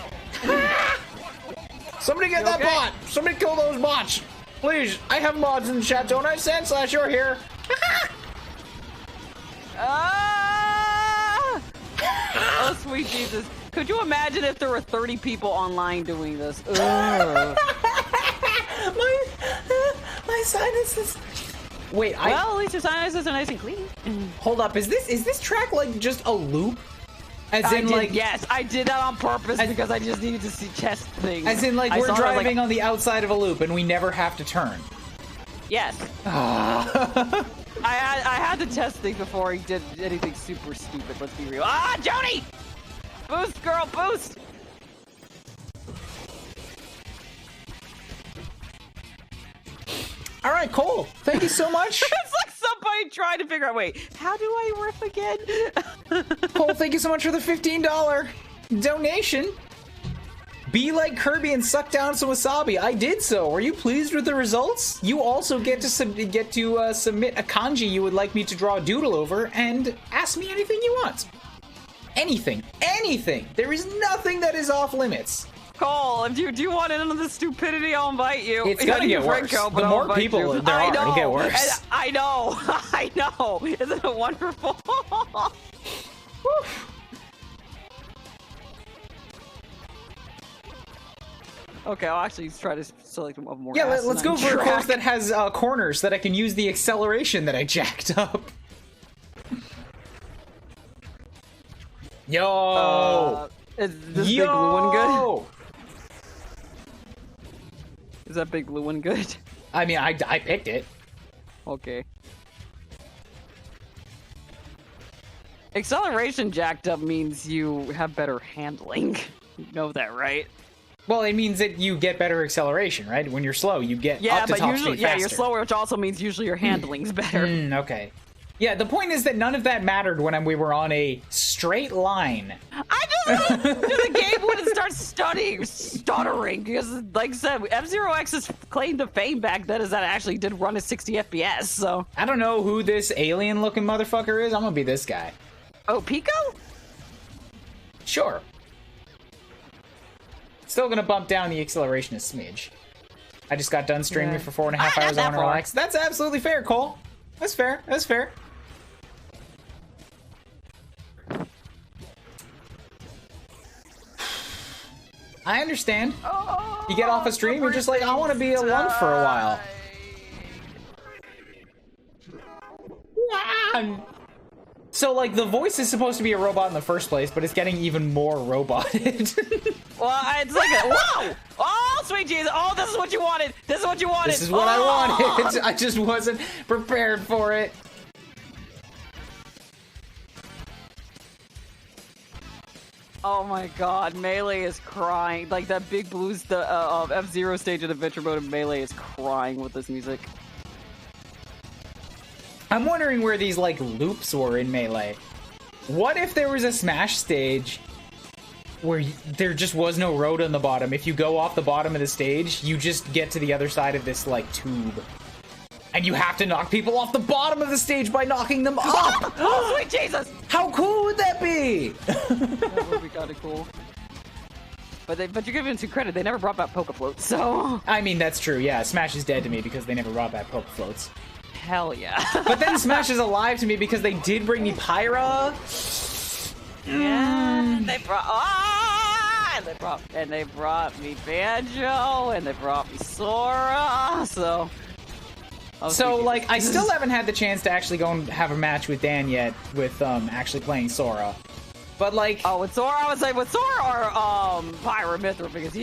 Somebody get that bot! Somebody kill those bots! Please, I have mods in the chat, don't I? Sand/, you're here! Oh, sweet Jesus. Could you imagine if there were 30 people online doing this? My sinuses... Wait, well, at least your sinuses are nice and clean. Hold up, is this track like just a loop? As in, yes, I did that on purpose because I just needed to see chest things. As in, like, we're driving on the outside of a loop and we never have to turn. Yes. I had to test things before he did anything super stupid, let's be real. Ah, Jody! Boost, girl, boost! All right, Cole, thank you so much. It's like somebody trying to figure out, wait, how do I riff again? Cole, thank you so much for the $15 donation. Be like Kirby and suck down some wasabi. I did so. Are you pleased with the results? You also get to submit a kanji you would like me to draw a doodle over and ask me anything you want. Anything. Anything. There is nothing that is off limits. Cole, if you do want in on the stupidity, I'll invite you. It's gonna get worse. The more people there are, it'll get worse. I know. I know. Isn't it wonderful? Okay, I'll actually try to select a more. Yeah, let's go for a course that has corners that I can use the acceleration that I jacked up. Yo! Is this big blue one good? Is that big blue one good? I mean, I picked it. Okay. Acceleration jacked up means you have better handling. You know that, right? Well, it means that you get better acceleration, right? When you're slow, you get up to top speed faster. You're slower, which also means usually your handling's better. Okay. Yeah, the point is that none of that mattered when we were on a straight line. I just the game wouldn't start stuttering because, like I said, F-Zero X's claim to fame back then is that it actually did run at 60 FPS. So I don't know who this alien-looking motherfucker is. I'm gonna be this guy. Oh, Pico? Sure. Still gonna bump down the acceleration a smidge. I just got done streaming for 4.5 hours. I want to relax. That's absolutely fair, Cole. That's fair. That's fair. I understand. You get off a stream, you're just like, I want to be alone for a while. So, like, the voice is supposed to be a robot in the first place, but it's getting even more roboted. Well, it's like a, whoa! Oh, sweet Jesus! Oh, this is what you wanted! This is what you wanted! This is what I wanted! I just wasn't prepared for it. Oh my god, Melee is crying. Like, that big blues, the F-Zero stage in Adventure Mode of Melee is crying with this music. I'm wondering where these, like, loops were in Melee. What if there was a Smash stage where there just was no road on the bottom? If you go off the bottom of the stage, you just get to the other side of this, like, tube. And you have to knock people off the bottom of the stage by knocking them up! Oh, sweet Jesus! How cool would that be? That would be kind of cool. But you're giving them some credit. They never brought back Poke Floats, so... I mean, that's true, yeah. Smash is dead to me because they never brought back Poke Floats. Hell yeah. But then Smash is alive to me because they did bring me Pyra. Yeah, they brought... and they brought me Banjo, and they brought me Sora, so... So, like, I still haven't had the chance to actually go and have a match with Dan yet with, actually playing Sora. But, like... Oh, with Sora, I would say with Sora or, Pyramithra, because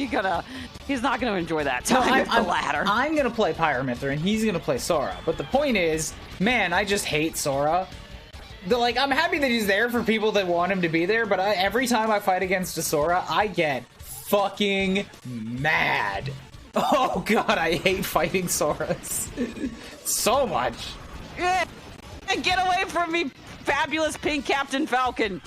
he's not gonna enjoy that time with the ladder. I'm gonna play Pyramithra, and he's gonna play Sora. But the point is, man, I just hate Sora. Like, I'm happy that he's there for people that want him to be there, but every time I fight against a Sora, I get fucking mad. Oh god, I hate fighting Soras. So much. Yeah. Get away from me, fabulous pink Captain Falcon.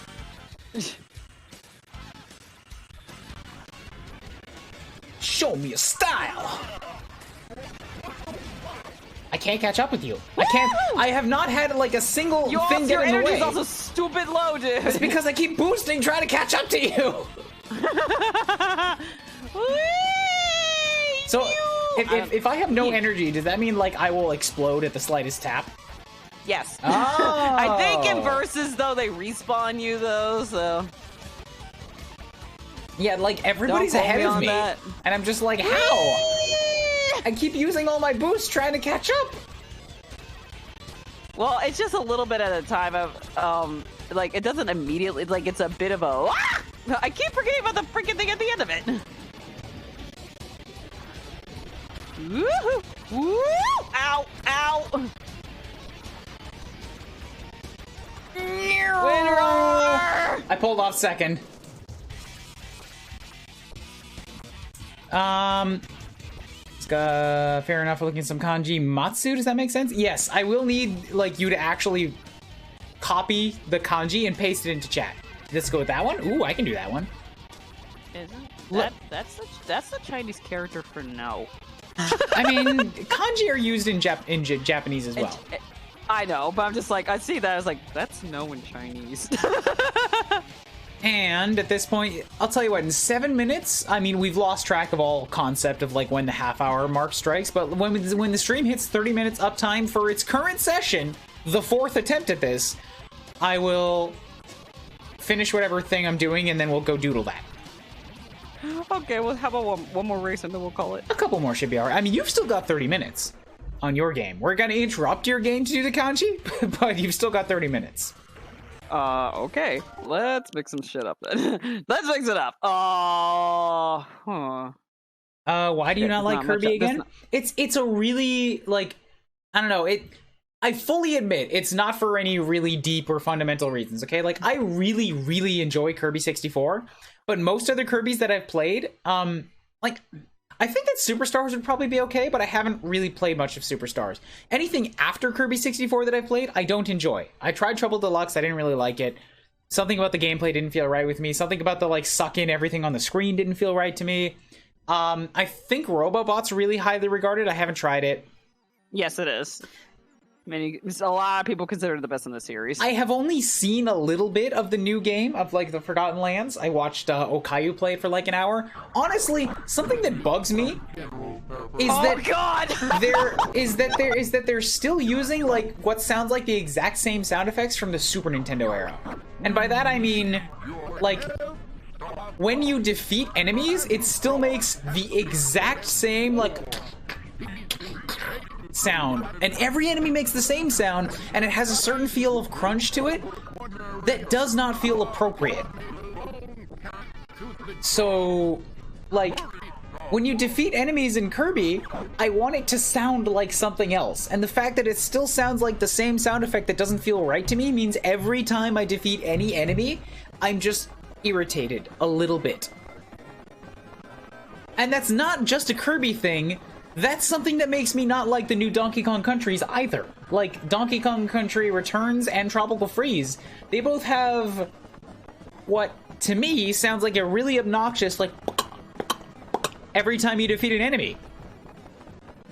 Show me a style. I can't catch up with you. I can't. I have not had like a single thing get in the way. Your energy is also stupid low, dude. It's because I keep boosting trying to catch up to you. So, if I have no energy, does that mean, like, I will explode at the slightest tap? Yes. Oh. I think in versus, though, they respawn you, though, so... Yeah, like, everybody's ahead of me. That. And I'm just like, how? I keep using all my boosts trying to catch up. Well, it's just a little bit at a time of, like, it doesn't immediately, like, it's a bit of a... Ah! I keep forgetting about the freaking thing at the end of it. Woohoo! Woo! Ow! Ow! Winner! I pulled off second. Fair enough. We're looking at some kanji. Matsu, does that make sense? Yes, I will need like you to actually copy the kanji and paste it into chat. Let's go with that one. Ooh, I can do that one. Isn't that's the Chinese character for no? I mean, kanji are used in Japanese as well. I know, but I'm just like, I see that, I was like, that's no in Chinese. And at this point, I'll tell you what, in 7 minutes, I mean, we've lost track of all concept of like when the half-hour mark strikes, but when the stream hits 30 minutes uptime for its current session, the 4th attempt at this, I will finish whatever thing I'm doing and then we'll go doodle that. Okay, well, how about one more race and then we'll call it? A couple more should be alright. I mean, you've still got 30 minutes on your game. We're gonna interrupt your game to do the kanji, but you've still got 30 minutes. Okay. Let's mix some shit up then. Let's mix it up. Why do you not like Kirby again? It's a really, like, I don't know, I fully admit it's not for any really deep or fundamental reasons, okay? Like, I really, really enjoy Kirby 64, but most other Kirbys that I've played, like, I think that Superstars would probably be okay, but I haven't really played much of Superstars. Anything after Kirby 64 that I've played, I don't enjoy. I tried Trouble Deluxe, I didn't really like it. Something about the gameplay didn't feel right with me. Something about the, like, suck in everything on the screen didn't feel right to me. I think Robobot's really highly regarded. I haven't tried it. Yes, it is. A lot of people consider it the best in the series. I have only seen a little bit of the new game of like the Forgotten Lands. I watched Okayu play it for like an hour. Honestly, something that bugs me is that they're still using like what sounds like the exact same sound effects from the Super Nintendo era. And by that I mean like when you defeat enemies, it still makes the exact same like sound, and every enemy makes the same sound, and it has a certain feel of crunch to it, that does not feel appropriate. So, like, when you defeat enemies in Kirby, I want it to sound like something else. And the fact that it still sounds like the same sound effect that doesn't feel right to me means every time I defeat any enemy, I'm just irritated a little bit. And that's not just a Kirby thing. That's something that makes me not like the new Donkey Kong Countries either. Like, Donkey Kong Country Returns and Tropical Freeze, they both have what, to me, sounds like a really obnoxious, like, every time you defeat an enemy.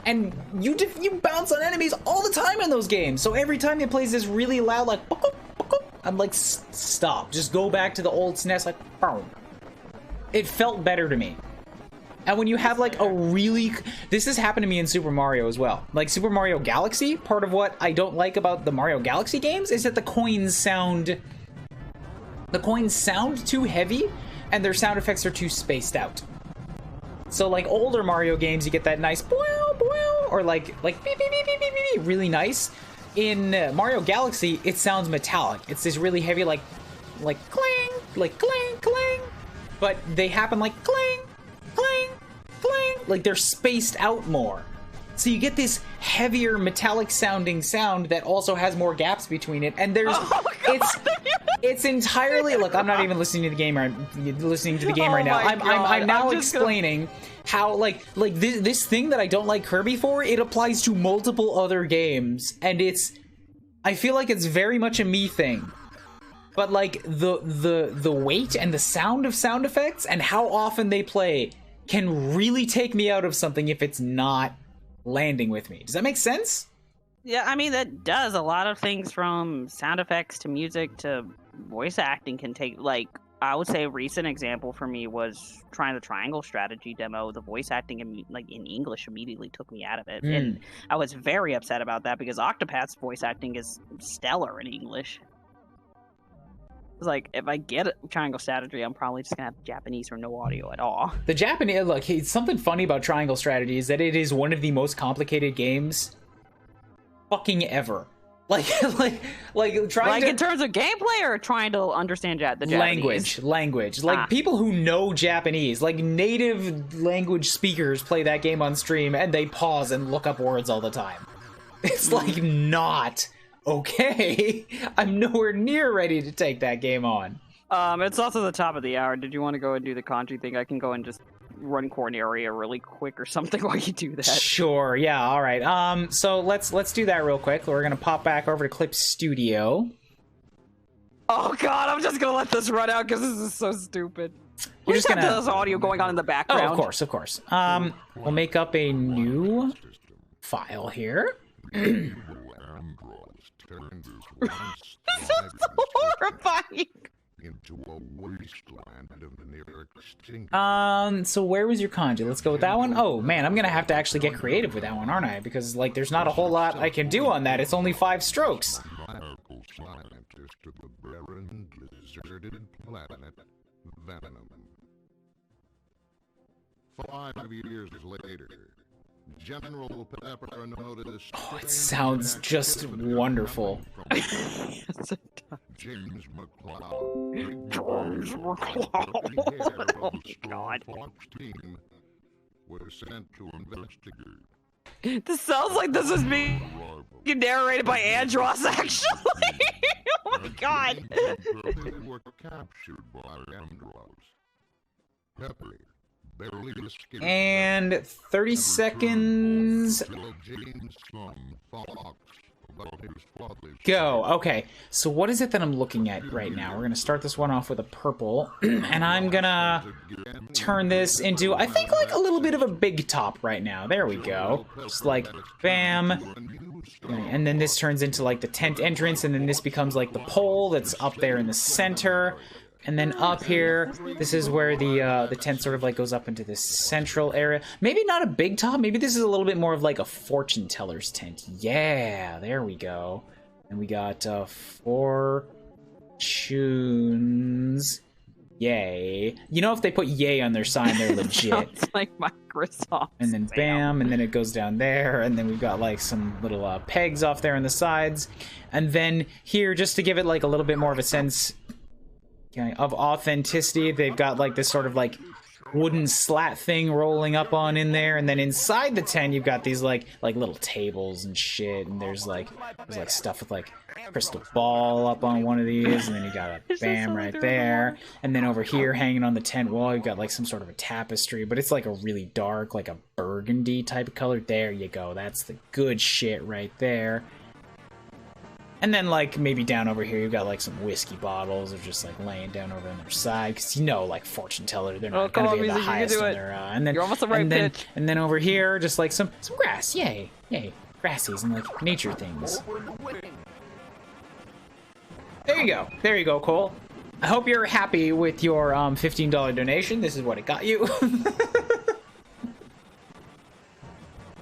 And you bounce on enemies all the time in those games, so every time it plays this really loud, like, I'm like, stop. Just go back to the old SNES, like, boom. It felt better to me. And when you have, like, a really... This has happened to me in Super Mario as well. Like, Super Mario Galaxy, part of what I don't like about the Mario Galaxy games is that the coins sound... The coins sound too heavy, and their sound effects are too spaced out. So, like, older Mario games, you get that nice... Or, like beep, beep, beep, beep, beep, beep, really nice. In Mario Galaxy, it sounds metallic. It's this really heavy, like clang, like clang, clang. But they happen like clang, clang, clang. Like they're spaced out more. So you get this heavier metallic sounding sound that also has more gaps between it. And there's, it's entirely, look, I'm not even listening to the game right now. I'm now explaining how, like this thing that I don't like Kirby for, it applies to multiple other games. And I feel like it's very much a me thing. But like the weight and the sound of sound effects and how often they play can really take me out of something if it's not landing with me. Does that make sense? Yeah, I mean, that does. A lot of things from sound effects to music to voice acting can take, like, I would say a recent example for me was trying the Triangle Strategy demo. The voice acting in English immediately took me out of it. And I was very upset about that because Octopath's voice acting is stellar in English. It's like, if I get a Triangle Strategy, I'm probably just gonna have Japanese or no audio at all. The Japanese, look, it's something funny about Triangle Strategy is that it is one of the most complicated games fucking ever. Like trying to, in terms of gameplay or trying to understand the Japanese? Language. Like, people who know Japanese, like native language speakers play that game on stream and they pause and look up words all the time. It's like not... Okay, I'm nowhere near ready to take that game on. It's also the top of the hour. Did you want to go and do the kanji thing? I can go and just run Corneria really quick or something while you do that. Sure, yeah, all right. So let's do that real quick. We're gonna pop back over to Clip Studio. Oh god, I'm just gonna let this run out because this is so stupid. We're just gonna have this audio going on in the background. Oh, of course. We'll make up a new file here. This is so horrifying. Into a wasteland of near extinction. So where was your kanji? Let's go with that one. Oh man, I'm gonna have to actually get creative with that one, aren't I? Because like, there's not a whole lot I can do on that. It's only 5 strokes. Scientist of the barren, deserted planet Venom. 5 years later, General Pepper noticed. Oh, it sounds just wonderful. Yes, it does. James McCloud. James McCloud. Oh my god. Team was sent to investigate. This sounds like this is being narrated by Andros, actually. Oh my god. They were captured by Andros. Pepper. And 30 seconds. Go. Okay, so what is it that I'm looking at right now? We're gonna start this one off with a purple, and I'm gonna turn this into, I think, like a little bit of a big top right now. There we go. Just like, bam. And then this turns into like the tent entrance, and then this becomes like the pole that's up there in the center. And then up here, this is where the tent sort of like goes up into this central area. Maybe not a big top. Maybe this is a little bit more of like a fortune teller's tent. Yeah, there we go. And we got 4 tunes. Yay. You know, if they put yay on their sign, they're legit. Sounds like Microsoft. And then bam, and then it goes down there, and then we've got like some little pegs off there on the sides. And then here, just to give it like a little bit more of a sense of authenticity, they've got like this sort of like wooden slat thing rolling up on in there, and then inside the tent you've got these like little tables and shit, and there's like stuff with like crystal ball up on one of these, and then you got a bam right there, and then over here hanging on the tent wall you've got like some sort of a tapestry, but it's like a really dark, like a burgundy type of color. There you go, that's the good shit right there. And then, like, maybe down over here, you've got, like, some whiskey bottles are just, like, laying down over on their side. Because, you know, like, fortune teller, they're not going to be the highest on their... and then, you're almost the right pitch. And then over here, just, like, some grass. Yay. Yay. Grassies and, like, nature things. There you go. There you go, Cole. I hope you're happy with your $15 donation. This is what it got you.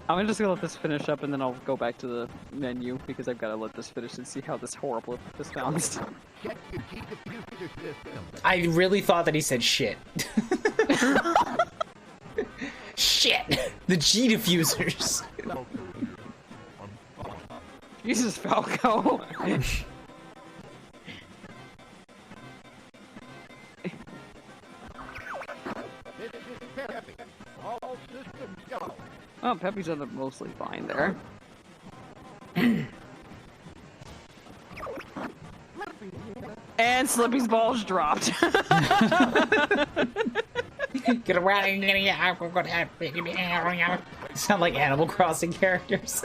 I'm just gonna let this finish up and then I'll go back to the menu because I've got to let this finish and see how this horrible this sounds. I really thought that he said shit. Shit! The G diffusers. Jesus, Falco. Oh, Peppy's are mostly fine there. And Slippy's balls dropped. Get around. Sound like Animal Crossing characters.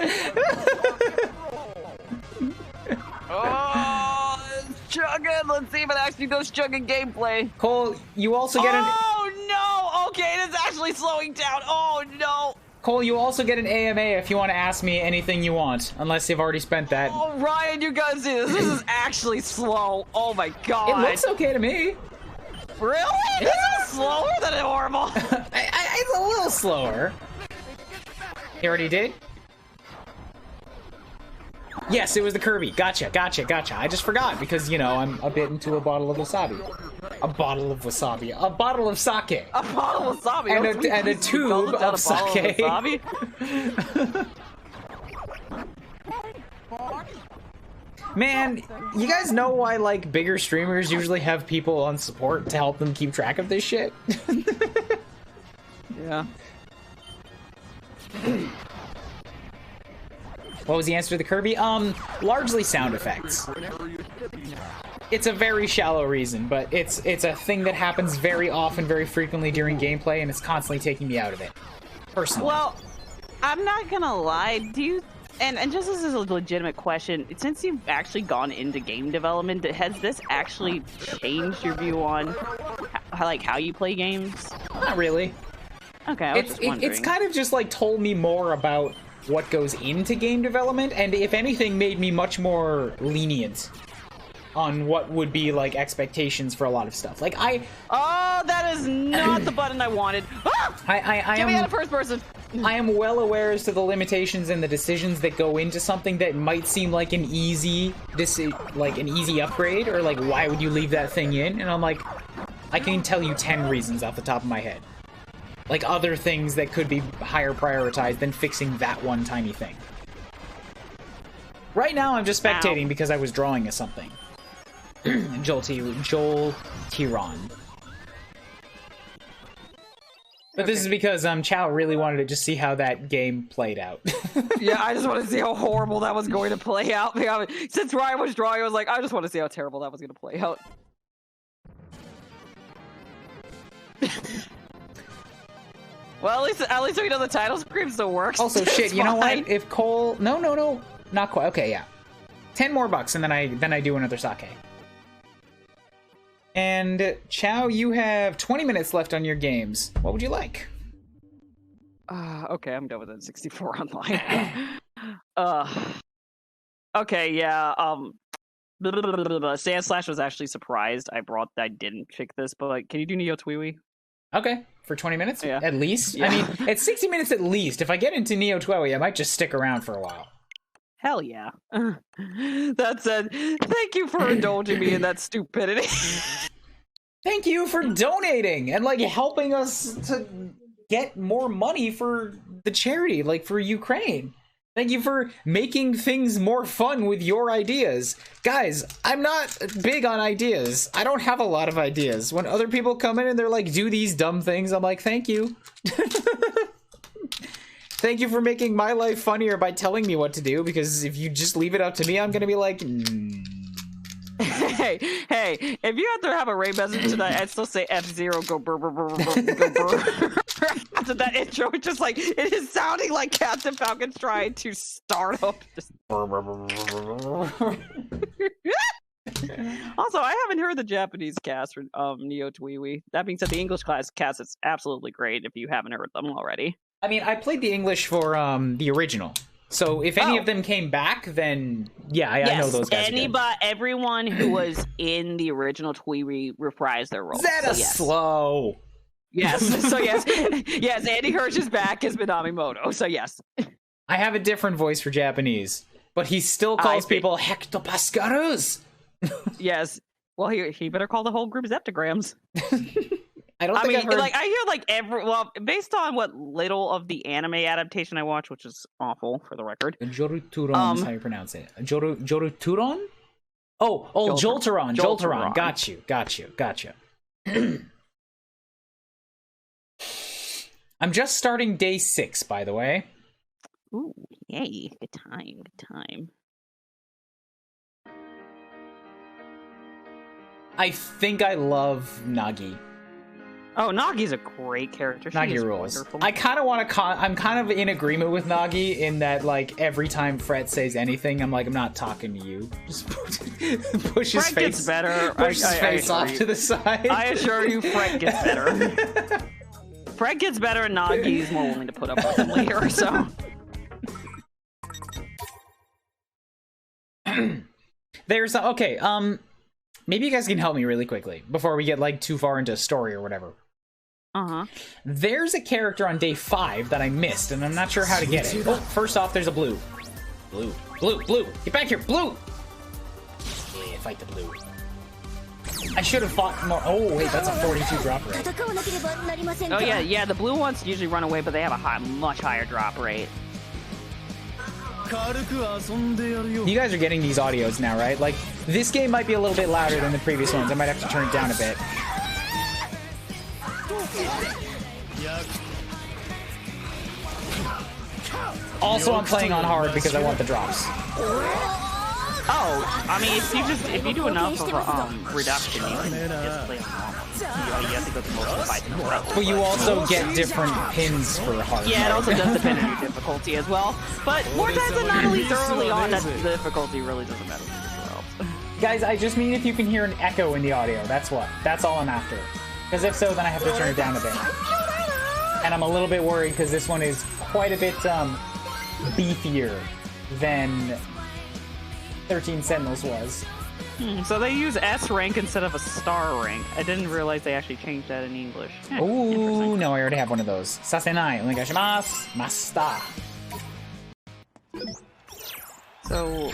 Oh, it's chugging. Let's see if it actually does chugging gameplay. Cole, you also get an... Oh, no. Okay, it is actually slowing down. Oh, no. Cole, you also get an AMA if you want to ask me anything you want, unless you've already spent that. Oh, Ryan, you guys see this. This is actually slow. Oh, my God. It looks okay to me. Really? This is slower than normal. It's a little slower. You already did? Yes, it was the Kirby. Gotcha. I just forgot because, you know, I'm a bit into a bottle of wasabi. A bottle of wasabi. A bottle of sake. A bottle of wasabi. And a tube of sake. Man, you guys know why, like, bigger streamers usually have people on support to help them keep track of this shit? Yeah. What was the answer to the Kirby? Largely sound effects. It's a very shallow reason, but it's a thing that happens very often, very frequently during gameplay, and it's constantly taking me out of it. Personally. Well, I'm not gonna lie, do you... And just as a legitimate question, since you've actually gone into game development, has this actually changed your view on how you play games? Not really. Okay, I was just wondering. It's kind of just like told me more about what goes into game development, and if anything, made me much more lenient on what would be like expectations for a lot of stuff. Like Oh, that is not the button I wanted. Ah! Get me out of first person. I am well aware as to the limitations and the decisions that go into something that might seem like an easy upgrade, or like, why would you leave that thing in? And I'm like, I can tell you 10 reasons off the top of my head. Like other things that could be higher prioritized than fixing that one tiny thing. Right now, I'm just spectating because I was drawing at something. Joel Tiron. But this is because Chow really wanted to just see how that game played out. Yeah, I just want to see how horrible that was going to play out. Since Ryan was drawing, I was like, I just want to see how terrible that was going to play out. Well, at least we know the title screen still works. Also, shit, you know what? If Cole... No. Not quite. Okay, yeah. 10 more bucks, and then I do another sake. And Chow, you have 20 minutes left on your games. What would you like? Okay, I'm done with N64 online. Okay, yeah. Sand Slash was actually surprised I didn't pick this, but can you do Neo Twiwi? Okay, for 20 minutes? Yeah. At least? Yeah. I mean, it's 60 minutes at least. If I get into Neo Twiwi, I might just stick around for a while. Hell yeah. That said, thank you for indulging me in that stupidity. Thank you for donating and like helping us to get more money for the charity, like for Ukraine. Thank you for making things more fun with your ideas. Guys, I'm not big on ideas. I don't have a lot of ideas. When other people come in and they're like, do these dumb things, I'm like, thank you. Thank you for making my life funnier by telling me what to do, because if you just leave it up to me, I'm gonna be like, Hey, if you have to have a Ray message tonight, I'd still say F-Zero, go brr, brr, brr, brr, go brr. After that intro, it's just like, it is sounding like Captain Falcon's trying to start up. Just brr, brr, brr, brr, brr. Also, I haven't heard the Japanese cast for Neo Twiwi. That being said, the English cast is absolutely great if you haven't heard them already. I mean, I played the English for the original. So if any of them came back, then yeah, I know those guys. Everyone who was in the original Twiwi reprised their role. Zeta slow. Yes. So yes, Andy Hirsch is back as Minamimoto. So yes. I have a different voice for Japanese, but he still calls people hectopascals. Yes. Well, he better call the whole group Zeptagrams. I heard... I hear like based on what little of the anime adaptation I watch, which is awful for the record. Joruturon is how you pronounce it. Joruturon? Oh, Jolteron. Got you. I'm just starting day 6, by the way. Ooh, yay! Good time. I think I love Nagi. Oh, Nagi's a great character. Nagi rules. Wonderful. I kind of want to. I'm kind of in agreement with Nagi in that, like, every time Fret says anything, I'm like, I'm not talking to you. Just push his Fret face. Gets better. Push his face off to the side. I assure you, Fret gets better. Fret gets better, and Nagi's more willing to put up with him later. So. There's okay. Maybe you guys can help me really quickly before we get like too far into story or whatever. There's a character on day 5 that I missed, and I'm not sure how to get it. Oh, first off, there's a blue. Blue. Get back here, blue. Yeah, fight the blue. I should have fought more. Oh wait, that's a 42 drop rate. Oh yeah. The blue ones usually run away, but they have a much higher drop rate. You guys are getting these audios now, right? Like, this game might be a little bit louder than the previous ones. I might have to turn it down a bit. Also, I'm playing on hard because I want the drops. Oh, I mean, if you do enough of reduction, you can just play on normal. You have to go through most of the fights in a row. But you also get different pins for hard. Yeah, it also does depend on your difficulty as well. But more times than not, at least early on, that the difficulty really doesn't matter. Guys, I just mean if you can hear an echo in the audio. That's what. That's all I'm after. Because if so, then I have to turn it down a bit. And I'm a little bit worried because this one is quite a bit beefier than 13 Sentinels was. So they use S rank instead of a star rank. I didn't realize they actually changed that in English. Ooh, no, I already have one of those. Sasenai, onegaishimasu, masta. So,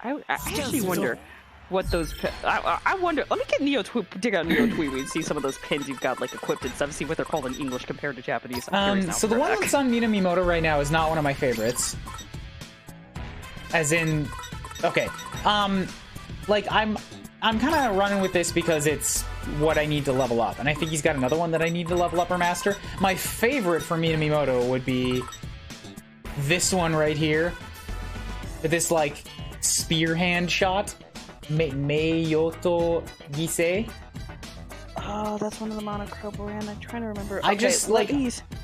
I actually wonder what those. I wonder. Let me get dig out Neo Twiwi and see some of those pins you've got like equipped and stuff. See what they're called in English compared to Japanese. So the one that's on Minamimoto right now is not one of my favorites. As in, okay, like I'm kind of running with this because it's what I need to level up, and I think he's got another one that I need to level up or master. My favorite for Minamimoto would be this one right here, with this like spear hand shot, Meiyoto Gisei. Oh, that's one of the Monochrome brand. I'm trying to remember. I just like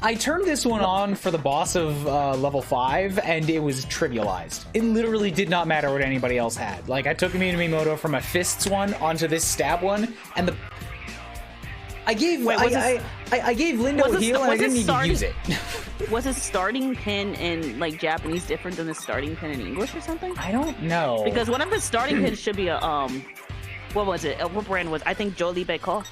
I turned this one on for the boss of level 5, and it was trivialized. It literally did not matter what anybody else had. Like, I took Minamimoto from a fists one onto this stab one, and I gave Lindo a heal, and I didn't need to use it. Was a starting pin in like Japanese different than the starting pin in English or something? I don't know. Because one of the starting pins should be a what was it? What brand was? I think Jolie Beko.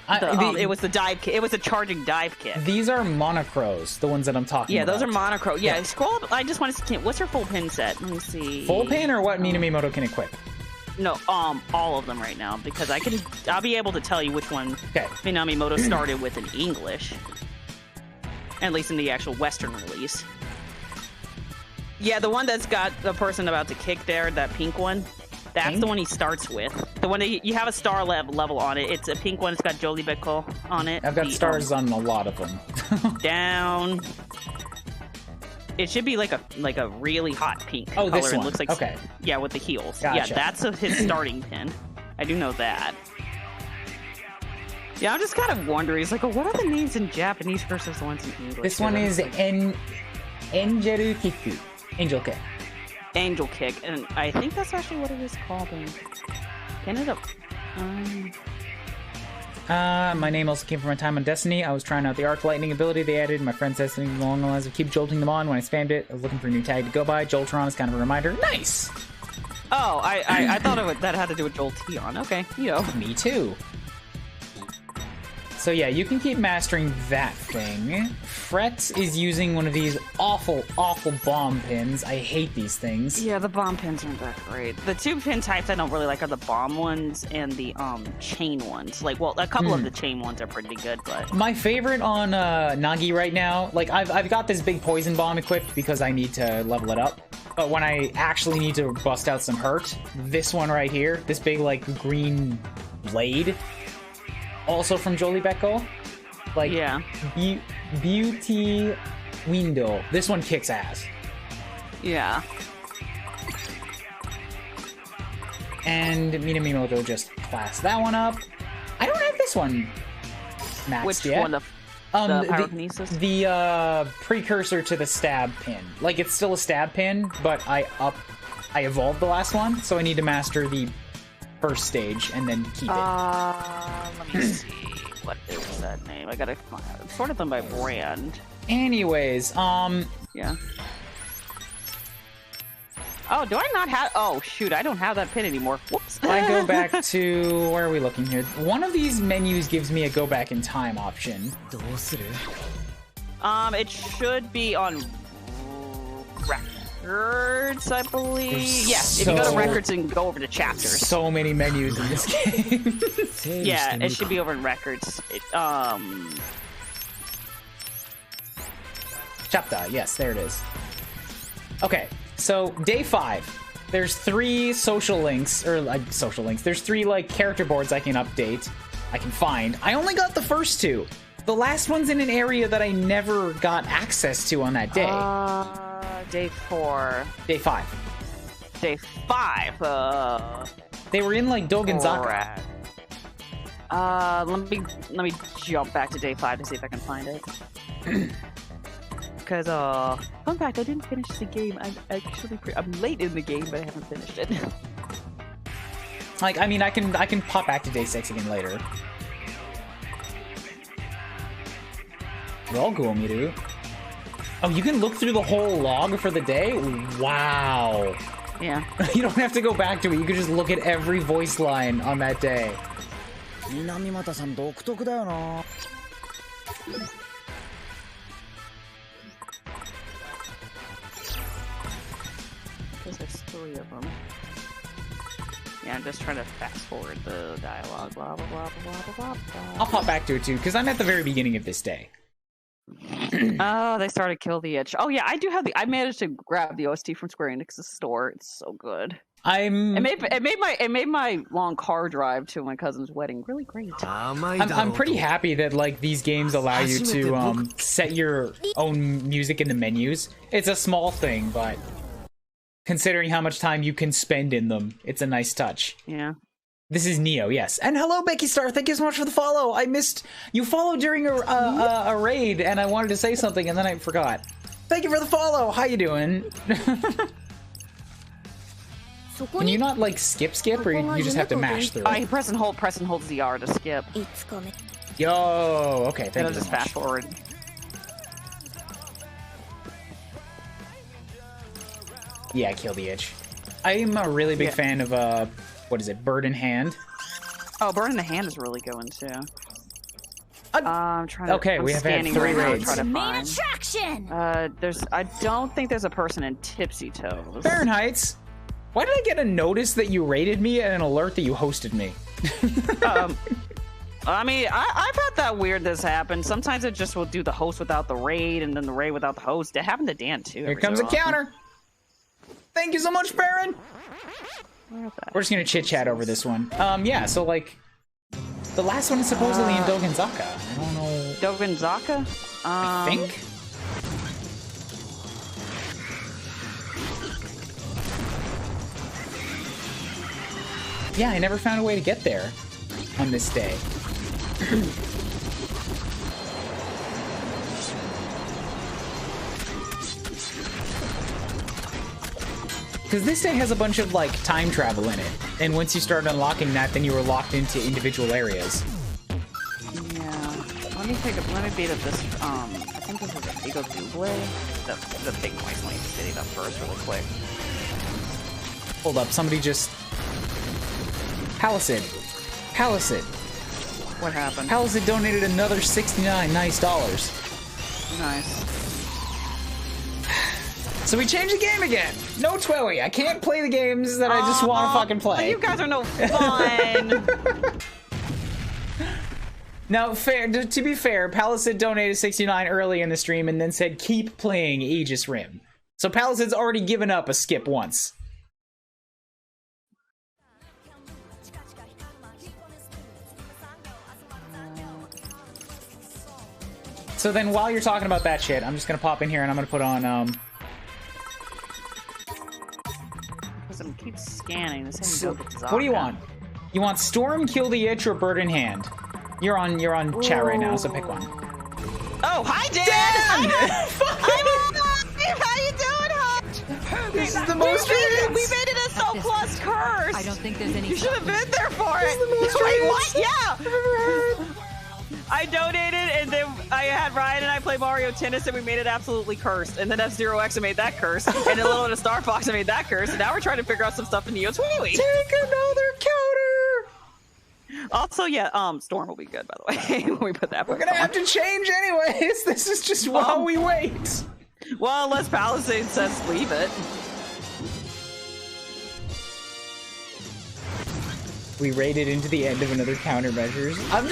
It was the dive kit. It was a charging dive kit. These are Monocros, the ones that I'm talking about. Yeah, those are Monocro. Yeah, scroll up. I just want to see. What's your full pin set? Let me see. Full pin or what Minamimoto can equip? No, all of them right now because I'll be able to tell you which one Minamimoto started with in English, at least in the actual Western release. Yeah, the one that's got the person about to kick there, that pink one. That's the one he starts with. The one that you have a star level on it. It's a pink one. It's got Jolie Beko on it. I've got stars on a lot of them. Down. It should be like a really hot pink color. This one. It looks like yeah, with the heels. Gotcha. Yeah, that's his starting pin. I do know that. Yeah, I'm just kind of wondering. He's like, what are the names in Japanese versus the ones in English? This one is Angel Kick. Angel Kick. Angel Kick, and I think that's actually what it is called in Canada. My name also came from my time on Destiny. I was trying out the arc lightning ability they added. My friend said something along the lines of keep jolting them on. When I spammed it, I was looking for a new tag to go by. Joltron is kind of a reminder. Nice! Oh, I thought that had to do with Jolteon. Okay, Me too. So yeah, you can keep mastering that thing. Fret is using one of these awful, awful bomb pins. I hate these things. Yeah, the bomb pins aren't that great. The two pin types I don't really like are the bomb ones and the chain ones. Like, well, a couple of the chain ones are pretty good, but... My favorite on Nagi right now, like, I've got this big poison bomb equipped because I need to level it up. But when I actually need to bust out some hurt, this one right here, this big, like, green blade... Also from Jolie Beko. Like, Beauty Window. This one kicks ass. Yeah. And Minamimoto just classed that one up. I don't have this one maxed yet. Which one? The pyrokinesis? The precursor to the stab pin. Like, it's still a stab pin, but I evolved the last one, so I need to master the first stage and then keep it. Let me see. What is that name? I gotta sort of them by brand. Anyways, yeah. Oh, do I not have? Oh, shoot! I don't have that pin anymore. Whoops. I go back to where are we looking here? One of these menus gives me a go back in time option. It should be on records, I believe. Yes, if you go to records and go over to chapters. So many menus in this game. Yeah, it should be over in records. Chapter, yes, there it is. Okay, so day 5. There's 3 social links, There's 3 like character boards I can update. I can find. I only got the first 2. The last one's in an area that I never got access to on that day. Day 4. Day 5. Day 5. They were in like Dogenzaka. Let me jump back to day 5 to see if I can find it. Because fun fact, I didn't finish the game. I'm late in the game, but I haven't finished it. Like, I mean, I can pop back to day 6 again later. Well, Guomiru. Oh, you can look through the whole log for the day? Wow. Yeah. You don't have to go back to it. You can just look at every voice line on that day. Because there's 3 of them. Yeah, I'm just trying to fast forward the dialogue. Blah, blah, blah, blah, blah, blah, blah. I'll pop back to it too, because I'm at the very beginning of this day. Oh, they started Kill the Itch. Oh yeah, I do have I managed to grab the OST from Square Enix's store. It's so good. It made my long car drive to my cousin's wedding really great. I'm pretty happy that like these games allow you to set your own music in the menus. It's a small thing, but considering how much time you can spend in them, it's a nice touch. Yeah. This is Neo, yes. And hello, Becky Star. Thank you so much for the follow. I missed you followed during a raid, and I wanted to say something, and then I forgot. Thank you for the follow. How you doing? Can you not like skip, or you just have to mash through? I press and hold ZR to skip. Yo, okay. Thank you. Just fast forward. Yeah, Kill the Itch. I'm a really big fan of what is it? Bird in Hand. Oh, Bird in the Hand is really good one too. I'm trying to. Okay, we have had 3 raids. Main attraction. I don't think there's a person in Tipsy Toes. Fahrenheit's. Why did I get a notice that you rated me and an alert that you hosted me? I mean, I've had that weirdness happen. Sometimes it just will do the host without the raid, and then the raid without the host. It happened to Dan, too. Here comes a counter. Thank you so much, Farron. We're just gonna chit-chat over this one. Yeah, so, like, the last one is supposedly in Dogenzaka. I don't know. Dogenzaka? I think? Yeah, I never found a way to get there on this day. Because this day has a bunch of, like, time travel in it. And once you start unlocking that, then you were locked into individual areas. Yeah. Let me beat up this, I think this is a Ego Double. The big noise when you hit it up first really quick. Hold up, somebody just... Palisade. What happened? Palisade donated another 69 nice dollars. Nice. So we changed the game again. No Twilly. I can't play the games that I just want to fucking play. You guys are no fun. Now, to be fair, Palisade donated 69 early in the stream and then said keep playing Aegis Rim. So Palisade's already given up a skip once. So then while you're talking about that shit, I'm just gonna pop in here and I'm gonna put on Keep scanning. This what do you want? You want Storm, Kill the Itch, or Bird in Hand? You're on chat right now, so pick one. Oh, hi Dan! I'm alive! How you doing, Hutch? This is the most we made it a So Plus curse! I don't think there's any. You should have been there for it! Wait, what? Yeah! I donated, and then I had Ryan and I play Mario Tennis, and we made it absolutely cursed. And then F-Zero-X made that curse, and then Little and Star Fox made that curse, and now we're trying to figure out some stuff in Neo Twilly. Take another counter! Also, yeah, Storm will be good, by the way, when we put that. We're gonna have to change anyways. This is just while we wait. Well, unless Palisade says leave it. We raided into the end of another countermeasures. I'm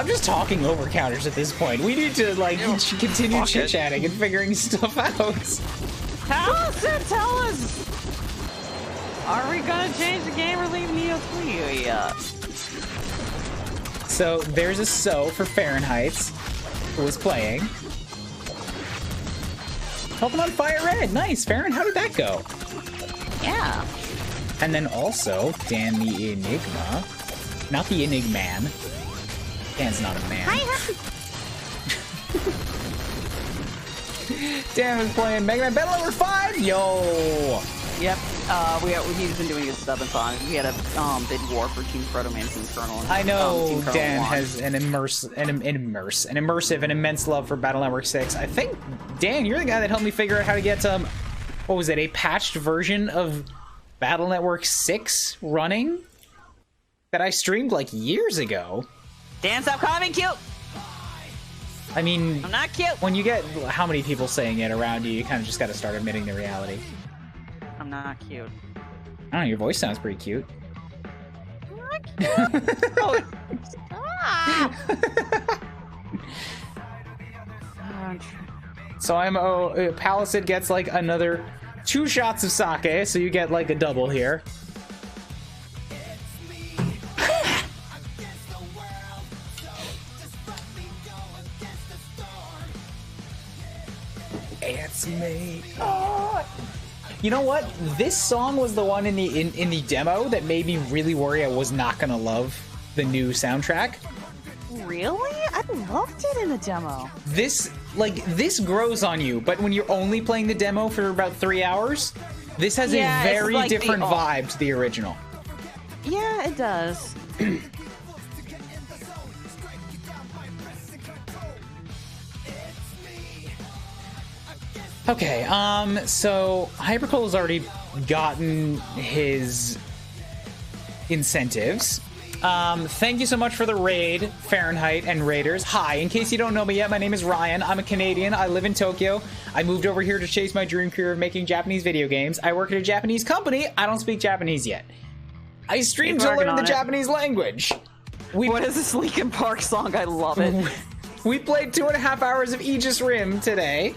just talking over counters at this point. We need to like continue chit-chatting and figuring stuff out. Palisade, tell us! Are we gonna change the game or leave Neo Twilly? So there's a for Fahrenheit who was playing. Pokemon Fire Red, nice. Farron, how did that go? Yeah. And then also, Dan the Enigma. Not the Enigman. Dan's not a man. Dan was playing Mega Man Battle Over 5! Yo! Yep. He's been doing his stuff and fun. We had a big war for Team Proto-Man's Infernal. I know Dan has an immersive and immense love for Battle Network 6. I think, Dan, you're the guy that helped me figure out how to get, what was it, a patched version of Battle Network 6 running that I streamed like years ago. Dan, stop calling me cute! I mean, I'm not cute! When you get how many people saying it around you, you kind of just gotta start admitting the reality. I'm not cute. I don't know, your voice sounds pretty cute. I'm not cute! Oh, So Palisade gets like another 2 shots of sake, so you get like a double here. It's me. Oh. You know what? This song was the one in the demo that made me really worry I was not gonna love the new soundtrack. Really? I loved it in the demo. This grows on you, but when you're only playing the demo for about 3 hours, this has a very like different vibe to the original. Yeah, it does. Okay, so Hypercoal has already gotten his incentives. Thank you so much for the raid, Fahrenheit and Raiders. Hi, in case you don't know me yet, my name is Ryan. I'm a Canadian. I live in Tokyo. I moved over here to chase my dream career of making Japanese video games. I work at a Japanese company. I don't speak Japanese yet. I stream to learn the Japanese language. What is this Linkin Park song? I love it. We played 2.5 hours of Aegis Rim today.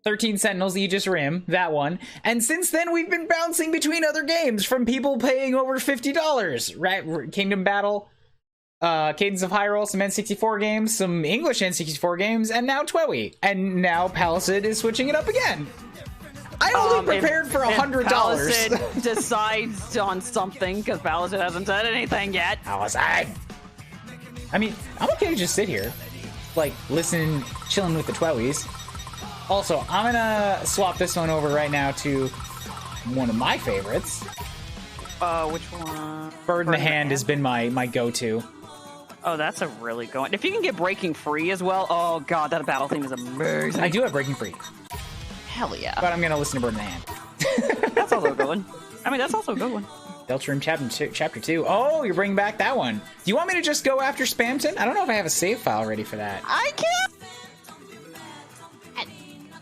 13 Sentinels, Aegis Rim, that one. And since then, we've been bouncing between other games from people paying over $50. Right? Kingdom Battle, Cadence of Hyrule, some N64 games, some English N64 games, and now TWEWY. And now Palisade is switching it up again. I only prepared for $100. Palisade decides on something, because Palisade hasn't said anything yet. Palisade! I mean, I'm okay to just sit here, like, listen, chilling with the TWEWYs. Also, I'm gonna swap this one over right now to one of my favorites. Which one? Bird in the Hand has been my go-to. Oh, that's a really good one. If you can get Breaking Free as well, oh god, that battle theme is amazing. I do have Breaking Free. Hell yeah. But I'm gonna listen to Bird in the Hand. That's also a good one. I mean, that's also a good one. Deltarune Chapter 2. Oh, you're bringing back that one. Do you want me to just go after Spamton? I don't know if I have a save file ready for that. I can't!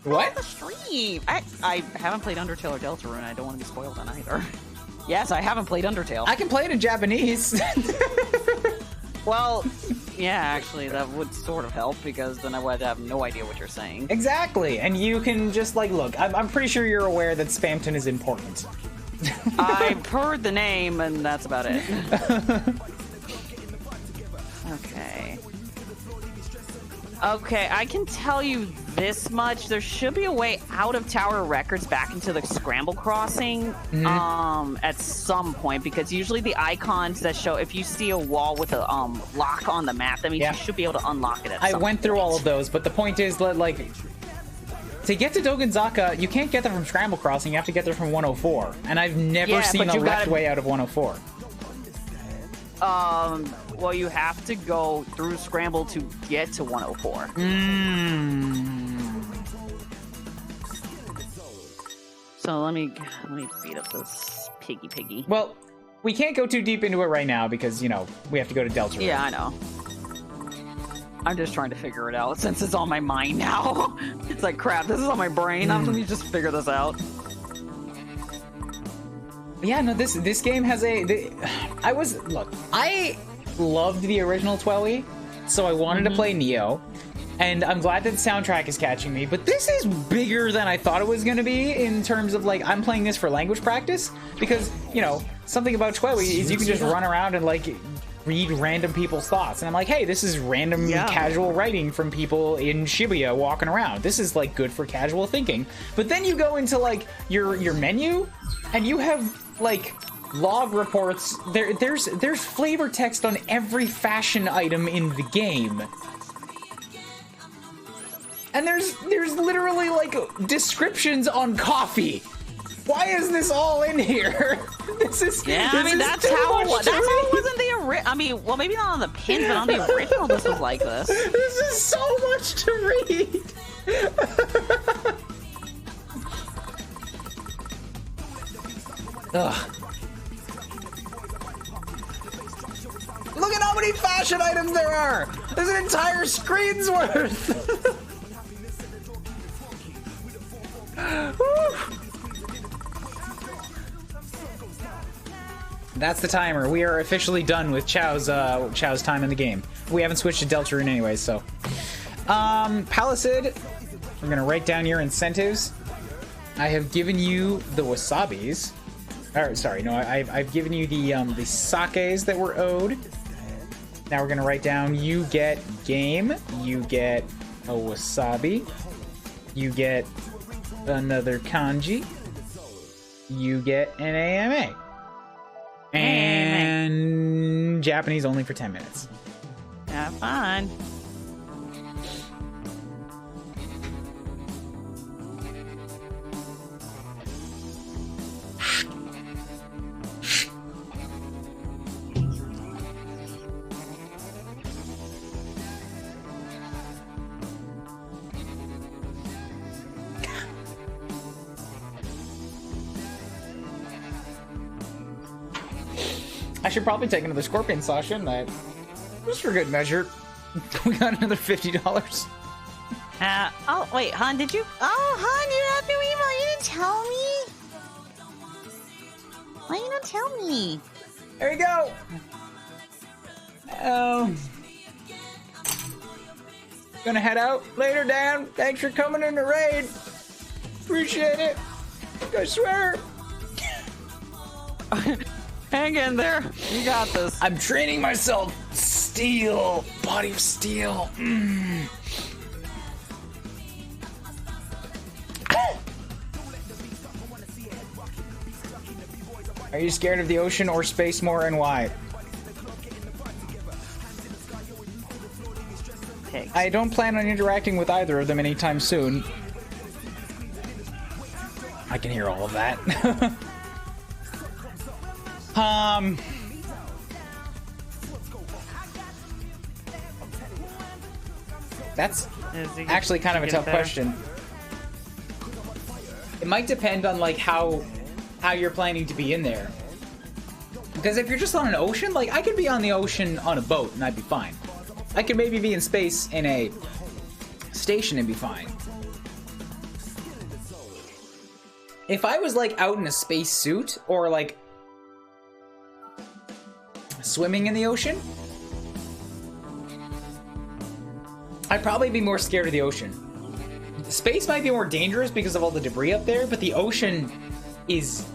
What? The stream. I haven't played Undertale or Deltarune. I don't want to be spoiled on either. Yes, I haven't played Undertale. I can play it in Japanese. Well, yeah, actually, that would sort of help, because then I would have no idea what you're saying. Exactly, and you can just, like, look, I'm pretty sure you're aware that Spamton is important. I've heard the name, and that's about it. Okay, I can tell you this much. There should be a way out of Tower Records back into the Scramble Crossing at some point, because usually the icons that show, if you see a wall with a lock on the map, that means you should be able to unlock it at some I went through all of those, but the point is that, like, to get to Dogonzaka, you can't get there from Scramble Crossing, you have to get there from 104. And I've never seen a left way out of 104. Well, you have to go through Scramble to get to 104. So let me beat up this piggy. Well, we can't go too deep into it right now because, you know, we have to go to Deltarune. Yeah, I know. I'm just trying to figure it out since it's on my mind now. It's like, crap, this is on my brain. Let me just figure this out. Yeah, no, this game has look, I loved the original TWEWY, so I wanted to play Neo, and I'm glad that the soundtrack is catching me, but this is bigger than I thought it was going to be in terms of, like, I'm playing this for language practice, because, you know, something about TWEWY is you can just run around and, like, read random people's thoughts, and I'm like, hey, this is random casual writing from people in Shibuya walking around. This is, like, good for casual thinking. But then you go into, like, your menu, and you have, like, log reports. There's flavor text on every fashion item in the game. And there's literally, like, descriptions on coffee. Why is this all in here? That's how it was. That's how it was in the original. I mean, well, maybe not on the pins, but on the original, this was like this. This is so much to read. Ugh. Look at how many fashion items there are! There's an entire screen's worth! That's the timer. We are officially done with Chow's time in the game. We haven't switched to Deltarune anyways, so. Palisade, I'm gonna write down your incentives. I have given you the wasabis. Or, sorry, no, I've given you the sakes that were owed. Now we're gonna write down, you get game, you get a wasabi, you get another kanji, you get an AMA. And Japanese only for 10 minutes. Have fun. I should probably take another scorpion saw, shouldn't I? Just for good measure. We got another $50. Oh, wait, Han, did you? Oh, Han, you're happy with me? You didn't tell me? Why you not tell me? There you go. Gonna head out later, Dan. Thanks for coming in the raid. Appreciate it. I swear. Hang in there. You got this. I'm training myself. Steel. Body of steel. Are you scared of the ocean or space more, and why? Pigs. I don't plan on interacting with either of them anytime soon. I can hear all of that. That's actually kind of a tough question. It might depend on like how you're planning to be in there. Because if you're just on an ocean, like I could be on the ocean on a boat and I'd be fine. I could maybe be in space in a station and be fine. If I was like out in a space suit or like swimming in the ocean, I'd probably be more scared of the ocean. Space might be more dangerous because of all the debris up there, but the ocean is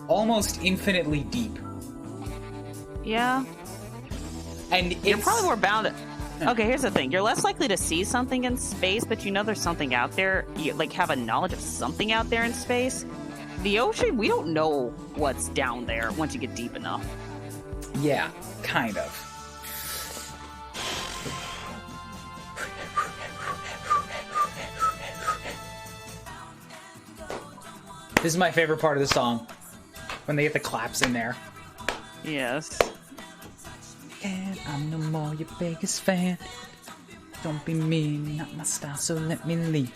almost infinitely deep. Yeah. And you're probably more bound. Okay, here's the thing. You're less likely to see something in space, but you know there's something out there. You like have a knowledge of something out there in space. The ocean, we don't know what's down there once you get deep enough. Yeah, kind of. This is my favorite part of the song. When they get the claps in there. Yes. And I'm no more your biggest fan. Don't be mean, not my style, so let me leave.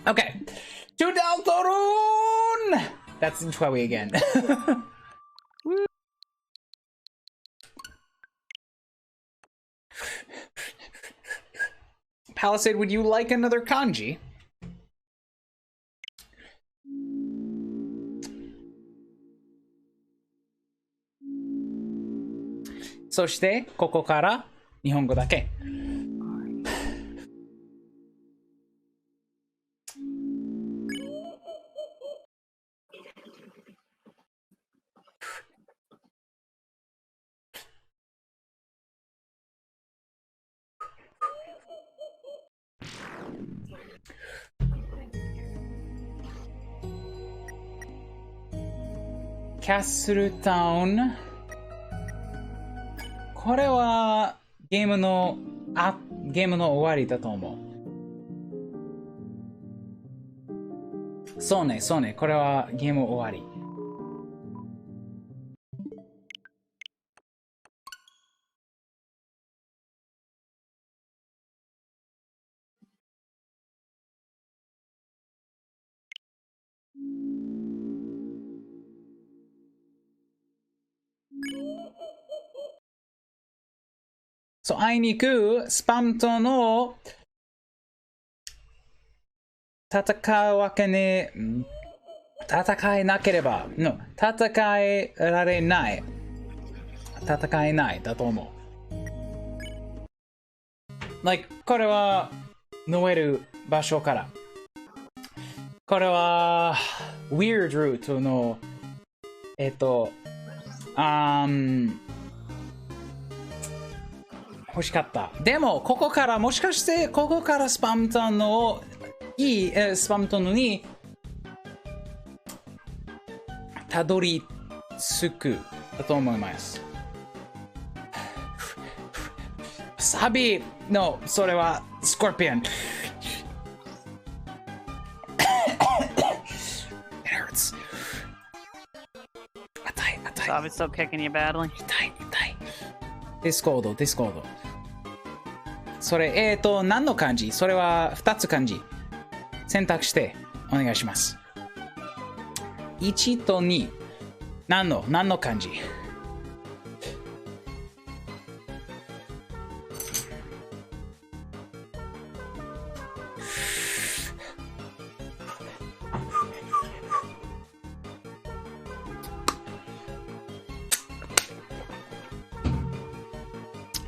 Okay. To Daltorun! That's in Chloe again. Palisade, would you like another kanji? So shite, koko kara, nihongo dake. Castle Town. これはゲームの終わりだと思う。そうね、そうね。これはゲーム終わり。そう、あいにくスパムとの戦うわけね、戦えなければ、の戦えられない、戦えないだと思う。like これは飲める場所から。これは weird route の欲しかった。でもここからもしかしてここからスパムトンのスパムトンにたどり着くだと思います。サビのそれはスコーピオン。It hurts. 痛い痛い。Sabi's still kicking you badly. 痛い痛い。ディスコードディスコード。それ何の漢字？それは2つ漢字。選択してお願いします。1と2。何の漢字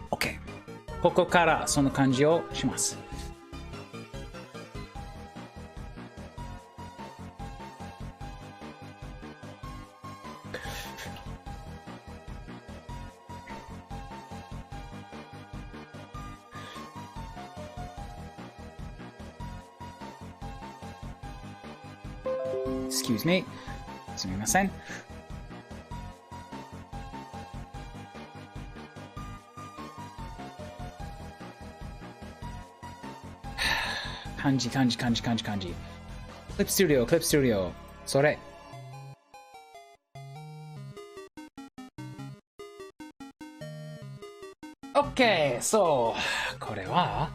？OK。ここからその漢字をします。Excuse me. すみません。漢字。クリップスタジオ。それ。OK! そう。これは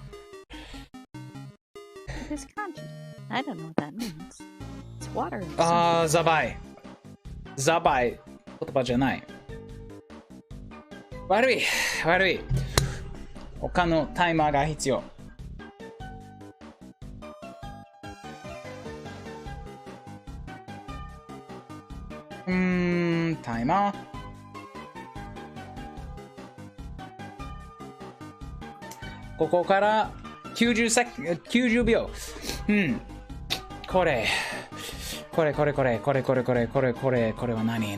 This kanji. I don't know what that means. It's water. ザバイ。言葉じゃない。悪い。他のタイマーが必要。タイマー。ここから90秒。これは何？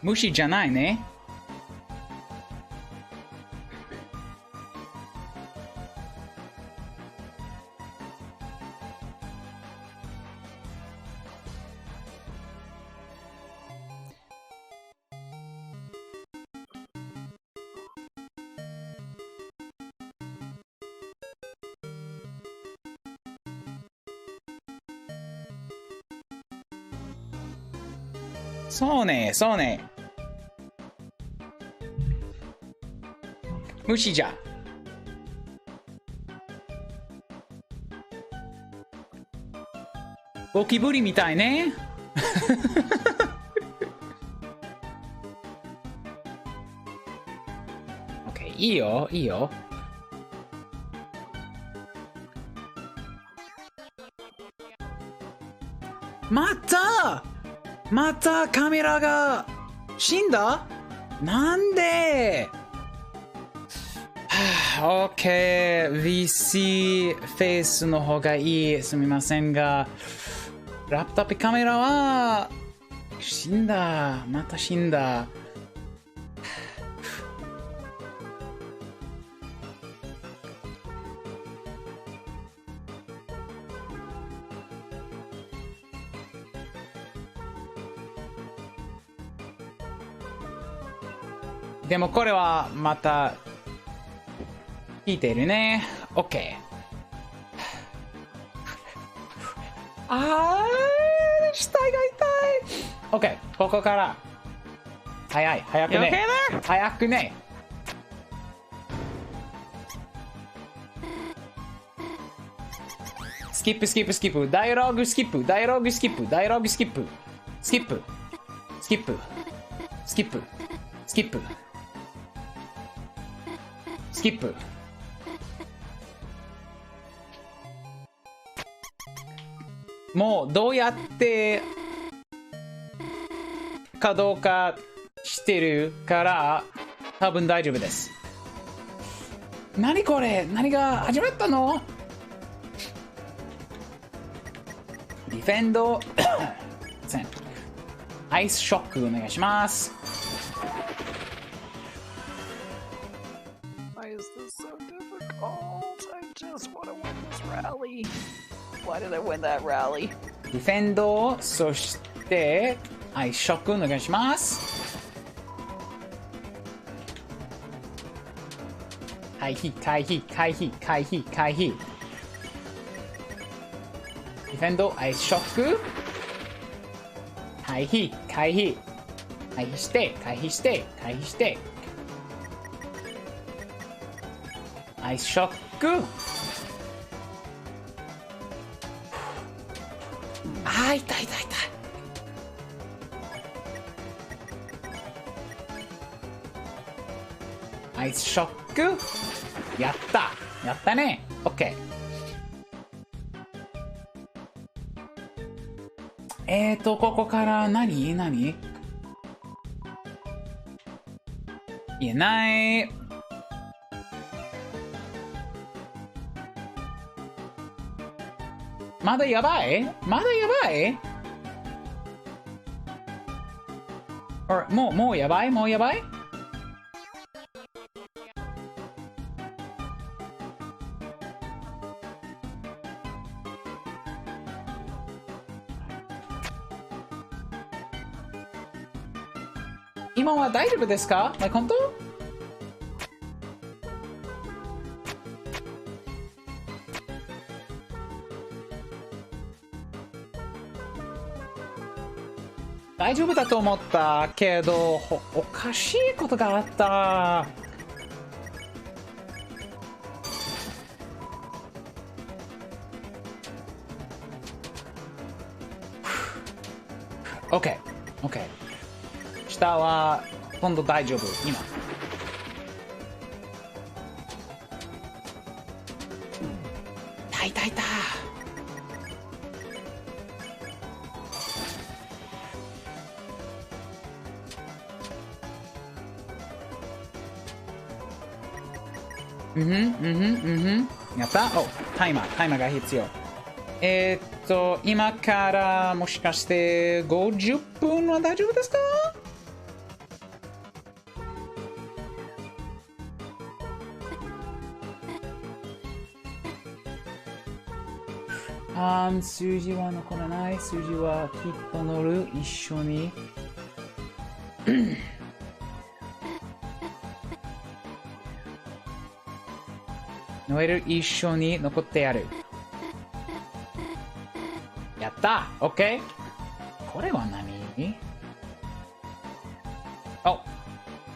虫じゃないね。そうね。虫じゃ。ゴキブリみたいね。OK、いいよ。またカメラが死んだ？なんで？OK、VC フェイスの方がいい。すみませんが、ラップトップカメラは死んだ。また死んだ。でもこれはまた聞いてるね。OK。死体が痛い。OK、ここから。早くね。早くね。スキップ。ダイアログスキップ。もうどうやってかどうかしてるから多分大丈夫です。何これ？何が始まったの？ディフェンドアイスショックお願いします。 Why is this so difficult? I just want to win this rally. Why did I win that rally? ディフェンド、そしてアイスショックお願いします。回避回避回避回避回避。ディフェンドアイスショック、回避回避回避して回避して回避してアイスショック。あー、痛い痛い痛い。アイスショック。やったやったね。 OK。ここから何言えない。まだやばい？まだやばい？もうやばい？もうやばい？今は大丈夫ですか？本当？大丈夫だと思ったけど、おかしいことがあった。OK。下は今度大丈夫。今。痛い。やった。タイマーが必要。今からもしかして50分は大丈夫ですか？数字は残らない。数字はきっと乗る。一緒に。ノエル一緒に残ってやる。やった。 OK。 これは何？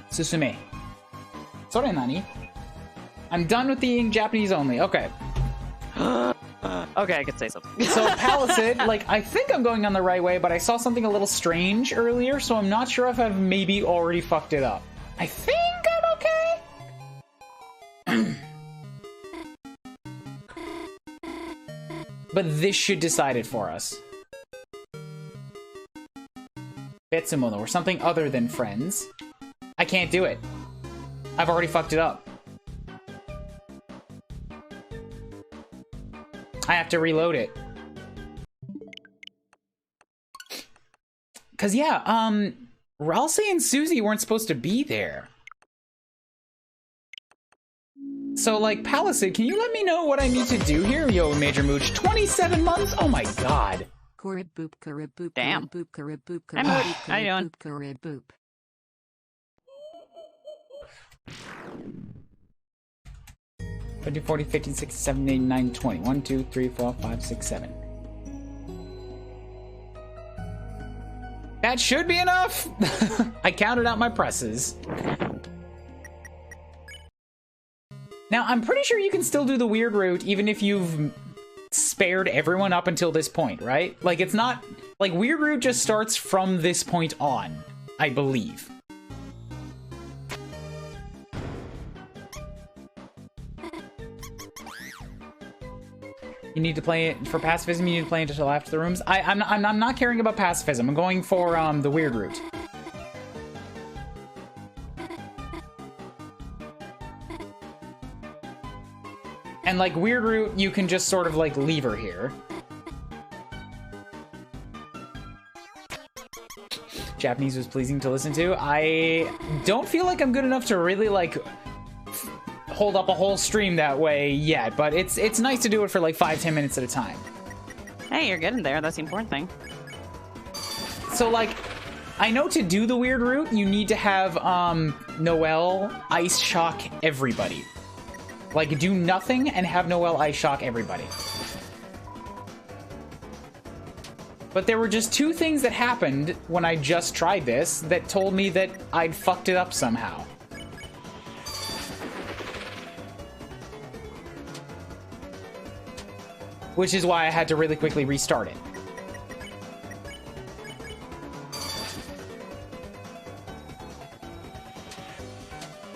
進め。それ何？ I'm done with the Japanese only. OK. Okay, I could say something. So Palisade, I think I'm going on the right way, but I saw something a little strange earlier, so I'm not sure if I've maybe already fucked it up. I think I'm okay. But this should decide it for us. Betsumono, or something other than friends. I can't do it. I've already fucked it up. I have to reload it. Cause yeah, Ralsei and Susie weren't supposed to be there. So Palisade, can you let me know what I need to do here? Yo, Major Mooch, 27 months? Oh my god. Damn. How you doing? 30, 40, 50, 60, 70, 80, 90, 20. 1, 2, 3, 4, 5, 6, 7. That should be enough! I counted out my presses. Now, I'm pretty sure you can still do the weird route even if you've spared everyone up until this point, right? It's not... weird route just starts from this point on, I believe. You need to play it for pacifism. You need to play it until after the rooms. I'm not caring about pacifism. I'm going for the weird route. And like weird route, you can just sort of like lever here. Japanese was pleasing to listen to. I don't feel like I'm good enough to really like hold up a whole stream that way yet, but it's nice to do it for like 5-10 minutes at a time. Hey, you're getting there. That's the important thing. So like, I know to do the weird route, you need to have Noelle ice shock everybody. Like, do nothing and have Noelle ice shock everybody. But there were just 2 things that happened when I just tried this that told me that I'd fucked it up somehow. Which is why I had to really quickly restart it.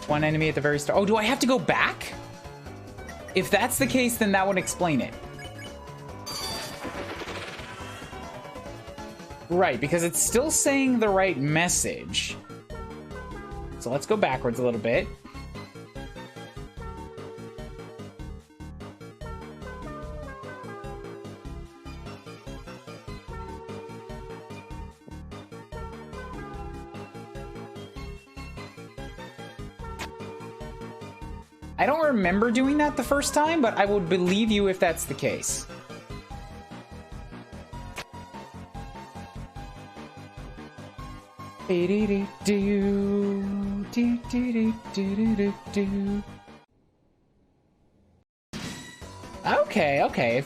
One enemy at the very start. Oh, do I have to go back? If that's the case, then that would explain it. Right, because it's still saying the right message. So let's go backwards a little bit. I don't remember doing that the first time, but I would believe you if that's the case. Okay.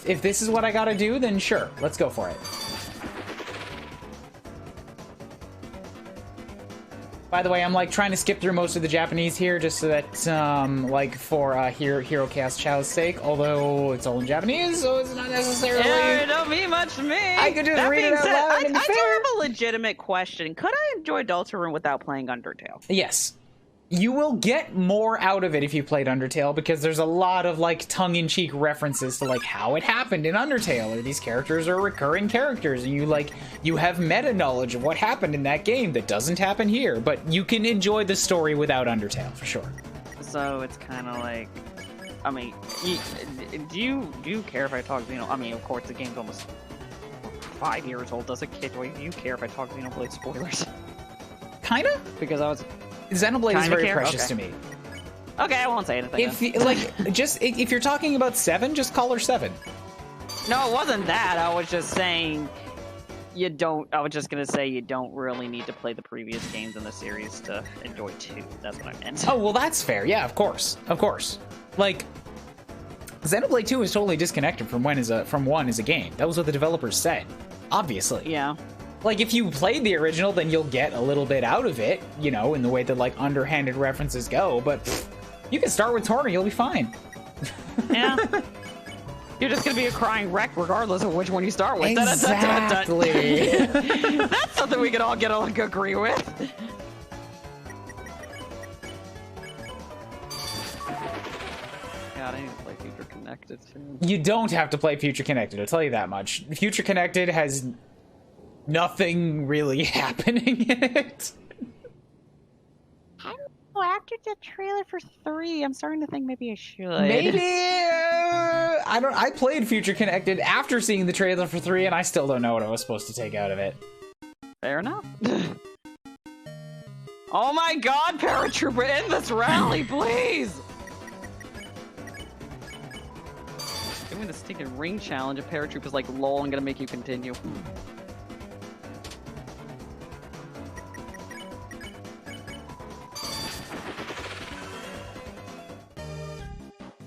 If this is what I gotta do, then sure. Let's go for it. By the way, I'm like trying to skip through most of the Japanese here just so that, like, for Hero Cast Chow's sake, although it's all in Japanese, so it's not necessarily... Yeah, it don't mean much to me. I could just read it out loud. I do have a legitimate question. Could I enjoy Deltarune without playing Undertale? Yes. You will get more out of it if you played Undertale, because there's a lot of, like, tongue-in-cheek references to, like, how it happened in Undertale, or these characters are recurring characters, and you have meta-knowledge of what happened in that game that doesn't happen here, but you can enjoy the story without Undertale, for sure. So it's kind of like, I mean, do you care if I talk Xeno? I mean, of course, the game's almost 5 years old. Does a kid, do you care if I talk Xenoblade spoilers? Kinda? Because I was... Xenoblade is very precious to me. Okay, I won't say anything. If you're talking about 7, just call her 7. No, it wasn't that. I was just saying I was just gonna say you don't really need to play the previous games in the series to enjoy 2. That's what I meant. Oh, well, that's fair. Yeah, of course. Like, Xenoblade 2 is totally disconnected from 1 as a game. That was what the developers said. Obviously. Yeah. Like, if you played the original, then you'll get a little bit out of it, you know, in the way that, like, underhanded references go, but you can start with Torna, you'll be fine. Yeah. You're just gonna be a crying wreck regardless of which one you start with. Exactly. That's something we can all agree with. God, I need to play Future Connected soon. You don't have to play Future Connected, I'll tell you that much. Future Connected has nothing really happening in it. I don't know, after the trailer for 3, I'm starting to think maybe I should. Maybe, I played Future Connected after seeing the trailer for 3, and I still don't know what I was supposed to take out of it. Fair enough. Oh my god, Paratrooper, end this rally, please! Doing the stinking ring challenge, a Paratrooper's like, lol, I'm gonna make you continue.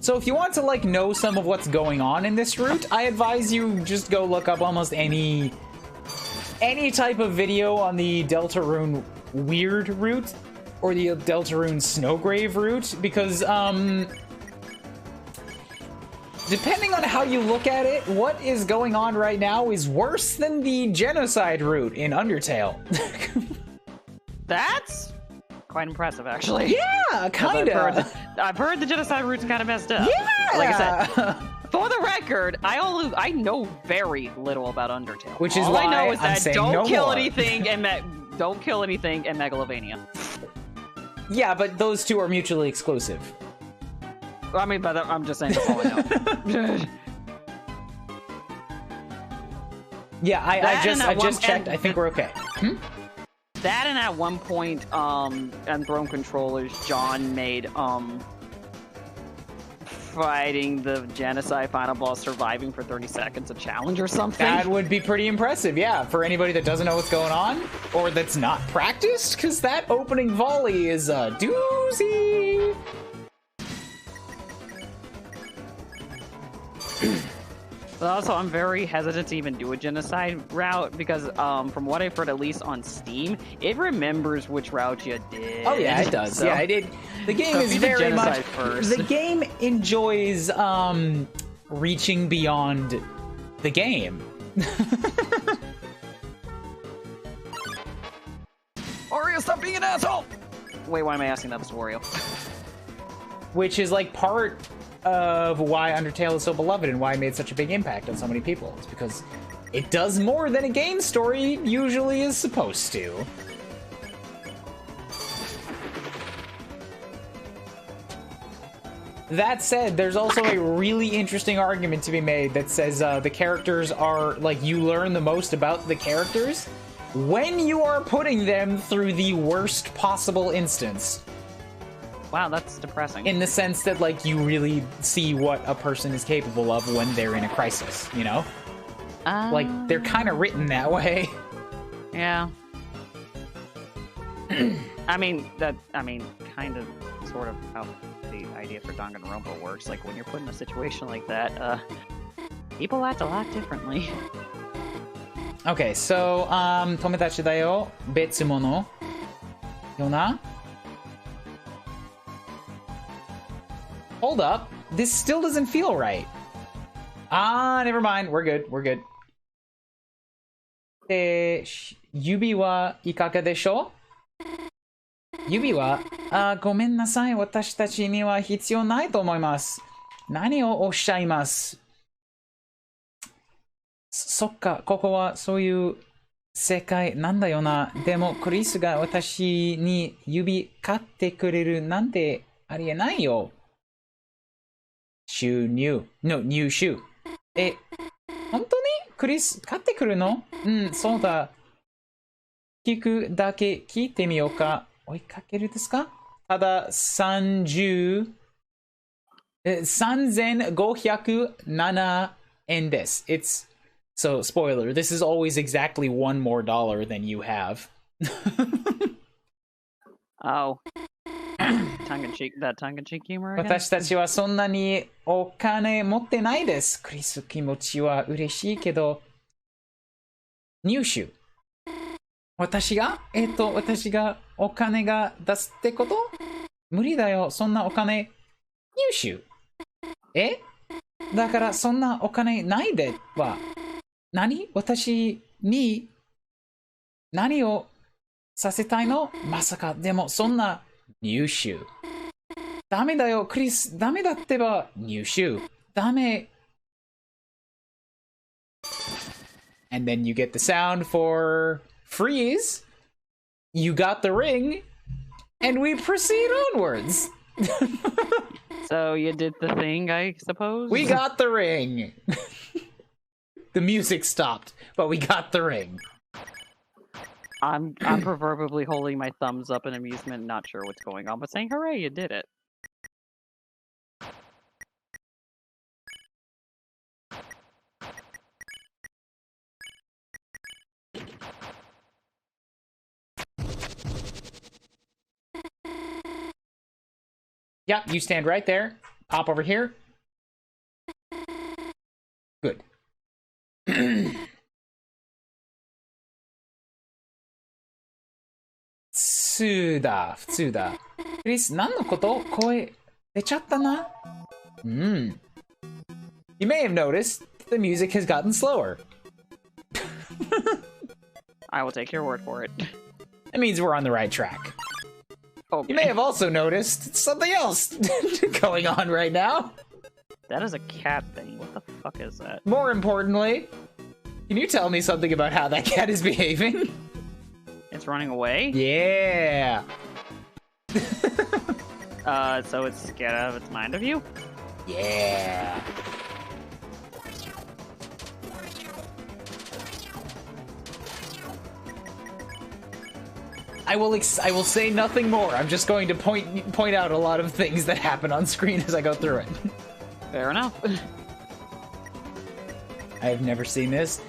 So if you want to, like, know some of what's going on in this route, I advise you just go look up almost any type of video on the Deltarune Weird route or the Deltarune Snowgrave route, because, depending on how you look at it, what is going on right now is worse than the Genocide route in Undertale. That's quite impressive, actually. Yeah, kinda. I've heard the Genocide route's kind of messed up. Yeah! Like I said, for the record, I know very little about Undertale. Which is all why I know is I'm that saying don't no kill more. anything and don't kill anything in Megalovania. Yeah, but those two are mutually exclusive. I mean, by that, I'm just saying that's all I know. Yeah, I just checked. I think we're okay. That and at one point, on Throne Controllers, John made fighting the genocide final boss surviving for 30 seconds a challenge or something. That would be pretty impressive, yeah, for anybody that doesn't know what's going on or that's not practiced, because that opening volley is a doozy. But also, I'm very hesitant to even do a genocide route because, from what I've heard, at least on Steam, it remembers which route you did. Oh yeah, it does. So, yeah, it did. The game is very much. The game enjoys reaching beyond the game. Wario, stop being an asshole! Wait, why am I asking that? It's Wario. Which is like part of why Undertale is so beloved and why it made such a big impact on so many people. It's because it does more than a game story usually is supposed to. That said, there's also a really interesting argument to be made that says the characters are, like, you learn the most about the characters when you are putting them through the worst possible instance. Wow, that's depressing. In the sense that, like, you really see what a person is capable of when they're in a crisis, you know? Like, they're kind of written that way. Yeah. I mean, kind of, sort of how the idea for Danganronpa works. Like, when you're put in a situation like that, people act a lot differently. Okay, so, 友達だよ、別物よな? Hold up. This still doesn't feel right. Never mind. We're good. We're good. 指はいかがでしょう? 指は、ごめんなさい。私たちには必要ないと思います。何をおっしゃいます？そっか、ここはそういう世界なんだよな。でも、クリスが私に指買ってくれるなんてありえないよ。収入の入手。本当にクリス買ってくるの？うん、そうだ。聞くだけ聞いてみようか。追いかけるですか？ただ3507円です。It's so spoiler. This is always exactly $1 more than you have. Oh. Tongue-in-cheek humor again? 私たちはそんなにお金持ってないです。クリス気持ちは嬉しいけど。入手。私がお金が出すってこと？無理だよ。そんなお金。入手。だからそんなお金ないでは。何？私に何をさせたいの？まさか、でもそんな入手。ダメだよ、クリス。ダメだってば、入手。ダメ。And then you get the sound for freeze. You got the ring. And we proceed onwards. So you did the thing, I suppose? We got the ring. The music stopped, but we got the ring. I'm proverbially holding my thumbs up in amusement, not sure what's going on, but saying, hooray, you did it. Yep, you stand right there. Pop over here. Good. 普通だ。クリス、何のこと？声出ちゃったな。You may have noticed the music has gotten slower. I will take your word for it. That means we're on the right track. Okay. You may have also noticed something else going on right now. That is a cat thing. What the fuck is that? More importantly, can you tell me something about how that cat is behaving? It's running away? Yeah. So it's scared out of its mind of you? Yeah. I will say nothing more. I'm just going to point out a lot of things that happen on screen as I go through it. Fair enough. I have never seen this.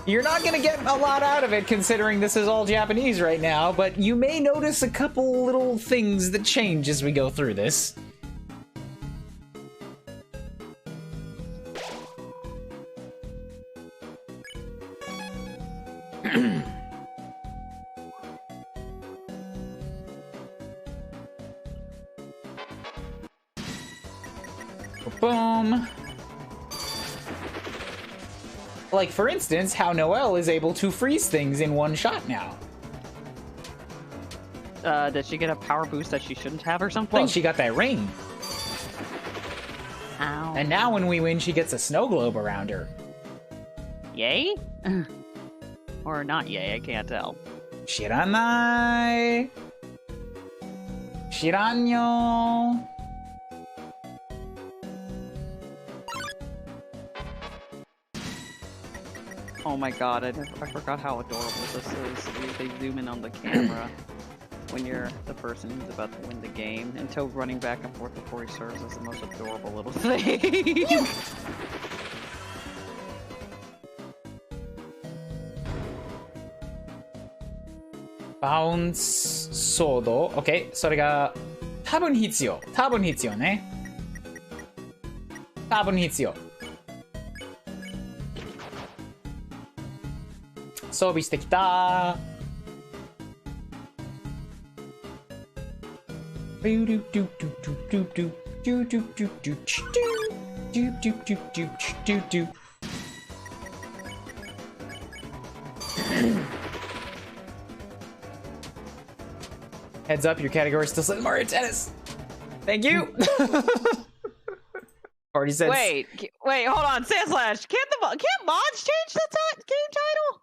You're not gonna get a lot out of it considering this is all Japanese right now, but you may notice a couple little things that change as we go through this. Boom. Like, for instance, how Noelle is able to freeze things in one shot now. Did she get a power boost that she shouldn't have or something? Well, she got that ring. Ow. And now when we win, she gets a snow globe around her. Yay? Or not yay, I can't tell. Shiranai. Shiranyo. Oh my god, I forgot how adorable this is. They zoom in on the camera when you're the person who's about to win the game, and Toad running back and forth before he serves is the most adorable little thing. Bounce sword. Okay, それが多分必要ね。多分必要。装備してきた。Heads up, your category still says Mario Tennis. Thank you. Already said. Wait, hold on, Sandslash. Can't mods change the game title?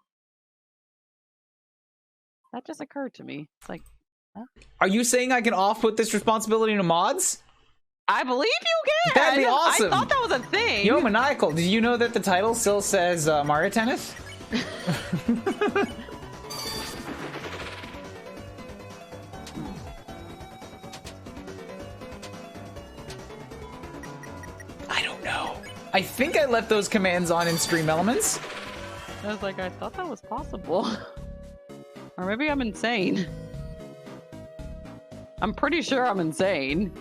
That just occurred to me. It's like, huh? Are you saying I can off-put this responsibility to mods? I believe you can. That'd be awesome. I thought that was a thing. Yo, Maniacal, did you know that the title still says Mario Tennis? I don't know. I think I left those commands on in Stream Elements. I was like, I thought that was possible. Or maybe I'm insane. I'm pretty sure I'm insane.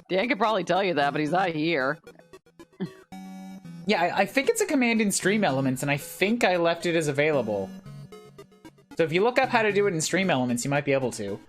Dan could probably tell you that, but he's not here. Yeah, I think it's a command in Stream Elements, and I think I left it as available. So if you look up how to do it in Stream Elements, you might be able to.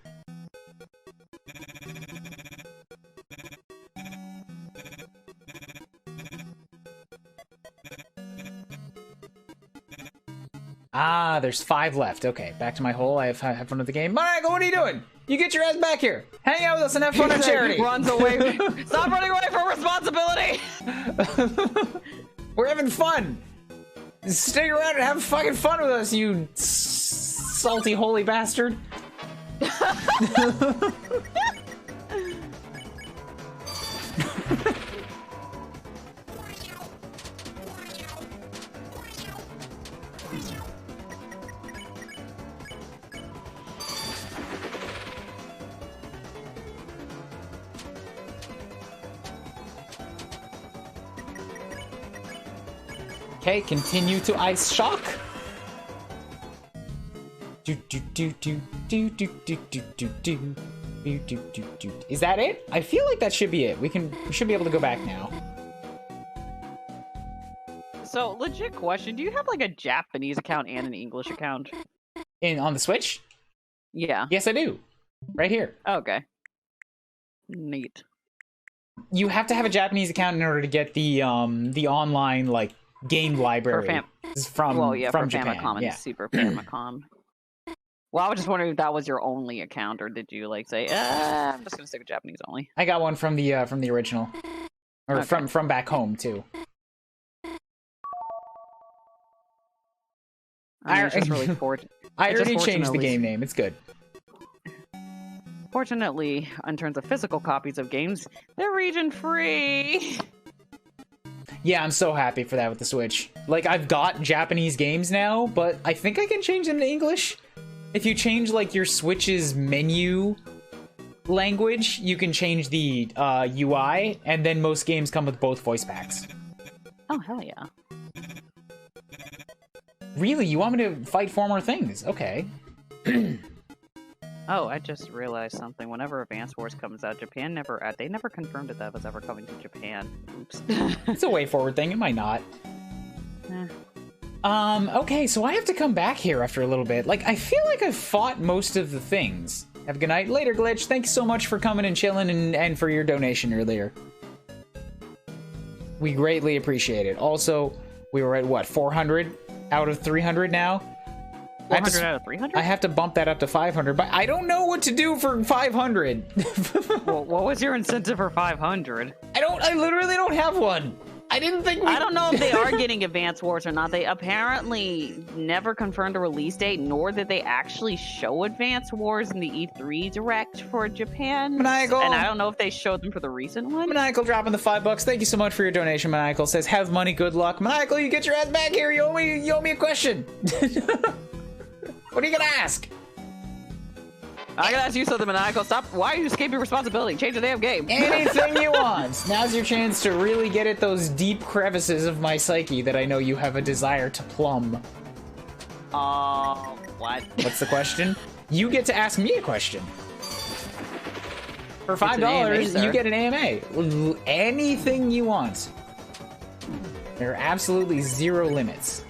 Ah, there's 5 left. Okay, back to my hole. I have fun with the game. Maniacal, what are you doing? You get your ass back here. Hang out with us and have fun on charity. Runs away. Stop running away from responsibility. We're having fun. Stick around and have fucking fun with us, you salty holy bastard. Okay, continue to ice shock. Is that it? I feel like that should be it. We should be able to go back now. So, legit question, do you have like a Japanese account and an English account? On the Switch? Yeah. Yes, I do. Right here. Okay. Neat. You have to have a Japanese account in order to get the online like game library from Japan. Famicom and Super Famicom. Well, I was just wondering if that was your only account, or did you like say, I'm just gonna stick with Japanese only. I got one from the original, or okay. from back home too. I mean, it's just really I already changed the game name. It's good. Unfortunately, in terms of physical copies of games, they're region free. Yeah, I'm so happy for that with the Switch. Like, I've got Japanese games now, but I think I can change them to English. If you change, like, your Switch's menu language, you can change the UI, and then most games come with both voice packs. Oh, hell yeah. Really? You want me to fight 4 more things? Okay. Oh, I just realized something. Whenever Advance Wars comes out, Japan they never confirmed that that was ever coming to Japan. Oops. It's a way forward thing. It might not. Okay, so I have to come back here after a little bit. Like, I feel like I've fought most of the things. Have a good night. Later, Glitch. Thanks so much for coming and chilling and for your donation earlier. We greatly appreciate it. Also, we were at, what, 400 out of 300 now? 400 out of 300? I have to bump that up to 500, but I don't know what to do for 500. Well, what was your incentive for 500? I literally don't have one. I didn't think I don't know if they are getting Advance Wars or not. They apparently never confirmed a release date, nor did they actually show Advance Wars in the E3 Direct for Japan. Maniacal. And I don't know if they showed them for the recent one. Maniacal dropping the $5. Thank you so much for your donation, Maniacal. Says, have money, good luck. Maniacal, you get your ass back here. You owe me a question. What are you gonna ask? I gotta ask you something, Maniacal. Stop. Why are you escaping responsibility? Change the damn game. Anything you want. Now's your chance to really get at those deep crevices of my psyche that I know you have a desire to plumb. What? What's the question? You get to ask me a question. For $5, AMA, you get an AMA. Anything you want. There are absolutely zero limits.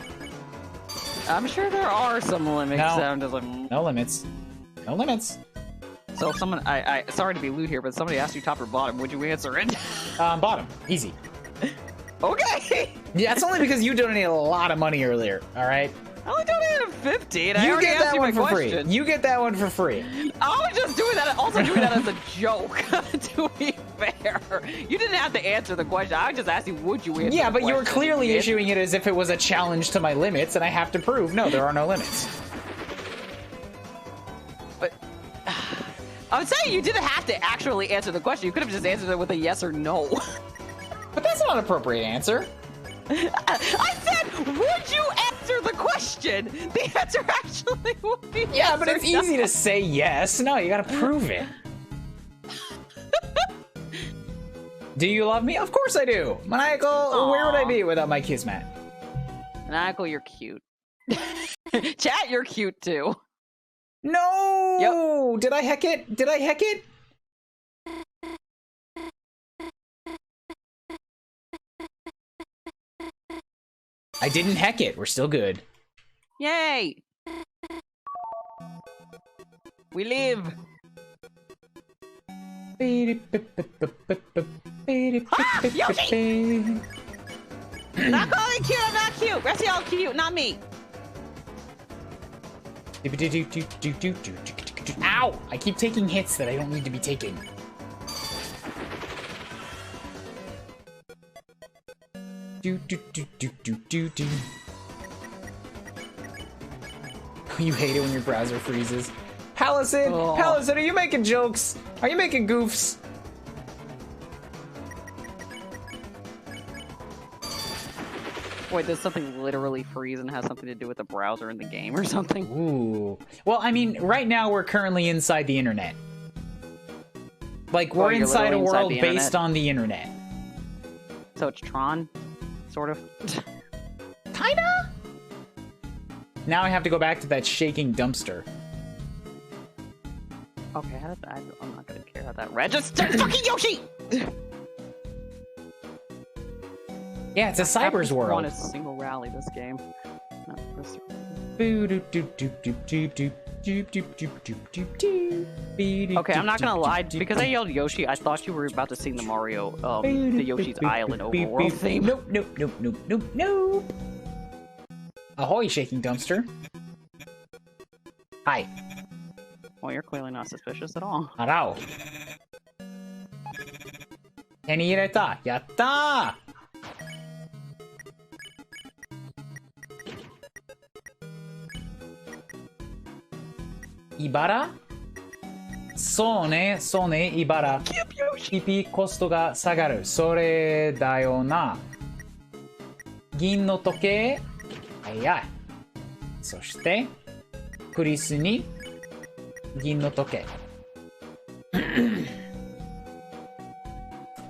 I'm sure there are some limits. No, no limits. No limits. So if someone, sorry to be lewd here, but somebody asked you top or bottom, would you answer it? Bottom. Easy. Okay. Yeah, it's only because you donated a lot of money earlier, alright? I only donated 50, and I You already get asked that you one my for question. free. You get that one for free. I was just doing that, also doing that as a joke, to be fair. You didn't have to answer the question. I just asked you, would you answer Yeah, the but you were question? clearly issuing it as if it was a challenge to my limits, and I have to prove, no, there are no limits. But I would say you didn't have to actually answer the question. You could have just answered it with a yes or no. But that's not an appropriate answer. I said, would you answer the question? The answer actually would be Yeah, yes but or it's easy no. to say yes. No, you gotta prove it. Do you love me? Of course I do. Maniacal, where would I be without my kismet? Maniacal, you're cute. Chat, you're cute too. No! Yep. Did I heck it? Did I heck it? I didn't heck it. We're still good. Yay! We live! Ah, Yoshi! Not calling cute, I'm not cute! Rest of y'all cute, not me! Ow! I keep taking hits that I don't need to be taking. You hate it when your browser freezes. Pallison! Oh. Pallison, are you making jokes? Are you making goofs? Wait, does something literally freeze and has something to do with the browser in the game or something? Ooh. Well, I mean, right now we're currently inside the internet. Like, we're you're inside a literally inside world the based internet? on the internet. So it's Tron? Sort of? Kinda? Now I have to go back to that shaking dumpster. Okay, I'm not gonna care how that registers. Fucking Yoshi! Yeah, it's a cyber's I world. want a single rally this game. Not this. Okay, I'm not gonna lie. Because I yelled Yoshi, I thought you were about to sing the Mario, the Yoshi's Island overworld theme. Nope, nope, nope, nope, nope, nope. Ahoy, shaking dumpster. Hi. Well, you're clearly not suspicious at all. Arao. 手に入れた。やったー。茨そうね、そうね、茨。ピピコストが下がる。それだよな。銀の時計。はいはい。そして、クリスに銀の時計。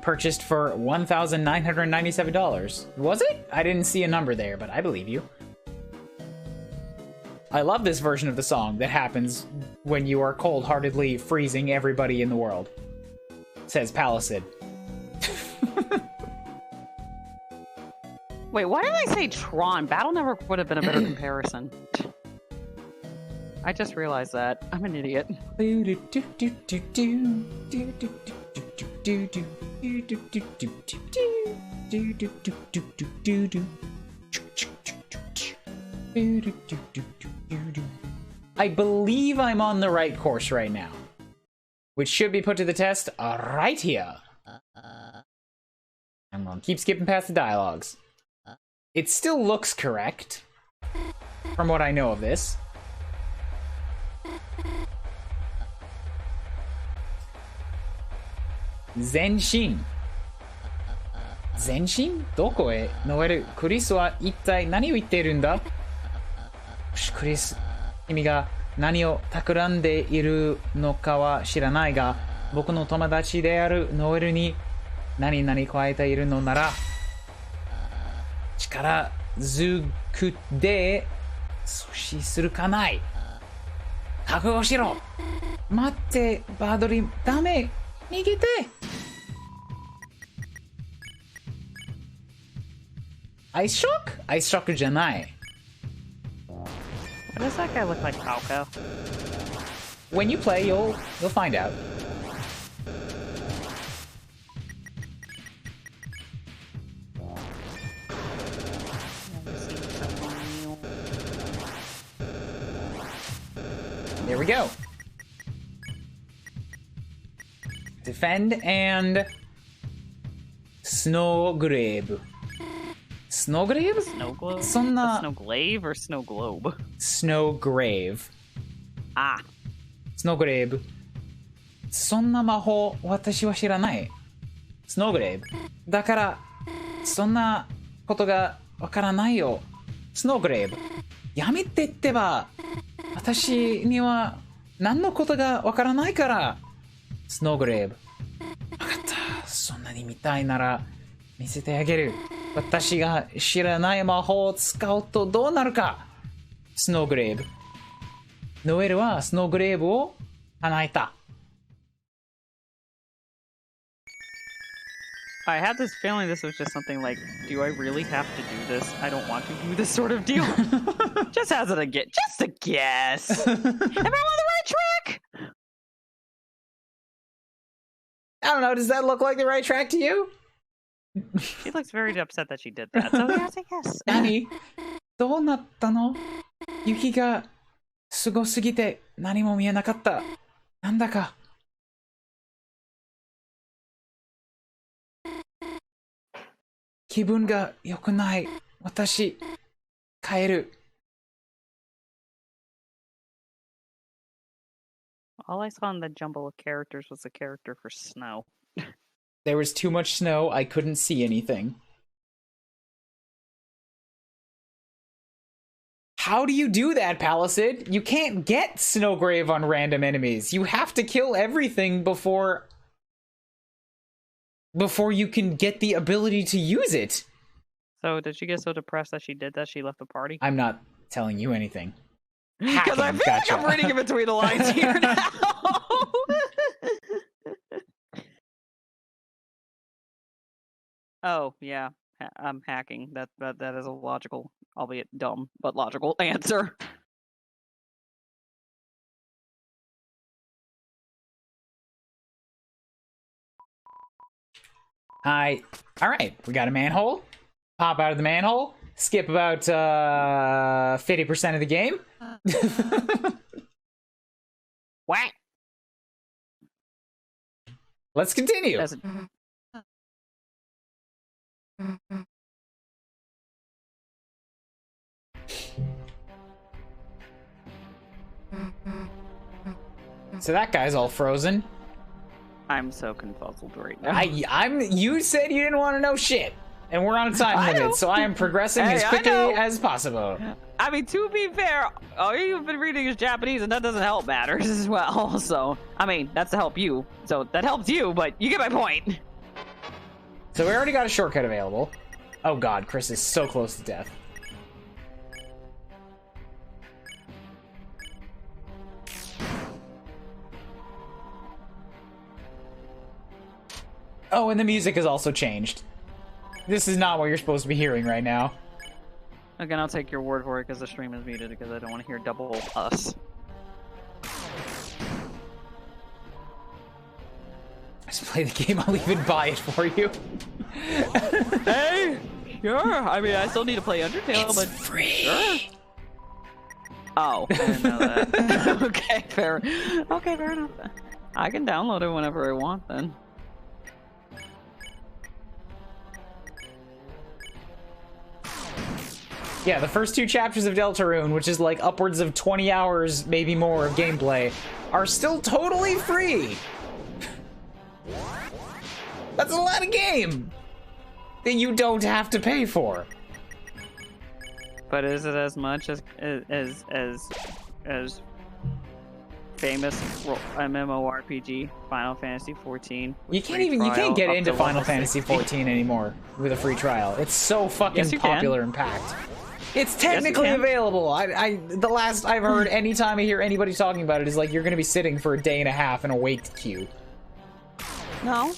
Purchased for $1,997. Was it? I didn't see a number there, but I believe you. I love this version of the song that happens when you are cold-heartedly freezing everybody in the world. Says Palisade. Wait, why did I say Tron? Battle never would have been a better comparison. I just realized that. I'm an idiot. I believe I'm on the right course right now, which should be put to the test right here. I'm gonna keep skipping past the dialogues. It still looks correct, from what I know of this. Zenshin. Zenshin? どこへノエル、クリスは一体何を言っているんだ？クリス、君が何を企んでいるのかは知らないが、僕の友達であるノエルに何々加えているのなら、力ずくで阻止するかない。覚悟しろ。待って、バードリン、ダメ。逃げて。アイショック？アイショックじゃない。Why does that guy look like Falco? When you play, you'll find out. There we go. Defend and Snowgrave. Snowgrave? Snowglobe? そんな Snowglaive or Snowglobe? Snowgrave. Ah. Snowgrave. そんな魔法、私は知らない。Snowgrave. だから、そんなことがわからないよ。Snowgrave. やめてってば。私には何のことがわからないから。Snowgrave. わかった。そんなに見たいなら見せてあげる。私が知らない魔法を使うとどうなるか。Snowgrave. ノエルはスノーグレーブを叶えた。I had this feeling this was just something like, do I really have to do this? I don't want to do this sort of deal. Just as a guess. Just a guess. Am I on the right track? I don't know. Does that look like the right track to you? She looks very upset that she did that. So yes, I guess. 何？どうなったの？雪がすごすぎて何も見えなかった。なんだか。気分が良くない。私、帰る。All I saw in the jumble of characters was a character for snow. There was too much snow, I couldn't see anything. How do you do that, Palisade? You can't get Snowgrave on random enemies. You have to kill everything before you can get the ability to use it. So did she get so depressed that she did that she left the party? I'm not telling you anything. Because I feel like I'm reading in between the lines here now. Oh, yeah. I'm hacking. That is a logical, albeit dumb, but logical answer. All right, we got a manhole. Pop out of the manhole. Skip about 50% of the game. What? Let's continue. So that guy's all frozen. I'm so confuzzled right now. You said you didn't want to know shit. And we're on a time limit, so I am progressing as quickly as possible. I mean, to be fair, all you've been reading is Japanese, and that doesn't help matters as well. So, I mean, that's to help you. So that helps you, but you get my point. So we already got a shortcut available. Oh god, Chris is so close to death. Oh, and the music has also changed. This is not what you're supposed to be hearing right now. Again, I'll take your word for it because the stream is muted because I don't want to hear double us. Just play the game, I'll even buy it for you. Hey! Sure! I mean, I still need to play Undertale, it's but... free! Sure. Oh, I didn't know that. Okay, fair enough. I can download it whenever I want, then. Yeah, the first 2 chapters of Deltarune, which is like upwards of 20 hours, maybe more, of gameplay, are still totally free! That's a lot of game! That you don't have to pay for. But is it as much as famous MMORPG Final Fantasy 14? You can't get into Final Fantasy 14 anymore with a free trial. It's so fucking popular and packed. It's technically available. The last I've heard, anytime I hear anybody talking about it, is like you're gonna be sitting for a day and a half in a wait queue. No.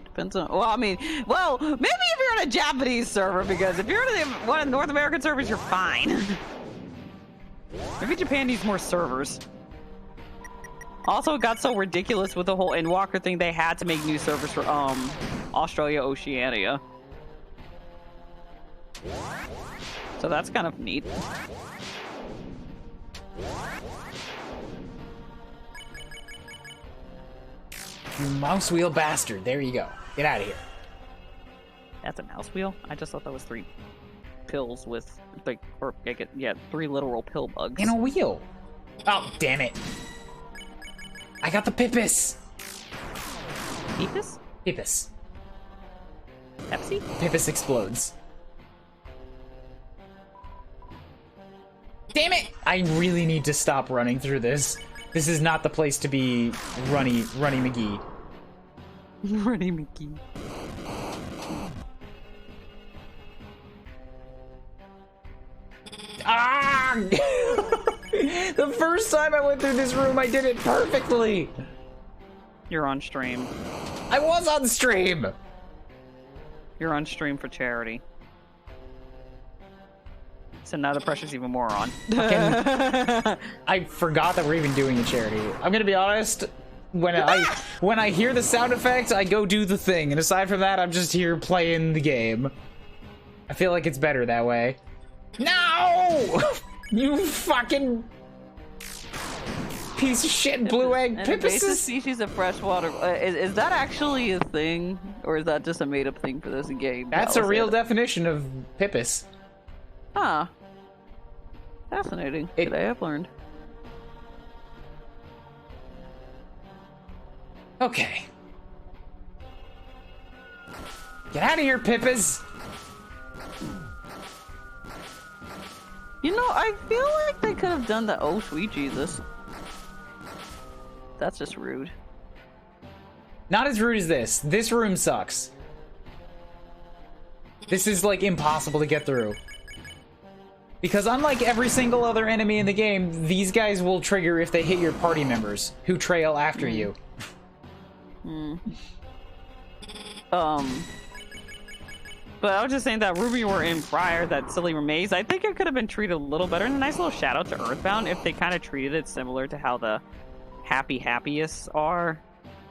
Depends on. Well, I mean, maybe if you're on a Japanese server, because if you're on one of the North American servers, you're fine. Maybe Japan needs more servers. Also, it got so ridiculous with the whole Endwalker thing, they had to make new servers for Australia, Oceania. So that's kind of neat. You mouse wheel bastard. There you go. Get out of here. That's a mouse wheel? I just thought that was 3 pills with, like, or, yeah, 3 literal pill bugs. In a wheel. Oh, damn it. I got the Pippus. Pippus? Pippus. Pepsi? Pippus explodes. Damn it! I really need to stop running through this. This is not the place to be Runny McGee. Runny McGee. Ah! The first time I went through this room, I did it perfectly. You're on stream. I was on stream. You're on stream for charity. So now the pressure's even more on. I forgot that we're even doing a charity. I'm gonna be honest. When I hear the sound effect, I go do the thing, and aside from that, I'm just here playing the game. I feel like it's better that way. No! You fucking piece of shit, blue egg Pippus. Invasive species of freshwater. Is that actually a thing, or is that just a made-up thing for this game? That's a real definition of Pippus. Huh. Fascinating. Today I've learned. Okay. Get out of here, Pippus! You know, I feel like they could have done the oh sweet Jesus. That's just rude. Not as rude as this. This room sucks. This is like impossible to get through. Because unlike every single other enemy in the game, these guys will trigger if they hit your party members, who trail after you. But I was just saying that room you were in prior, that silly maze, I think it could have been treated a little better. And a nice little shout out to Earthbound if they kind of treated it similar to how the happiest are.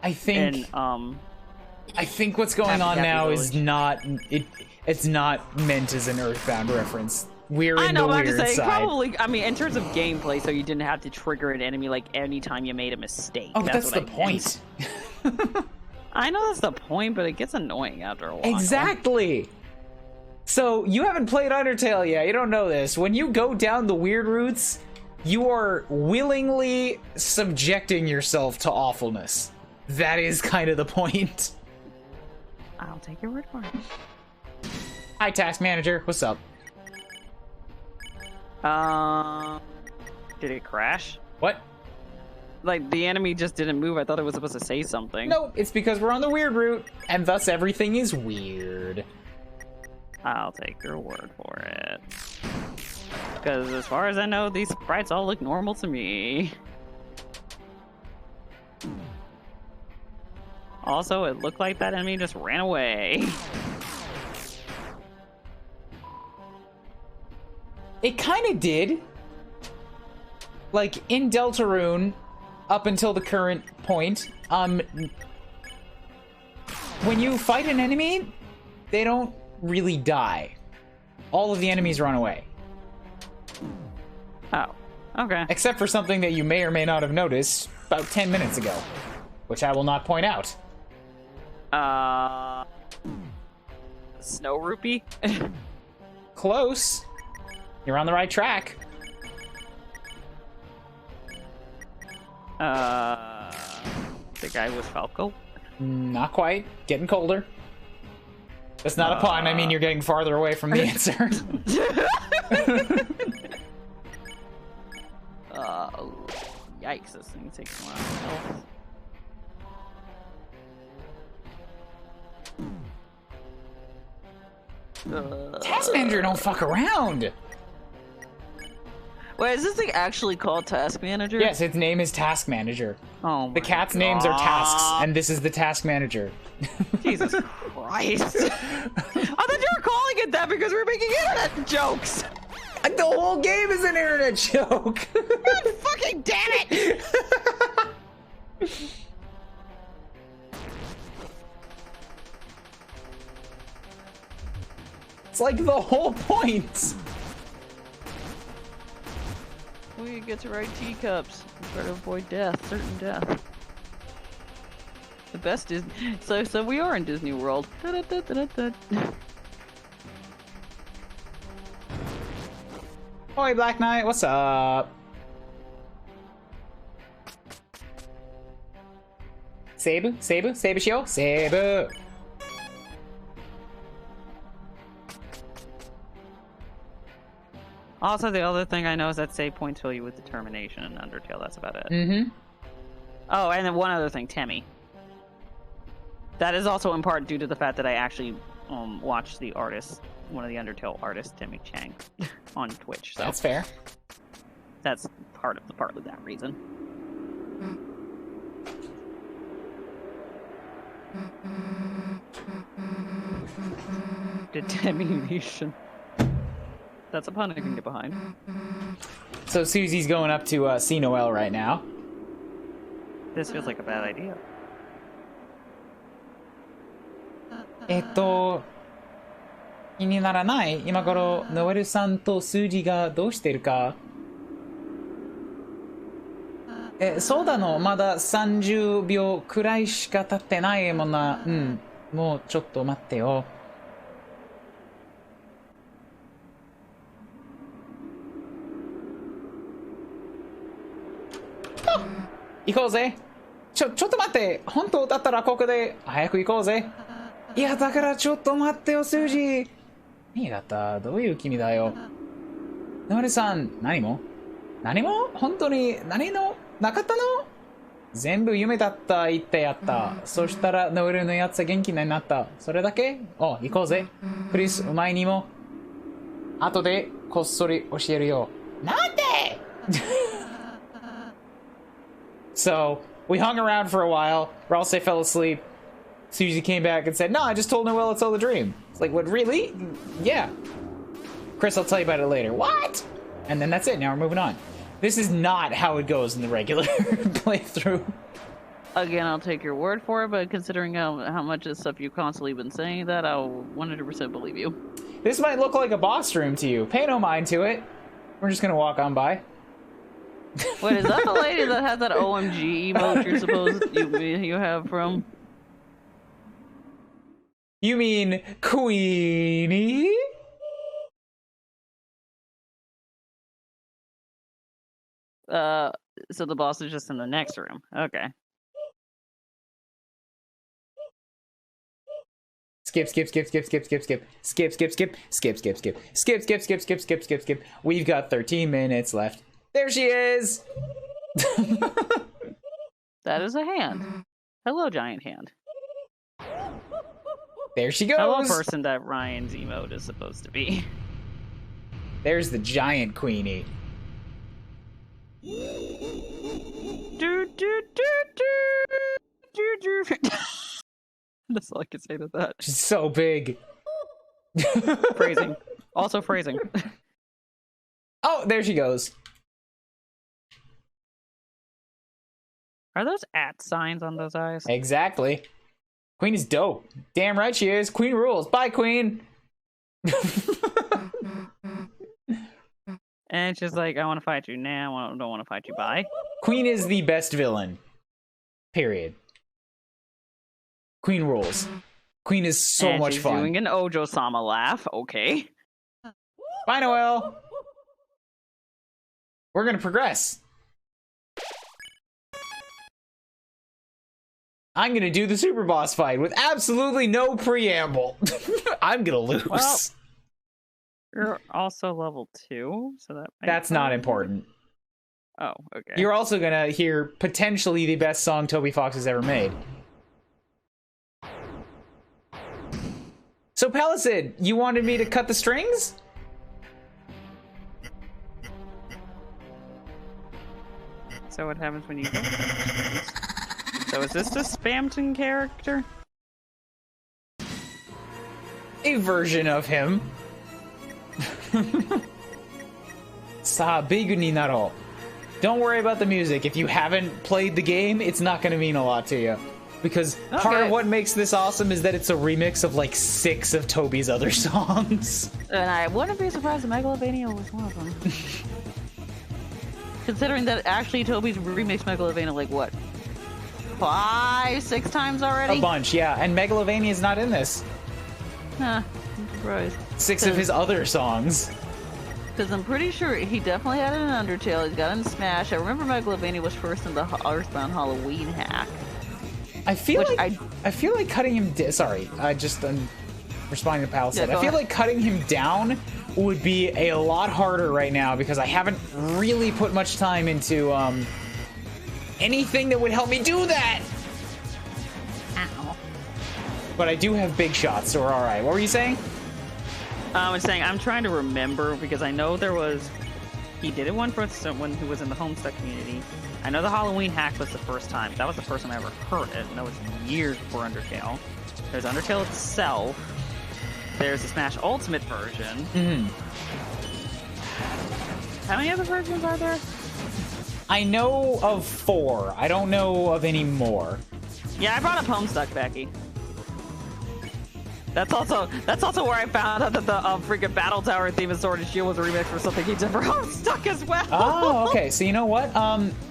I think. And, I think what's going on now is not it's not meant as an Earthbound reference. We're in the weird side. Probably, I mean, in terms of gameplay, so you didn't have to trigger an enemy like anytime you made a mistake. Oh, that's the point. I know that's the point, but it gets annoying after a while. Exactly. So you haven't played Undertale yet. You don't know this. When you go down the weird routes, You are willingly subjecting yourself to awfulness. That is kind of the point. I'll take your word for it. Hi, Task Manager. What's up? Did it crash? What? Like, the enemy just didn't move. I thought it was supposed to say something. No, it's because we're on the weird route, and thus everything is weird. I'll take your word for it. Because as far as I know, these sprites all look normal to me. Also, it looked like that enemy just ran away. It kind of did. Like, in Deltarune, up until the current point, when you fight an enemy, they don't really die. All of the enemies run away. Oh, okay. Except for something that you may or may not have noticed about 10 minutes ago, which I will not point out. Snow rupee? Close. You're on the right track. The guy with Falco? Not quite. Getting colder. That's not a pun. I mean, you're getting farther away from the answer. Yikes, this thing takes a lot of health. Task Manager don't fuck around. Wait, is this thing actually called Task Manager? Yes, its name is Task Manager. Oh my The cat's names are tasks, and this is the Task Manager. Jesus Christ. I thought you were calling it that because we're making internet jokes. The whole game is an internet joke. God fucking damn it! It's like the whole point. We get to ride teacups. Try to avoid death, certain death. The best is so we are in Disney World. Oi, Black Knight, what's up? Seibu? Seibu? Seibu shio? Seibu! Also, the other thing I know is that save points fill you with determination in Undertale. That's about it. Mm-hmm. Oh, and then one other thing, Temmie. That is also in part due to the fact that I actually watched the artist, one of the Undertale artists, Temmie Chang, on Twitch. So that's fair. That's partly that reason. Determination. That's a pun I can get behind. So Susie's going up to see Noelle right now. This feels like a bad idea. 気にならない？今頃ノエルさんとスージがどうしてるか？そうだの、まだ30秒くらいしか経ってないもんな。うん、もうちょっと待ってよ。行こうぜ。ちょっと待って。本当だったらここで早く行こうぜ。いや、だからちょっと待ってよ、スージ。何があった？どういう君だよ。ノエルさん、何も本当に何のなかったの？全部夢だった言ってやった。そしたらノエルのやつは元気になった。それだけ？お、行こうぜ。クリス、お前にも。後でこっそり教えるよ。なんで？So, we hung around for a while. Ralsei fell asleep. Susie came back and said, no, I just told Noelle it's all a dream. It's like, what, really? Yeah. Chris, I'll tell you about it later. What? And then that's it. Now we're moving on. This is not how it goes in the regular playthrough. Again, I'll take your word for it, but considering how much of stuff you've constantly been saying that, I'll 100% believe you. This might look like a boss room to you. Pay no mind to it. We're just gonna walk on by. Wait, is that the lady that has that OMG emote you're supposed you have from? You mean Queenie? So the boss is just in the next room. Okay. Skip. We've got 13 minutes left. There she is. That is a hand. Hello, giant hand. There she goes. Hello, person that Ryan's emote is supposed to be. There's the giant queenie. That's all I can say to that. She's so big. Phrasing. Also phrasing. Oh, there she goes. Are those @ signs on those eyes? Exactly. Queen is dope. Damn right she is. Queen rules. Bye, Queen. And she's like, I want to fight you. Nah, I don't want to fight you. Bye. Queen is the best villain. Period. Queen rules. Queen is so much she's fun. Doing an Ojo-sama laugh. Okay. Bye, Noelle. We're gonna progress. I'm gonna do the super boss fight with absolutely no preamble. I'm gonna lose. Well, you're also level 2, so that's not important. Oh, okay. You're also gonna hear potentially the best song Toby Fox has ever made. So, Palisade, you wanted me to cut the strings? So what happens when you go? So is this the Spamton character? A version of him. Sabigu ni naro. Don't worry about the music. If you haven't played the game, it's not going to mean a lot to you. Because part of what makes this awesome is that it's a remix of like 6 of Toby's other songs. And I wouldn't be surprised if Megalovania was one of them. Considering that actually Toby's remixed Megalovania like what? 5, 6 times already? A bunch, yeah. And Megalovania is not in this. Huh. I'm surprised. 6 of his other songs. Because I'm pretty sure he definitely had it in Undertale. He's got it in Smash. I remember Megalovania was first in the Earthbound Halloween hack. I feel like cutting him. Sorry, I'm responding to Palisade. Yeah, I feel like cutting him down would be a lot harder right now because I haven't really put much time into anything that would help me do that. Ow. But I do have big shots, so we're all right. What were you saying? I was saying I'm trying to remember because I know he did it one for someone who was in the Homestuck community. I know the Halloween hack was the first time. That was the first time I ever heard it, and that was years before Undertale. There's Undertale itself. There's the Smash Ultimate version. Mm-hmm. How many other versions are there? I know of 4. I don't know of any more. Yeah, I brought up Homestuck, Becky. That's also where I found out that the freaking Battle Tower theme in Sword and Shield was a remix for something he did for Homestuck as well. Oh, okay. So you know what?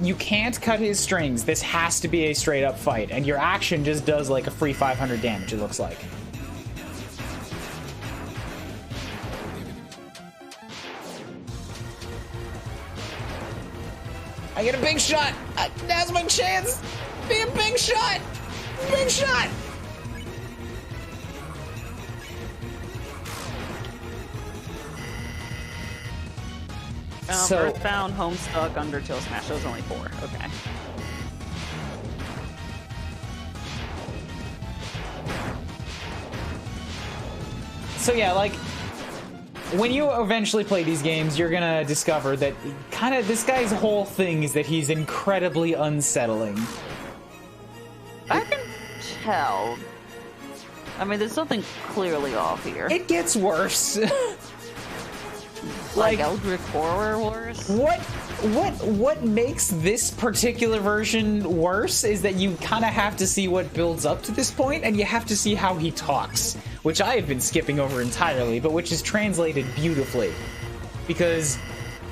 You can't cut his strings. This has to be a straight up fight, and your action just does like a free 500 damage. It looks like. I get a big shot. Now's my chance. Be a big shot. Big shot. Earthbound, Homestuck, Undertale, Smash. Those only 4. Okay. So yeah, like when you eventually play these games, you're gonna discover that this guy's whole thing is that he's incredibly unsettling. I can tell. I mean, there's something clearly off here. It gets worse. Like Eldritch Horror worse? What makes this particular version worse is that you kind of have to see what builds up to this point, and you have to see how he talks, which I have been skipping over entirely, but which is translated beautifully. Because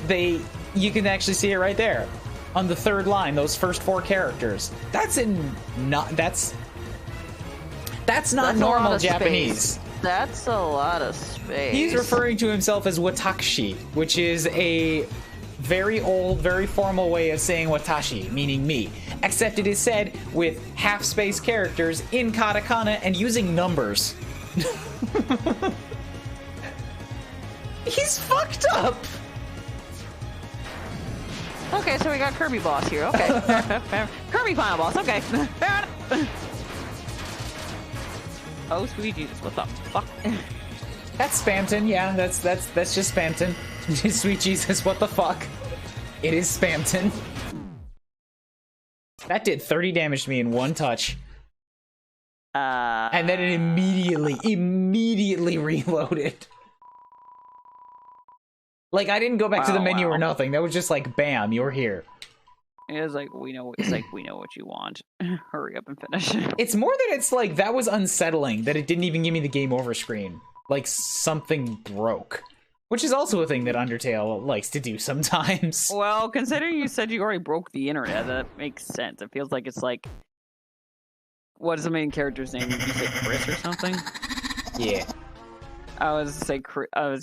you can actually see it right there. On the 3rd line, those first 4 characters. That's not normal Japanese. Space. That's a lot of space. He's referring to himself as Watashi, which is a very old, very formal way of saying watashi, meaning me. Except it is said with half-space characters in katakana and using numbers. He's fucked up! Okay, so we got Kirby boss here. Okay. Kirby final boss. Okay. Fair enough. Oh, sweet Jesus, what the fuck? That's Spamton, yeah, that's just Spamton. Sweet Jesus, what the fuck? It is Spamton. That did 30 damage to me in one touch. And then it immediately reloaded. Like, I didn't go back to the menu or nothing. That was just like, bam, you're here. It was like, we know what you want. Hurry up and finish. It's more that it's like, that was unsettling, that it didn't even give me the game over screen. Like, something broke. Which is also a thing that Undertale likes to do sometimes. Well, considering you said you already broke the internet, that makes sense. It feels like it's like... What is the main character's name? Did you say Chris or something? Yeah. I was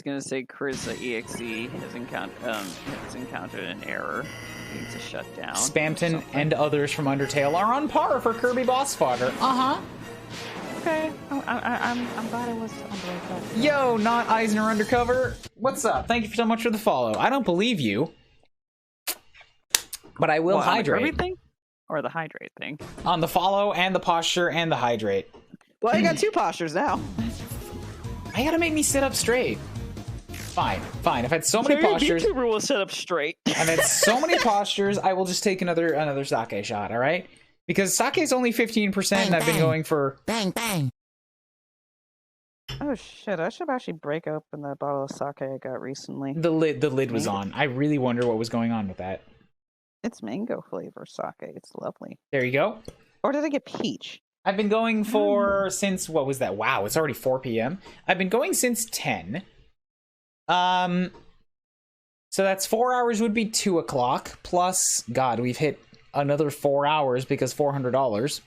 gonna say Chris EXE has encountered an error. He needs to shut down. Spamton and others from Undertale are on par for Kirby boss fodder. Okay, I'm glad I was on the right side. Yo, not Eisner Undercover. What's up? Thank you so much for the follow. I don't believe you, but I will hydrate. The Kirby thing? Or the hydrate thing? On the follow and the posture and the hydrate. Well, you got two postures now. I gotta make me sit up straight. Fine. I've had so many postures. YouTuber will sit up straight. I've had so many postures. I will just take another sake shot. All right, because sake is only 15%, and I've been going for bang. Oh shit! I should actually break open the bottle of sake I got recently. The lid was on. I really wonder what was going on with that. It's mango flavor sake. It's lovely. There you go. Or did I get peach? I've been going for since, what was that? Wow, it's already 4 p.m. I've been going since 10. So that's 4 hours would be 2 o'clock. Plus, God, we've hit another 4 hours because $400.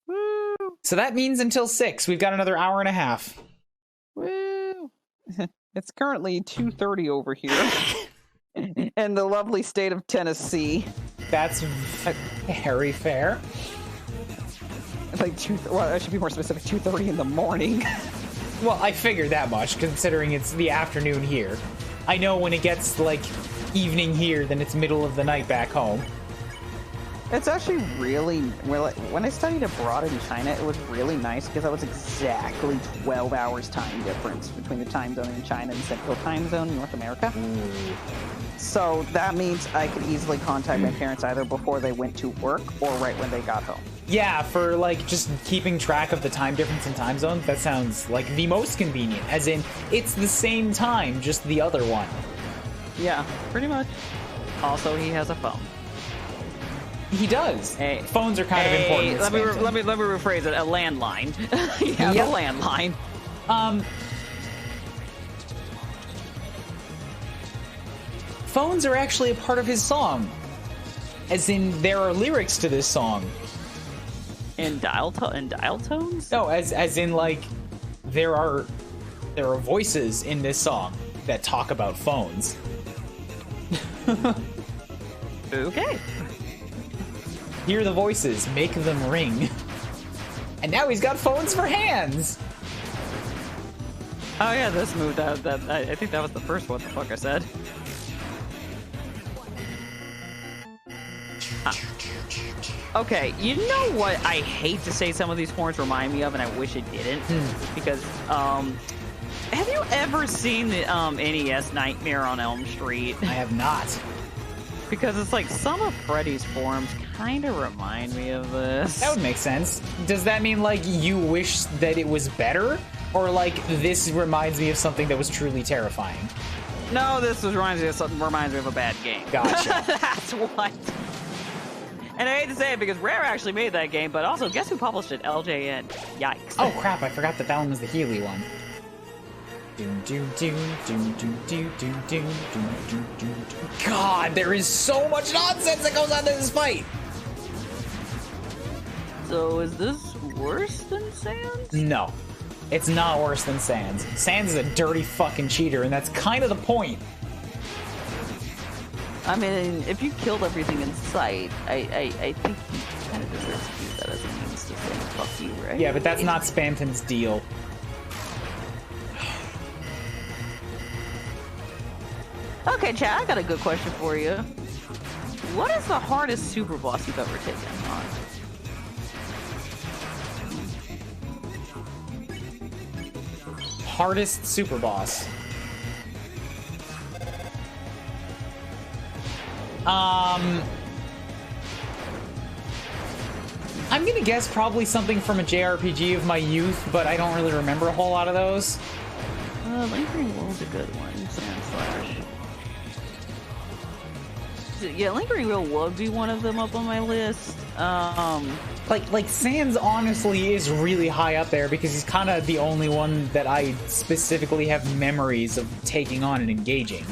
Woo! So that means until 6. We've got another hour and a half. Woo! It's currently 2:30 over here. In the lovely state of Tennessee. That's very fair. Like I should be more specific, 2:30 in the morning. Well, I figured that much, considering it's the afternoon here. I know when it gets, like, evening here, then it's middle of the night back home. It's actually really... When I studied abroad in China, it was really nice, because that was exactly 12 hours time difference between the time zone in China and Central Time Zone in North America. Ooh. So that means I could easily contact my parents either before they went to work or right when they got home. Yeah, for, like, just keeping track of the time difference in time zones, that sounds like the most convenient. As in, it's the same time, just the other one. Yeah, pretty much. Also, he has a phone. He does. Hey. Phones are kind of important. Let me rephrase it. A landline. He has a landline. Phones are actually a part of his song. As in, there are lyrics to this song. In dial tones? No, as in, like, there are voices in this song that talk about phones. Okay. Hear the voices, make them ring. And now he's got phones for hands. Oh yeah, this move, I think that was the first what the fuck I said. Okay, you know what I hate to say some of these horns remind me of, and I wish it didn't, because, have you ever seen the, NES Nightmare on Elm Street? I have not. Because it's like, some of Freddy's forms kind of remind me of this. That would make sense. Does that mean, like, you wish that it was better? Or, like, this reminds me of something that was truly terrifying? No, this reminds me of a bad game. Gotcha. That's what. And I hate to say it because Rare actually made that game, but also guess who published it? LJN. Yikes. Oh crap, I forgot that one was the Healy one. God, there is so much nonsense that goes on in this fight! So is this worse than Sans? No. It's not worse than Sans. Sans is a dirty fucking cheater, and that's kind of the point. I mean, if you killed everything in sight, I think you kind of deserve to use that as a means to say fuck you, right? Yeah, but that's not Spamton's deal. Okay, Chad, I got a good question for you. What is the hardest super boss you've ever taken on? Hardest super boss. I'm gonna guess probably something from a JRPG of my youth, but I don't really remember a whole lot of those. Lingering Will's a good one. Slash. Yeah, Lingering Will would be one of them up on my list. Like Sans honestly is really high up there because he's kind of the only one that I specifically have memories of taking on and engaging.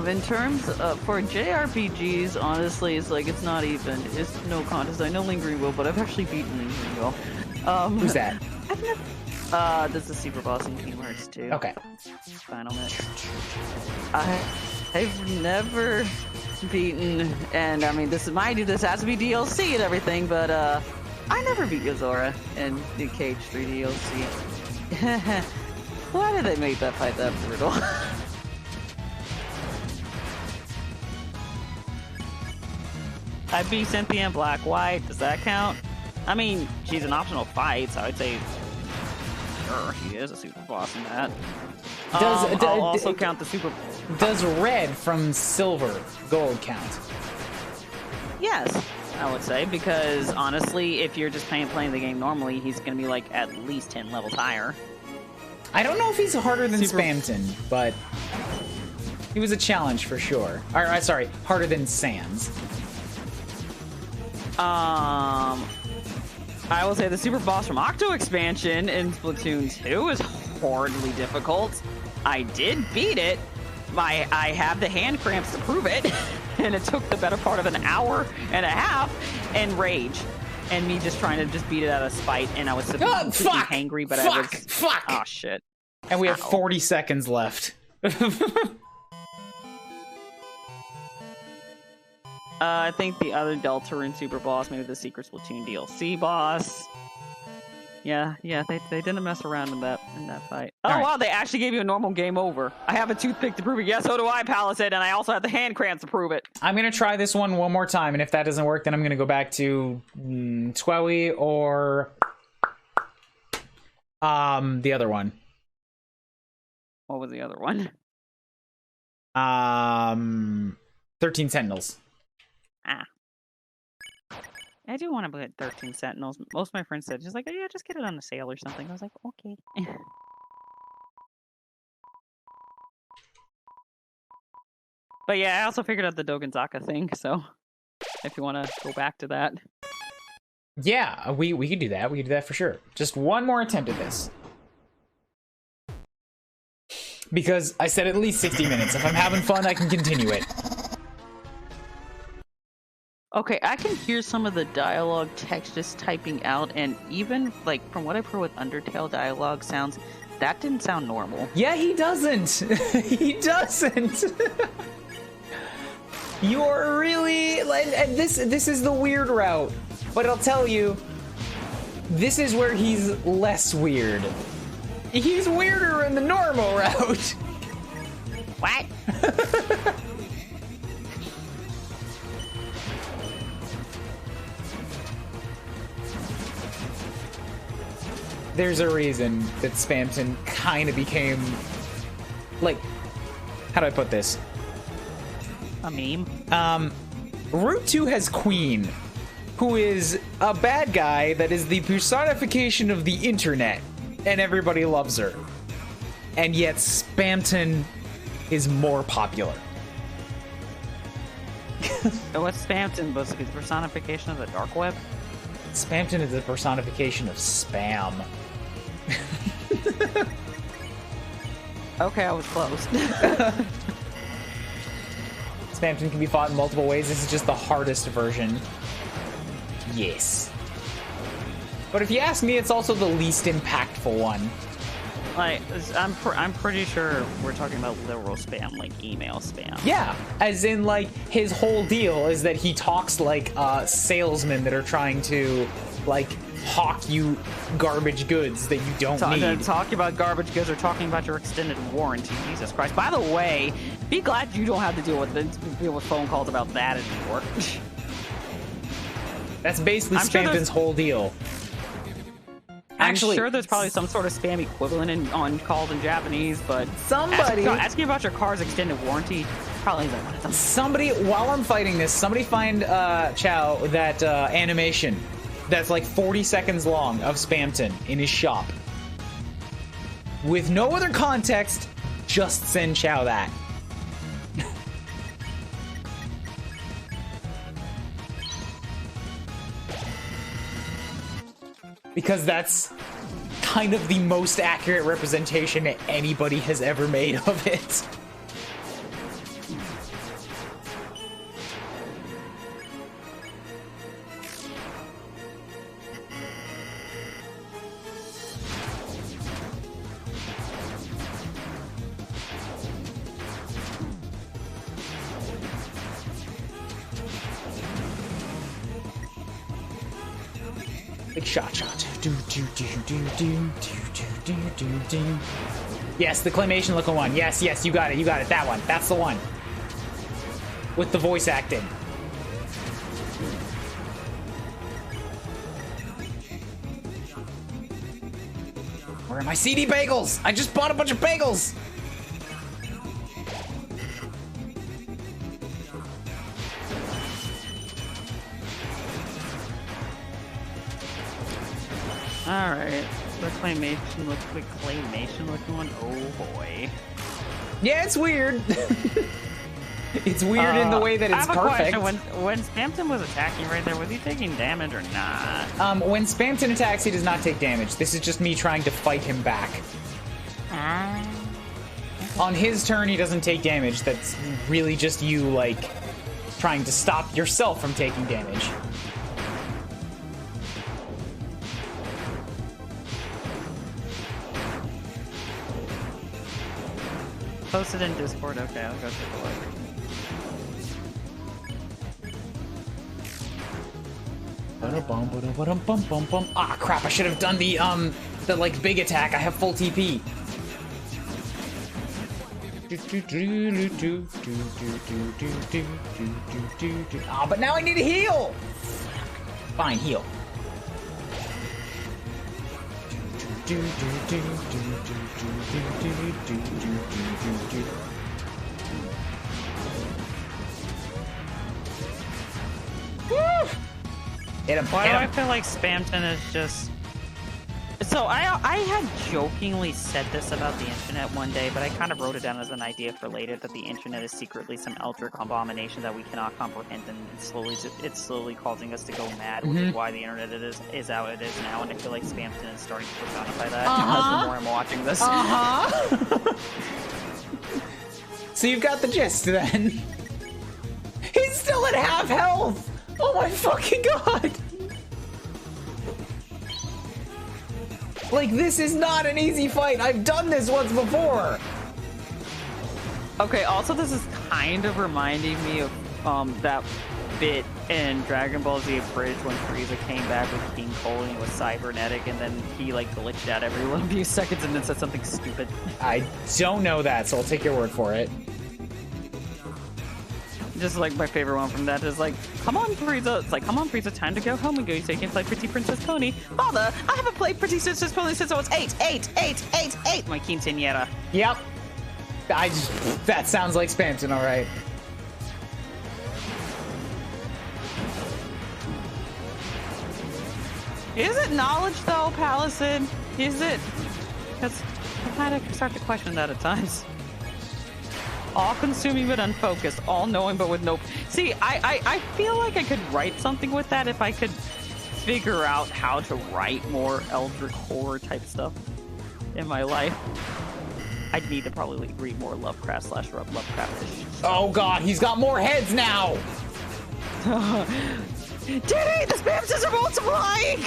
In terms of, for JRPGs, honestly, it's like, it's not even, it's no contest. I know Lingering Will, but I've actually beaten Lingering Will. Who's that? I've never, this is Super Boss in Kingdom Hearts 2. Okay. Final Mix. I've never beaten, and I mean, this has to be DLC and everything, but, I never beat Yozora in the Cage 3 DLC. Why did they make that fight that brutal? I beat Cynthia in Black White. Does that count? I mean, she's an optional fight, so I'd say sure, she is a super boss in that. I'll also count the super. Does Red from Silver Gold count? Yes, I would say, because honestly, if you're just playing the game normally, he's gonna be like at least 10 levels higher. I don't know if he's harder than Spamton, but he was a challenge for sure. Or, sorry, harder than Sans. I will say the super boss from Octo expansion in Splatoon 2 is horribly difficult. I did beat it. I have the hand cramps to prove it, and it took the better part of an hour and a half, and rage, and me just trying to just beat it out of spite, and I was hangry, but I was oh shit. And we have 40 seconds left. I think the other Deltarune super boss, maybe the Secret Splatoon DLC boss. Yeah, they didn't mess around in that fight. Oh wow, they actually gave you a normal game over. I have a toothpick to prove it. Yeah, so do I, Palisade, and I also have the hand cramps to prove it. I'm gonna try this one more time, and if that doesn't work, then I'm gonna go back to Twewy or the other one. What was the other one? 13 Sentinels. I do want to put 13 Sentinels. Most of my friends said, just like, oh, yeah, just get it on the sale or something. I was like, okay. But yeah, I also figured out the Dogenzaka thing, so if you want to go back to that. Yeah, we could do that. We could do that for sure. Just one more attempt at this. Because I said at least 60 minutes. If I'm having fun, I can continue it. Okay, I can hear some of the dialogue text just typing out, and even, like, from what I've heard with Undertale dialogue sounds, that didn't sound normal. Yeah, he doesn't. He doesn't. You're really... And this is the weird route. But I'll tell you, this is where he's less weird. He's weirder in the normal route. What? There's a reason that Spamton kind of became, like, how do I put this? A meme? Route 2 has Queen, who is a bad guy that is the personification of the internet, and everybody loves her. And yet Spamton is more popular. So what's Spamton? Was the personification of the dark web? Spamton is the personification of spam. Okay, I was close. Spamton can be fought in multiple ways. This is just the hardest version. Yes. But if you ask me, it's also the least impactful one. Like, I'm pretty sure we're talking about literal spam, like email spam. Yeah, as in, like, his whole deal is that he talks like salesmen that are trying to, like, hawk you garbage goods that you don't need. Talking about garbage goods or talking about your extended warranty. Jesus Christ. By the way, be glad you don't have to deal with phone calls about that anymore. That's basically Spamton's whole deal. Actually, I'm sure there's probably some sort of spam equivalent on called in Japanese, but asking about your car's extended warranty probably isn't one of them. Somebody, while I'm fighting this, somebody find Chow that animation that's like 40 seconds long of Spamton in his shop. With no other context, just send Chow that. Because that's kind of the most accurate representation anybody has ever made of it. Big shot. Yes, the claymation looking one. Yes, you got it. That one. That's the one. With the voice acting. Where are my CD bagels? I just bought a bunch of bagels. Alright, the claymation looking one. Oh boy. Yeah, it's weird. It's weird in the way that it's perfect. When Spamton was attacking right there, was he taking damage or not? When Spamton attacks, he does not take damage. This is just me trying to fight him back. On his turn, he doesn't take damage. That's really just you, like, trying to stop yourself from taking damage. Post it in Discord. Okay, I'll go take a look. Ah, crap! I should have done the like big attack. I have full TP. Ah, but now I need a heal. Fine, heal. Why do I feel like Spamton is just... So I had jokingly said this about the internet one day, but I kind of wrote it down as an idea for later, that the internet is secretly some eldritch abomination that we cannot comprehend, and it's slowly causing us to go mad, which is why the internet is how it is now, and I feel like Spamton is starting to personify that the more I'm watching this. So you've got the gist then. He's still at half health! Oh my fucking god! Like, this is not an easy fight. I've done this once before. Okay, also this is kind of reminding me of that bit in Dragon Ball Z Bridge when Frieza came back with King Cole and he was cybernetic, and then he like glitched out every few seconds and then said something stupid. I don't know that, so I'll take your word for it. Just like my favorite one from that is like, come on Frieza, it's like, come on Frieza, time to go home and go so you can play Pretty Princess Pony. Father, I haven't played Pretty Princess Pony since I was 8. My quinceañera. Yep. That sounds like Spamton, alright. Is it knowledge though, Palisade? Is it? Because I kind of start to question that at times. All-consuming but unfocused, all-knowing but with no... See, I feel like I could write something with that if I could figure out how to write more eldritch horror type stuff in my life. I'd need to probably read more Lovecraft/Lovecraftish. Oh god, he's got more heads now! Diddy, the Spamtons are multiplying!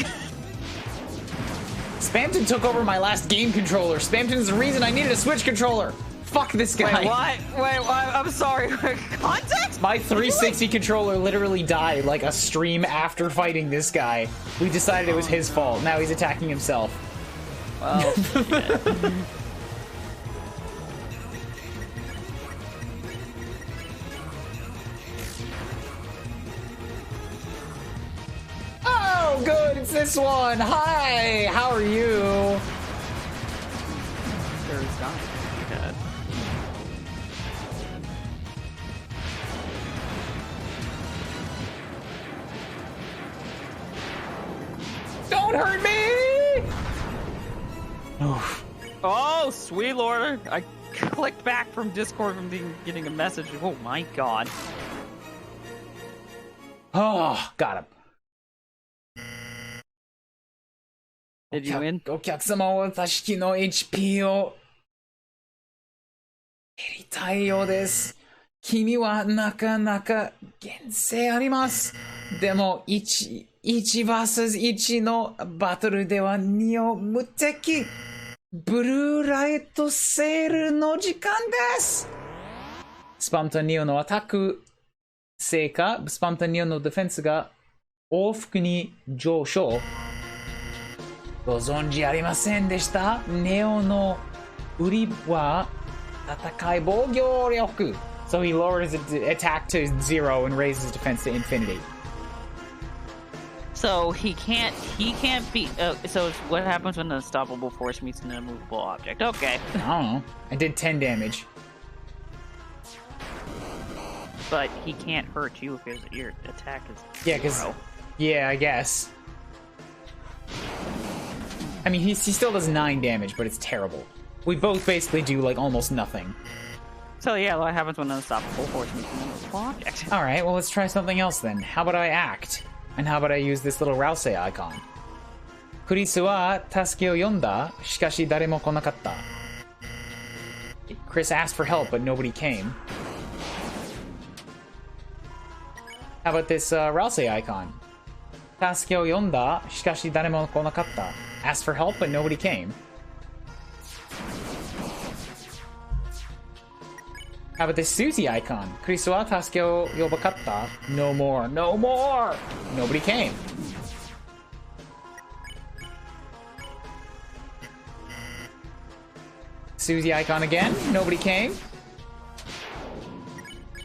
Spamton took over my last game controller. Spamton is the reason I needed a Switch controller. Fuck this guy. Wait, what? Wait, I'm sorry. Context? My 360 controller literally died like a stream after fighting this guy. We decided it was his fault. Now he's attacking himself. Oh, shit. Oh, good. It's this one. Hi. How are you? Sure, he's gone. Good. Don't hurt me! Oh, sweet lord. I clicked back from Discord from getting a message. Oh my god. Oh, got him. Did you win? お客様は私の HP を減りたいようです。君はなかなか限制あります。でも1 vs1 のバトルでは2を無敵。ブルーライトセールの時間です。スパムとニオのアタック成果、スパムとニオのディフェンスが往復に上昇。ご存知ありませんでした？ネオの売りは戦い防御力。So he lowers his attack to 0 and raises his defense to infinity. So he can't beat. So it's what happens when an unstoppable force meets an immovable object? Okay. I don't know. I did 10 damage. But he can't hurt you if your attack is. Yeah, because. Yeah, I guess. I mean, he still does 9 damage, but it's terrible. We both basically do like almost nothing. So yeah, what happens when an unstoppable force meets an immovable object? All right, well let's try something else then. How about I act? And how about I use this little Rousey icon? クリスは助けを呼んだ。しかし誰も来なかった。Chris asked for help, but nobody came. How about this Rousey icon? 助けを呼んだ。しかし誰も来なかった。Asked for help, but nobody came. How about this Susie icon? クリスは助けを呼ばかった。No more, no more! Nobody came. Susie icon again. Nobody came.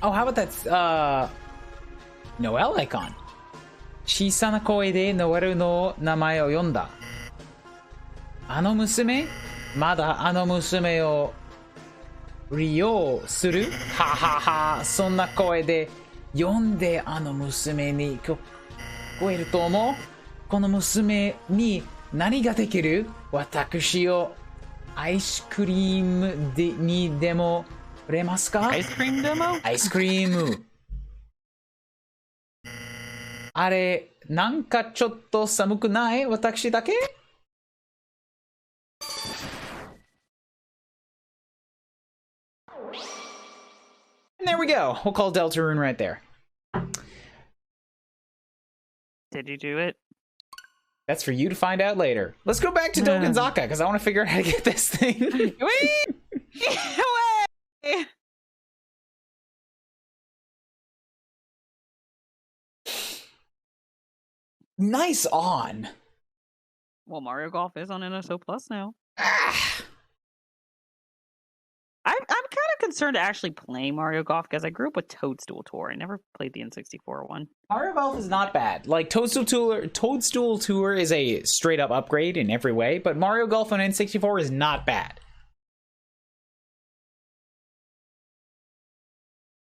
Oh, how about that, Noelle icon? 小さな声でノエルの名前を呼んだ。あの娘？まだあの娘を利用する？ははは、そんな声で呼んであの娘に聞こえると思う？この娘に何ができる？私をアイスクリームにでもくれますか？アイスクリームデモ？アイスクリーム。あれ、なんかちょっと寒くない？私だけ？ And there we go. We'll call Deltarune right there. Did you do it? That's for you to find out later. Let's go back to Dokenzaka, because I want to figure out how to get this thing. Wait! Away! Nice on. Well, Mario Golf is on NSO Plus now. I'm kind of concerned to actually play Mario Golf because I grew up with Toadstool Tour. I never played the N64 one. Mario Golf is not bad. Like Toadstool Tour is a straight up upgrade in every way, but Mario Golf on N64 is not bad.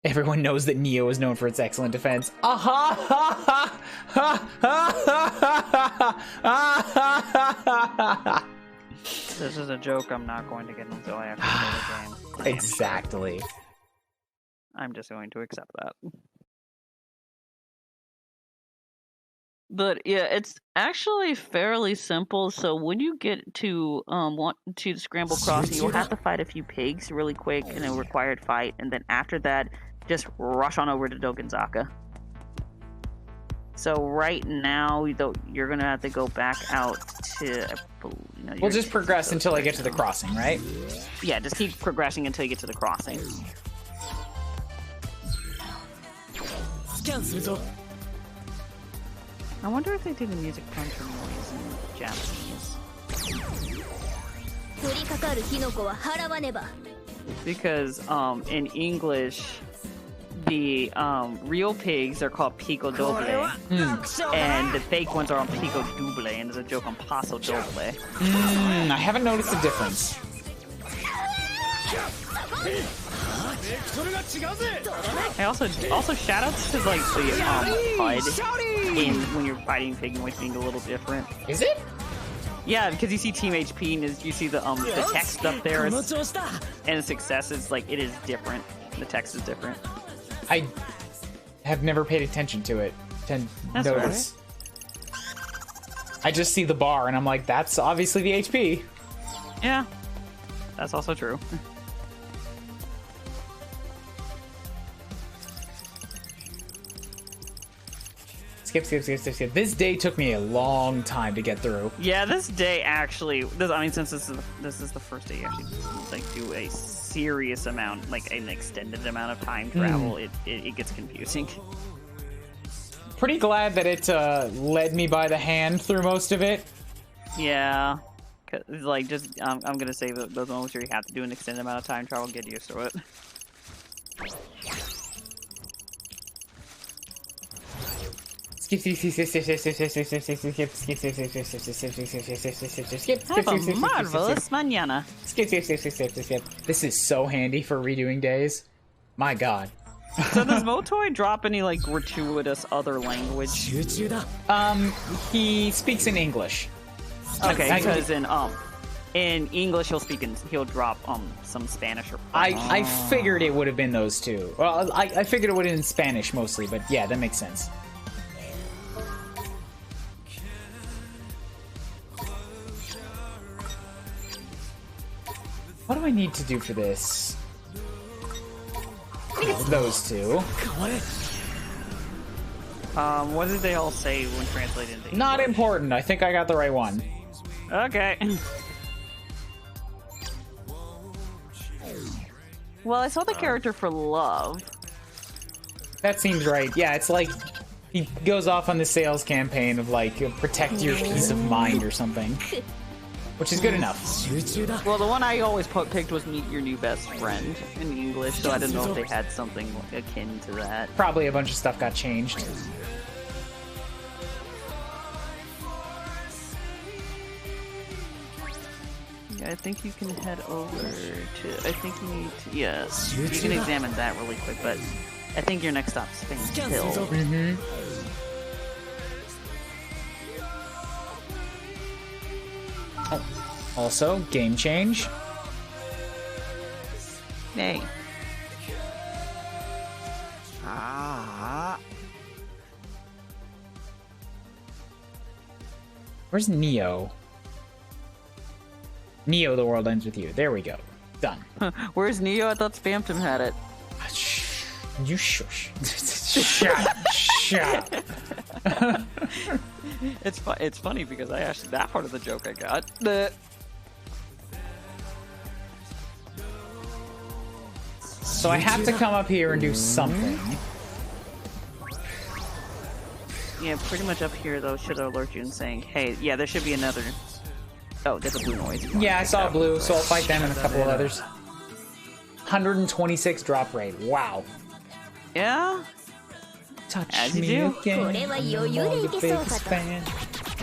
Everyone knows that Neo is known for its excellent defense. This is a joke I'm not going to get until I actually play the game. Exactly. I'm just going to accept that. But yeah, it's actually fairly simple. So when you get to want to the Scramble Crossing, you'll have to fight a few pigs really quick in a required fight, and then after that, just rush on over to Dokenzaka. So right now, you're gonna have to go back out to. We'll just progress until I get to the crossing, right? Yeah, just keep progressing until you get to the crossing. I wonder if they do the music punch or noise in Japanese. Because in English, the real pigs are called pico doble, and the fake ones are on pico double, and there's a joke on paso doble. I haven't noticed the difference. I also shoutouts to like the HUD in when you're fighting pig noise being a little different. Is it? Yeah, because you see Team HP and you see the text up there and success is like it is different. The text is different. I have never paid attention to it. That's notice. Right. I just see the bar and I'm like, that's obviously the HP. Yeah, that's also true. Skip. This day took me a long time to get through. Yeah, this day actually. Since this is the first day you actually like do a serious amount, like an extended amount of time travel, it gets confusing. Pretty glad that it led me by the hand through most of it. Yeah, like just I'm gonna say that those moments where you have to do an extended amount of time travel, get used to it. Skip. Have a marvelous mañana. Skip. This is so handy for redoing days. My God. So does Motoy drop any like gratuitous other language? He speaks in English. Okay, because in English he'll drop some Spanish or. I figured it would have been those two. Well, I figured it would have been Spanish mostly, but yeah, that makes sense. What do I need to do for this? I think it's those two. What did they all say when translated into English? Not important. I think I got the right one. Okay. Well, I saw the character for love. That seems right. Yeah, it's like he goes off on the sales campaign of like protect your peace of mind or something. Which is good enough. Well, the one I always picked was meet your new best friend in English, so I didn't know if they had something akin to that. Probably a bunch of stuff got changed. Yeah, I think you can head over to... I think you need to... Yes. You can examine that really quick, but I think your next stop is Spain's Hill. Mm-hmm. Oh, also, game change. Hey. Where's Neo? Neo, the world ends with you. There we go. Done. Where's Neo? I thought Spamton had it. You shush. Shut up. It's funny because I actually that part of the joke I got. So I have to come up here and do something. Yeah, pretty much up here though should alert you and saying, hey, yeah, there should be another. Oh, there's a blue noise. Yeah, I saw blue, so I'll fight them and a couple of others. 126 drop rate. Wow. Yeah. Touch As you me do. again. I'm the biggest fan.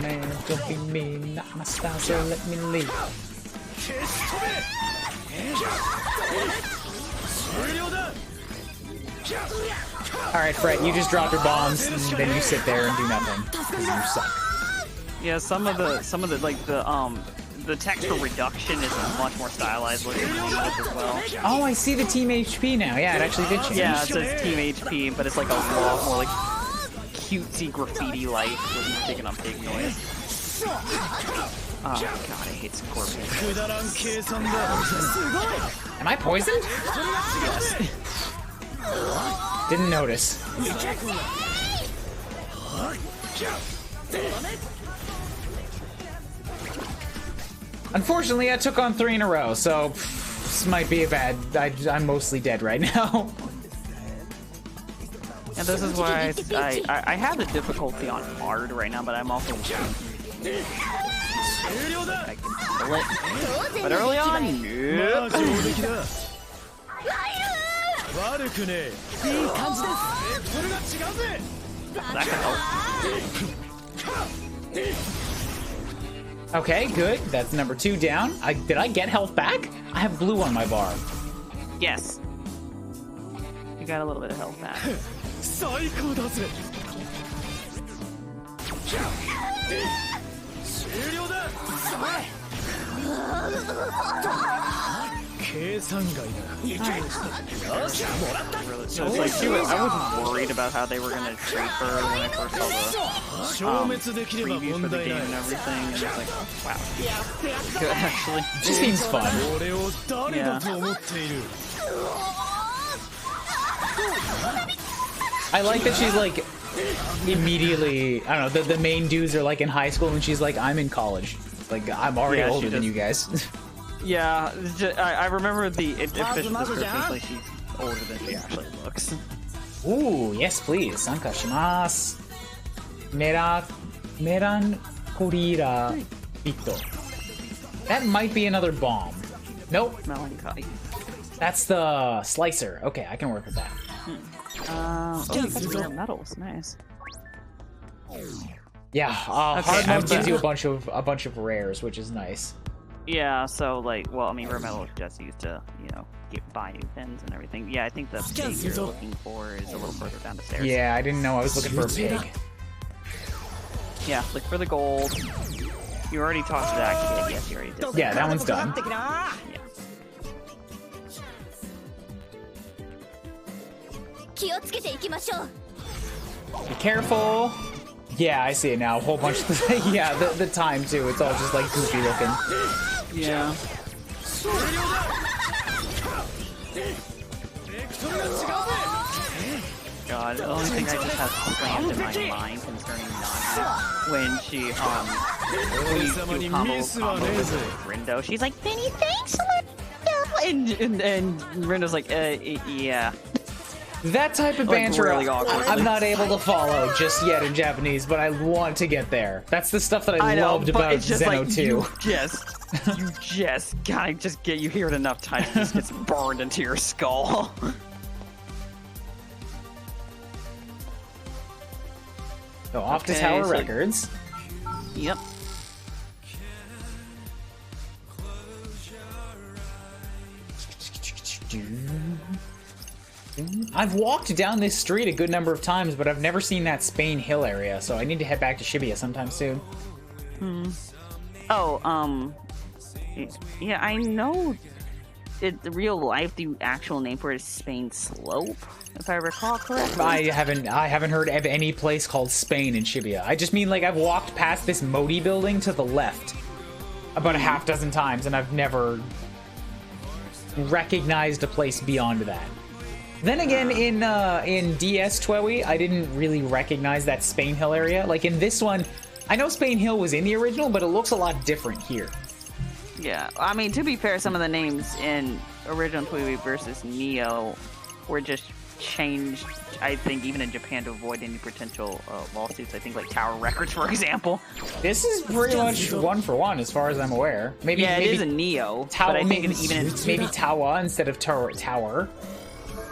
Man, don't be mean, not my style, so let me leave. Alright, Fred, you just drop your bombs, and then you sit there and do nothing. Because you suck. Yeah, some of the like the texture reduction is much more stylized looking than English as well. Oh, I see the team HP now. Yeah, it actually did change. Yeah, it says team HP, but it's like a lot more like cutesy graffiti life when you're taking on pig noise. Oh god, I hate scorpions. Am I poisoned? Yes. Didn't notice. Unfortunately, I took on 3 in a row, so this might be a bad... I'm mostly dead right now. And this is why I have the difficulty on hard right now, but I'm also... I can kill it. But early on, nope. That can help. Okay, good. That's number 2 down. Did I get health back? I have blue on my bar. Yes. You got a little bit of health back. 計算外だ。 So it's like I wasn't worried about how they were gonna treat her when I first saw the previews for the game and everything, and it's like, wow, good, actually. It just seems fun. Yeah. I like that she's like immediately. I don't know. The main dudes are like in high school, and she's like, I'm in college. Like I'm already older than you guys. Yeah, I remember the official description is like she's older than she actually looks. Ooh, yes, please. Sanka shimasu. Meran Korira Bito. That might be another bomb. Nope. Melancholy. That's the slicer. Okay, I can work with that. Oh, you got rare metals. Nice. Yeah, hard mode gives you a bunch of rares, which is nice. Yeah, so like, well, I mean, rare metal is just used to, you know, buy new pins and everything. Yeah, I think the pig you're looking for is a little further down the stairs. Yeah, I didn't know I was looking for a pig. Yeah, look for the gold. You already talked to that kid. Yes, you already did. Yeah, that one's done. Yeah. Be careful. Yeah, I see it now. A whole bunch of yeah, the time too. It's all just like goofy looking. Yeah. God, the only thing I just have slammed in my mind concerning Nana when she when you do combo with Rindo, she's like, Benny, thanks, Rindo, and Rindo's like, yeah. That type of banter, really I'm not able to follow just yet in Japanese, but I want to get there. That's the stuff that I loved about Xeno 2. You just gotta get you hear it enough times, it just gets burned into your skull. So off to Tower Records. Yep. I've walked down this street a good number of times, but I've never seen that Spain Hill area, so I need to head back to Shibuya sometime soon. Oh, yeah, I know the real life, the actual name for it is Spain Slope, if I recall correctly. I haven't heard of any place called Spain in Shibuya. I just mean like I've walked past this Modi building to the left about a half dozen times, and I've never recognized a place beyond that. Then again, in DS Twewy, I didn't really recognize that Spain Hill area. Like in this one, I know Spain Hill was in the original, but it looks a lot different here. Yeah, I mean, to be fair, some of the names in original Twewy versus Neo were just changed, I think, even in Japan to avoid any potential lawsuits. I think, like, Tower Records, for example. This is pretty much one for one, as far as I'm aware. Maybe it is a Neo, Tower, but I think even maybe Tawa instead of Tower.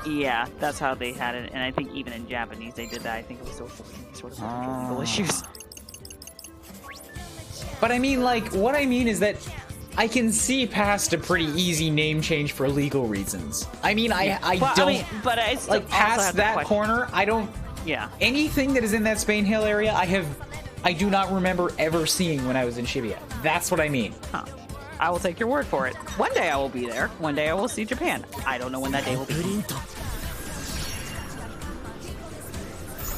Yeah, that's how they had it, and I think even in Japanese they did that. I think it was sort of legal issues. But I mean, like, what I mean is that I can see past a pretty easy name change for legal reasons. I mean, I don't like past that corner. I don't. Yeah. Anything that is in that Spain Hill area, I do not remember ever seeing when I was in Shibuya. That's what I mean. Huh. I will take your word for it. One day I will be there. One day I will see Japan. I don't know when that day will be.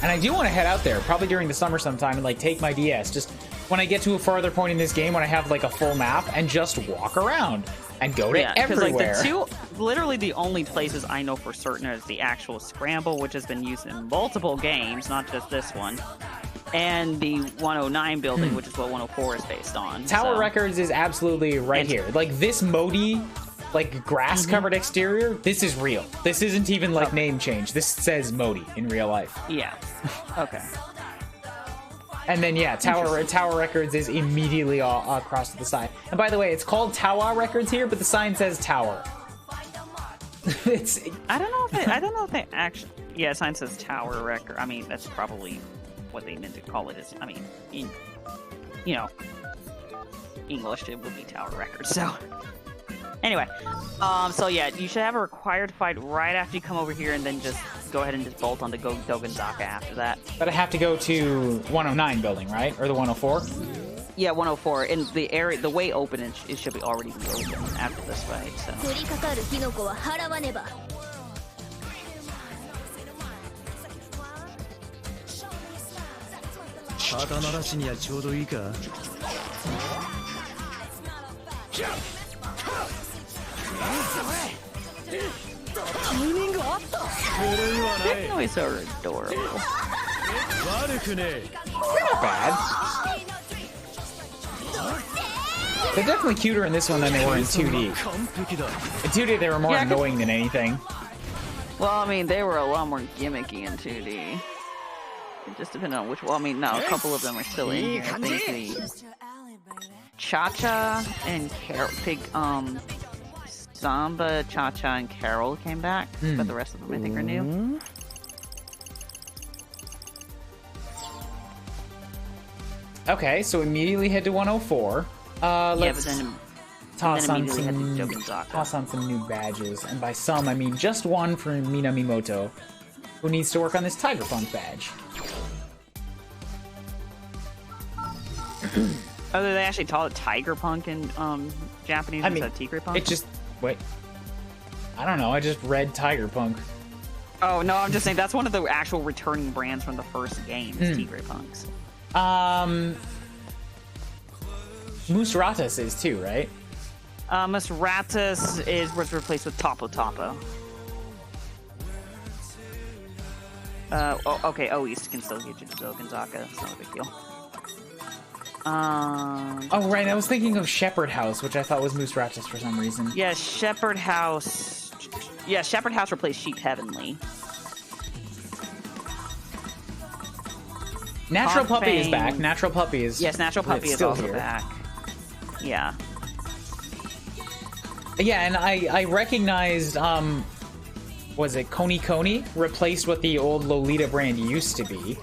And I do want to head out there, probably during the summer sometime, and like take my DS. Just when I get to a farther point in this game, when I have like a full map, and just walk around and go to everywhere. Like literally the only places I know for certain is the actual scramble, which has been used in multiple games, not just this one. and the 109 building, which is what 104 is based on. Tower Records is absolutely right here. Like this Modi, like grass covered exterior, this is real. This isn't even like name change. This says Modi in real life. Yeah. Okay. And then yeah, Tower Records is immediately all across to the side. And by the way, it's called Tower Records here, but the sign says Tower. I don't know if they actually. Yeah, sign says Tower Record. I mean, that's probably what they meant to call it. Is I mean, in English, it would be Tower Records. So anyway, so yeah, you should have a required fight right after you come over here, and then just go ahead and just bolt onto Dogenzaka after that. But I have to go to 109 building, right, or the 104? Yeah, 104. And the area, the way open, it should be already be open after this fight. So. Sentinels are adorable. They're not bad. They're definitely cuter in this one than they were in 2D. In 2D, they were more annoying than anything. Well, I mean, they were a lot more gimmicky in 2D. It just depended on which one. Well, I mean, no, a couple of them are still in here. I think the Cha-Cha and Carol, Samba, Cha-Cha, and Carol came back, but the rest of them I think are new. Okay, so immediately head to 104. Let's toss on some new badges, and by some I mean just one for Minamimoto, who needs to work on this Tiger Punk badge. Oh, they actually call it Tiger Punk in Japanese instead of Tigre Punk? It just wait. I don't know. I just read Tiger Punk. Oh no, I'm just saying that's one of the actual returning brands from the first game. Is Tigre Punks. Musratas is too, right? Musratas was replaced with Topo Topo. Okay, Ois can still get you to Dogenzaka. It's not a big deal. Oh, right, I was thinking of Shepherd House, which I thought was Musratas for some reason. Yeah, Shepherd House. Yeah, Shepherd House replaced Sheep Heavenly. Natural Puppy is back. Natural Puppy is... Yes, Natural Puppy is also back. Yeah. Yeah, and I recognized, was it Koni Koni? Replaced what the old Lolita brand used to be.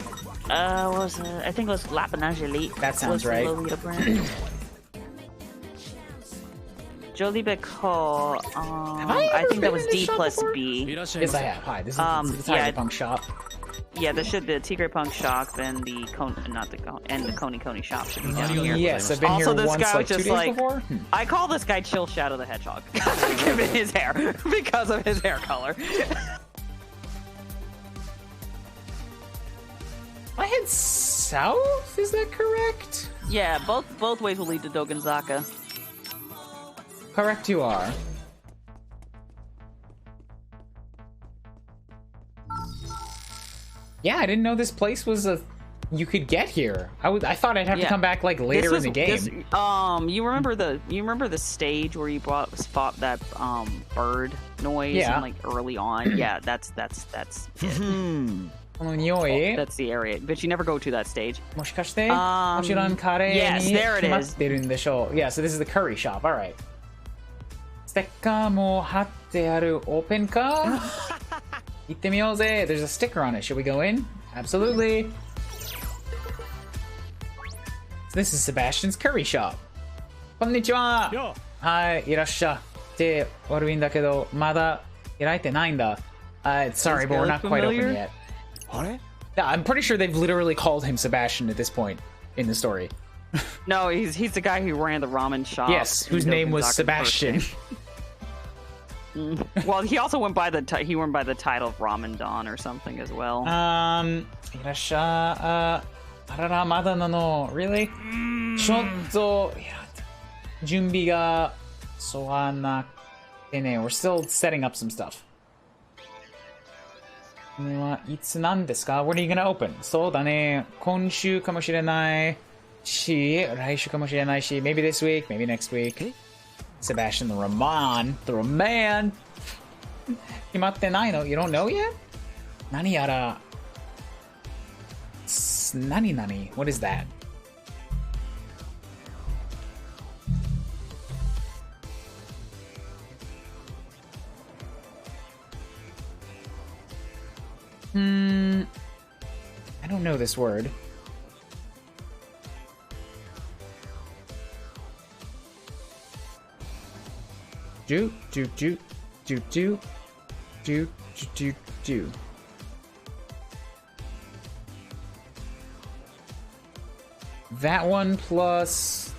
What was it? I think it was La Panage Elite. That sounds right. Lolita brand. Jolie Beco, I think that was D plus B. Yes, I have. Hi, this is the Tiger Punk shop. Yeah, there should be the Tigre Punk shop and the Koni Koni shop should be down here. Yes, I've been also, here this once, guy like 2 just days before. I call this guy Chill Shadow the Hedgehog, given his hair, because of his hair color. I head south. Is that correct? Yeah, both ways will lead to Dogenzaka. Correct, you are. Yeah, I didn't know this place was you could get here. I thought I'd have to come back like later in the game. You remember the stage where you fought that bird noise and like early on? Yeah, that's it. That's the area, but you never go to that stage. Yes, there it is. Yeah, so this is the curry shop. All right. ステッカーも貼ってあるオープンか行ってみようぜ There's a sticker on it. Should we go in? Absolutely. So this is Sebastian's curry shop. こんにちは。はい、いらっしゃって悪いんだけど、まだ開いてないんだ。Sorry, but we're not quite open yet. Yeah, I'm pretty sure they've literally called him Sebastian at this point in the story. No, he's the guy who ran the ramen shop. Yes, whose name was Sebastian. Well, he also went by the title of Ramen Don or something as well. いらっしゃあららまだなの Really? ちょっと準備がそわなくてね We're still setting up some stuff. いつなんですか? When are you gonna open? そうだね。今週かもしれないし、来週かもしれないし、maybe this week, maybe next week. Sebastian the Raman. 決まってないの? You don't know yet? 何やら。何 What is that? I don't know this word. Do. That one plus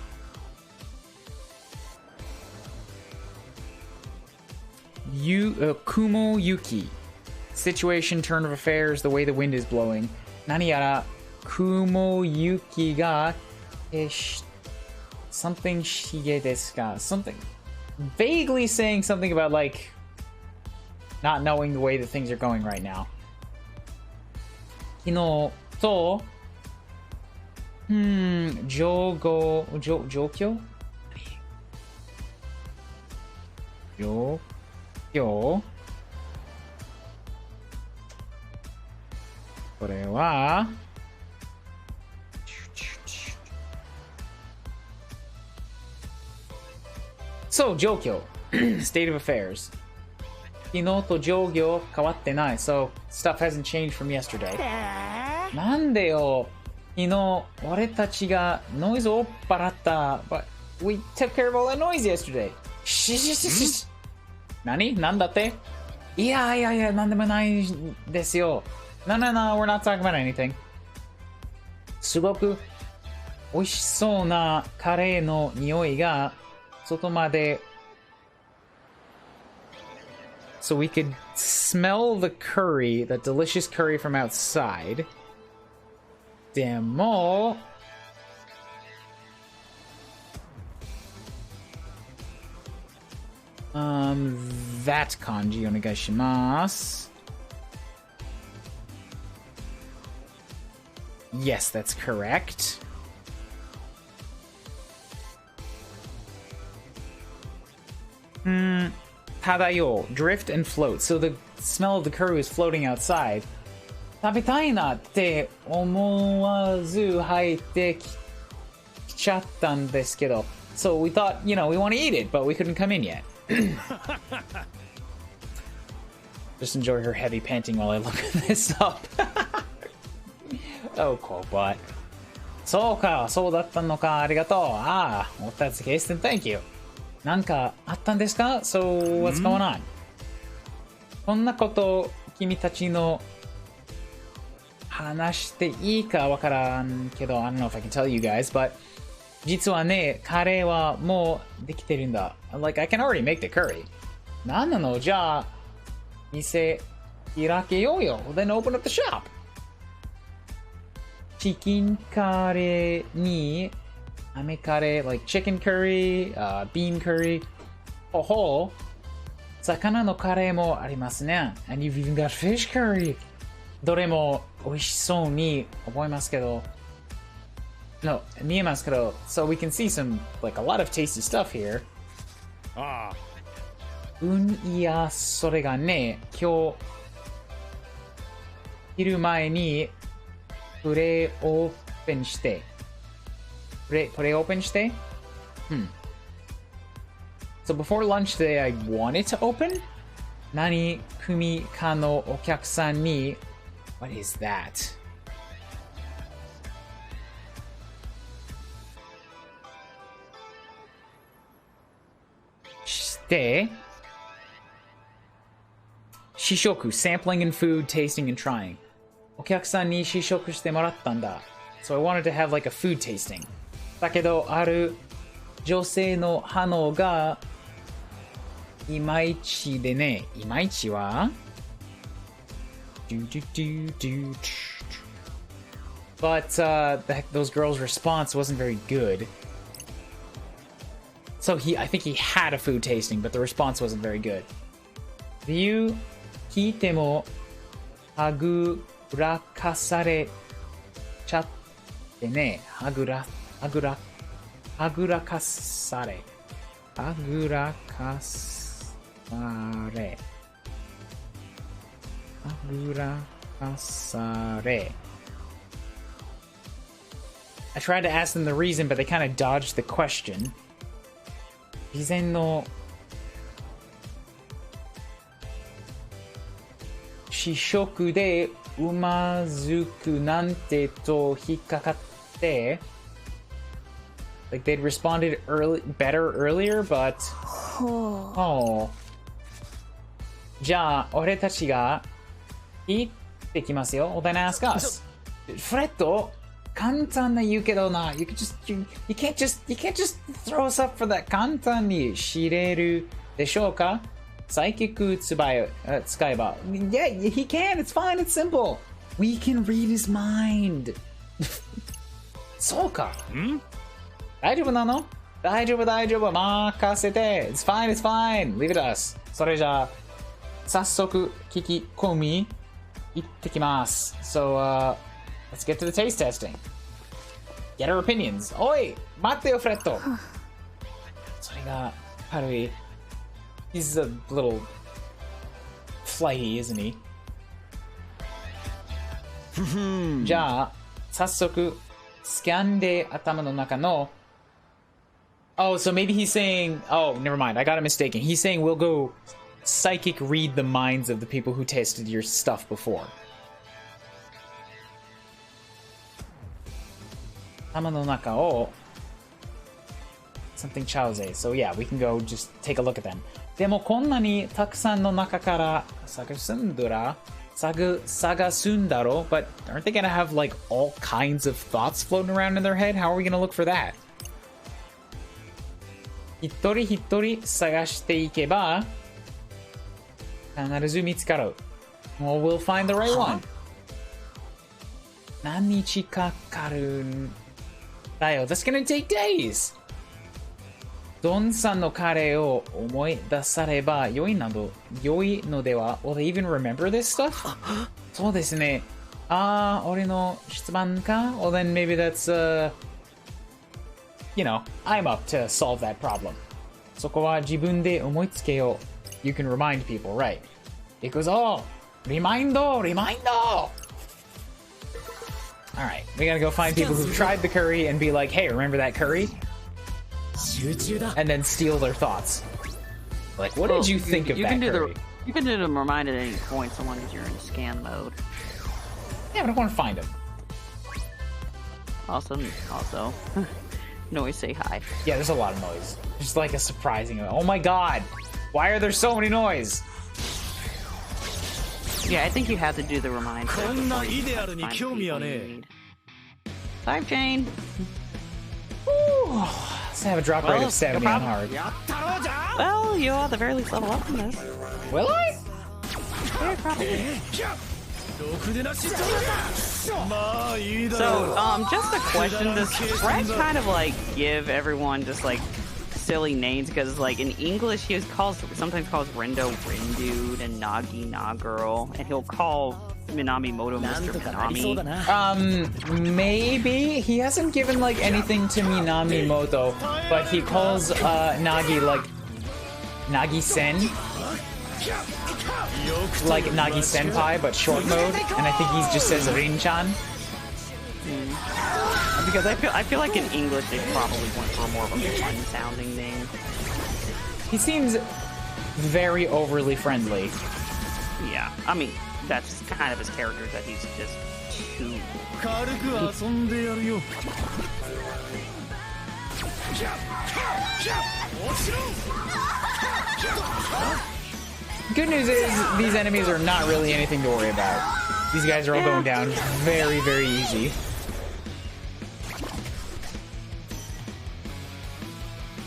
Kumo Yuki. Situation, turn of affairs, the way the wind is blowing. Nani yara Kumo Yuki ga something shige desu ka? Something vaguely saying something about like not knowing the way that things are going right now. Kino to Jokyo? Jokyo? これはそう、状況 state of affairs 昨日と状況変わってない so stuff hasn't changed from yesterday なんでよ昨日俺たちがノイズを追っ払った but we took care of all that noise yesterday 何なんだっていやなんでもないですよNo, we're not talking about anything. すごく美味しそうなカレーの匂いが外まで So we could smell the curry, the delicious curry from outside. でもthat 漢字お願いします Yes, that's correct. Tadayo, drift and float. So the smell of the curry is floating outside. 食べたいなって思わず入ってきちゃったんですけど. So we thought, we want to eat it, but we couldn't come in yet. Just enjoy her heavy panting while I look this up. Oh, Cobot. そうか、そうだったのか、ありがとう。Well, if that's the case, then thank you. なんかあったんですか? So, what's going on? こんなこと君たちの話していいかわからんけど、I don't know if I can tell you guys, but 実はね、カレーはもうできてるんだ。Like, I can already make the curry. なんなの? じゃあ、店開けようよ。Then open up the shop. チキンカレーに、アメカレー、like chicken curry, bean curry. ほ魚のカレーもありますね。And you've even got fish curry. どれも美味しそうに思いますけど。No, 見えますけど。So we can see some, like a lot of tasty stuff here. いや、それがね、今日、昼前に、プレイオープンして。プレイオープンして? So before lunch today, I wanted to open? 何組かのお客さんに What is that? して試食 Sampling and food, tasting and trying お客さんに試食してもらったんだ So I wanted to have like a food tasting だけどある女性の反応がいまいちでねいまいちは But those girls' response wasn't very good. So I think he had a food tasting, but the response wasn't very good. 理由聞いてもはぐらかされちゃってね。はぐらかされ。はぐらかされ。はぐらかされ。I tried to ask them the reason, but they kind of dodged the question. 事前の試食でうまずくなんてと引っかかって like they'd responded better earlier, but oh じゃあ俺たちが行ってきますよ。 Well then ask us. フレッド簡単な言うけどな you can't just throw us up for that 簡単に知れるでしょうかサイキック使えば Yeah, he can, it's fine, it's simple. We can read his mind. そうか大丈夫なの大丈夫任せて It's fine, it's fine. Leave it to us. それじゃあ早速聞き込み行ってきます So, let's get to the taste testing. Get our opinions. おい待ってよフレッドそれが軽いHe's a little flighty, isn't he? じゃあ、早速、スキャンで頭の中の Oh, so maybe he's saying... Oh, never mind. I got it mistaken. He's saying we'll go psychic read the minds of the people who tasted your stuff before. 頭の中を Something Chowze. So yeah, we can go just take a look at them. でもこんなにたくさんの中から探すんだろ But aren't they gonna have like all kinds of thoughts floating around in their head? How are we gonna look for that? 一人一人探していけば必ず見つかる Well, we'll find the right one. 何日かかるんだよ That's gonna take days. ドンさんのカレーを思い出されば良いのでは Will they even remember this stuff? そうですね俺の質問か Well then maybe that's you know, I'm up to solve that problem そこは自分で思いつけよう You can remind people, right? It goes, oh, remind Alright, we gotta go find people who've tried the curry and be like, hey, remember that curry? And then steal their thoughts. Like, what did you think of that curry? You can do the remind at any point so long as you're in scan mode. Yeah, but I want to find him. Also, noise say hi. Yeah, there's a lot of noise. Just like a surprising... Oh my god! Why are there so many noise? Yeah, I think you have to do the remind. Type chain. Woo. Let's have a drop rate of 70 on hard. Well, you'll at the very least level up in this. Will I? Yeah, probably. So, just a question. Does Fred kind of like give everyone just like silly names? Because like in English, he sometimes calls Rendo Rindude and Nagi Nagirl, and he'll call Minamimoto Mr. Minami. Maybe he hasn't given like anything to Minamimoto, but he calls Nagi like Nagi-sen, like Nagi Senpai, but short mode, and I think he just says Rin-chan. Because I feel like in English they probably went for more of a fun-sounding name. He seems very overly friendly. Yeah, I mean that's kind of his character, that he's just too. Good news is these enemies are not really anything to worry about. These guys are all going down very, very easy.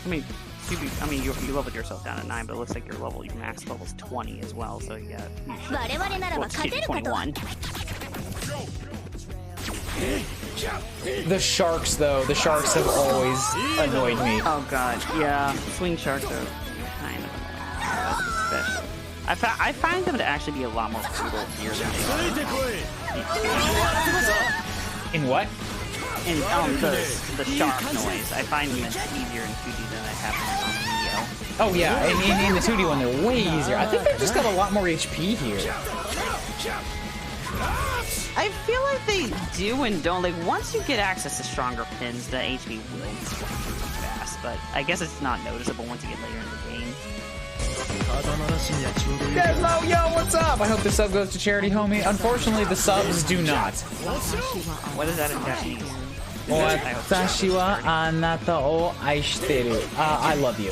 I mean, you leveled yourself down at 9, but it looks like your max level is 20 as well. So yeah, you should 21. The sharks, though, the sharks have always annoyed me. Oh god, yeah, swing sharks are kind of annoying, especially. I find them to actually be a lot more brutal here than they are. In what? In the sharp noise. I find them easier in 2D than I have on Neo. Oh yeah, in the 2D one they're way easier. I think they've just got a lot more HP here. I feel like they do and don't. Like, once you get access to stronger pins, the HP will increase fast, but I guess it's not noticeable once you get later in the game. Desmo, yo, what's up? I hope the sub goes to charity, homie. Unfortunately, the subs do not. What is that in Japanese? Watashi wa anata o aishiteru. I love you.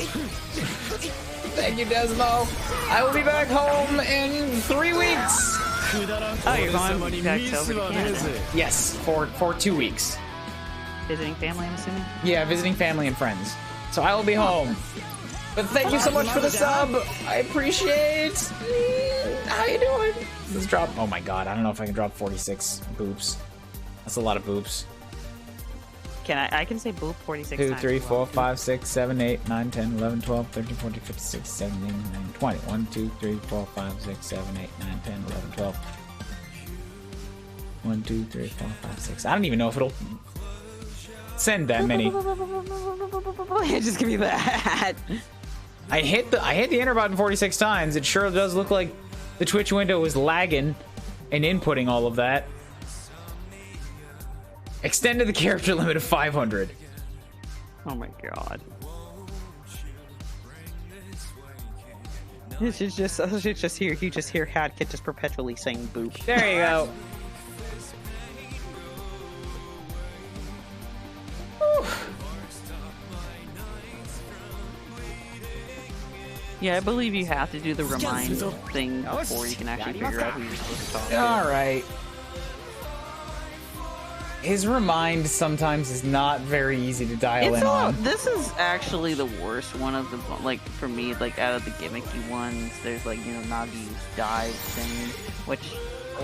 Thank you, Desmo. I will be back home in 3 weeks. Oh, you're going back to over to Canada? Yes, for 2 weeks. Visiting family, I'm assuming? Yeah, visiting family and friends. So I will be home. But thank you so much for the sub. I appreciate. How you doing? Let's drop. Oh my god, I don't know if I can drop 46 boops. That's a lot of boops. I can say boop 46 2, times. 3, 4, 5, 6, 7, 8, 9, 10, 11, 12, 13, 14, 15, 16, 17, 18, 19, 20. 1, 2, 3, 4, 5, 6, 7, 8, 9, 10, 11, 12. 1, 2, 3, 4, 5, 6. I don't even know if it'll send that many. Just give me that. I hit the enter button 46 times. It sure does look like the Twitch window is lagging and inputting all of that. Extended the character limit of 500. Oh my god. You should just hear Hadkit just perpetually saying boop. There you go. Yeah, I believe you have to do the remind thing before you can actually figure out who you're supposed to talk to. Alright. His remind sometimes is not very easy to dial in on. This is actually the worst one of the, like, for me, like, out of the gimmicky ones. There's, like, you know, Nagi's dive thing, which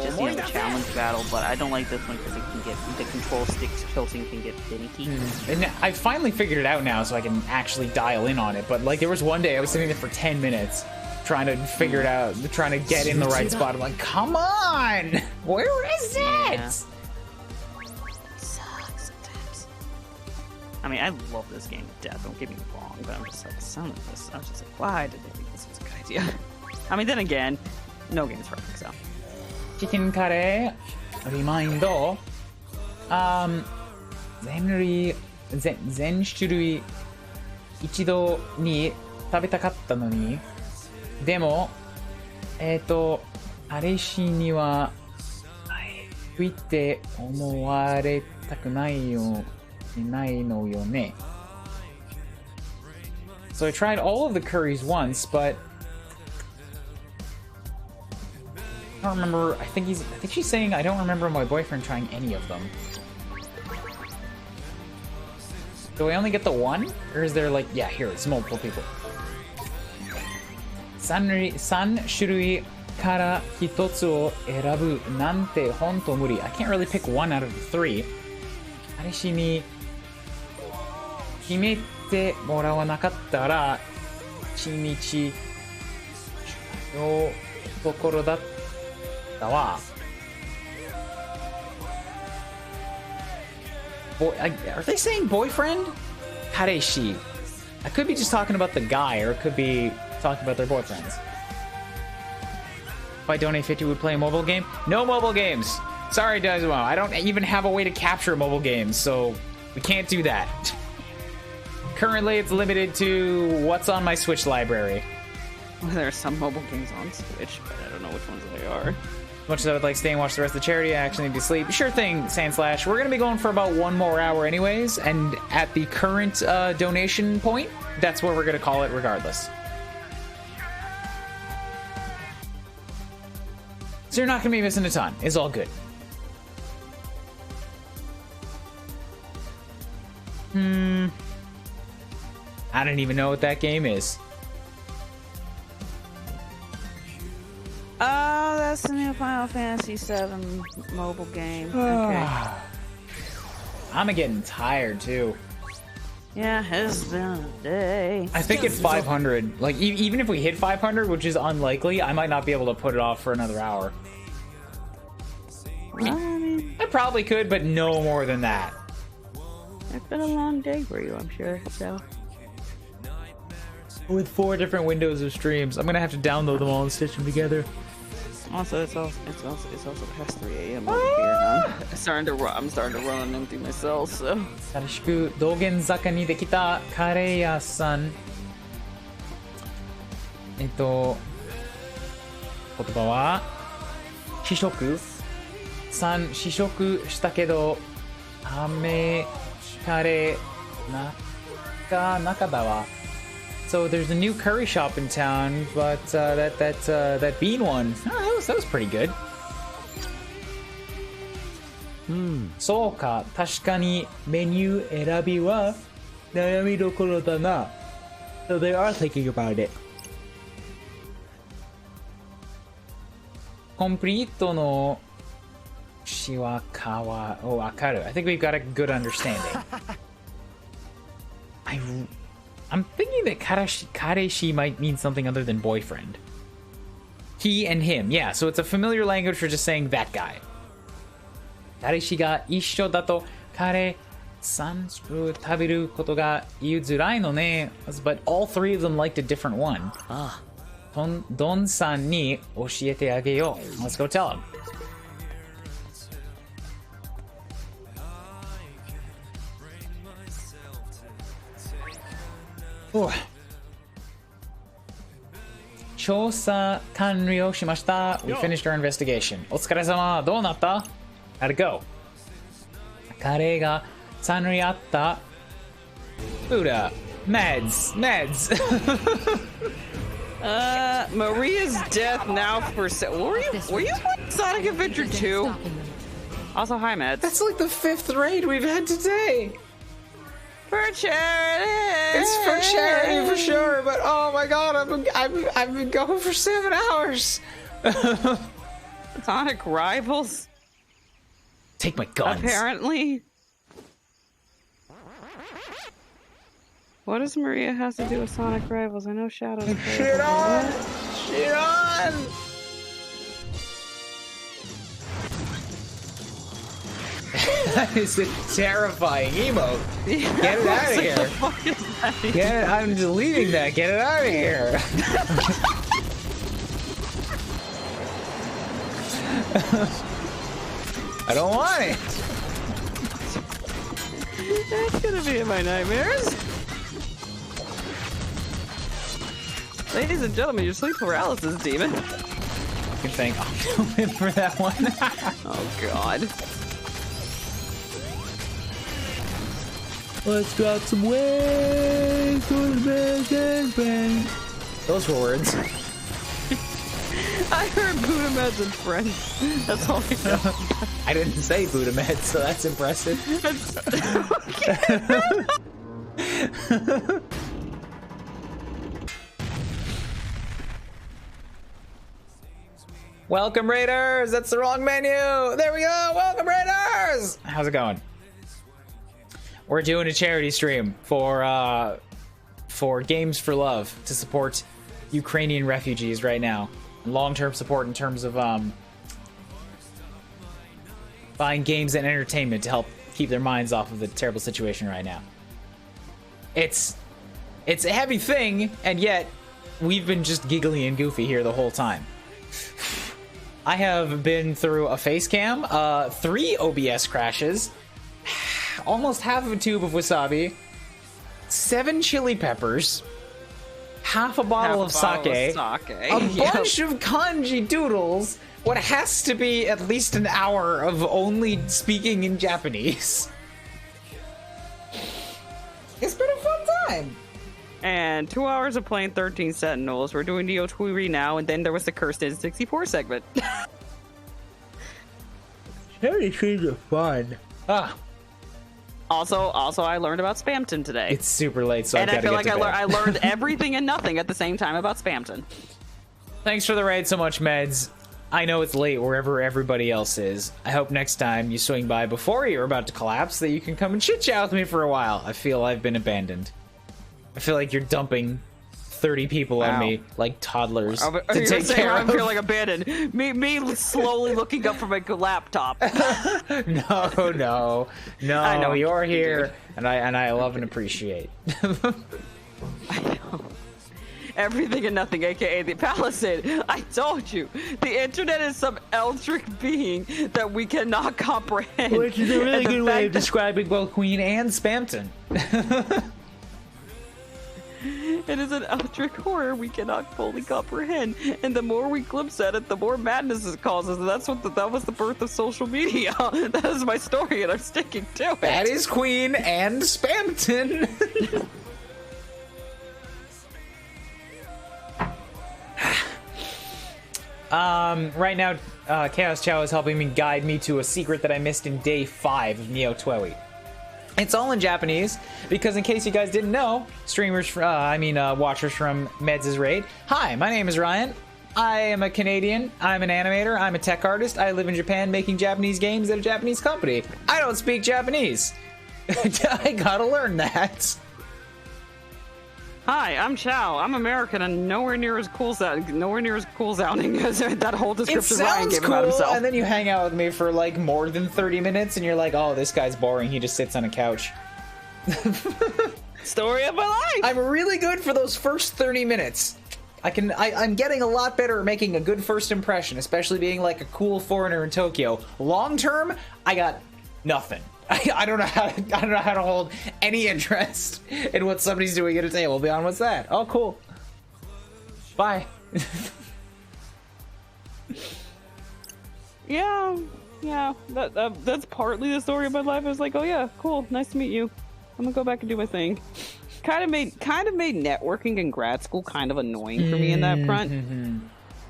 just, you know, challenge battle, but I don't like this one because it can get, the control sticks tilting can get finicky. And I finally figured it out now so I can actually dial in on it, but, like, there was one day I was sitting there for 10 minutes trying to figure it out, trying to get in the right spot. I'm like, come on! Where is it? Yeah. I mean, I love this game to death, don't get me wrong, but I'm just like, some of this, I was just like, why did they think this was a good idea? I mean, then again, no game's perfect, so. Chicken curry, remind, 全種類一度に食べたかったのに、でも、あれしには、食いって思われたくないよ。So I tried all of the curries once, but I don't remember. I think she's saying I don't remember my boyfriend trying any of them. Do I only get the one? Or is there like, yeah, here, it's multiple people. 3種類から1つを選ぶなんてほんと無理. I can't really pick one out of the 3. あれしに決めてもらわなかったら1日のところだったわ。Are they saying boyfriend? 彼氏. I could be just talking about the guy, or it could be talking about their boyfriends. If I donate 50, would play a mobile game? No mobile games. Sorry, Desmo. I don't even have a way to capture mobile games, so we can't do that. Currently, it's limited to what's on my Switch library. There are some mobile games on Switch, but I don't know which ones they are. As much as I would like to stay and watch the rest of the charity, I actually need to sleep. Sure thing, Sandslash. We're going to be going for about 1 more hour anyways, and at the current donation point, that's what we're going to call it regardless. So you're not going to be missing a ton. It's all good. I don't even know what that game is. Oh, that's the new Final Fantasy VII mobile game. Okay. I'm getting tired too. Yeah, it's been a day. I think at 500, like even if we hit 500, which is unlikely, I might not be able to put it off for another hour. Well, I mean, I probably could, but no more than that. it's been a long day for you, I'm sure. So With 4 different windows of streams, I'm gonna have to download them all and stitch them together. also it's also past 3 a.m. over here, huh? I'm starting to run on empty myself. So 新しく道玄坂にできたカレー屋さん。言葉は試食試食したけど雨カレー中だわ。So there's a new curry shop in town, but that bean one, that was pretty good. そうか、確かにメニュー選びは悩みどころだな。So they are thinking about it. コンプリートのしわかわをわかる。I think we've got a good understanding. I'm thinking that kareshi might mean something other than boyfriend. He and him, yeah. So it's a familiar language for just saying that guy. Kareshi ga issho dato kare san taberu koto ga iuzurai no ne. But all 3 of them liked a different one. Don san ni oshiete ageyo. Let's go tell him. Chosa kanryo shimashita. We finished our investigation. Otsukaresama, dou natta? How'd it go? Kare ga sanri atta. Buddha. Meds. Maria's death now for were you playing Sonic Adventure 2? Also, hi, Meds. That's like the 5th raid we've had today. For charity. It's for charity for sure, but oh my god, I've been going for 7 hours. Sonic Rivals. Take my guns. Apparently. What does Maria has to do with Sonic Rivals? I know Shadow's. Shit on! Shit on! That is a terrifying emote. Get it out of here. Get it. I'm deleting that. Get it out of here. I don't want it. That's gonna be in my nightmares. Ladies and gentlemen, your sleep paralysis demon. Good thing I'll go in for that one. Oh god. Let's drop some waves. Those were words. I heard Buddha Meds and friends. That's all I know. I didn't say Buddha Meds, so that's impressive. Welcome Raiders! That's the wrong menu! There we go! Welcome Raiders! How's it going? We're doing a charity stream for GamesForLove to support Ukrainian refugees right now. Long-term support in terms of buying games and entertainment to help keep their minds off of the terrible situation right now. It's a heavy thing, and yet we've been just giggly and goofy here the whole time. I have been through a face cam, 3 OBS crashes, almost half of a tube of wasabi, 7 chili peppers, half a bottle of sake, a bunch of kanji doodles, what has to be at least an hour of only speaking in Japanese. It's been a fun time. And 2 hours of playing 13 Sentinels. We're doing Neo Tweety now, and then there was the Cursed in 64 segment. Charity streams are fun. Also, I learned about Spamton today. It's super late, so and I feel like I learned everything and nothing at the same time about Spamton. Thanks for the raid so much, Meds. I know it's late wherever everybody else is. I hope next time you swing by before you're about to collapse that you can come and chit-chat with me for a while. I feel I've been abandoned. I feel like you're dumping 30 people on me like toddlers to take care of. I'm feeling abandoned. Me slowly looking up from my laptop. No. I know you're here, and I love and appreciate. I know. Everything and nothing, aka the Palisade. I told you, the internet is some eldritch being that we cannot comprehend. Which is a really good way of describing both Queen and Spamton. It is an eldritch horror we cannot fully comprehend, and the more we glimpse at it, the more madness it causes. And that's that was the birth of social media. That is my story, and I'm sticking to it. That is Queen and Spamton. Right now, Chaos Chow is helping me guide me to a secret that I missed in day 5 of Neo Twoey. It's all in Japanese, because in case you guys didn't know, watchers from Meds' Raid. Hi, my name is Ryan. I am a Canadian. I'm an animator. I'm a tech artist. I live in Japan making Japanese games at a Japanese company. I don't speak Japanese. I gotta learn that. Hi, I'm Chow. I'm American and nowhere near as cool sounding as that whole description Ryan gave about himself. And then you hang out with me for like more than 30 minutes and you're like, oh, this guy's boring. He just sits on a couch. Story of my life. I'm really good for those first 30 minutes. I'm getting a lot better at making a good first impression, especially being like a cool foreigner in Tokyo. Long term, I got nothing. I don't know how to hold any interest in what somebody's doing at a table beyond what's that. Oh, cool. Bye. Yeah. That's partly the story of my life. I was like, oh yeah, cool, nice to meet you. I'm gonna go back and do my thing. Kind of made networking in grad school kind of annoying for me in that front.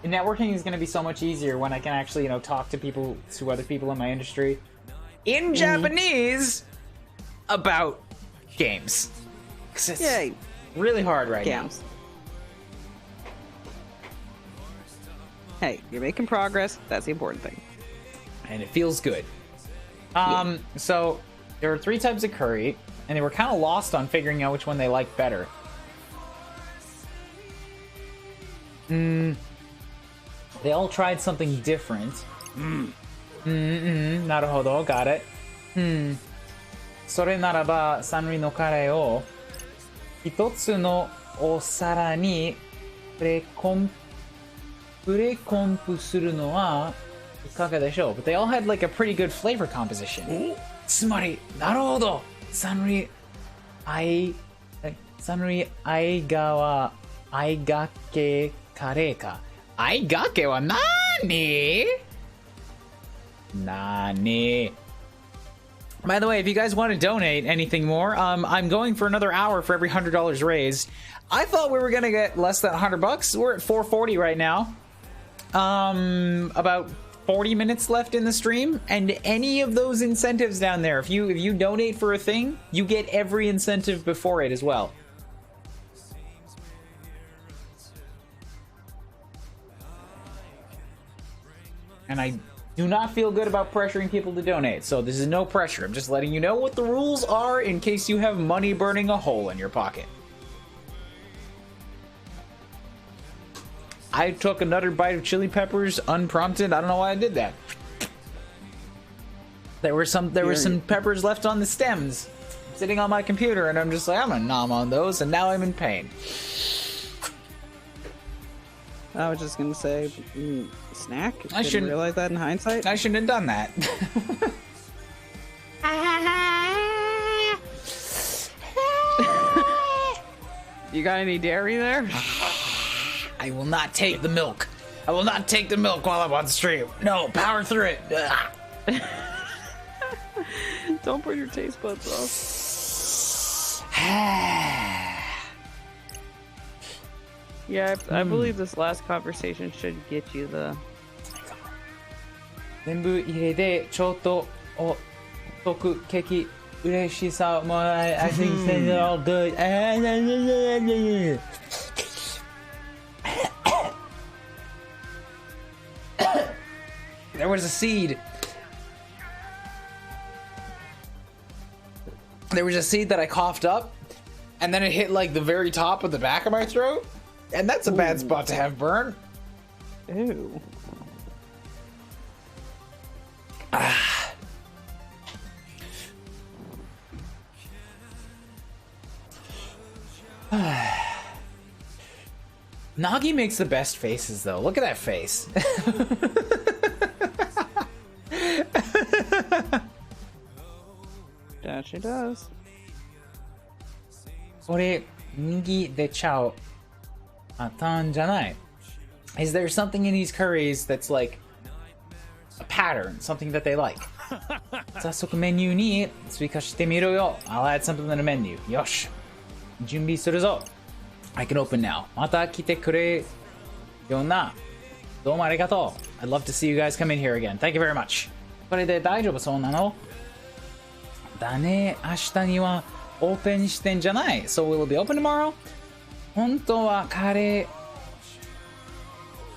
Networking is gonna be so much easier when I can actually, talk to other people in my industry. In Japanese about games. 'Cause it's really hard right now. Hey, you're making progress. That's the important thing. And it feels good. So there are 3 types of curry, and they were kind of lost on figuring out which one they liked better. They all tried something different. Naruhodo, got it. それならば三類のカレーを一つのお皿にプレコンプするのはいかがでしょう? But they all had like a pretty good flavor composition. つまり、なるほど。三類愛がけカレーか。愛がけは何Nani. By the way, if you guys want to donate anything more, I'm going for another hour for every $100 raised. I thought we were gonna get less than $100. We're at 440 right now. About 40 minutes left in the stream, and any of those incentives down there, if you donate for a thing, you get every incentive before it as well. And I do not feel good about pressuring people to donate, so this is no pressure. I'm just letting you know what the rules are in case you have money burning a hole in your pocket. I took another bite of chili peppers unprompted. I don't know why I did that. There were some peppers left on the stems sitting on my computer, and I'm just like, I'm gonna nom on those, and now I'm in pain. I was just gonna say, snack. I didn't realize that in hindsight. I shouldn't have done that. You got any dairy there? I will not take the milk. I will not take the milk while I'm on stream. No, power through it. Don't burn your taste buds off. Yeah, I believe this last conversation should get you the... 全部入れてちょっとお得ケキ嬉しさも I think they're all good. There was a seed. There was a seed that I coughed up, and then it hit like the very top of the back of my throat, and that's a bad spot to have burn. Ew. Nagi makes the best faces, though. Look at that face. Yeah, she does. これ、右でちゃう。あたんじゃない。Is there something in these curries that's like a pattern, something that they like? 早速メニューに追加してみろよ。I'll add something to the menu. よし。準備するぞ。I can open now. また来てくれよな。どうもありがとう。I'd love to see you guys come in here again. Thank you very much. これで大丈夫そうなの？だね。明日にはオープンしてんじゃない。So will it be open tomorrow? 本当はカレー。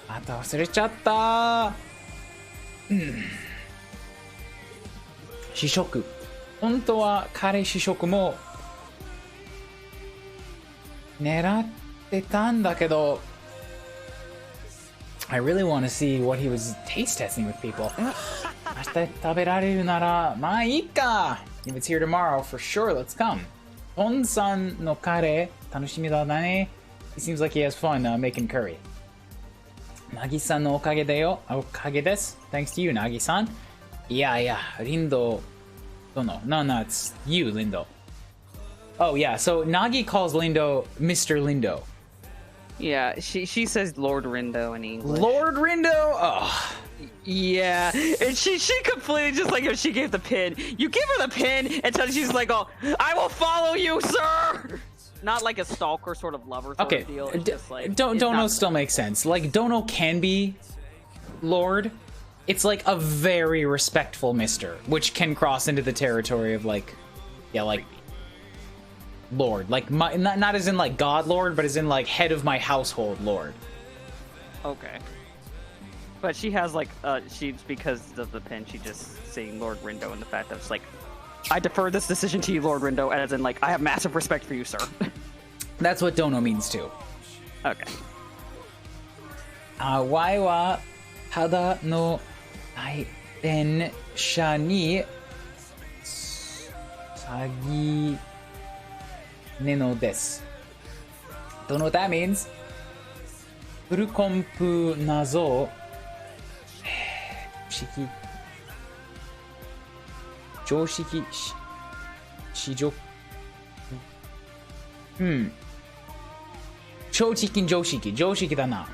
また忘れちゃった。試食。本当はカレー試食も狙ってたんだけど I really want to see what he was taste testing with people. 明日食べられるならまあいいか。If it's here tomorrow, for sure, let's come. トンさんのカレー楽しみだね。He seems like he has fun making curry. ナギさんのおかげだよ。おかげです。Thanks to you, ナギさん。いやいや、リンド。No, it's you, Lindo. Oh, yeah, so Nagi calls Lindo Mr. Lindo. Yeah, she says Lord Rindo in English. Lord Rindo? Oh. Yeah, and she completely, just like if she gave the pin. You give her the pin until she's like, oh, I will follow you, sir! Not like a stalker sort of lover sort of deal. It's just like, Dono still makes sense. Like, Dono can be Lord. It's like a very respectful mister, which can cross into the territory of like, yeah, like Lord, like not as in like God Lord, but as in like head of my household Lord. Okay. But she has like, she's because of the pin, she just saying Lord Rindo, and the fact that it's like, I defer this decision to you, Lord Rindo, as in like, I have massive respect for you, sir. That's what Dono means too. Okay. Why wa hada no ai den sha ni sagi ne no desu. Don't know what that means. Furukompu nazo shiki joshiki shijoku. Chochiki and Joshiki. Joshiki da na.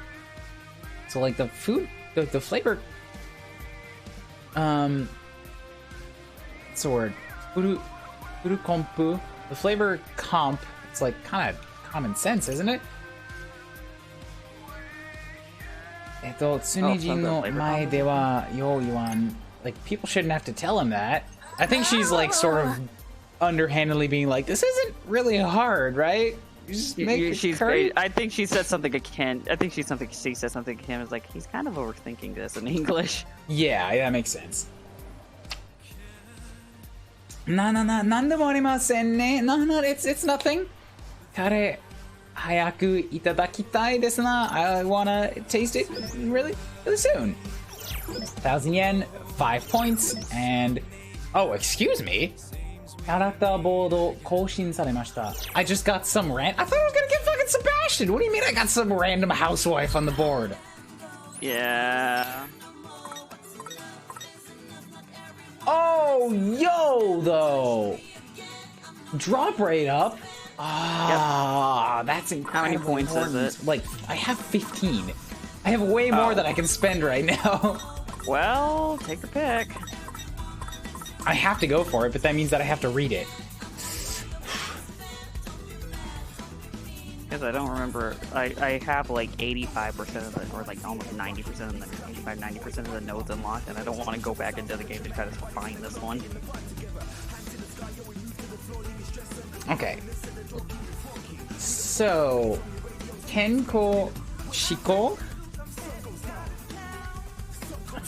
So like the food, the flavor. What's the word? Furu kompu. The flavor comp. It's like kind of common sense, isn't it? Tsuniji no mae de wa yo iwan. Like people shouldn't have to tell him that. I think she's like sort of underhandedly being like, this isn't really hard, right? You just make curry. I think she said something akin. I think she said something akin. It's like he's kind of overthinking this in English. Yeah, that makes sense. Nandemo arimasen ne. No, it's nothing. Kare hayaku itadakitai desu na. I wanna taste it really soon. 1,000 yen, 5 points, and oh, excuse me. Character board koushin saremashita. I just got some I thought I was gonna get fucking Sebastian. What do you mean I got some random housewife on the board? Yeah. Oh, yo, though. Drop rate up. Ah, that's incredible. How many points is it? Like, I have 15. I have way more that I can spend right now. Well, take your pick. I have to go for it, but that means that I have to read it. Because I don't remember, I have like 85% of the, or like almost 90% of the, 85-90% of the nodes unlocked, and I don't want to go back into the game to try to find this one. Okay. So, Kenko Shiko?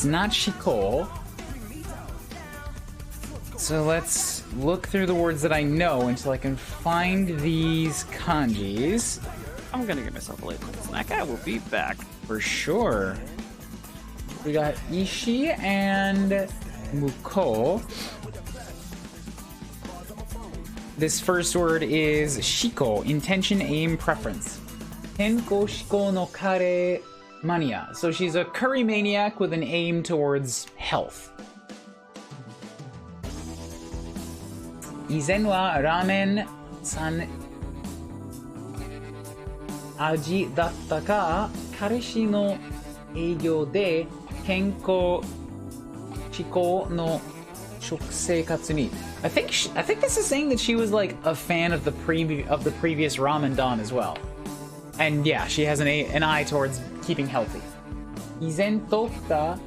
It's not Shiko. So let's look through the words that I know until I can find these kanjis. I'm gonna get myself a late snack. I will be back. For sure. We got Ishi and Muko. This first word is Shiko, intention, aim, preference. Tenko Shiko no Kare Mania. So she's a curry maniac with an aim towards health. 以前はラーメン3味だったが、彼氏の営業で健康志向の食生活に I think this is saying that she was like a fan of the previous ramen don as well. And yeah, she has an eye towards keeping healthy. 以前取った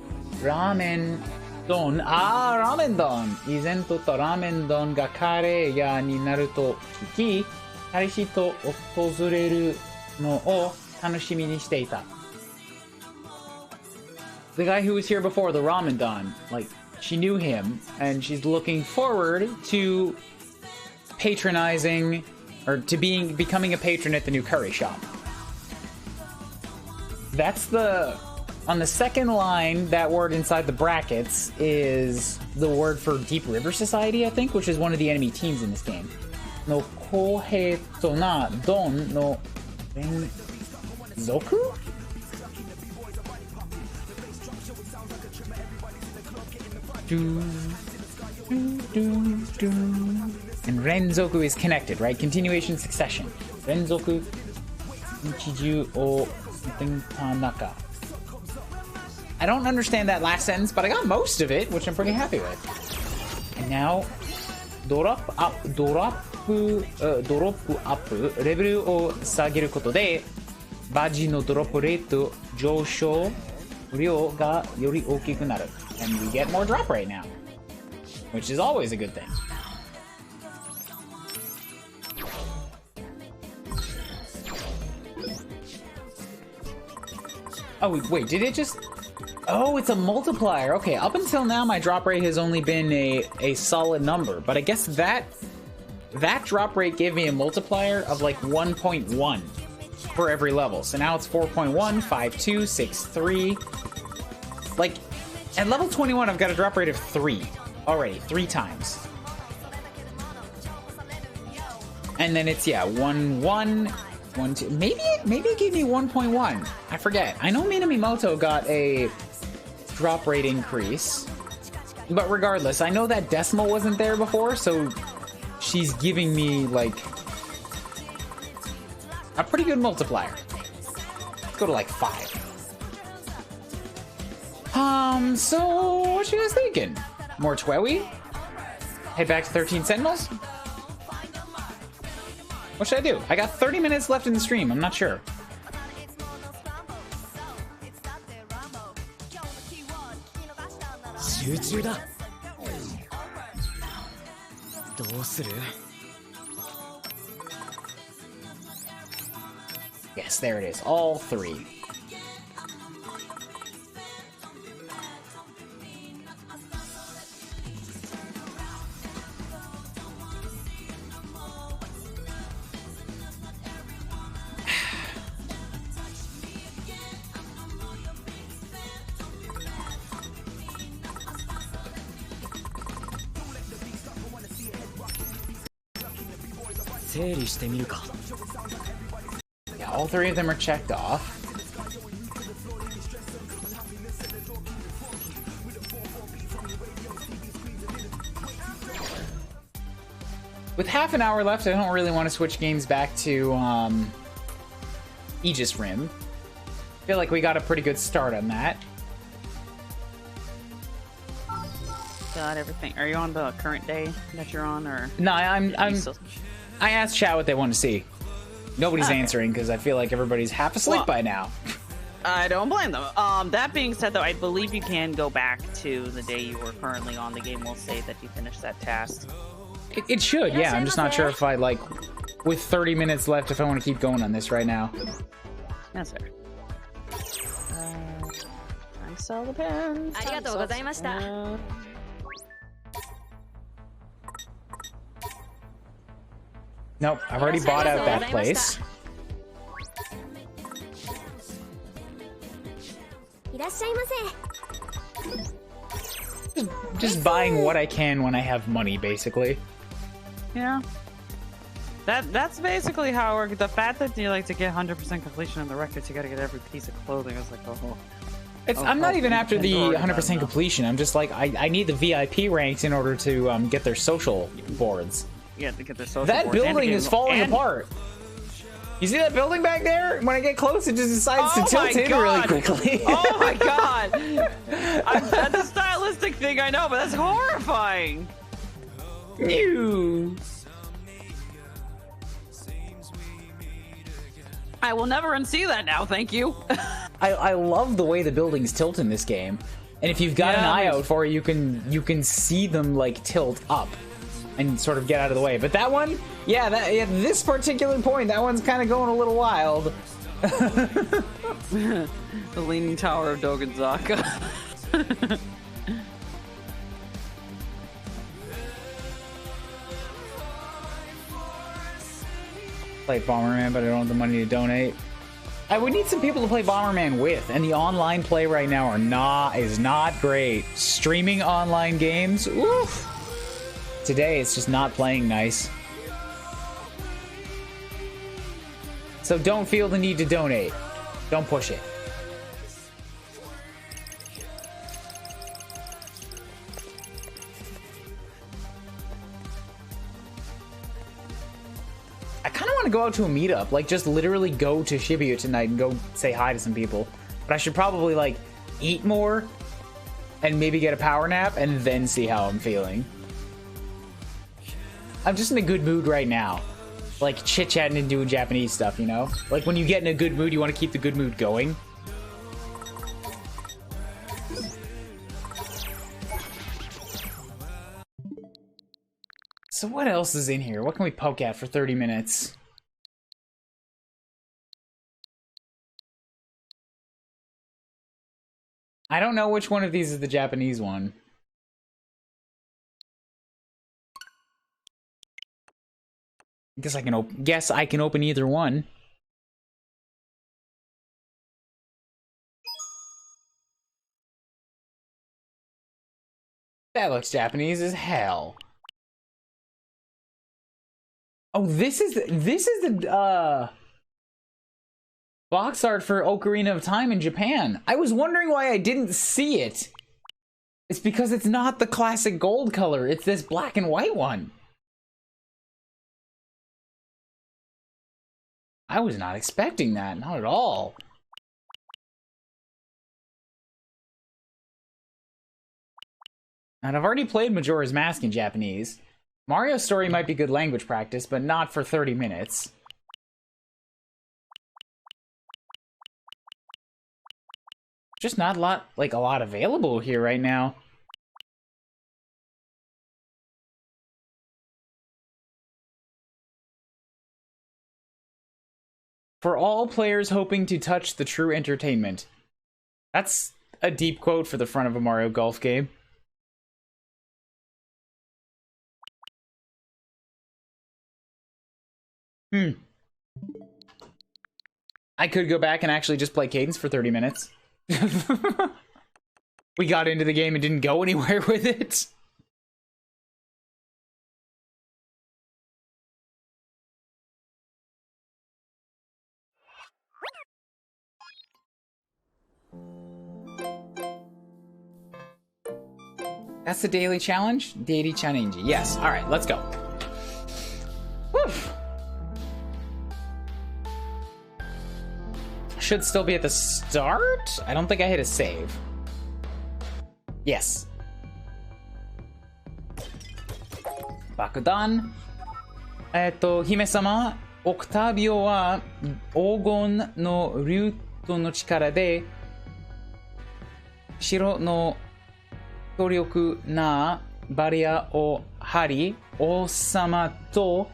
ラーメン丼ラーメン丼以前取ったラーメン丼がカレー屋になると聞き彼氏と訪れるのを楽しみにしていた The guy who was here before, the ramen don, like, she knew him, and she's looking forward to patronizing, or to becoming a patron at the new curry shop. That's on the second line, that word inside the brackets is the word for Deep River Society, I think, which is one of the enemy teams in this game. No kohei to na don no renzoku? And renzoku is connected, right? Continuation succession. Renzoku Ichiju o Tanaka. I don't understand that last sentence, but I got most of it, which I'm pretty happy with. And now, drop up, level を下げることで、バジのドロップレート上昇量がより大きくなる。And we get more drop rate now, which is always a good thing. Oh, wait, did it just... Oh, it's a multiplier. Okay, up until now, my drop rate has only been a solid number, but I guess that drop rate gave me a multiplier of like 1.1 for every level. So now it's 4.1, 5.2, 6.3. Like, at level 21, I've got a drop rate of 3 already, 3 times. And then it's, yeah, 1, 1, 1, 2. Maybe it gave me 1.1. I forget. I know Minamimoto got a drop rate increase, but regardless, I know that decimal wasn't there before, so she's giving me like a pretty good multiplier. Let's go to like 5. So what you guys thinking? More Twewy? Head back to 13 Sentinels? What should I do? I got 30 minutes left in the stream. I'm not sure. Yes, there it is. All 3. Yeah, all 3 of them are checked off. With half an hour left, I don't really want to switch games back to Aegis Rim. I feel like we got a pretty good start on that. Got everything. Are you on the current day that you're on, or? No, I asked chat what they want to see. Nobody's answering because I feel like everybody's half asleep by now. I don't blame them. That being said, though, I believe you can go back to the day you were currently on. The game will say that you finished that task. It should, yeah. I'm just not sure if I, like, with 30 minutes left, if I want to keep going on this right now. That's fair. Times sell the pins. Time to sell some pins. Nope, I've already bought out that place. Just buying what I can when I have money, basically. Yeah. That's basically how it works. The fact that you like to get 100% completion on the records, you gotta get every piece of clothing. I was like, oh. I'm not even after the 100% completion. I'm just like, I need the VIP ranks in order to get their social boards. Yeah, to get their social that boards. Building is falling apart. You see that building back there? When I get close, it just decides to tilt in really quickly. Oh my god! That's a stylistic thing, I know, but that's horrifying. Ew. I will never unsee that now, thank you. I love the way the buildings tilt in this game, and if you've got an eye out for it, you can see them like tilt up and sort of get out of the way. But that one, yeah, at this particular point, that one's kind of going a little wild. The Leaning Tower of Dogenzaka. Play Bomberman, but I don't have the money to donate. I would need some people to play Bomberman with, and the online play right now is not great. Streaming online games, oof. Today it's just not playing nice. So don't feel the need to donate. Don't push it. I kind of want to go out to a meetup, like just literally go to Shibuya tonight and go say hi to some people. But I should probably like eat more and maybe get a power nap and then see how I'm feeling. I'm just in a good mood right now. Like chit-chatting and doing Japanese stuff, you know? Like when you get in a good mood, you want to keep the good mood going. So what else is in here? What can we poke at for 30 minutes? I don't know which one of these is the Japanese one. Guess I can open either one. That looks Japanese as hell. Oh, this is the box art for Ocarina of Time in Japan. I was wondering why I didn't see it. It's because it's not the classic gold color. It's this black and white one. I was not expecting that, not at all. And I've already played Majora's Mask in Japanese. Mario's Story might be good language practice, but not for 30 minutes. Just not a lot available here right now. For all players hoping to touch the true entertainment. That's a deep quote for the front of a Mario Golf game. I could go back and actually just play Cadence for 30 minutes. We got into the game and didn't go anywhere with it. That's the daily challenge? Daily challenge. Yes. All right, let's go. Whew. Should still be at the start? I don't think I hit a save. Yes. Bakudan. 姫様、オクタビオは黄金のルートの力で白の強力なバリアを張り、王様と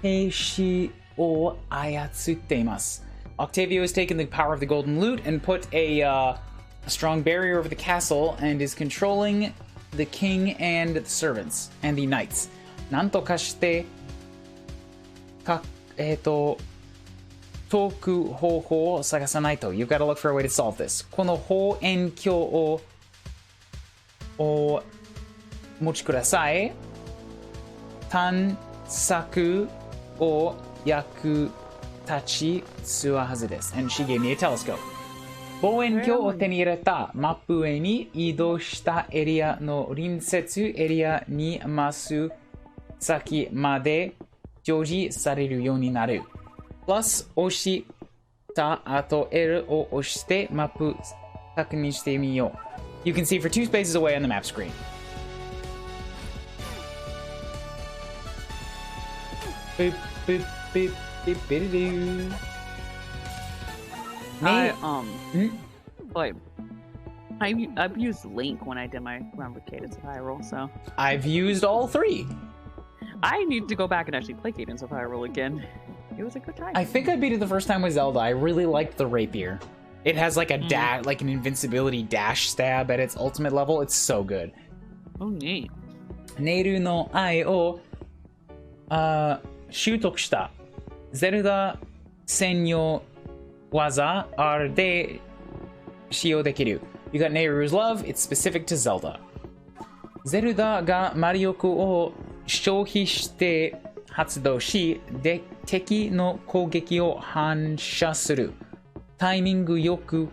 兵士を操っています。Octavio has taken the power of the golden lute and put a a strong barrier over the castle and is controlling the king and the servants and the knights. なんとかして解く方法を探さないと。You've got to look for a way to solve this. この望遠鏡をお持ちください。探索を役立ちするはずです。And she gave me a telescope. 望遠鏡を手に入れたマップ上に移動したエリアの隣接エリアにます先まで表示されるようになる。Plus 押した後 L を押してマップ確認してみよう。You can see for 2 spaces away on the map screen. Boop, boop, boop, boop, boop, boop. I've used Link when I did my run with Cadence of Hyrule, so I've used all 3. I need to go back and actually play Cadence of Hyrule again. It was a good time. I think I beat it the first time with Zelda. I really liked the rapier. It has like a like an invincibility dash stab at its ultimate level. It's so good. Oh, neat. ネイルの愛を習得した。ゼルダ専用技 R で使用できる。You got Nehru's Love. It's specific to Zelda. ゼルダが魔力を消費して発動し、で敵の攻撃を反射する。タイミングよく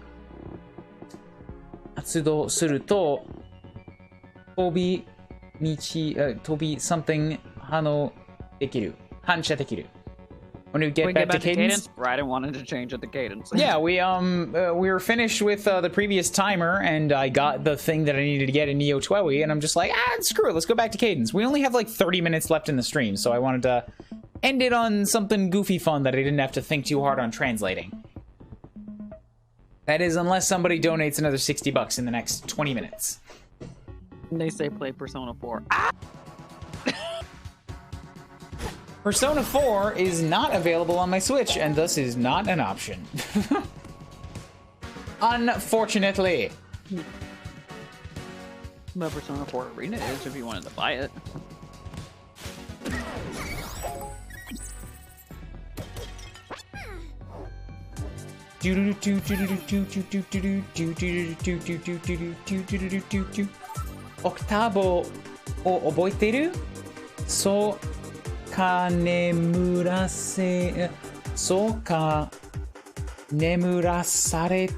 発動すると、飛び something できる。反射できる。When we get back to Cadence? Bryden wanted to change it to Cadence. Yeah, we were finished with the previous timer, and I got the thing that I needed to get in Neo Twowie, and I'm just like, screw it, let's go back to Cadence. We only have like 30 minutes left in the stream, so I wanted to end it on something goofy fun that I didn't have to think too hard on translating. That is, unless somebody donates another $60 in the next 20 minutes. They say play Persona 4. Persona 4 is not available on my Switch, and thus is not an option. Unfortunately. But Persona 4 Arena is if you wanted to buy it. Octavo を覚えてる？そうか眠らせ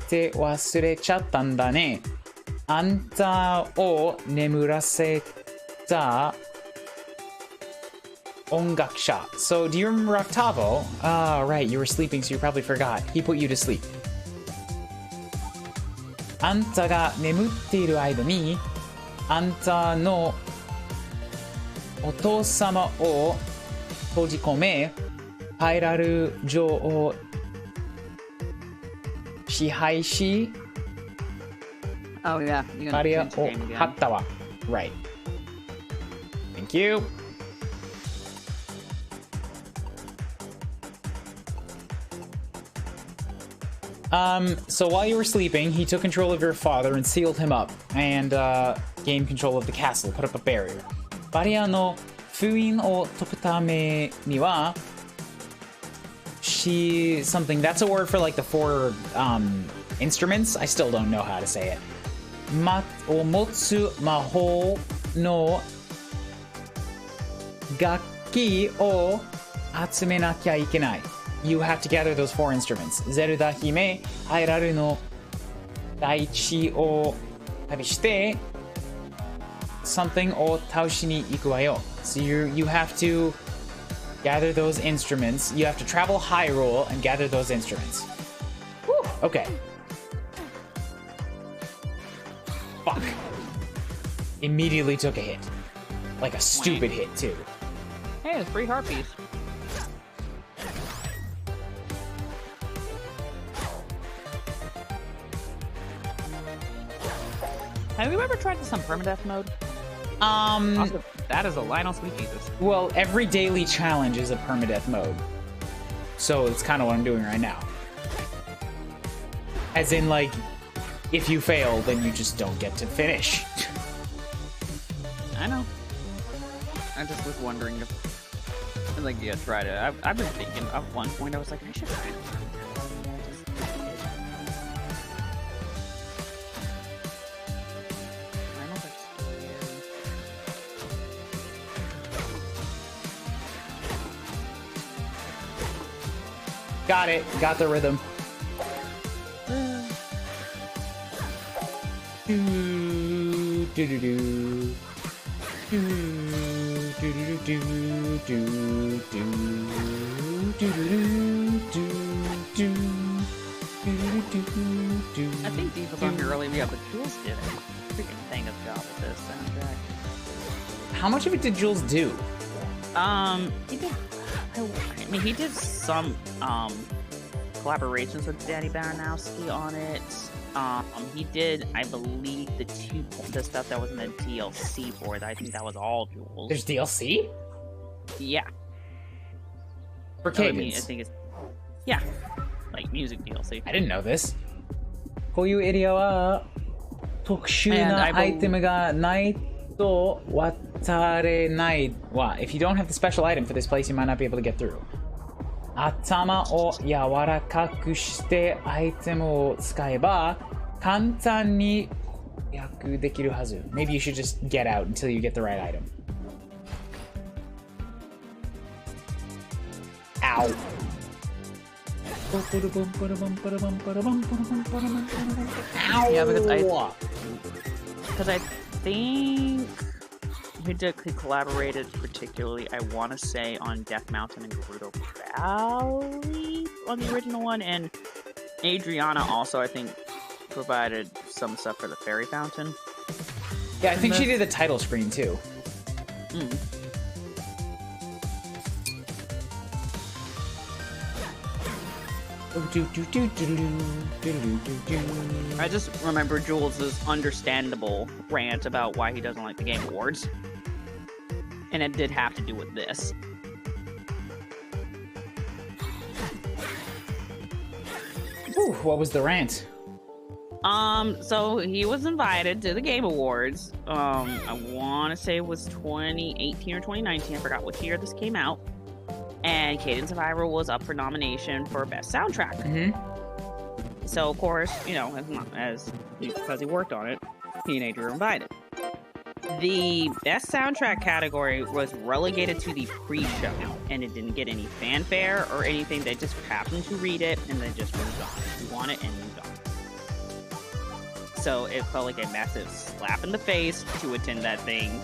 て忘れちゃったんだね。あんたを眠らせた音楽者。So, do you remember Octavo? Ah, right, you were sleeping, so you probably forgot. He put you to sleep. あんたが眠っている間に、あんたのお父様を閉じ込め、ハイラル城を支配し、Oh yeah, バリアを張ったわ。Right. Thank you. So while you were sleeping, he took control of your father and sealed him up, and gained control of the castle, put up a barrier. バリアの封印を解くためには、something, that's a word for like the 4 instruments. I still don't know how to say it. を持つ魔法の楽器を集めなきゃいけない。You have to gather those 4 instruments. ゼルダ姫、ハイラルの大地を旅して、something を倒しに行くわよ。So you have to gather those instruments. You have to travel Hyrule and gather those instruments. Whew, okay. Fuck. Immediately took a hit. Like a stupid hit, too. Hey, it's 3 harpies. Have you ever tried this on permadeath mode? Also, that is a line on Sweet Jesus. Well, every daily challenge is a permadeath mode. So it's kind of what I'm doing right now. As in, like, if you fail, then you just don't get to finish. I know. I just was wondering if, like, yeah, try to. I've been thinking at one point, I was like, I should try it. Got it. Got the rhythm. Do do do do. Do do do do do do do do do. I think Deep was on here earlier, yeah, but Jules did a freaking thing of job with this soundtrack. How much of it did Jules do? He did. I mean, he did some collaborations with Danny Baranowski on it. He did, I believe, the stuff that was in the DLC for it. I think that was all Jules. There's DLC? Yeah. For Cadence? I mean, I think it's, yeah, like music DLC. I didn't know this. こういうエリアは特殊なアイテムがないと渡れない。Well, if you don't have the special item for this place, you might not be able to get through. 頭を柔らかくしてアイテムを使えば簡単に略できるはず。Maybe you should just get out until you get the right item. Ow. Yeah, because I think he collaborated particularly, I want to say, on Death Mountain and Gerudo Valley on the original one, and Adriana also, I think, provided some stuff for the Fairy Fountain. Yeah, I think she did the title screen too. I just remember Jules' understandable rant about why he doesn't like the Game Awards. And it did have to do with this. Ooh, what was the rant? So he was invited to the Game Awards. I want to say it was 2018 or 2019. I forgot what year this came out. And Cadence of Hyrule was up for nomination for Best Soundtrack. So, of course, you know, because he worked on it, he and Adrian were invited. The Best Soundtrack category was relegated to the pre-show, and it didn't get any fanfare or anything. They just happened to read it, and they just moved on. You won it, and moved on. So it felt like a massive slap in the face to attend that thing,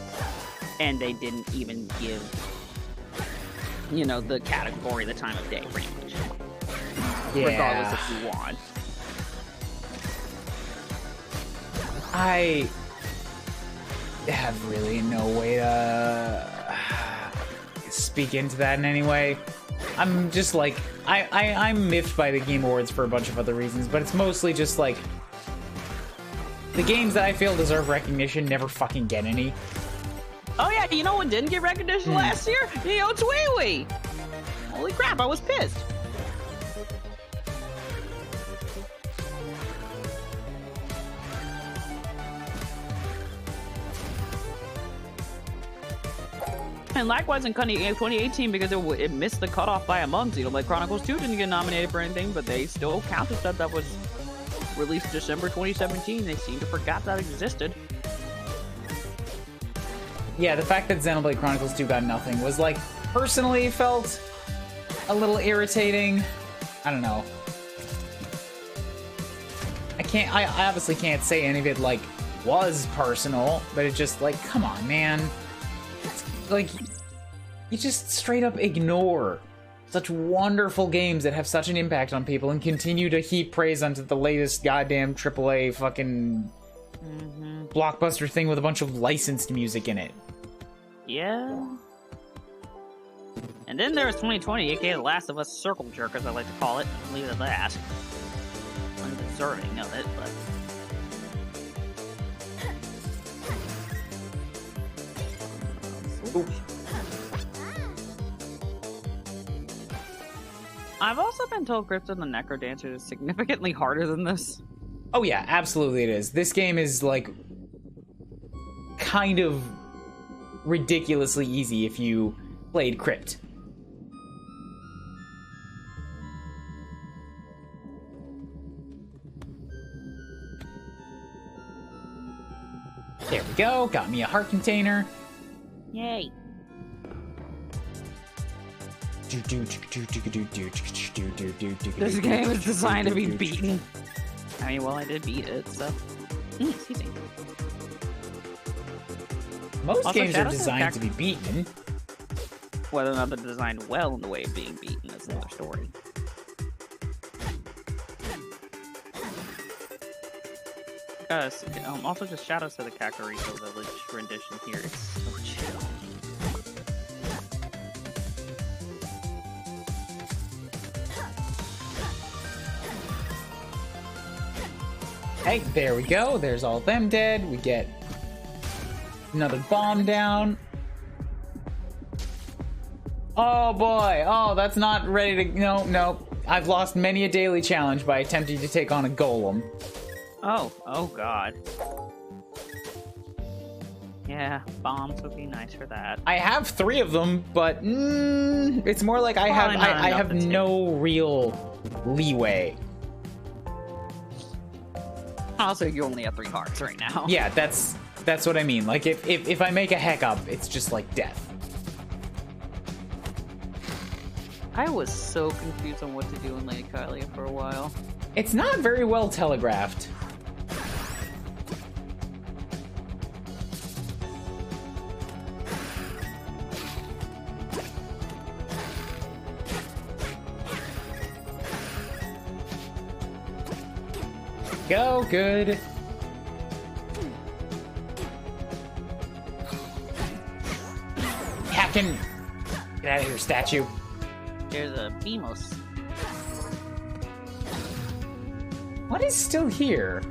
and they didn't even give, you know, the category the time of day, pretty much. Yeah. Regardless if you won. I have really no way to speak into that in any way. I'm just like, I'm miffed by the Game Awards for a bunch of other reasons, but it's mostly just like, the games that I feel deserve recognition never fucking get any. Oh yeah, you know what didn't get recognition last year? Neo Twiwi! Holy crap, I was pissed. And likewise in 2018, because it missed the cutoff by a month. Xenoblade Chronicles 2 didn't get nominated for anything, but they still counted stuff that was released December 2017. They seem to forgot that existed. Yeah, the fact that Xenoblade Chronicles 2 got nothing was, like, personally felt a little irritating. I don't know. I obviously can't say any of it, like, was personal, but it just, like, come on, man. Like, you just straight up ignore such wonderful games that have such an impact on people and continue to heap praise onto the latest goddamn AAA fucking blockbuster thing with a bunch of licensed music in it. Yeah. And then there's 2020, aka The Last of Us Circle Jerk, as I like to call it. I'll leave it at that. Undeserving of it, but... Oops. I've also been told Crypt of the Necrodancer is significantly harder than this. Oh yeah, absolutely it is. This game is like kind of ridiculously easy if you played Crypt. There we go, got me a heart container. Yay. This game is designed to be beaten. I mean, well, I did beat it, so. Excuse me. Most Also, games are Shadows designed to be beaten. Whether or not they're designed well in the way of being beaten is another story. Also, just shout out to the Kakariko Village rendition here. It's so chill. Hey, there we go. There's all them dead. We get another bomb down. Oh boy. Oh, that's not ready to... No. I've lost many a daily challenge by attempting to take on a golem. Oh god. Yeah, bombs would be nice for that. I have 3 of them, but it's more like I have no real leeway. Also, you only have 3 hearts right now. Yeah, that's what I mean. Like if I make a heck up, it's just like death. I was so confused on what to do in Lady Kylia for a while. It's not very well telegraphed. Go, good. Captain! Get out of here, statue. There's a Beamos. What is still here?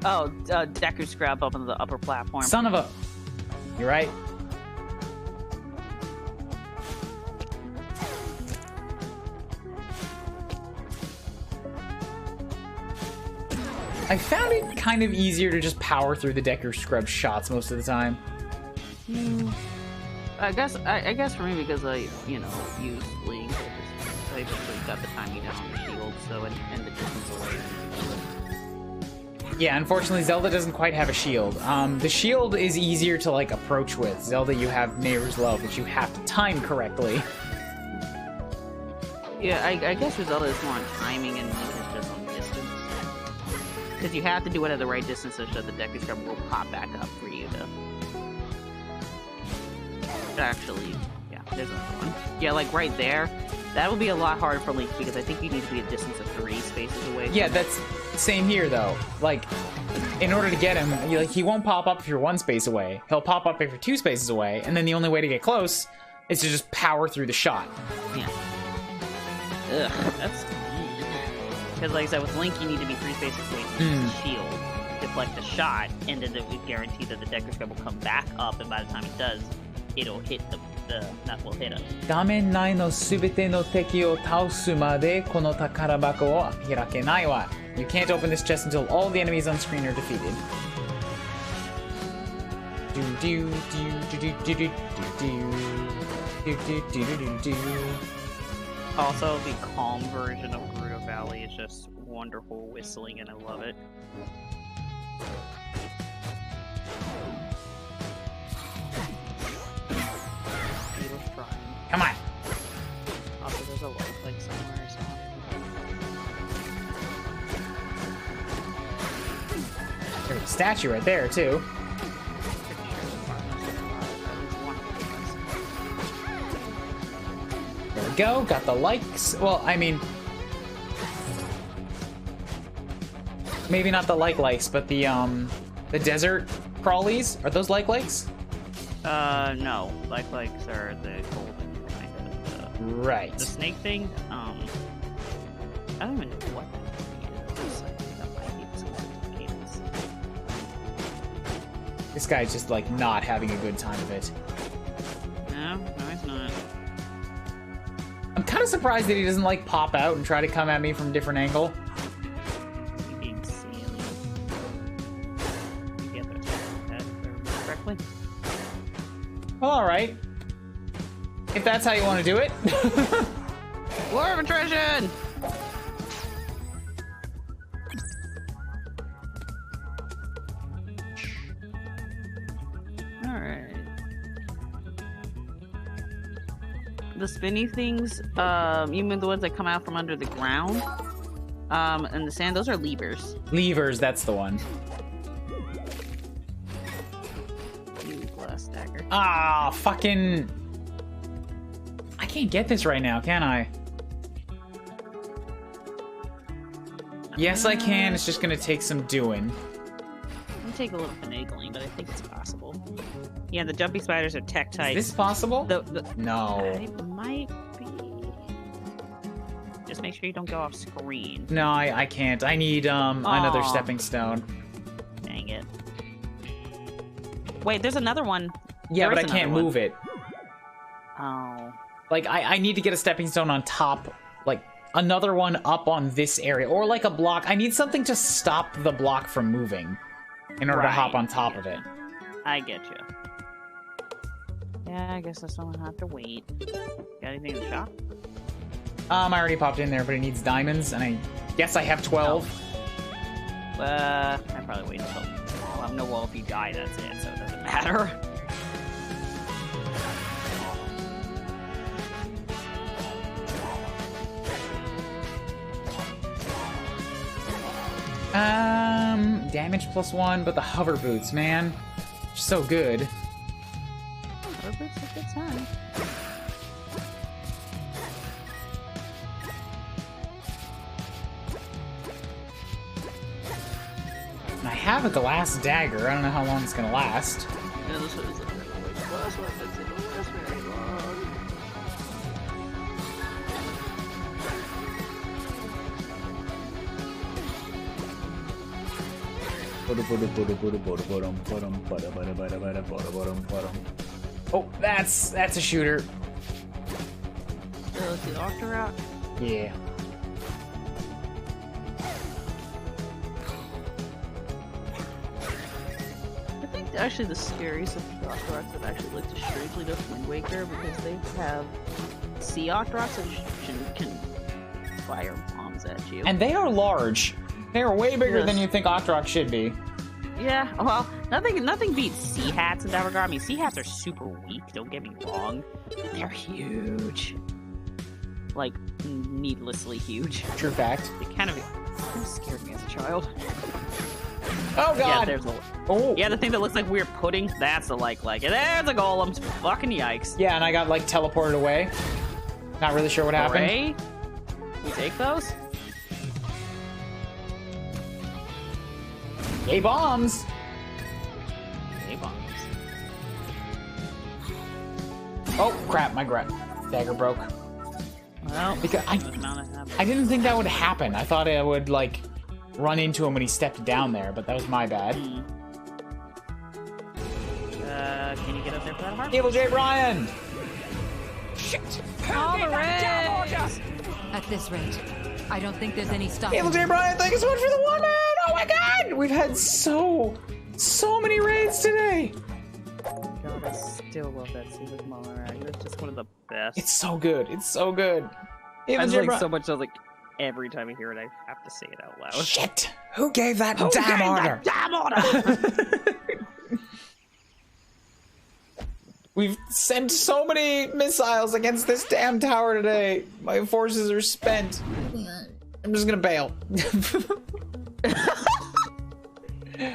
Oh, Deku Scrap up on the upper platform. Son of a... You're right. I found it kind of easier to just power through the Deku Scrub shots most of the time. I guess for me, because I, used Link, I basically got the timing down on the shield, so, and the distance away. Yeah, unfortunately, Zelda doesn't quite have a shield. The shield is easier to, like, approach with. Zelda, you have Neighbor's Love, which you have to time correctly. Yeah, I guess with Zelda it's more on timing and Link is just on distance. Because you have to do it at the right distance so that the Deku Scrub will pop back up for you to... Actually, yeah, there's another one. Yeah, like right there, that would be a lot harder for Link because I think you need to be a distance of 3 spaces away. Yeah, that's same here though. Like, in order to get him, he won't pop up if you're 1 space away. He'll pop up if you're 2 spaces away, and then the only way to get close is to just power through the shot. Yeah. Ugh, that's... Because like I said, with Link, you need to be 3 spaces away to use the shield to deflect the shot, and then it would guarantee that the Deku Scrub will come back up, and by the time it does, it'll hit that will hit him. 画面内のすべての敵を倒すまでこの宝箱を開けないわ。You can't open this chest until all the enemies on screen are defeated. Also, the calm version of Gerudo Valley is just wonderful whistling, and I love it. Come on. Also, there's a light like somewhere. So. There's a statue right there too. There we go. Got the likes. Well, I mean, maybe not the likes, but the desert crawlies. Are those likes? No. Likes are the golden kind of. Right. The snake thing. I don't even know what that is. That might be the cadence. This guy's just like not having a good time of it. No, he's not. I'm kind of surprised that he doesn't like pop out and try to come at me from a different angle. all right. If that's how you want to do it. War of attrition! Alright. The spinny things, you mean the ones that come out from under the ground? And the sand, those are levers. Levers, that's the one. Glass dagger. Ah, fucking... I can't get this right now, can I? Yes, I can. It's just gonna take some doing. It'll take a little finagling, but I think it's possible. Yeah, the jumpy spiders are tech type. Is this possible? No. It might be. Just make sure you don't go off screen. No, I can't. I need another stepping stone. Dang it. Wait, there's another one. Yeah, but I can't move it. Oh. Like, I need to get a stepping stone on top, like, another one up on this area. Or, like, a block. I need something to stop the block from moving in order to hop on top of it. I get you. Yeah, I guess that's someone have to wait. Got anything in the shop? I already popped in there, but it needs diamonds, and I guess I have 12. I probably wait until... Well, no, well, if you die, that's it, so it doesn't matter. Damage +1, but the hover boots, man. So good. Hover boots are a good time. And I have a glass dagger. I don't know how long it's gonna last. Yeah, this one is like the glass weapons. It don't last very long. Oh, that's a shooter. The Octorok? Yeah. I think actually the scariest of the Octoroks that actually looked strangely to Wind Waker because they have sea Octoroks that can fire bombs at you. And they are large. They are way bigger Yes. than you think Octorok should be. Yeah, well, nothing beats sea hats in that regard. I mean, sea hats are super weak, don't get me wrong. They're huge. Like, needlessly huge. True fact. They kind of scared me as a child. Oh god! Yeah, there's a... Yeah, the thing that looks like weird pudding, that's the like. And there's a golem. Fucking yikes. Yeah, and I got, like, teleported away. Not really sure what happened. Hooray. We take those? Yay, bombs! Yay, bombs. Oh, crap, my dagger broke. Well, because I didn't think that would happen. I thought I would, like, run into him when he stepped down there, but that was my bad. Can you get up there for that heart? Evil J. Brian! Shit! All the reds! At this rate, I don't think there's any stopping. Evil J. Brian, thank you so much for the 1 man! Oh my god! We've had so many raids today! God, I still love that scene with Monarch. It's just one of the best. It's so good. It's so good. I just like so much. I was like, every time I hear it, I have to say it out loud. Shit! Who gave that damn order? Damn order! We've sent so many missiles against this damn tower today. My forces are spent. I'm just gonna bail.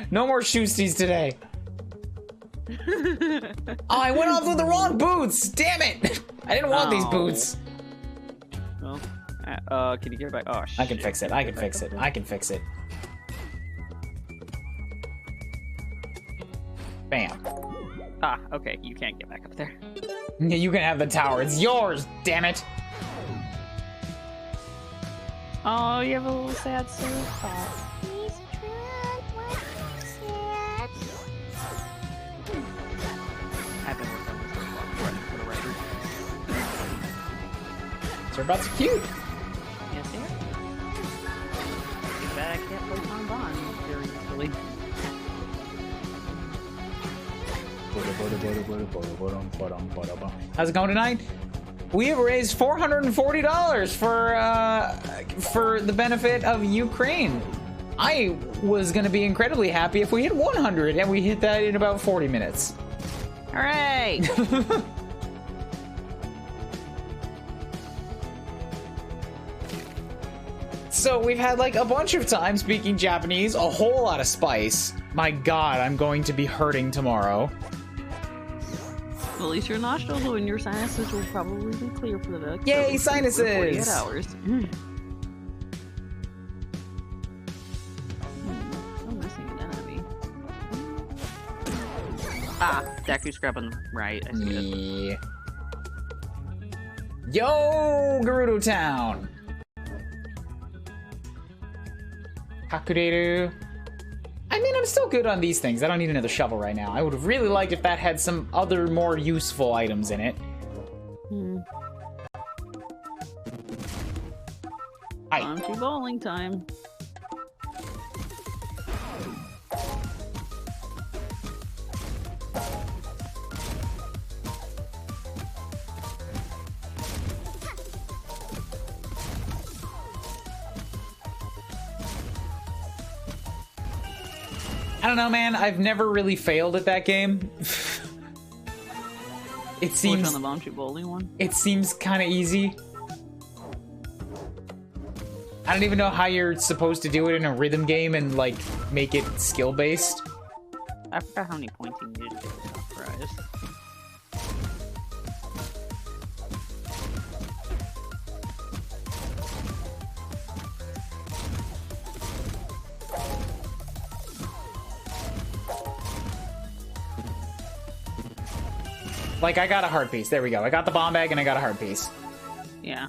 No more shoosties today. Oh, I went off with the wrong boots. Damn it! I didn't want these boots. Well, can you get it back? Oh shit! I can fix it. I can fix it. I can fix it. Bam. Ah, okay. You can't get back up there. You can have the tower. It's yours. Damn it. Oh, you have a little sad spot. I've been working on this for the writer. They're about to cute. Yes, yeah. Too bad I can't play Tom Bond very easily. How's it going tonight? We have raised $440 for the benefit of Ukraine. I was gonna be incredibly happy if we hit 100, and we hit that in about 40 minutes. Hooray! So we've had like a bunch of time speaking Japanese, a whole lot of spice. My God, I'm going to be hurting tomorrow. At least your nostrils and your sinuses will probably be clear for the next Yay, sinuses! 48 hours. I'm missing an enemy. Ah, Deku's grabbing right. I see it. Yo, Gerudo Town! Kakureru. I mean, I'm still good on these things. I don't need another shovel right now. I would have really liked if that had some other more useful items in it. On to bowling time. I don't know, man. I've never really failed at that game. It seems on the Bounty Bowling one. It seems kind of easy. I don't even know how you're supposed to do it in a rhythm game and like make it skill based. I forgot how many points you needed to get the top prize. Like, I got a heart piece. There we go. I got the bomb bag and I got a heart piece. Yeah.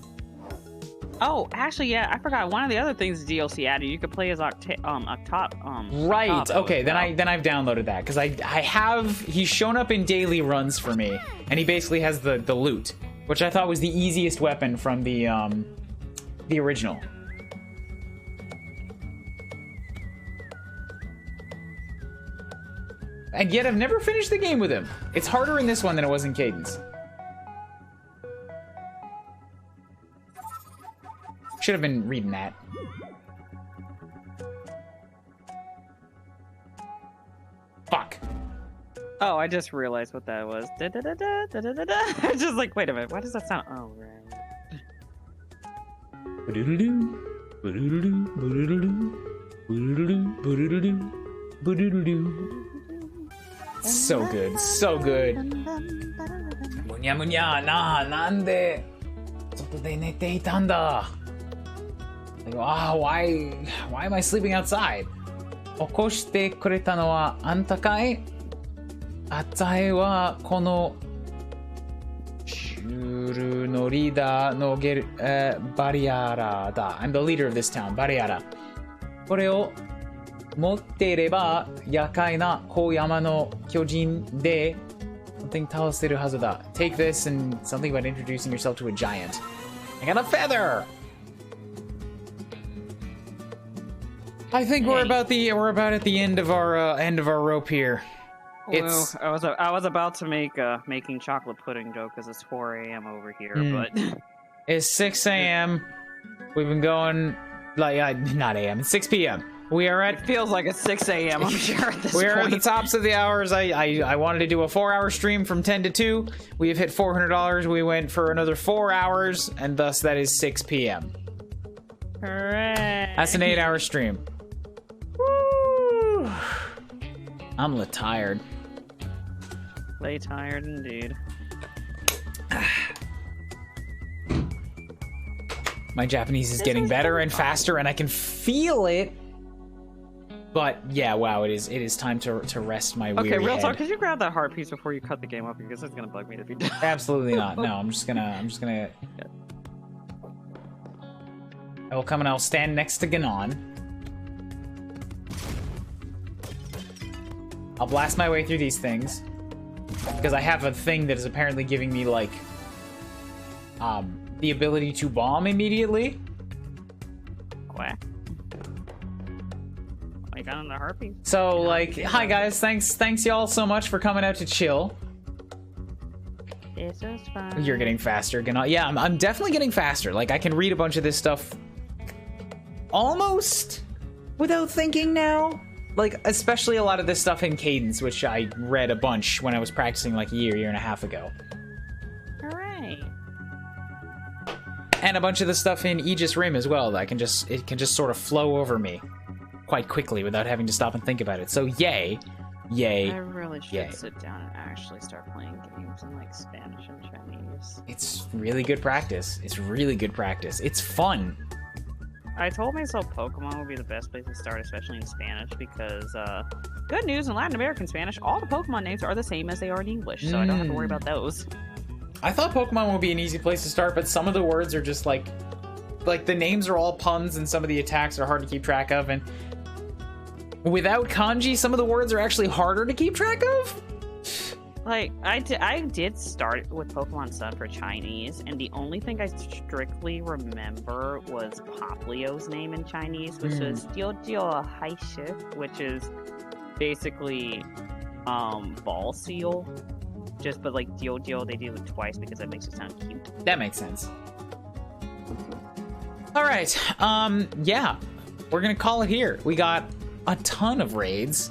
Oh, actually, yeah, I forgot. One of the other things the DLC added, you could play as Right. Octop Okay. as well. Then I've downloaded that because I have. He's shown up in daily runs for me, and he basically has the loot, which I thought was the easiest weapon from the original. And yet I've never finished the game with him. It's harder in this one than it was in Cadence. Should have been reading that. Fuck. Oh, I just realized what that was. I just like, wait a minute, why does that sound? Oh, right. So good, so good. Munya munya, nande soto de nete itanda? Like, why am I sleeping outside? Okoshite kureta no wa anta kai? Atsae wa kono shuru no leader no Bariara da. I'm the leader of this town, Bariara. Kore o 持っていれば夜会な高山の巨人で something 倒せるはずだ. Take this and something about introducing yourself to a giant. I got a feather. I think we're about at the end of our rope here. It's well, I was about to make a making chocolate pudding joke because it's 4 a.m. over here, but it's 6 a.m. We've been going like not a.m. It's 6 p.m. We are at. It feels like it's 6 a.m. I'm sure at this We're point. at the tops of the hours. I wanted to do a 4-hour stream from 10 to 2. We have hit $400. We went for another 4 hours, and thus that is 6 p.m. Hooray! That's an 8-hour stream. Woo! I'm tired. Lay tired indeed. My Japanese is getting better and faster, and I can feel it. But yeah, wow, it is time to rest my weary Okay, real head. talk. Could you grab that heart piece before you cut the game up? Because it's gonna bug me to be done. Absolutely not. No, I'm just gonna. I will come and I'll stand next to Ganon. I'll blast my way through these things because I have a thing that is apparently giving me like the ability to bomb immediately. Quack. I got on the herpes. So, like, hi guys, thanks y'all so much for coming out to chill. This was fun. You're getting faster. Yeah, I'm definitely getting faster. Like, I can read a bunch of this stuff almost without thinking now. Like, especially a lot of this stuff in Cadence, which I read a bunch when I was practicing like a year and a half ago. Hooray. And a bunch of the stuff in Aegis Rim as well. That it can just sort of flow over me quite quickly without having to stop and think about it. So yay. I really should sit down and actually start playing games in like Spanish and Chinese. It's really good practice. It's really good practice. It's fun. I told myself Pokemon would be the best place to start, especially in Spanish, because good news in Latin American Spanish, all the Pokemon names are the same as they are in English, so I don't have to worry about those. I thought Pokemon would be an easy place to start, but some of the words are just like the names are all puns and some of the attacks are hard to keep track of, and without kanji, some of the words are actually harder to keep track of. Like, I did start with Pokemon Sun for Chinese, and the only thing I strictly remember was Poplio's name in Chinese, which was Jiu Haishi, which is basically ball seal. But like Jiu, they do it twice because that makes it sound cute. That makes sense. Alright, yeah. We're gonna call it here. We got a ton of raids.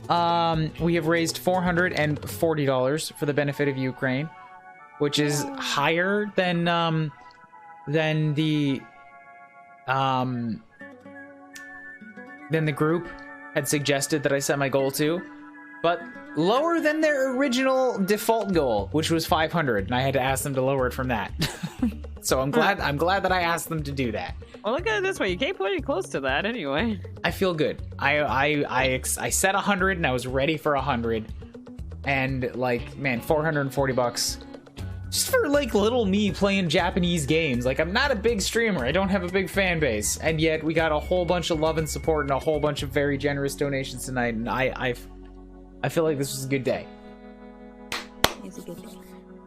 We have raised $440 for the benefit of Ukraine, which is higher than the group had suggested that I set my goal to, but lower than their original default goal, which was 500, and I had to ask them to lower it from that. So I'm glad that I asked them to do that. Well, look at it this way. You came pretty close to that anyway. I feel good. I set 100 and I was ready for 100. And like, man, $440 just for like little me playing Japanese games. Like, I'm not a big streamer. I don't have a big fan base. And yet we got a whole bunch of love and support and a whole bunch of very generous donations tonight. And I feel like this was a good day. It's a good day.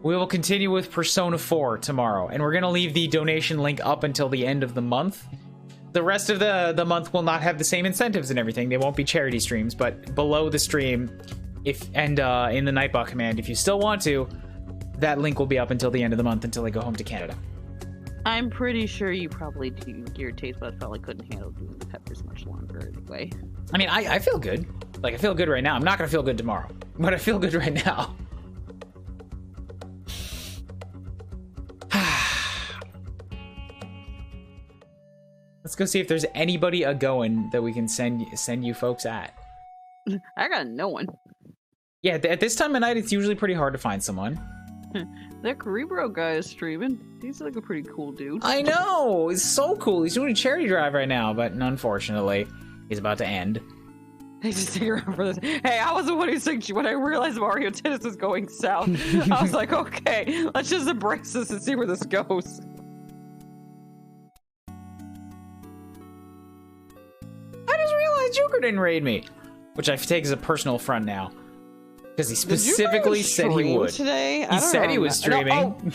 We will continue with Persona 4 tomorrow, and we're going to leave the donation link up until the end of the month. The rest of the month will not have the same incentives and everything. They won't be charity streams, but below the stream, in the Nightbot command, if you still want to, that link will be up until the end of the month until I go home to Canada. I'm pretty sure you probably do. Your taste buds probably couldn't handle doing the peppers much longer anyway. I mean, I feel good. Like, I feel good right now. I'm not going to feel good tomorrow, but I feel good right now. Let's go see if there's anybody a-going that we can send you folks at. I got no one. Yeah, at this time of night, it's usually pretty hard to find someone. That Kuuribro guy is streaming. He's like a pretty cool dude. I know! He's so cool. He's doing a charity drive right now, but unfortunately, he's about to end. I just stick around for this. Hey, I was the one who said when I realized Mario Tennis was going south. I was like, okay, let's just embrace this and see where this goes. I just realized Joker didn't raid me, which I take as a personal affront now, because he specifically said he would. Today? He said he was streaming.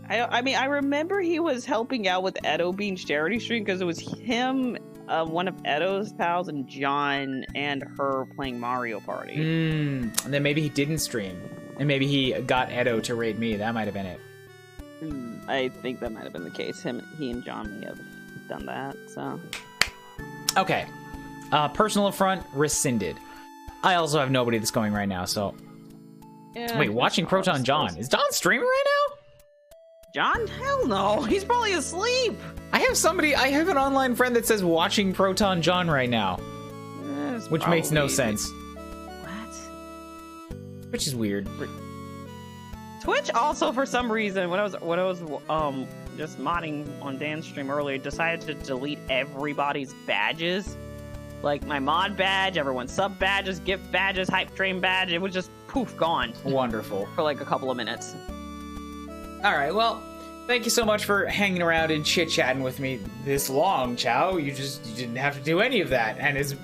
No, I mean, I remember he was helping out with Edo Bean's charity stream because it was him, one of Edo's pals, and John and her playing Mario Party. And then maybe he didn't stream, and maybe he got Edo to raid me. That might have been it. I think that might have been the case. He and John may have done that. So. Okay. Personal affront rescinded. I also have nobody that's going right now, so. Yeah, wait, watching Proton John. Is John streaming right now? John? Hell no. He's probably asleep. I have an online friend that says watching Proton John right now. Which makes no sense. What? Which is weird. Twitch also, for some reason, when I was just modding on Dan's stream earlier, decided to delete everybody's badges. Like my mod badge, everyone's sub badges, gift badges, hype train badge. It was just poof, gone. Wonderful. For like a couple of minutes. Alright, well, thank you so much for hanging around and chit-chatting with me this long, Chow. You didn't have to do any of that, and it's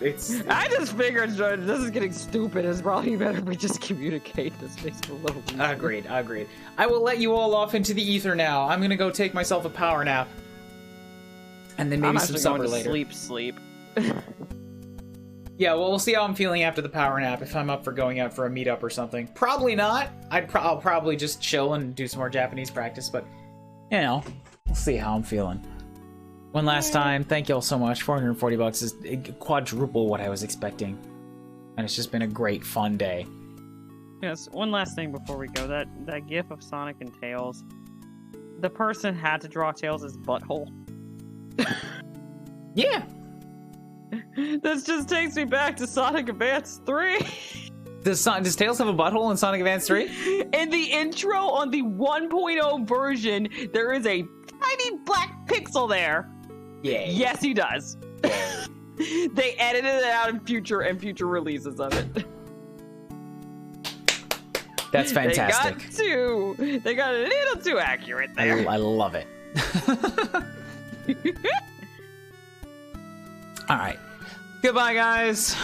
I just figured this is getting stupid. It's probably better if we just communicate. This makes it a little easier. Agreed. I will let you all off into the ether now. I'm gonna go take myself a power nap. And then maybe some supper later. Sleep. Yeah, well, we'll see how I'm feeling after the power nap, if I'm up for going out for a meetup or something. Probably not. I'll probably just chill and do some more Japanese practice, but, you know, we'll see how I'm feeling. One last time, thank you all so much. 440 bucks is quadruple what I was expecting. And it's just been a great, fun day. Yes, one last thing before we go. That gif of Sonic and Tails, the person had to draw Tails' butthole. Yeah. This just takes me back to Sonic Advance 3. Does Tails have a butthole in Sonic Advance 3? In the intro on the 1.0 version, there is a tiny black pixel there. Yeah. Yes, he does. They edited it out in future releases of it. That's fantastic. They got a little too accurate there. I love it. All right. Goodbye, guys.